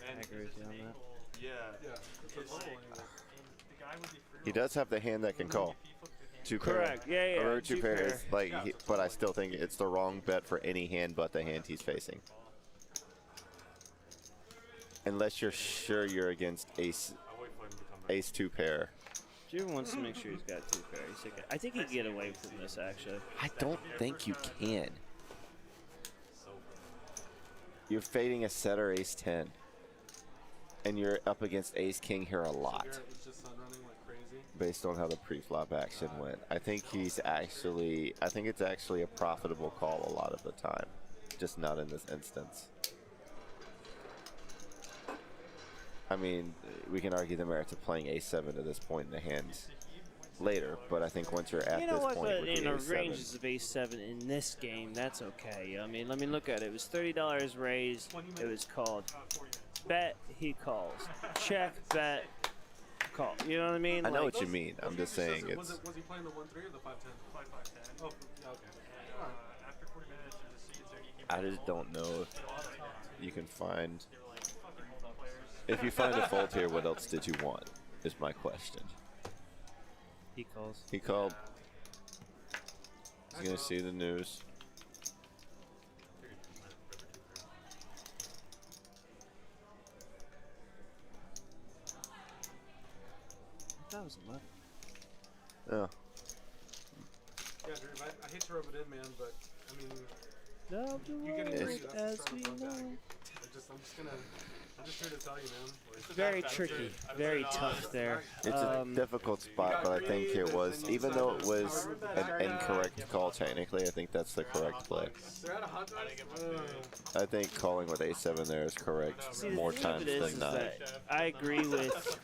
I agree with you on that. Yeah. It's a little angle. He does have the hand that can call. 2 pair. Correct. Yeah. Or 2 pair is like, but I still think it's the wrong bet for any hand but the hand he's facing. Unless you're sure you're against ace 2 pair. Drew wants to make sure he's got 2 pairs. I think he can get away from this, actually. I don't think you can. You're fading a setter ace 10. And you're up against ace king here a lot. Based on how the pre-flop action went. I think it's actually a profitable call a lot of the time. Just not in this instance. I mean, we can argue the merits of playing a7 at this point in the hand later, but I think once you're at this point with the a7, ranges of a7 in this game, that's okay. I mean, let me look at it. It was $30 raised. It was called. Bet, he calls. Check, bet, call. You know what I mean? I know what you mean. I'm just saying it's. Was he playing the 1-3 or the 5-10? 5-5-10. Oh, yeah, okay. After 40 minutes, there's a seed there. I just don't know if you can find. If you find a fault here, what else did you want? Is my question. He calls. He called. He's gonna see the news. That was a lot. Yeah. Yeah, Drew, I hate to rub it in, man, but I mean, love the you getting world greedy, that's as the we start of know. fun bag. I'm just here to tell you, man. Very tricky, very tough there. It's a difficult spot, but I think it was, even though it was an incorrect call technically, I think that's the correct play. I think calling with a7 there is correct See, more the thing of times it is than not. that I agree with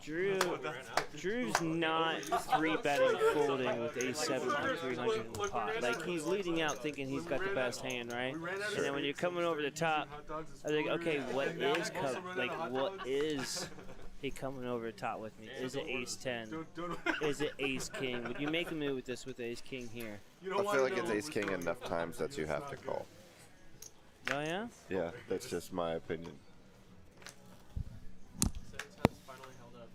Drew. Drew's not 3-betting folding with a7 for 300 in the pot. Like, he's leading out thinking he's got the best hand, right? And then when you're coming over the top, I think, okay, what is he coming over the top with me? Is it ace 10? Is it ace king? Would you make a move with this with ace king here? I feel like it's ace king enough times that you have to call. Oh yeah? Yeah, that's just my opinion. Finally held up.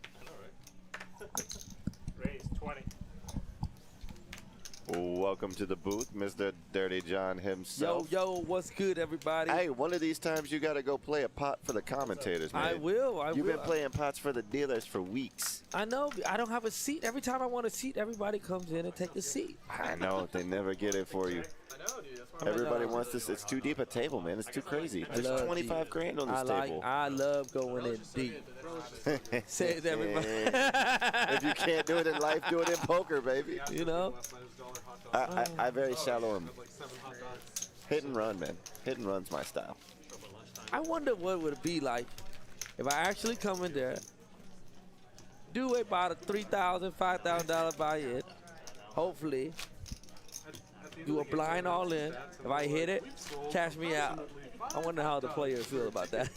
Raise 20. Welcome to the booth, Mr. Dirty John himself. Yo, what's good, everybody? Hey, one of these times you got to go play a pot for the commentators, man. I will. You've been playing pots for the dealers for weeks. I know. I don't have a seat. Every time I want a seat, everybody comes in and take a seat. I know. They never get it for you. I know, dude. That's why Everybody wants this. It's too deep a table, man. It's too crazy. There's 25 grand on this table. I love going in deep. Says everybody. If you can't do it in life, do it in poker, baby. You know? I very shallow him. Hit and run, man. Hit and run's my style. I wonder what would it be like if I actually come in there, do about a $3,000, $5,000 buy-in, hopefully, do a blind all-in. If I hit it, cash me out. I wonder how the players feel about that.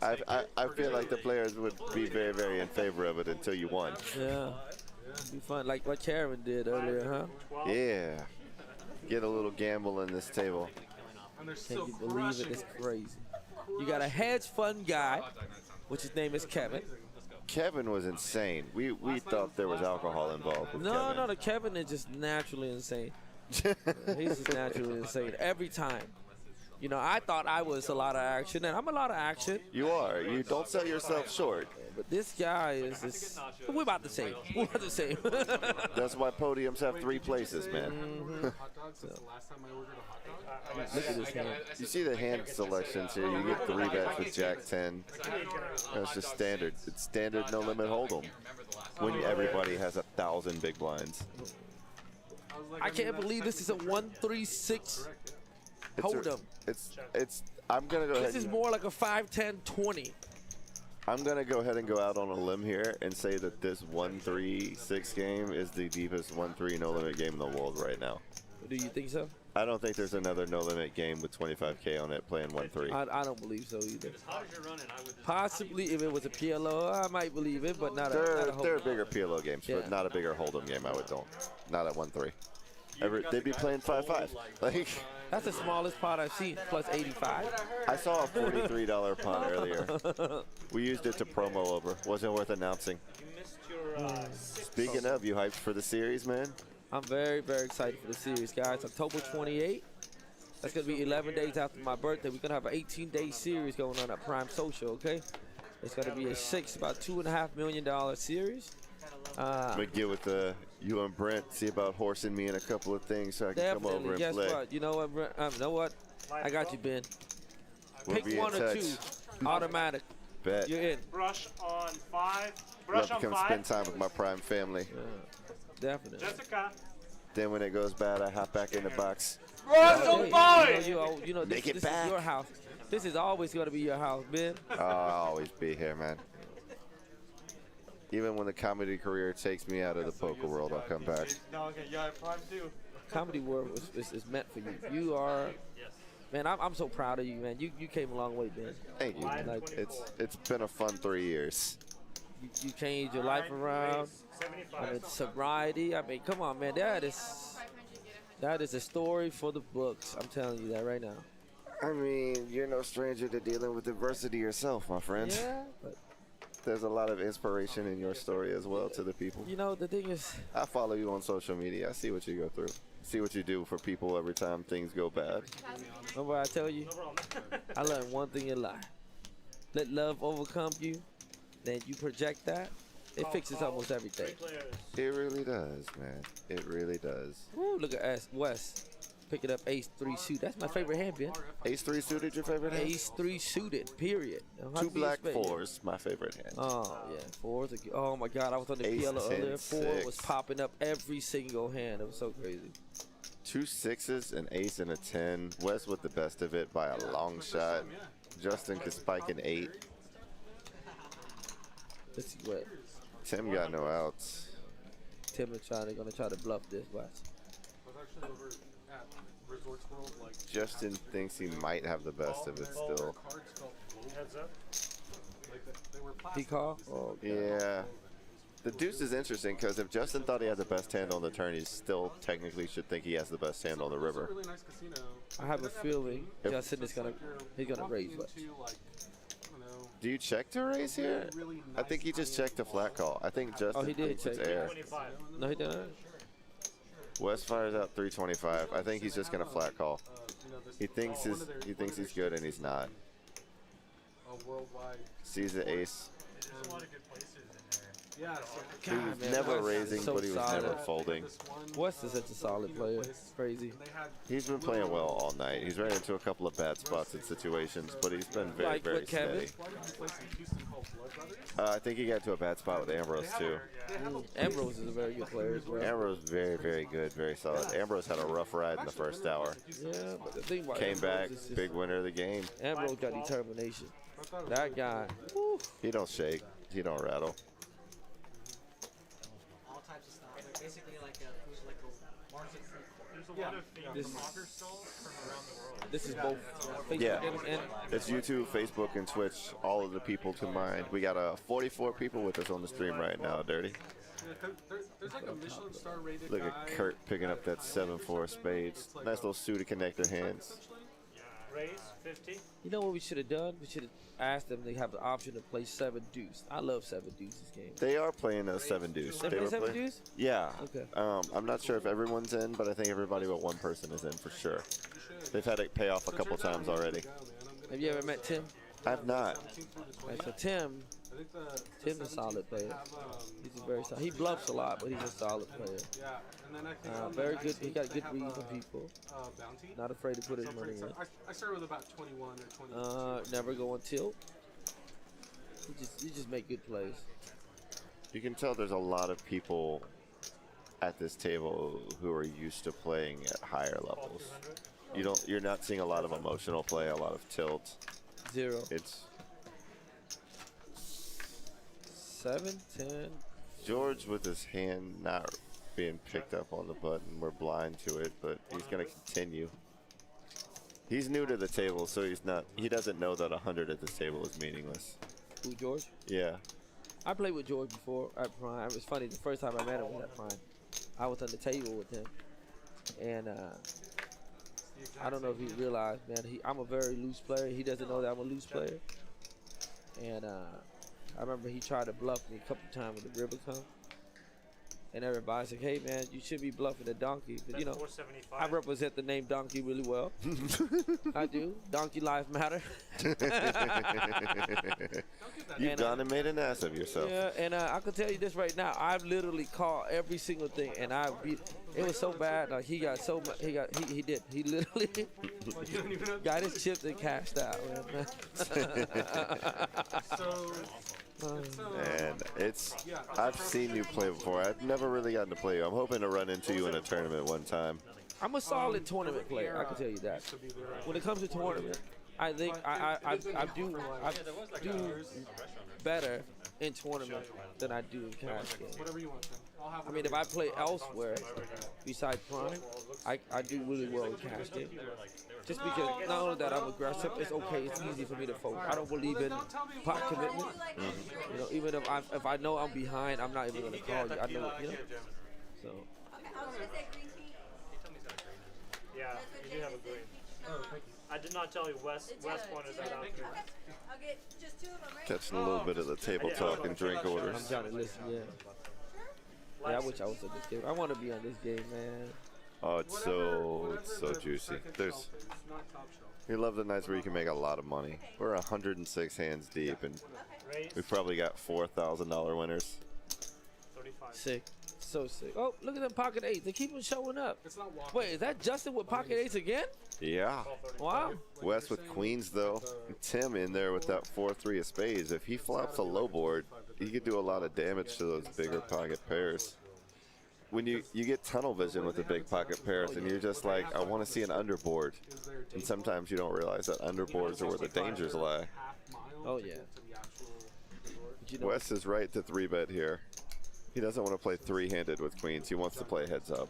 I feel like the players would be very, very in favor of it until you won. Yeah. It'd be fun, like what Karen did earlier, huh? Yeah. Get a little gamble in this table. Can you believe it? It's crazy. You got a hedge fund guy, which his name is Kevin. Kevin was insane. We thought there was alcohol involved with Kevin. No, Kevin is just naturally insane. He's just naturally insane every time. You know, I thought I was a lot of action, and I'm a lot of action. You are. You don't sell yourself short. But this guy is just, we're about the same. We're about the same. That's why podiums have 3 places, man. Look at this hand. You see the hand selections here. You get 3 bets with Jack 10. That's just standard. It's standard no limit hold'em. When everybody has 1,000 big blinds. I can't believe this is a 1-3-6 hold'em. I'm gonna go ahead. This is more like a 5-10-20. I'm gonna go ahead and go out on a limb here and say that this 1-3-6 game is the deepest 1-3 no limit game in the world right now. Do you think so? I don't think there's another no limit game with 25K on it playing 1-3. I don't believe so either. Possibly if it was a PLO, I might believe it, but not a There are bigger PLO games, but not a bigger hold'em game. I would don't. Not at 1-3. They'd be playing 5-5. Like. That's the smallest pot I've seen, plus 85. I saw a $43 pot earlier. We used it to promo over. Wasn't worth announcing. Speaking of, you hyped for the series, man? I'm very, very excited for the series, guys. October 28th. That's going to be 11 days after my birthday. We're going to have an 18-day series going on at Prime Social, okay? It's going to be about $2.5 million series. I'm going to get with you and Brent, see about horsing me in a couple of things so I can come over and Guess play. what? You know what, Brent? You know what? I got you, Ben. We'll Pick one or 2. Automatic. Bet. You're in. Brush on 5. Love to come spend time with my Prime family. Definitely. Jessica. Then when it goes bad, I hop back in the box. Brush on 5. You know, this is your house. This is always going to be your house, Ben. I'll always be here, man. Even when the comedy career takes me out of the poker world, I'll come back. No, okay, yeah, Prime too. Comedy world is meant for you. You are, man. I'm so proud of you, man. You came a long way, Ben. Thank you. Like, it's been a fun 3 years. You changed your life around. I mean, sobriety. I mean, come on, man. That is a story for the books. I'm telling you that right now. I mean, you're no stranger to dealing with adversity yourself, my friend. Yeah, but there's a lot of inspiration in your story as well to the people. You know, the thing is, I follow you on social media. I see what you go through. See what you do for people every time things go bad. Remember I tell you, I learned one thing in life. Let love overcome you, then you project that. It fixes almost everything. It really does, man. It really does. Woo, look at Wes. Picking up ace-3 suit. That's my favorite hand, Ben. Ace-3 suited, your favorite hand? Ace-3 suited, period. 2 black 4s, my favorite hand. Oh, yeah. 4s. Oh, my God. I was on the PLO earlier. 4 was popping up every single hand. It was so crazy. 2 6s, an ace, and a 10. Wes with the best of it by a long shot. Justin could spike an 8. Let's see what. Tim got no outs. Tim is gonna try to bluff this, Wes. Justin thinks he might have the best of it still. He call? Oh, yeah. The deuce is interesting because if Justin thought he had the best hand on the turn, he still technically should think he has the best hand on the river. I have a feeling Justin is he's gonna raise Wes. Do you check to raise here? I think he just checked a flat call. I think Justin he did thinks it's check. air. No, he didn't. West fires out 325. I think he's just gonna flat call. He thinks he's good and he's not. A worldwide. Sees the ace. There's a lot of good places in there. Yeah. He was never raising, but he was never folding. West is such a solid player. It's crazy. He's been playing well all night. He's ran into a couple of bad spots in situations, but he's been very, Like very with Kevin? steady. I think he got to a bad spot with Ambrose too. Ambrose is a very good player as well. Ambrose very, very good, very solid. Ambrose had a rough ride in the first hour. Yeah, but the thing about Came Ambrose back, is just- big winner of the game. Ambrose got determination. That guy. Woo. He don't shake. He don't rattle. All types of stuff. Like basically like a market food court. There's a lot of themed poker stalls from around the world. This is both Facebook Yeah, and it's YouTube, Facebook, and Twitch. All of the people combined. We got 44 people with us on the stream right now, Dirty. Yeah, there's like a Michelin star rated Look guy. at Kurt picking up that 7-4 spades. Nice little suited connector hands. Raise 50. You know what we should have done? We should have asked them to have the option to play 7 deuce. I love 7 deuces game. They are playing a 7 deuce. They play were 7 playing- deuce? Yeah. Okay. I'm not sure if everyone's in, but I think everybody but one person is in for sure. They've had it pay off a couple times already. Have you ever met Tim? I've not. Right, so Tim's a solid player. He's a very solid. He bluffs a lot, but he's a solid player. Yeah, and then I think Very good. He got good reads on people. Bounty. Not afraid to put his So money in. I started with about 21 or 22. Never go on tilt. You just make good plays. You can tell there's a lot of people at this table who are used to playing at higher levels. You're not seeing a lot of emotional play, a lot of tilt. 0. It's 7, 10. George with his hand not being picked up on the button. We're blind to it, but he's gonna continue. He's new to the table, so he doesn't know that 100 at this table is meaningless. Who, George? Yeah. I played with George before at Prime. It was funny. The first time I met him was at Prime. I was on the table with him, and I don't know if he realized, man. I'm a very loose player. He doesn't know that I'm a loose player. And I remember he tried to bluff me a couple times with the river come. And everybody's like, hey, man, you should be bluffing a donkey. But, you know, I represent the name donkey really well. I do. Donkey lives matter. You've gone and made an ass of yourself. Yeah, and I can tell you this right now. I've literally called every single thing, and I beat. It was so bad. Like he got so much. He did. He literally got his chips and cashed out, man. And I've seen you play before. I've never really gotten to play you. I'm hoping to run into you in a tournament one time. I'm a solid tournament player. I can tell you that. When it comes to tournament, I think I do better in tournament than I do in cash games. I mean, if I play elsewhere besides Prime, I do really well in cash games. Just because not only that I'm aggressive, it's okay. It's easy for me to focus. I don't believe in pot commitment. You know, even if I know I'm behind, I'm not even gonna call you. I know, you know. So. Yeah, you do have a green. Oh, thank you. I did not tell you Wes pointed that out. I'll get just 2 of them, right? Catching a little bit of the table talk and drink orders. I'm trying to listen, yeah. Yeah, I wish I was in this game. I want to be on this game, man. Oh, it's so juicy. We love the nights where you can make a lot of money. We're 106 hands deep, and we've probably got $4,000 winners. Sick. So sick. Oh, look at them pocket 8s. They keep on showing up. Wait, is that Justin with pocket 8s again? Yeah. Wow. Wes with queens, though. Tim in there with that 4-3 of spades. If he flops a low board, he could do a lot of damage to those bigger pocket pairs. When you get tunnel vision with the big pocket pairs, and you're just like, I want to see an underboard. And sometimes you don't realize that underboards are where the dangers lie. Oh, yeah. Wes is right to 3-bet here. He doesn't want to play 3-handed with queens. He wants to play heads up.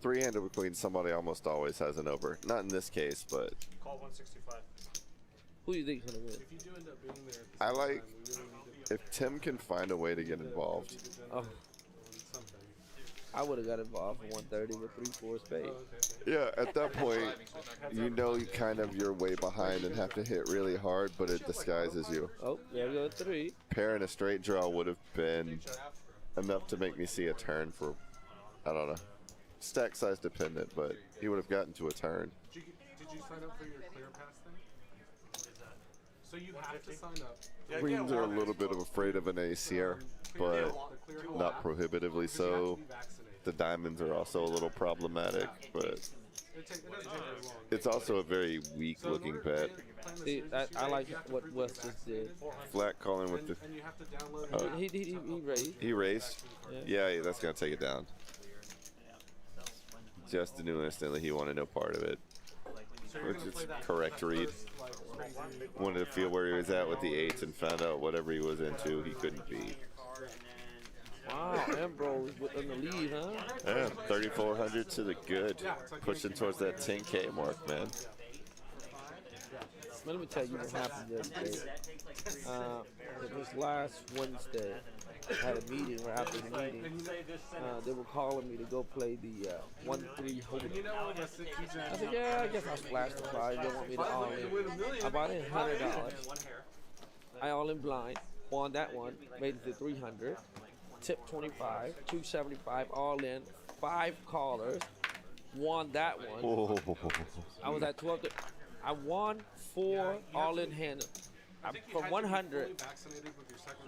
3-handed with queens, somebody almost always has an over. Not in this case, but Call 165. Who do you think is going to win? I like if Tim can find a way to get involved. Oh. I would have got involved for 130 with 3-4 spades. Yeah, at that point, you know you're way behind and have to hit really hard, but it disguises you. Oh, there goes 3. Pair and a straight draw would have been enough to make me see a turn for I don't know. Stack size dependent, but he would have gotten to a turn. Did you sign up for your clear pass thing? So you have to sign up. Queens are a little bit of afraid of an ACR, but not prohibitively so. The diamonds are also a little problematic, but it's also a very weak looking pet. See, I like what Wes just did. Flat calling with the. He raised. He raised? Yeah, that's going to take it down. Just knew instantly he wanted no part of it. Which is correct read. Wanted to feel where he was at with the 8s and found out whatever he was into, he couldn't beat. Wow, Ambrose on the lead, huh? Yeah, 3,400 to the good. Pushing towards that 10K mark, man. Let me tell you what happened yesterday. It was last Wednesday. I had a meeting. Right after the meeting, they were calling me to go play the 1-3 hold. I said, yeah, I guess I'll splash the 5. They want me to all in. I bought in $100. I all in blind. Won that one. Made it to 300. Tip 25. 275 all in. 5 callers. Won that one. Whoa. I was at 12. I won 4 all in hand. From 100,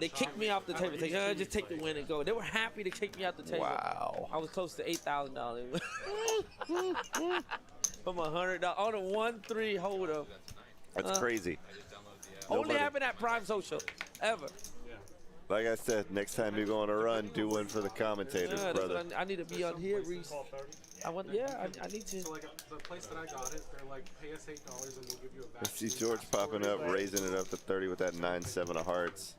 they kicked me off the table. They said, just take the win and go. They were happy to kick me off the table. Wow. I was close to $8,000 from $100 on a 1-3 holder. That's crazy. Only happened at Prime Social, ever. Like I said, next time you go on a run, do one for the commentators, brother. I need to be on here, Reese. I need to. So like the place that I got it, they're like, pay us $8 and we'll give you a I see George popping up, raising it up to 30 with that 9-7 of hearts.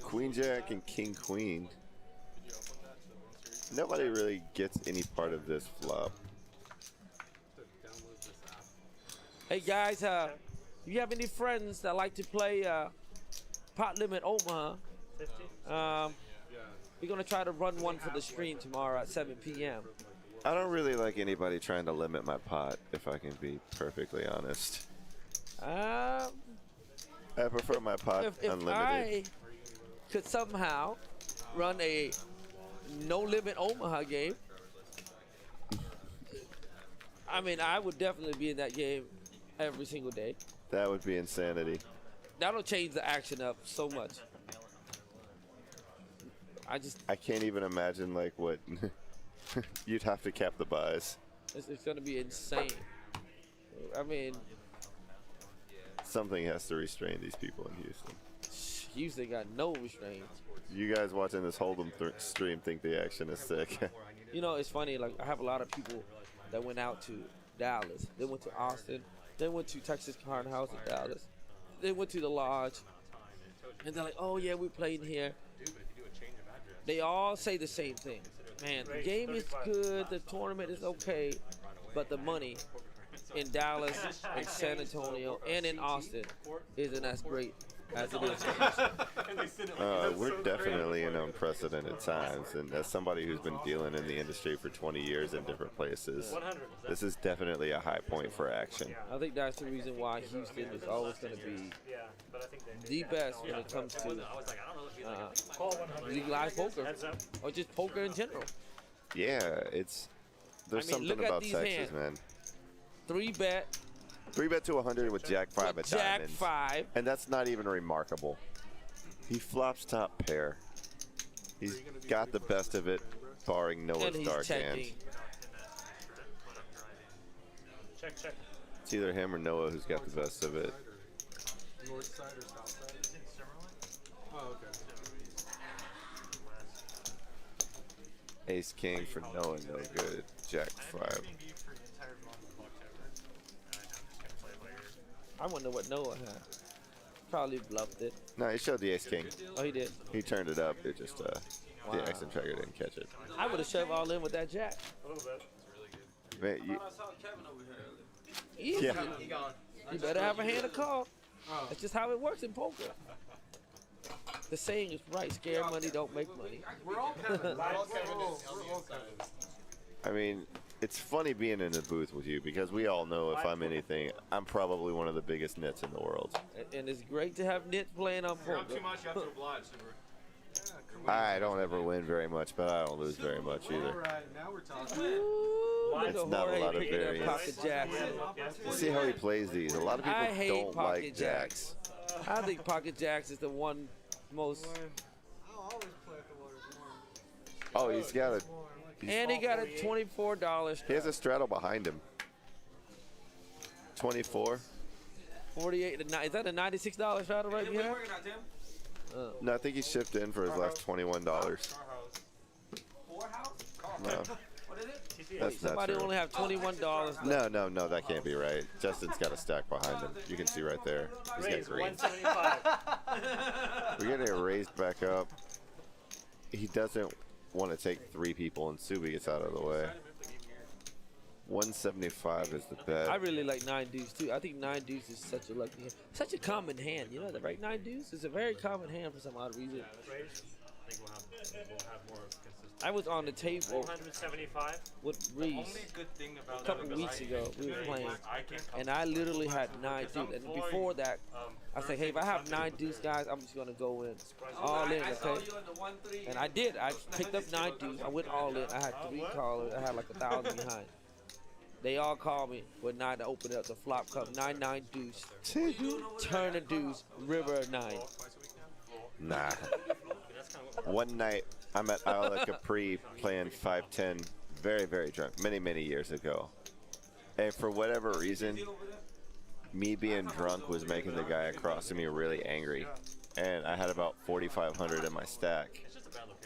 Queen Jack and King Queen. Nobody really gets any part of this flop. Hey guys, you have any friends that like to play Pot Limit Omaha? We're going to try to run one for the stream tomorrow at 7 p.m. I don't really like anybody trying to limit my pot, if I can be perfectly honest. I prefer my pot if unlimited. I could somehow run a no-limit Omaha game, I mean, I would definitely be in that game every single day. That would be insanity. That'll change the action up so much. I can't even imagine like what you'd have to cap the buys. It's going to be insane. I mean, something has to restrain these people in Houston. Houston got no restraint. You guys watching this Hold'em stream think the action is sick. You know, it's funny. Like I have a lot of people that went out to Dallas. They went to Austin. They went to Texas Card House in Dallas. They went to the lodge, and they're like, "Oh yeah, we played here." They all say the same thing. Man, the game is good, the tournament is okay, but the money in Dallas, in San Antonio, and in Austin isn't as great as it is. We're definitely in unprecedented times, and as somebody who's been dealing in the industry for 20 years in different places, this is definitely a high point for action. I think that's the reason why Houston is always going to be the best when it comes to legalized poker, or just poker in general. Yeah, there's something about Texas, hands. man. 3-bet. 3-bet to 100 with Jack 5 at Jack diamonds. 5. And that's not even remarkable. He flops top pair. He's got the best of it, barring Noah's dark hand. Check. It's either him or Noah who's got the best of it. North side or south side? Oh, okay. Ace King for Noah, no good. Jack 5. I wonder what Noah had. Probably bluffed it. No, he showed the Ace King. Oh, he did? He turned it up. It just, the accent tracker didn't catch it. I would have shoved all in with that Jack. A little bit. Man, Easy. Yeah. You better have a hand to call. That's just how it works in poker. The saying is right. Scared money don't make money. We're all Kevin. I mean, it's funny being in the booth with you because we all know if I'm anything, I'm probably one of the biggest nits in the world. And it's great to have nits playing on poker. Too much, you have to oblige, Super. I don't ever win very much, but I don't lose very much either. Alright, now we're talking. It's not a lot of variance. Pocket jacks. See how he plays these. A lot of people I hate don't pocket like jacks. I think pocket jacks is the one most. I'll always play if the water's warm. Oh, he's got a. And he got a $24. He has a straddle behind him. 24. 48 to 9. Is that a $96 straddle right behind? No, I think he shipped in for his last $21. No. What is it? That's not Somebody true. only have $21. No, that can't be right. Justin's got a stack behind him. You can see right there. He's got green. 175. We're getting it raised back up. He doesn't want to take 3 people, and Subi gets out of the way. 175 is the bet. I really like 9 deuce too. I think 9 deuce is such a lucky hand. Such a common hand. You know that, right? 9 deuce is a very common hand for some odd reason. I think we'll have more consistent. I was on the table 175 with Reese Only good thing about a couple weeks ago. We were playing, and I literally had 9 deuce. And before that, I said, hey, if I have 9 deuce, guys, I'm just gonna go in all in, okay? And I did. I picked up 9 deuce. I went all in. I had 3 callers. I had like 1,000 behind. They all called me with 9 to open it up. The flop come 9-9 deuce, turn a deuce, river 9. Nah. One night, I'm at Isle Capri playing 5-10, very, very drunk, many, many years ago. And for whatever reason, me being drunk was making the guy across from me really angry. And I had about 4,500 in my stack.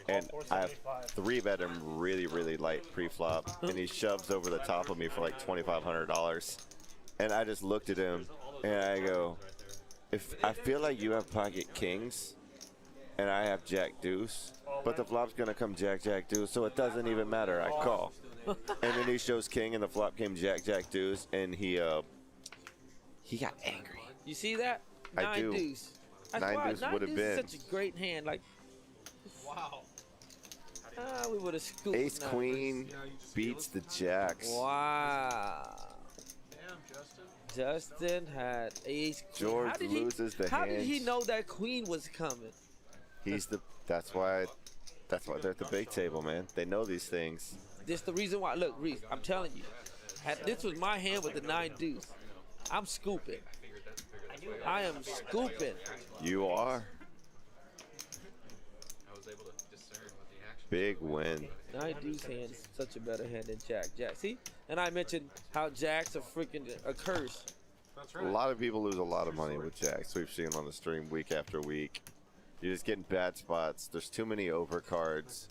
And I have 3-bet him really, really light pre-flop, and he shoves over the top of me for like $2,500. And I just looked at him, and I go, if I feel like you have pocket kings, and I have jack deuce, but the flop's gonna come jack deuce, so it doesn't even matter. I call, and then he shows king, and the flop came jack deuce, and he got angry. You see that? I 9 do. deuce. 9 deuce would have been. Such a great hand. Like, Wow. we would have scooped. Ace 9 queen beats the jacks. Wow. Damn, Justin. Justin had ace queen. George loses the How hand. did he know that queen was coming? That's why they're at the big table, man. They know these things. This the reason why. Look, Reese, I'm telling you. This was my hand with the 9 deuce. I'm scooping. I am scooping. You are. I was able to discern what the action. Big win. 9 deuce hand is such a better hand than jack. See? And I mentioned how jacks are freaking a curse. That's A right. lot of people lose a lot of money with jacks. We've seen on the stream week after week. You're just getting bad spots. There's too many overcards.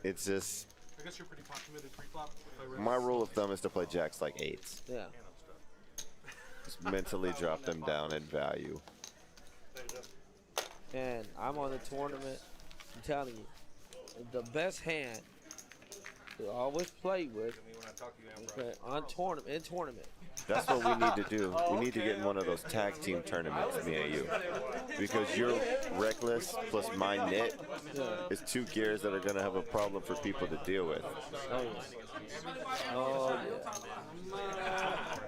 It's just, I guess you're pretty committed pre-flop. my rule of thumb is to play jacks like 8s. Yeah. Just mentally drop them down in value. And I'm on the tournament. I'm telling you, the best hand to always play with, okay, in tournament. That's what we need to do. We need to get in one of those tag team tournaments, me and you. Because your reckless plus my nit is 2 gears that are going to have a problem for people to deal with. Oh, yeah. Oh, yeah.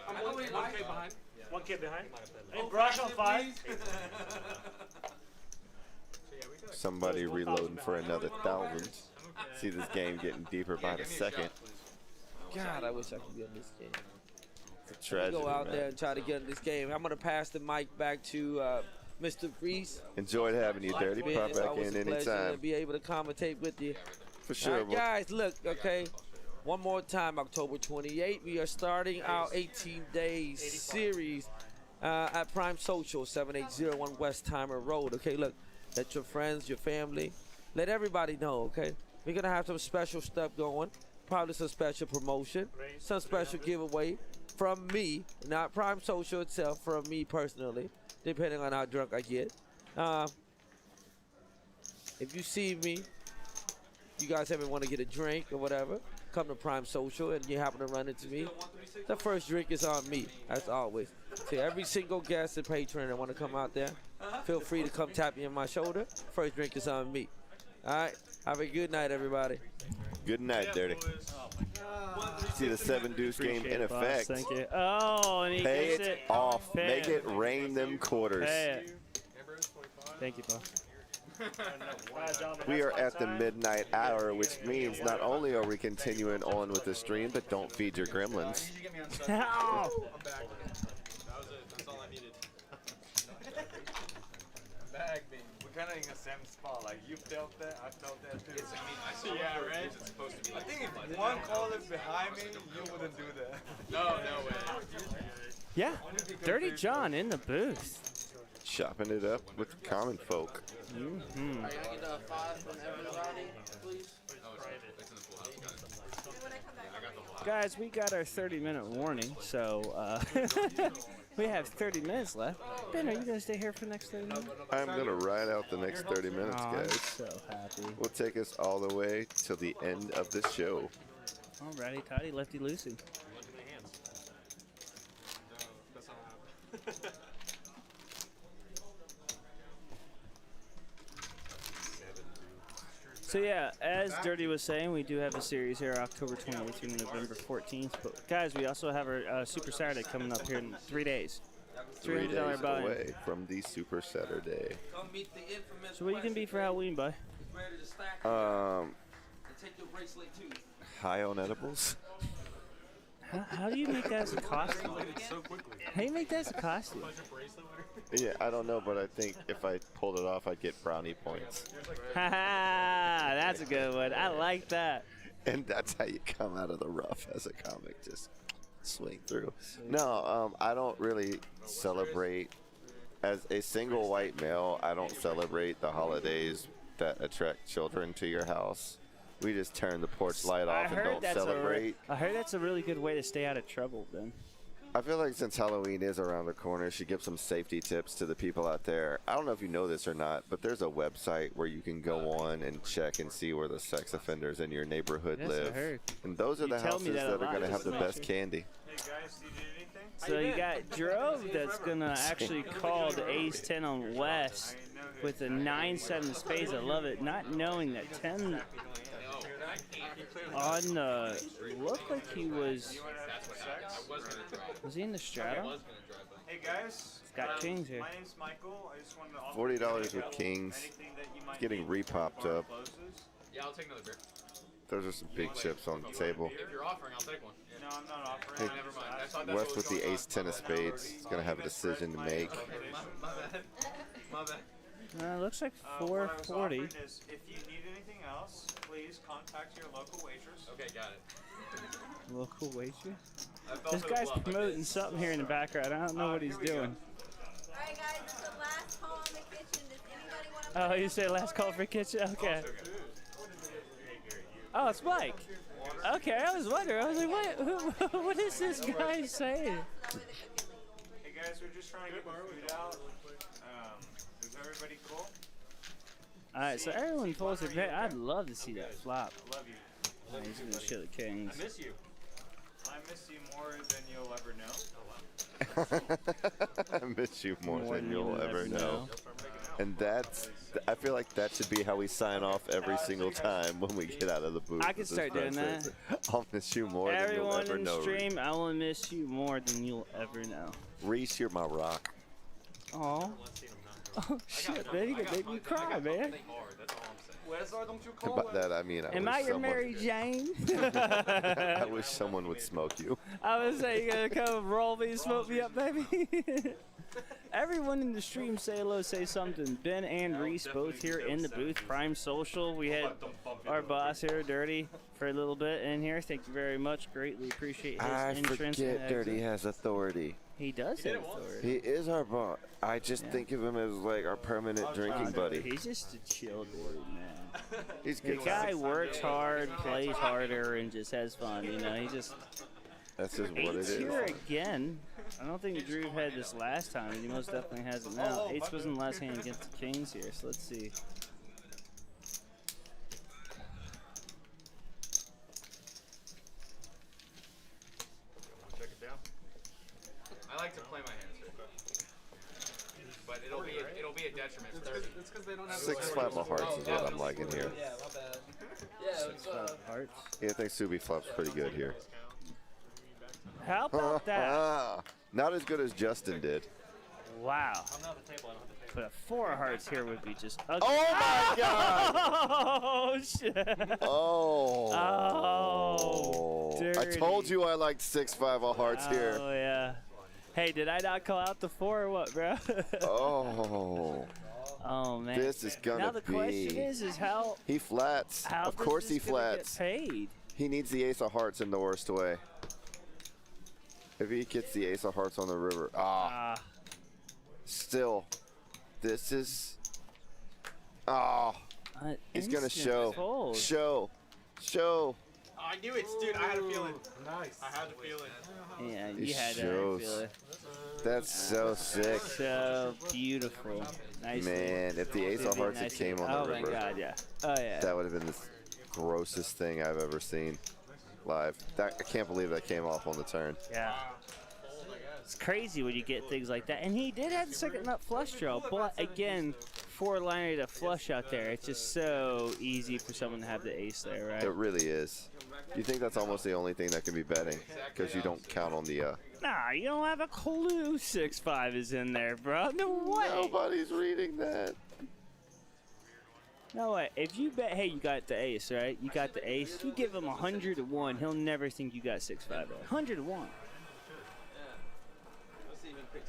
I'm 1K behind. 1K behind. Hey, Brock on 5. Somebody reloading for another 1,000. See this game getting deeper by the second. God, I wish I could be on this game. It's a tragedy, Go out man. there and try to get in this game. I'm going to pass the mic back to Mr. Reese. Enjoyed having you, Dirty. Pop It's back always in a pleasure anytime. to be able to commentate with you. For sure. All right, guys, look, okay. One more time, October 28th, we are starting our 18 days series at Prime Social, 7801 West Timer Road. Okay, look, let your friends, your family, let everybody know, okay? We're going to have some special stuff going, probably some special promotion, some special giveaway from me, not Prime Social itself, from me personally, depending on how drunk I get. If you see me, you guys ever want to get a drink or whatever, come to Prime Social and you happen to run into me, the first drink is on me, as always. To every single guest and patron that want to come out there, feel free to come tap me on my shoulder. First drink is on me. All right, have a good night, everybody. Good night, Dirty. See the 7 deuce game in effect. Thank you. Oh, and he Pay gets it it. off. Pay Make it rain them quarters. Pay it. Thank you, boss. We are at the midnight hour, which means not only are we continuing on with the stream, but don't feed your gremlins. I'm back. That was it. That's all I needed. Bag me. We're kind of in the same spot. Like you felt that, I felt that too. I saw yeah, right. It's supposed to be. I think if one caller behind me, you wouldn't do that. No way. Yeah, Dirty John in the booth. Chopping it up with the common folk. Mm-hmm. Are you gonna get a 5 from everybody, please? Guys, we got our 30-minute warning, so we have 30 minutes left. Ben, are you gonna stay here for the next 30 minutes? I'm gonna ride out the next 30 minutes, Aw, guys. I'm so happy. We'll take us all the way till the end of the show. Alrighty, Toddy, lefty loosey. That's not what happened. So yeah, as Dirty was saying, we do have a series here October 28th through November 14th. But guys, we also have our Super Saturday coming up here in 3 days. 3 $300 days buy-in. away from the Super Saturday. Come meet the infamous So what you can be for Halloween, bud? ready to stack Um, and take your bracelet too. high on edibles. How do you make that as a costume? So quickly. How do you make that as a costume? Yeah, I don't know, but I think if I pulled it off, I'd get brownie points. Ha ha! That's a good one. I like that. And that's how you come out of the rough as a comic, just swing through. No, I don't really celebrate, as a single white male, I don't celebrate the holidays that attract children to your house. We just turn the porch light off and don't celebrate. I heard that's a really good way to stay out of trouble, Ben. I feel like since Halloween is around the corner, she gives some safety tips to the people out there. I don't know if you know this or not, but there's a website where you can go on and check and see where the sex offenders in your neighborhood Yes, live. I heard. And those are the tell me houses that a that are lot. going to have the It's best not candy. Hey guys, did you do anything? So you got Drove that's gonna actually call the Ace 10 on West with a 9-7 spades. I love it. Not knowing that 10 on the looked like he was. Was he in the straddle? Hey guys, Got kings here. my name's Michael. I just wanted to offer $40 you with kings. anything that you might Getting need repopped before it up. closes. Yeah, I'll take another beer. Those are some big chips on the table. If you're offering, I'll take one. No, I'm not offering. Hey, Never mind. I thought that's West what with was the going ace 10 of spades is going to have a decision to make. My bad. My bad. Looks like What I was 440. offering is, if you need anything else, please contact your local waitress. Okay, got it. Local waitress. I fell This for the guy's bluff. promoting something here in the background. I don't know what he's doing. Alright guys, it's the last call in the kitchen. Does anybody want to Oh, you say last call for kitchen? Okay. Oh, it's Mike. Okay, I was wondering. I was like, what is this guy saying? Hey guys, we're just trying to get the food out. Is everybody cool? Alright, so everyone pulls their bet. I'd love to see that flop. I love you. Oh, he's gonna show the kings. I miss you. I miss you more than you'll ever know. I miss you more than you'll ever know. And that's, I feel like that should be how we sign off every single time when we get out of the booth. I can start doing that. I'll miss you more than you'll Everyone ever in the know. stream, I will miss you more than you'll ever know. Reese, you're my rock. Aw. Oh shit, man, you gonna make me cry, man. Don't you And by that I mean I Am wish I your someone, Mary Jane? I wish someone would smoke you. I was saying, you gonna come roll me and smoke me up, baby? Everyone in the stream, say hello, say something. Ben and Reese both here in the booth. Prime Social. We had our boss here, Dirty, for a little bit in here. Thank you very much. Greatly appreciate his I entrance. forget and Dirty exit. has authority. He does have authority. He is our boss. I just think of him as like our permanent drinking buddy. He's just a chill dude, man. He's The good. guy works hard, plays harder, and just has fun. You know, he just. That's just what it Eight's is. here again. I don't think Drew had this last time, but he most definitely has it now. Eights was in the last hand against the Kings here, so let's see. Check it down. I like to play my hands, but it'll be a detriment. It's because they don't have 6-5 of hearts is what I'm liking here. Yeah, my bad. Yeah, it's, Hearts. Yeah, I think Subi flops pretty good here. How about that? Not as good as Justin did. Wow. but a 4 of hearts here would be just ugly. Oh my God! Oh shit! Oh. Oh, I told you I liked 6-5 of hearts here. Oh yeah. Hey, did I not call out the 4 or what, bro? Oh. Oh man. This is gonna be. Now the question is how he flats. How of course he flats. Get paid? He needs the ace of hearts in the worst way. If he gets the ace of hearts on the river, still, this is. He's gonna show. Fold. Show. I knew it, dude. I had a feeling. Nice. I had a feeling. Yeah, It you had shows. to feel it. That's so sick. So beautiful. Nice. Man, if the ace of hearts had came on the river. Oh my God, yeah. Oh yeah. That would have been the grossest thing I've ever seen live. I can't believe that came off on the turn. Yeah. It's crazy when you get things like that. And he did have the second nut flush draw, but again, 4-liner to flush out there. It's just so easy for someone to have the ace there, right? It really is. You think that's almost the only thing that can be betting because you don't count on the. Nah, you don't have a clue 6-5 is in there, bro. No way. Nobody's reading that. No way. If you bet, hey, you got the ace, right? You got the ace. You give him 100 to 1, he'll never think you got 6-5. 100 to 1.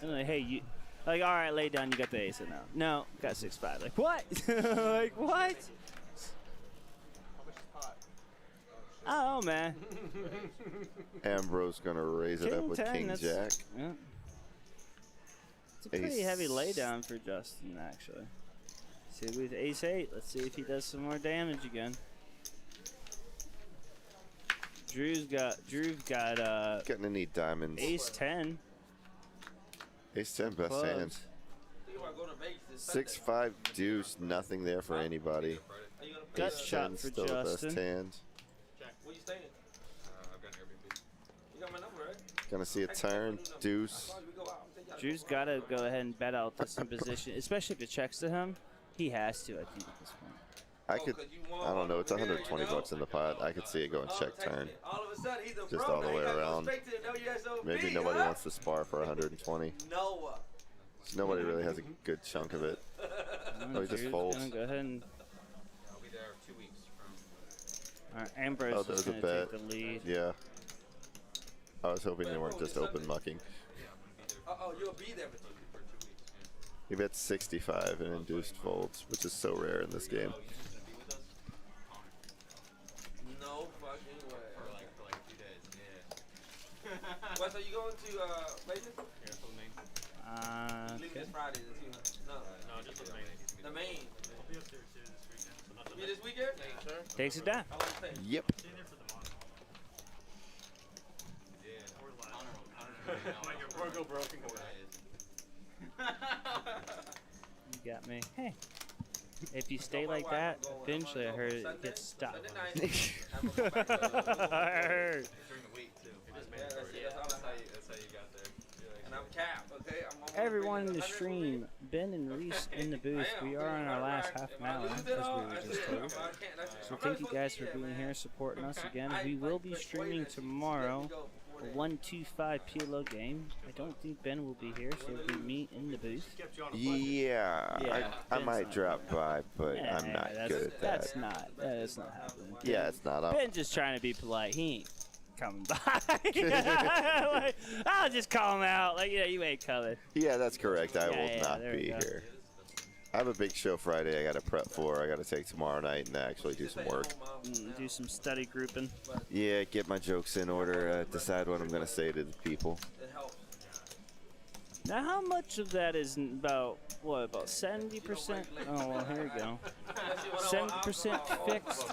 I'm like, hey, you, like, all right, lay down. You got the ace now. No, got 6-5. Like what? Like what? Oh man. Ambrose gonna raise it up with 10, King Jack. Yeah. It's a pretty heavy laydown for Justin, actually. See with ace 8. Let's see if he does some more damage again. Drew's got gonna need diamonds. ace 10. Ace 10 best Close. hand. 6-5 deuce, nothing there for anybody. Gut Ace shot 10 for still the best Justin. hand. Where you staying? I've got an Airbnb. You got my number, right? Gonna see a turn, deuce. Drew's got to go ahead and bet out this in position, especially if it checks to him. He has to, I think, at this point. I could, I don't know, it's 120 bucks in the pot. I could see it going check turn. Just all the way around. Maybe nobody wants to spar for 120. Noah. Nobody really has a good chunk of it. Oh, he just Drew's folds. gonna go ahead and. I'll be there 2 weeks from. All right, Ambrose Oh, is there's a gonna bet. take the lead. Yeah. I was hoping they weren't just open mucking. Oh, you'll be there for 2 weeks. He bet 65 and induced folds, which is so rare in this game. No fucking way. For like a few days, yeah. What, so you going to Vegas? Yeah, for the main. You leaving this Friday? No. No, just for the main. The main. I'll be up there too this weekend. So not the You this weekend? Sure. Takes it down. How long you stay? Yep. Stay there for the month. Yeah. Or less. Like your bro go broken. You got me. Hey. If you stay like that, eventually I heard it gets stopped. I heard. During the week too. That's how you got there. And I'm Cap, okay? I'm Everyone in the stream, Ben and Reese in the booth. We are in our last half an hour, as we were just told. So thank you guys for being here, supporting us again. We will be streaming tomorrow, a 125 PLO game. I don't think Ben will be here, so it'll be me in the booth. Yeah, Yeah, I Ben's might not drop by, but Yeah, I'm not that's, good at that. That's not happening. Yeah, it's not up. Ben's just trying to be polite. He ain't coming by. Like, I'll just call him out. Like, yeah, you ain't coming. Yeah, that's correct. I will Yeah, not there we be go. here. I have a big show Friday I got to prep for. I got to take tomorrow night and actually do some work. Do some study grouping. Yeah, get my jokes in order, decide what I'm going to say to the people. Now, how much of that is about, what, about 70%? Oh, well, here we go. 70% fixed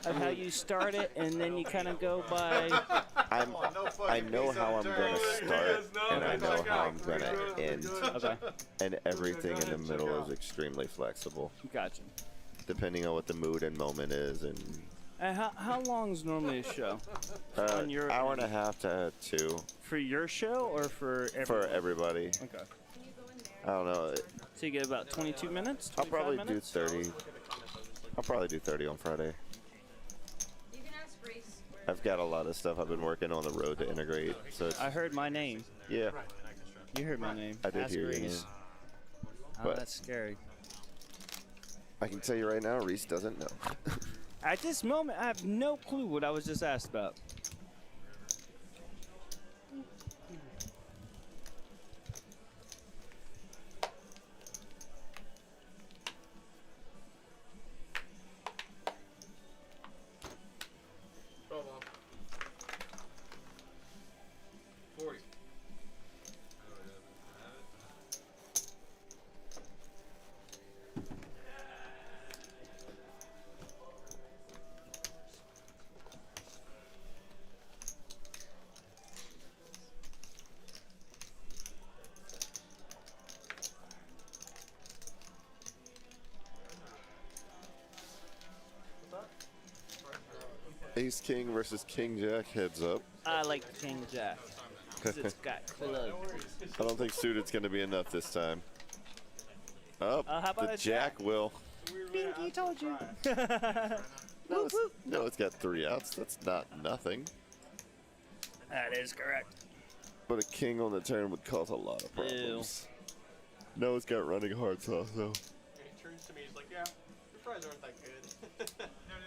of how you start it, and then you kind of go by... I know how I'm going to start, and I know how I'm going to end. Okay. And everything in the middle is extremely flexible. Gotcha. Depending on what the mood and moment is. And how long's normally a show? On your hour and a half to 2. For your show or for everybody? For everybody. Okay. I don't know. So you get about 22 minutes? I'll probably 25 minutes? do 30. I'll probably do 30 on Friday. You can ask Grace. I've got a lot of stuff I've been working on the road to integrate. So it's, I heard my name. yeah, You heard my name. I did Ask hear your Grace. name. Oh, But that's scary. I can tell you right now, Reese doesn't know. At this moment, I have no clue what I was just asked about. Go on. 40. Ace King versus King Jack, heads up. I like the King Jack. 'Cause it's got club. I don't think suited's going to be enough this time. Oh, how about the a Jack will. Binky told you. No, it's got 3 outs. That's not nothing. That is correct. But a king on the turn would cause a lot of problems. No, it's got running hard sauce, though. He turns to me, he's like, yeah, your fries aren't that good.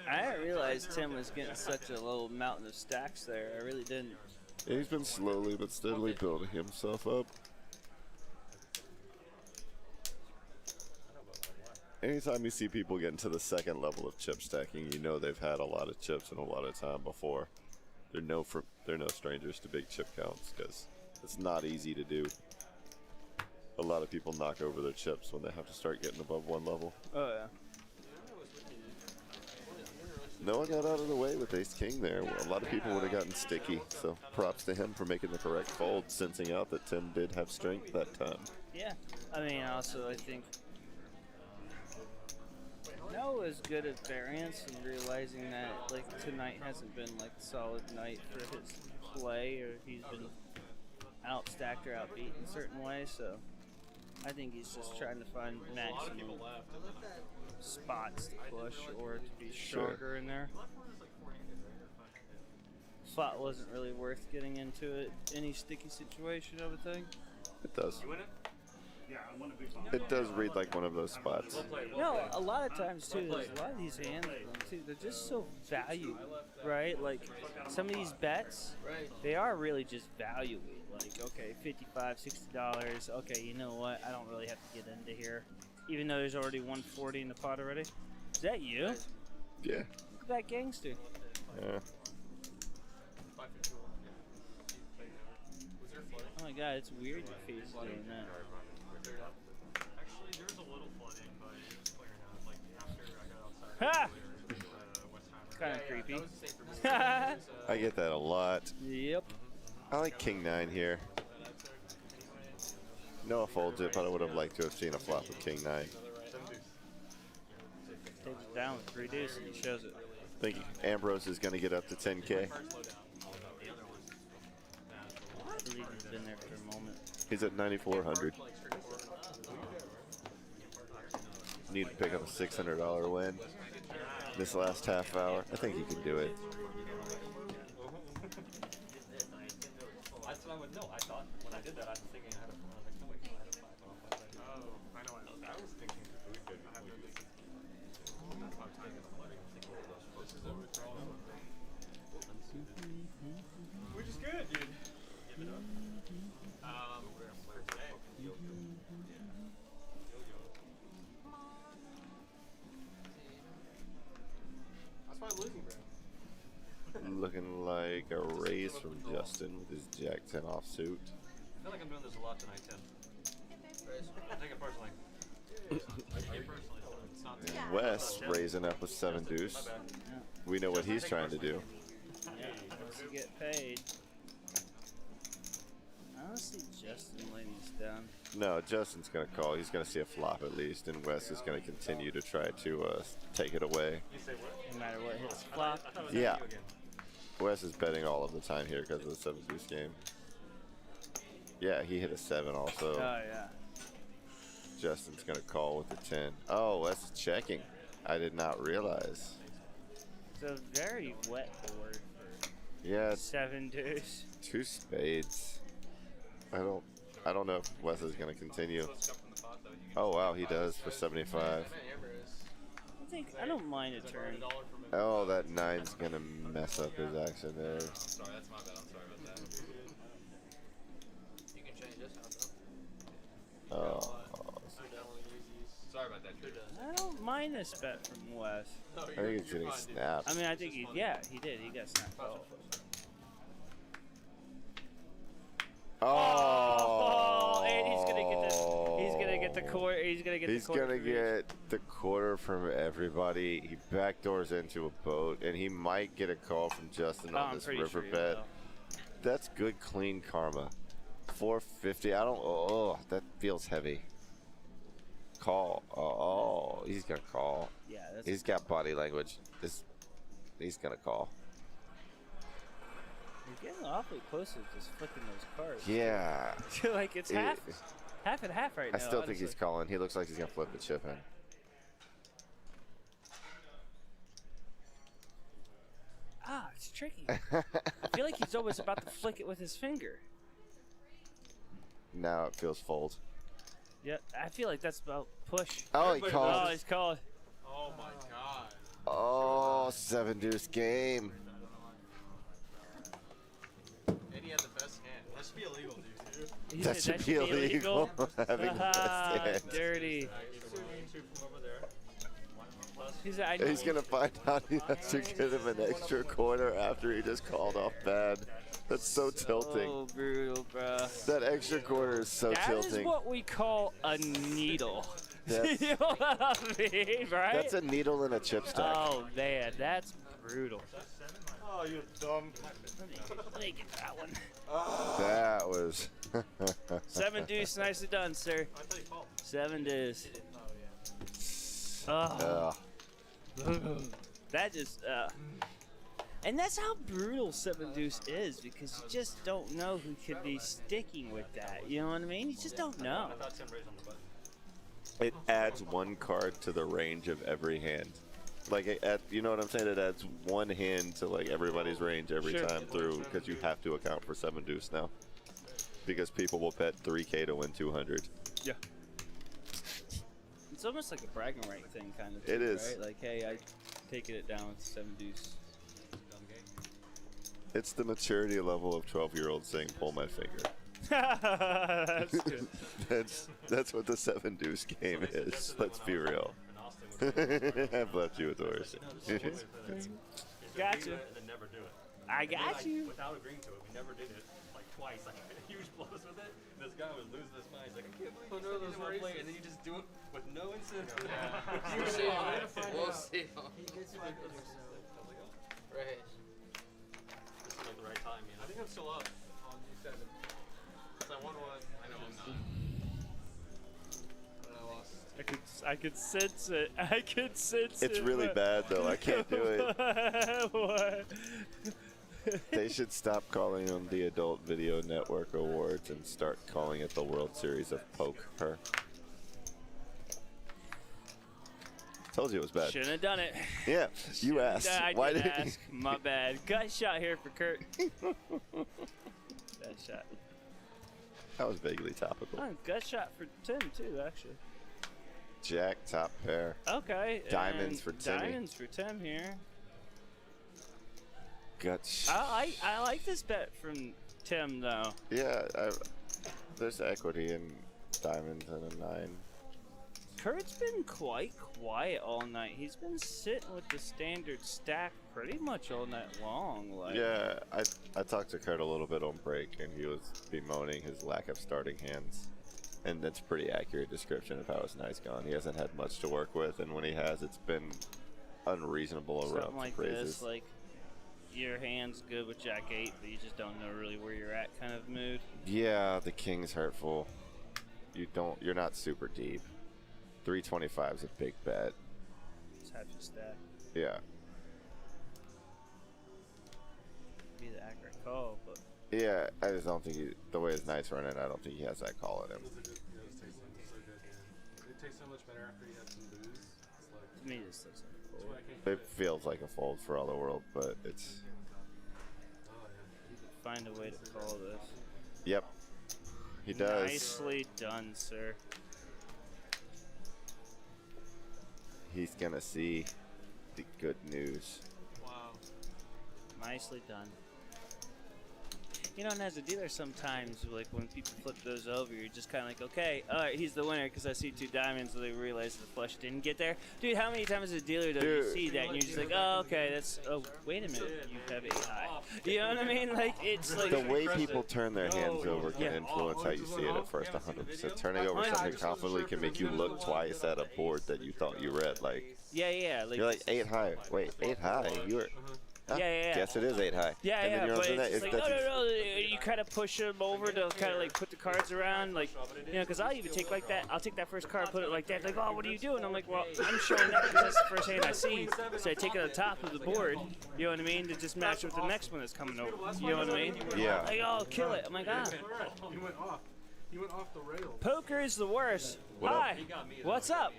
I didn't realize Tim was getting such a little mountain of stacks there. I really didn't. Yeah, he's been slowly but steadily building himself up. Anytime you see people get into the second level of chip stacking, you know they've had a lot of chips and a lot of time before. They're no strangers to big chip counts because it's not easy to do. A lot of people knock over their chips when they have to start getting above 1 level. Oh, yeah. Noah got out of the way with Ace King there. Well, a lot of people would have gotten sticky, so props to him for making the correct fold, sensing out that Tim did have strength that time. Yeah. I mean, also, I think Noah is good at variance and realizing that, like, tonight hasn't been, like, a solid night for his play, or he's been outstacked or outbeat in certain ways, so I think he's just trying to find maximum spots to push or to be stronger in there. Spot wasn't really worth getting into it. Any sticky situation, I would think. It does. You win it? Yeah, I won a big bomb. It does read like one of those spots. No, a lot of times too, there's a lot of these hands too, they're just so valued, right? Like some of these bets, they are really just valued. Like, okay, $55, $60. Okay, you know what? I don't really have to get into here. Even though there's already 140 in the pot already. Is that you? Yeah. Look at that gangster. Yeah. Oh my god, it's weird your face is doing that. Actually, there's a little flooding, but it was clearing out. Like after I got outside. Ha! West Hammer. Kind of creepy. I get that a lot. Yep. I like King 9 here. Noah folds it, but I would have liked to have seen a flop with King 9. Takes it down with 3 deuce and he shows it. I think Ambrose is going to get up to 10K. I believe he's been there for a moment. He's at 9,400. Need to pick up a $600 win this last half hour. I think he can do it. That's what I would know. I thought when I did that, I was thinking I had a like, no, wait, I had a 5 off. I was like, Oh, I know. I was thinking we could. I have this. Which is good, dude. Give it up. For today. That's my losing ground. Looking like a raise from Justin with his Jack 10 offsuit. I feel like I'm doing this a lot tonight, Tim. I take it personally. I take it personally. It's not Wes raising up with 7 deuce. We know what he's trying to do. Yeah, once you get paid. I don't see Justin laying this down. No, Justin's going to call. He's going to see a flop at least, and Wes is going to continue to try to take it away. No matter what hits flop. Yeah. Wes is betting all of the time here because of the 7 deuce game. Yeah, he hit a 7 also. Oh, yeah. Justin's going to call with the 10. Oh, Wes is checking. I did not realize. It's a very wet board for Yeah, 7 deuce. 2 spades. I don't know if Wes is going to continue. Oh wow, he does for 75. I don't mind a turn. Oh, that 9's gonna mess up his action there. I'm sorry, that's my bad. I'm sorry about that. You can change this out though. Oh. Sorry about that, dude. I don't mind this bet from Wes. I think he's getting snapped. I mean, I think he did. He got snapped off. Oh, and he's gonna get the quarter. He's gonna get the quarter from everybody. He backdoors into a boat, and he might get a call from Justin on this river bet. That's good, clean karma. 450. I don't. Oh, that feels heavy. Call. Oh, he's gonna call. Yeah, he's got body language. He's gonna call. You're getting awfully close to just flicking those cards. Yeah. Like it's half and half right now. I still think he's calling. He looks like he's gonna flip the chip in. It's tricky. I feel like he's always about to flick it with his finger. Now it feels fold. Yeah, I feel like that's about push. Oh, he called. Oh, he's called. Oh my god. Oh, 7 deuce game. And he had the best hand. That should be illegal, dude. That should be illegal. Having the best hand. Dirty. He's gonna find out he has to get him an extra quarter after he just called off bad. That's so tilting. Oh, brutal, bro. That extra quarter is so tilting. That is what we call a needle. That's, you know what I mean, right? That's a needle in a chip stack. Oh, man, that's brutal. Oh, you dumb. Let me get that one. That was. 7 deuce, nicely done, sir. 7 deuce. Oh. That just. And that's how brutal 7 deuce is, because you just don't know who could be sticking with that. You know what I mean? You just don't know. It adds 1 card to the range of every hand. Like, you know what I'm saying? It adds 1 hand to like everybody's range every time through, because you have to account for 7 deuce now. Because people will bet 3K to win 200. Yeah. It's almost like a bragging right thing, kind of. It is. Right? Like, hey, I taking it down with 7 deuce. It's the maturity level of 12-year-olds saying, "Pull my finger." That's good. that's what the 7 deuce game is. Let's be real. I've left you with Doris. Got you. And then never do it. I got you. Without agreeing to it, we never did it. Like twice. Like huge blows with it. This guy was losing his mind. He's like, I can't believe you said you didn't play, and then you just do it with no incentive. We'll see. We'll see. He gets find it Right. This is like the right time, you know. I think I'm still up on G7. Because I won one. I know I'm not. And I lost. I could sense it. I could sense it. It's really bad, though. I can't do it. What? They should stop calling them the Adult Video Network Awards and start calling it the World Series of Poker. Told you it was bad. Shouldn't have done it. Yeah, you asked. Why did ask? My bad. Gut shot here for Kurt. Gut shot. That was vaguely topical. Oh, gut shot for Tim too, actually. Jack, top pair. Okay. Diamonds for Timmy. Diamonds for Tim here. Gut. I like this bet from Tim though. Yeah, there's equity in diamonds and a 9. Kurt's been quite quiet all night. He's been sitting with the standard stack pretty much all night long. Like. Yeah, I talked to Kurt a little bit on break, and he was bemoaning his lack of starting hands. And that's a pretty accurate description of how his night's gone. He hasn't had much to work with, and when he has, it's been unreasonable Something around like praises. this, like your hand's good with Jack 8, but you just don't know really where you're at kind of mood. Yeah, the king's hurtful. You're not super deep. 325 is a big bet. It's half your stack. Yeah. Be the accurate call, but Yeah, I just don't think the way his night's running, I don't think he has that call in him. It tastes so much better after you have some booze. It's like, to me, this looks like a fold. It feels like a fold for all the world, but it's... You could find a way to call this. Yep. He does. Nicely done, sir. he's gonna see the good news. Wow. Nicely done. You know, and as a dealer, sometimes, like, when people flip those over, you're just kind of like, okay, all right, he's the winner because I see 2 diamonds, and they realize the flush didn't get there. Dude, how many times as a dealer do you see that, and you're just like, oh, okay, that's, oh, wait a minute, you have 8 high. You know what I mean? Like, it's like... The way people turn their hands over can influence how you see it at first 100%. Turning over something confidently can make you look twice at a board that you thought you read. Like, yeah. You're like, 8 high. Wait, 8 high? You were... Yeah. Guess it is 8 high. Yeah, and then you're but on it's that. just like, no. You kind of push them over to kind of like put the cards around, like, you know, because I'll even take like that. I'll take that first card, put it like that. Like, oh, what are you doing? I'm like, well, I'm showing that because that's the first hand I see. So I take it on top of the board, you know what I mean, to just match with the next one that's coming over. You know what I mean? Yeah. Like, oh, kill it. I'm like, ah. You went off. You went off the rails. Poker is the worst. What Hi. What's up?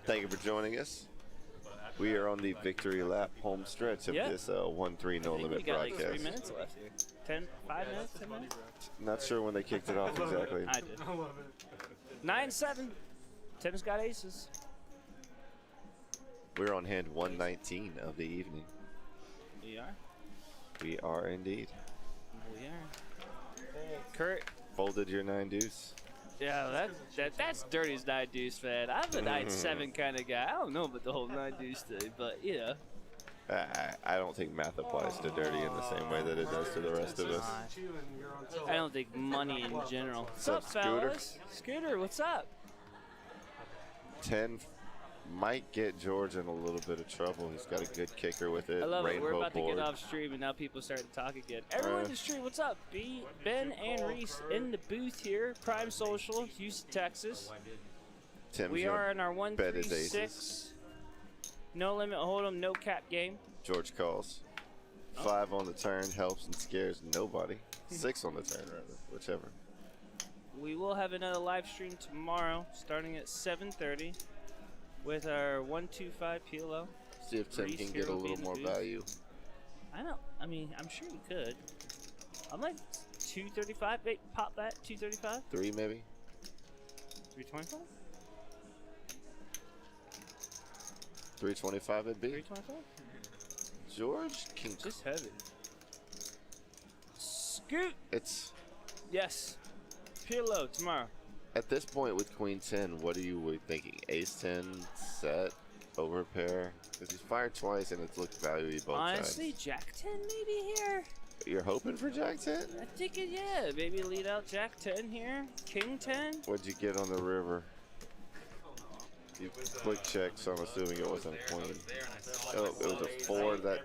Thank you for joining us. We are on the victory lap home stretch of this 1-3 no limit we got broadcast. like 3 minutes left here. 5 minutes, 10 minutes? Not sure when they kicked it off exactly. I did. I love it. 9-7. Tim's got aces. We're on hand 119 of the evening. We are. We are indeed. We are. Kurt. Folded your 9 deuce. Yeah, that's dirty as 9 deuce, man. I'm a 9-7 kind of guy. I don't know about the whole 9 deuce thing, but you know. I don't think math applies to dirty in the same way that it does to the rest of us. I don't think money in general. What's up, Scooter? fellas? Scooter, what's up? 10 might get George in a little bit of trouble. He's got a good kicker with it. I love it. We're Rainbow about board. to get off stream, and now people are starting to talk again. Everyone in the stream, what's up? Ben and Reese in the booth here. Prime Social, Houston, Texas. Tim's We are in our bet his 1-3-6. aces. No limit hold'em, no cap game. George calls. 5 on the turn helps and scares nobody. 6 on the turn, rather, whichever. We will have another live stream tomorrow, starting at 7:30, with our 1-2-5 PLO. See if Tim Reese can here get a will be little in the more booth. value. I mean, I'm sure we could. I'm like 235. Wait, pop that 235. 3 maybe. 325. 325 it'd be. 325. George can just heavy. Scoot. It's yes. PLO tomorrow. At this point with Queen 10, what are you thinking? Ace 10 set over pair? Because he's fired twice and it's looked value both Honestly, sides. Jack 10 maybe here. You're hoping for Jack 10? I think it, yeah. Maybe lead out Jack 10 here. King 10. What'd you get on the river? You quick check, so I'm assuming it wasn't a queen. Oh, it was a 4 that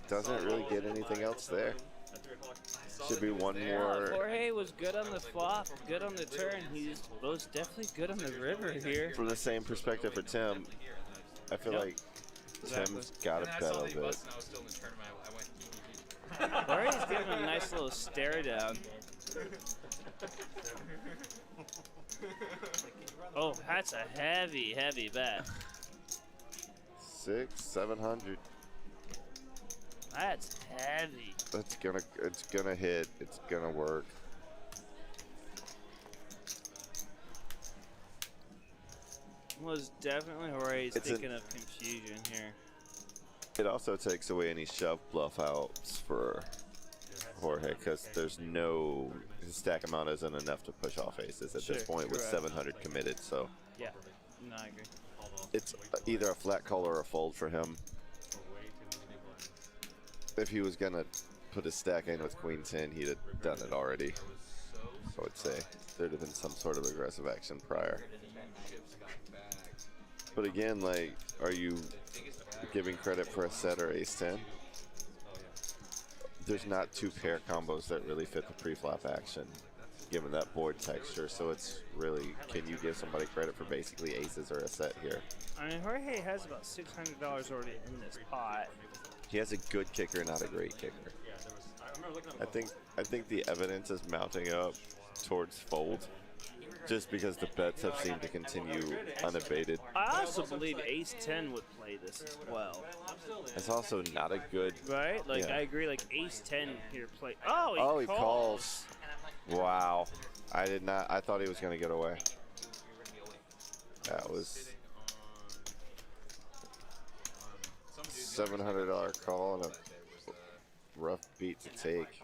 doesn't really get anything else there. Should be one more. Jorge was good on the flop, good on the turn. He's most definitely good on the river here. From the same perspective for Tim, I feel like Tim's got to bet a bit. Jorge's giving him a nice little stare down. Oh, that's a heavy, heavy bet. 600-700. That's heavy. It's gonna hit. It's gonna work. Was definitely Jorge's It's thinking of confusion here. It also takes away any shove bluff outs for Jorge because there's no his stack amount isn't enough to push off aces at this point with correct. 700 committed. So Yeah, no, I agree. it's either a flat call or a fold for him. If he was gonna put his stack in with Queen 10, he'd have done it already. So I'd say there'd have been some sort of aggressive action prior. But again, like, are you giving credit for a set or ace 10? There's not 2 pair combos that really fit the pre-flop action, given that board texture. So it's really, can you give somebody credit for basically aces or a set here? I mean, Jorge has about $600 already in this pot. He has a good kicker, not a great kicker. I think the evidence is mounting up towards fold, just because the bets have seemed to continue unabated. I also believe Ace 10 would play this as well. It's also not a good. Right? Like, yeah. I agree, like Ace 10 here play. Oh, Oh, he calls. Wow. I did not. I thought he was going to get away. That was. $700 call and a rough beat to take.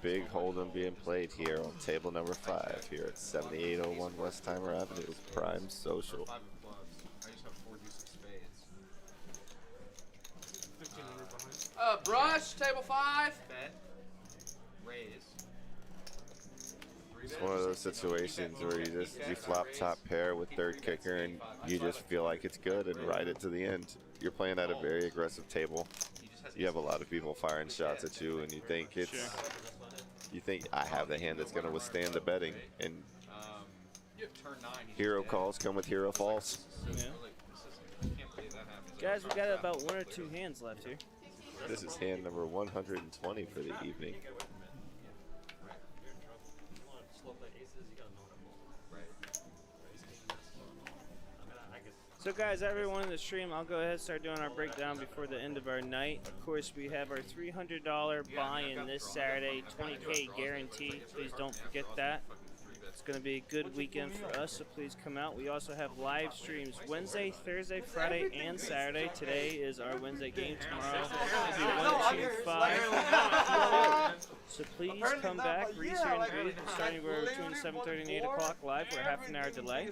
Big hold'em being played here on table number 5 here at 7801 Westheimer Avenue, Prime Social. I just have 4 deuces of spades. 1500 behind. Brush, table 5. Bet. Raise. It's one of those situations where you flop top pair with third kicker and you just feel like it's good and ride it to the end. You're playing at a very aggressive table. You have a lot of people firing shots at you and you think I have the hand that's going to withstand the betting, and hero calls come with hero falls. Yeah. Guys, we got about 1 or 2 hands left here. This is hand number 120 for the evening. So guys, everyone in the stream, I'll go ahead and start doing our breakdown before the end of our night. Of course, we have our $300 buy-in this Saturday, 20K guarantee. Please don't forget that. It's going to be a good weekend for us, so please come out. We also have live streams Wednesday, Thursday, Friday, and Saturday. Today is our Wednesday game. Tomorrow will be 1, 2, 5. So please come back, Reese and Greed, starting between 7:30 and 8 o'clock live. We're half an hour delay.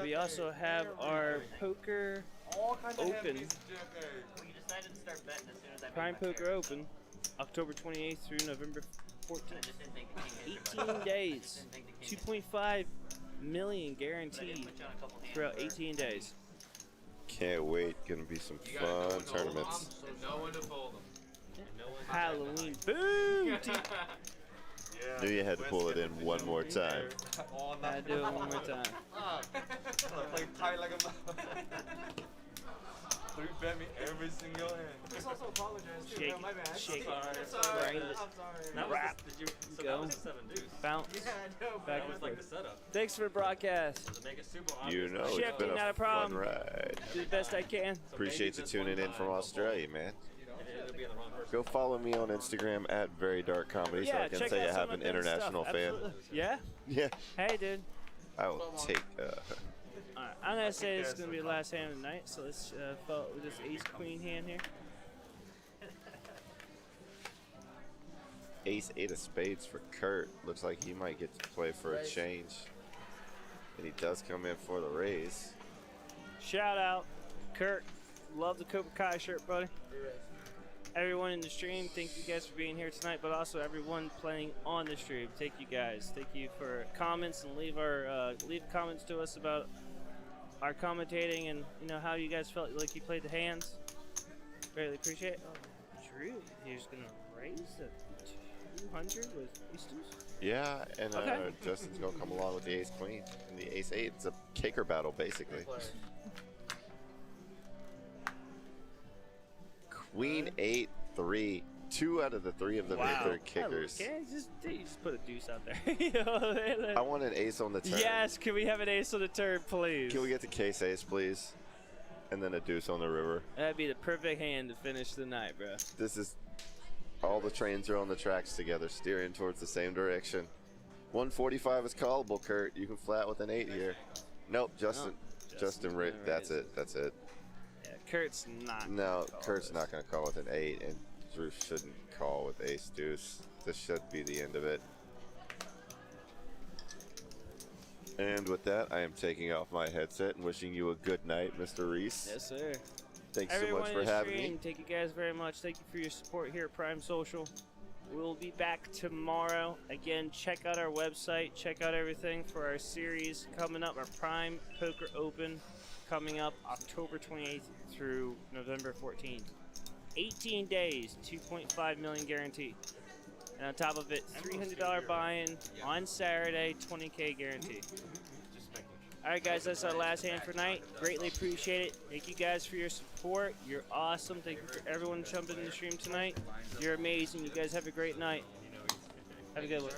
We also have our poker open, Prime Poker Open, October 28th through November 14th. 18 days, 2.5 million guaranteed throughout 18 days. Can't wait. Gonna be some fun tournaments. No one to fold them. Halloween boom! Knew you had to pull it in one more time. I do it one more time. Play tight like a 3-bet me every single hand. Just also apologize too. Shake, No, my bad. shake, Sorry. right, I'm sorry. wrap, So go, that was a 7 deuce. bounce, Yeah, no, back That and was like the forth. setup. Thanks for the broadcast. To make it super You obvious. know it's Shipping, been not a a problem. fun ride. Do the best I can. Appreciate you tuning in from Australia, man. It'll be in the wrong person. Go follow me on Instagram at Very Dark Comedy so Yeah, I can check say out I some have of an them international stuff. fan. Absolutely. Yeah? Yeah, Hey, dude. I will take. Alright, I'm gonna say this is gonna be the last hand of the night, so let's follow with this ace queen hand here. Ace 8 of spades for Kurt. Looks like he might get to play for a change. And he does come in for the raise. Shout out, Kurt. Love the Cobra Kai shirt, buddy. Everyone in the stream, thank you guys for being here tonight, but also everyone playing on the stream. Thank you guys. Thank you for comments and leave comments to us about our commentating and how you guys felt like you played the hands. Greatly appreciate it. Oh, Drew, he's gonna raise at 200 with ace deuce. Yeah, and Okay. Justin's gonna come along with the ace queen and the ace 8. It's a kicker battle basically. Queen 8 3. 2 out of the 3 of them hit their kickers. Can you just put a deuce out there? I want an ace on the turn. Yes, can we have an ace on the turn, please? Can we get the case ace, please? And then a deuce on the river. That'd be the perfect hand to finish the night, bro. This is all the trains are on the tracks together, steering towards the same direction. 145 is callable, Kurt. You can flat with an 8 here. Nope, Justin. That's it. That's it. Yeah, Kurt's not. No, Kurt's not going to call with an 8, and Drew shouldn't call with ace deuce. This should be the end of it. And with that, I am taking off my headset and wishing you a good night, Mr. Reese. Yes, sir. Thanks Everyone so much for in the having stream, me. Thank you guys very much. Thank you for your support here at Prime Social. We'll be back tomorrow. Again, check out our website. Check out everything for our series coming up. Our Prime Poker Open coming up October 28th through November 14th. 18 days, 2.5 million guaranteed. And on top of it, $300 buy-in on Saturday, 20K guarantee. Alright guys, that's our last hand for night. Greatly appreciate it. Thank you guys for your support. You're awesome. Thank you for everyone jumping in the stream tonight. You're amazing. You guys have a great night. Have a good one.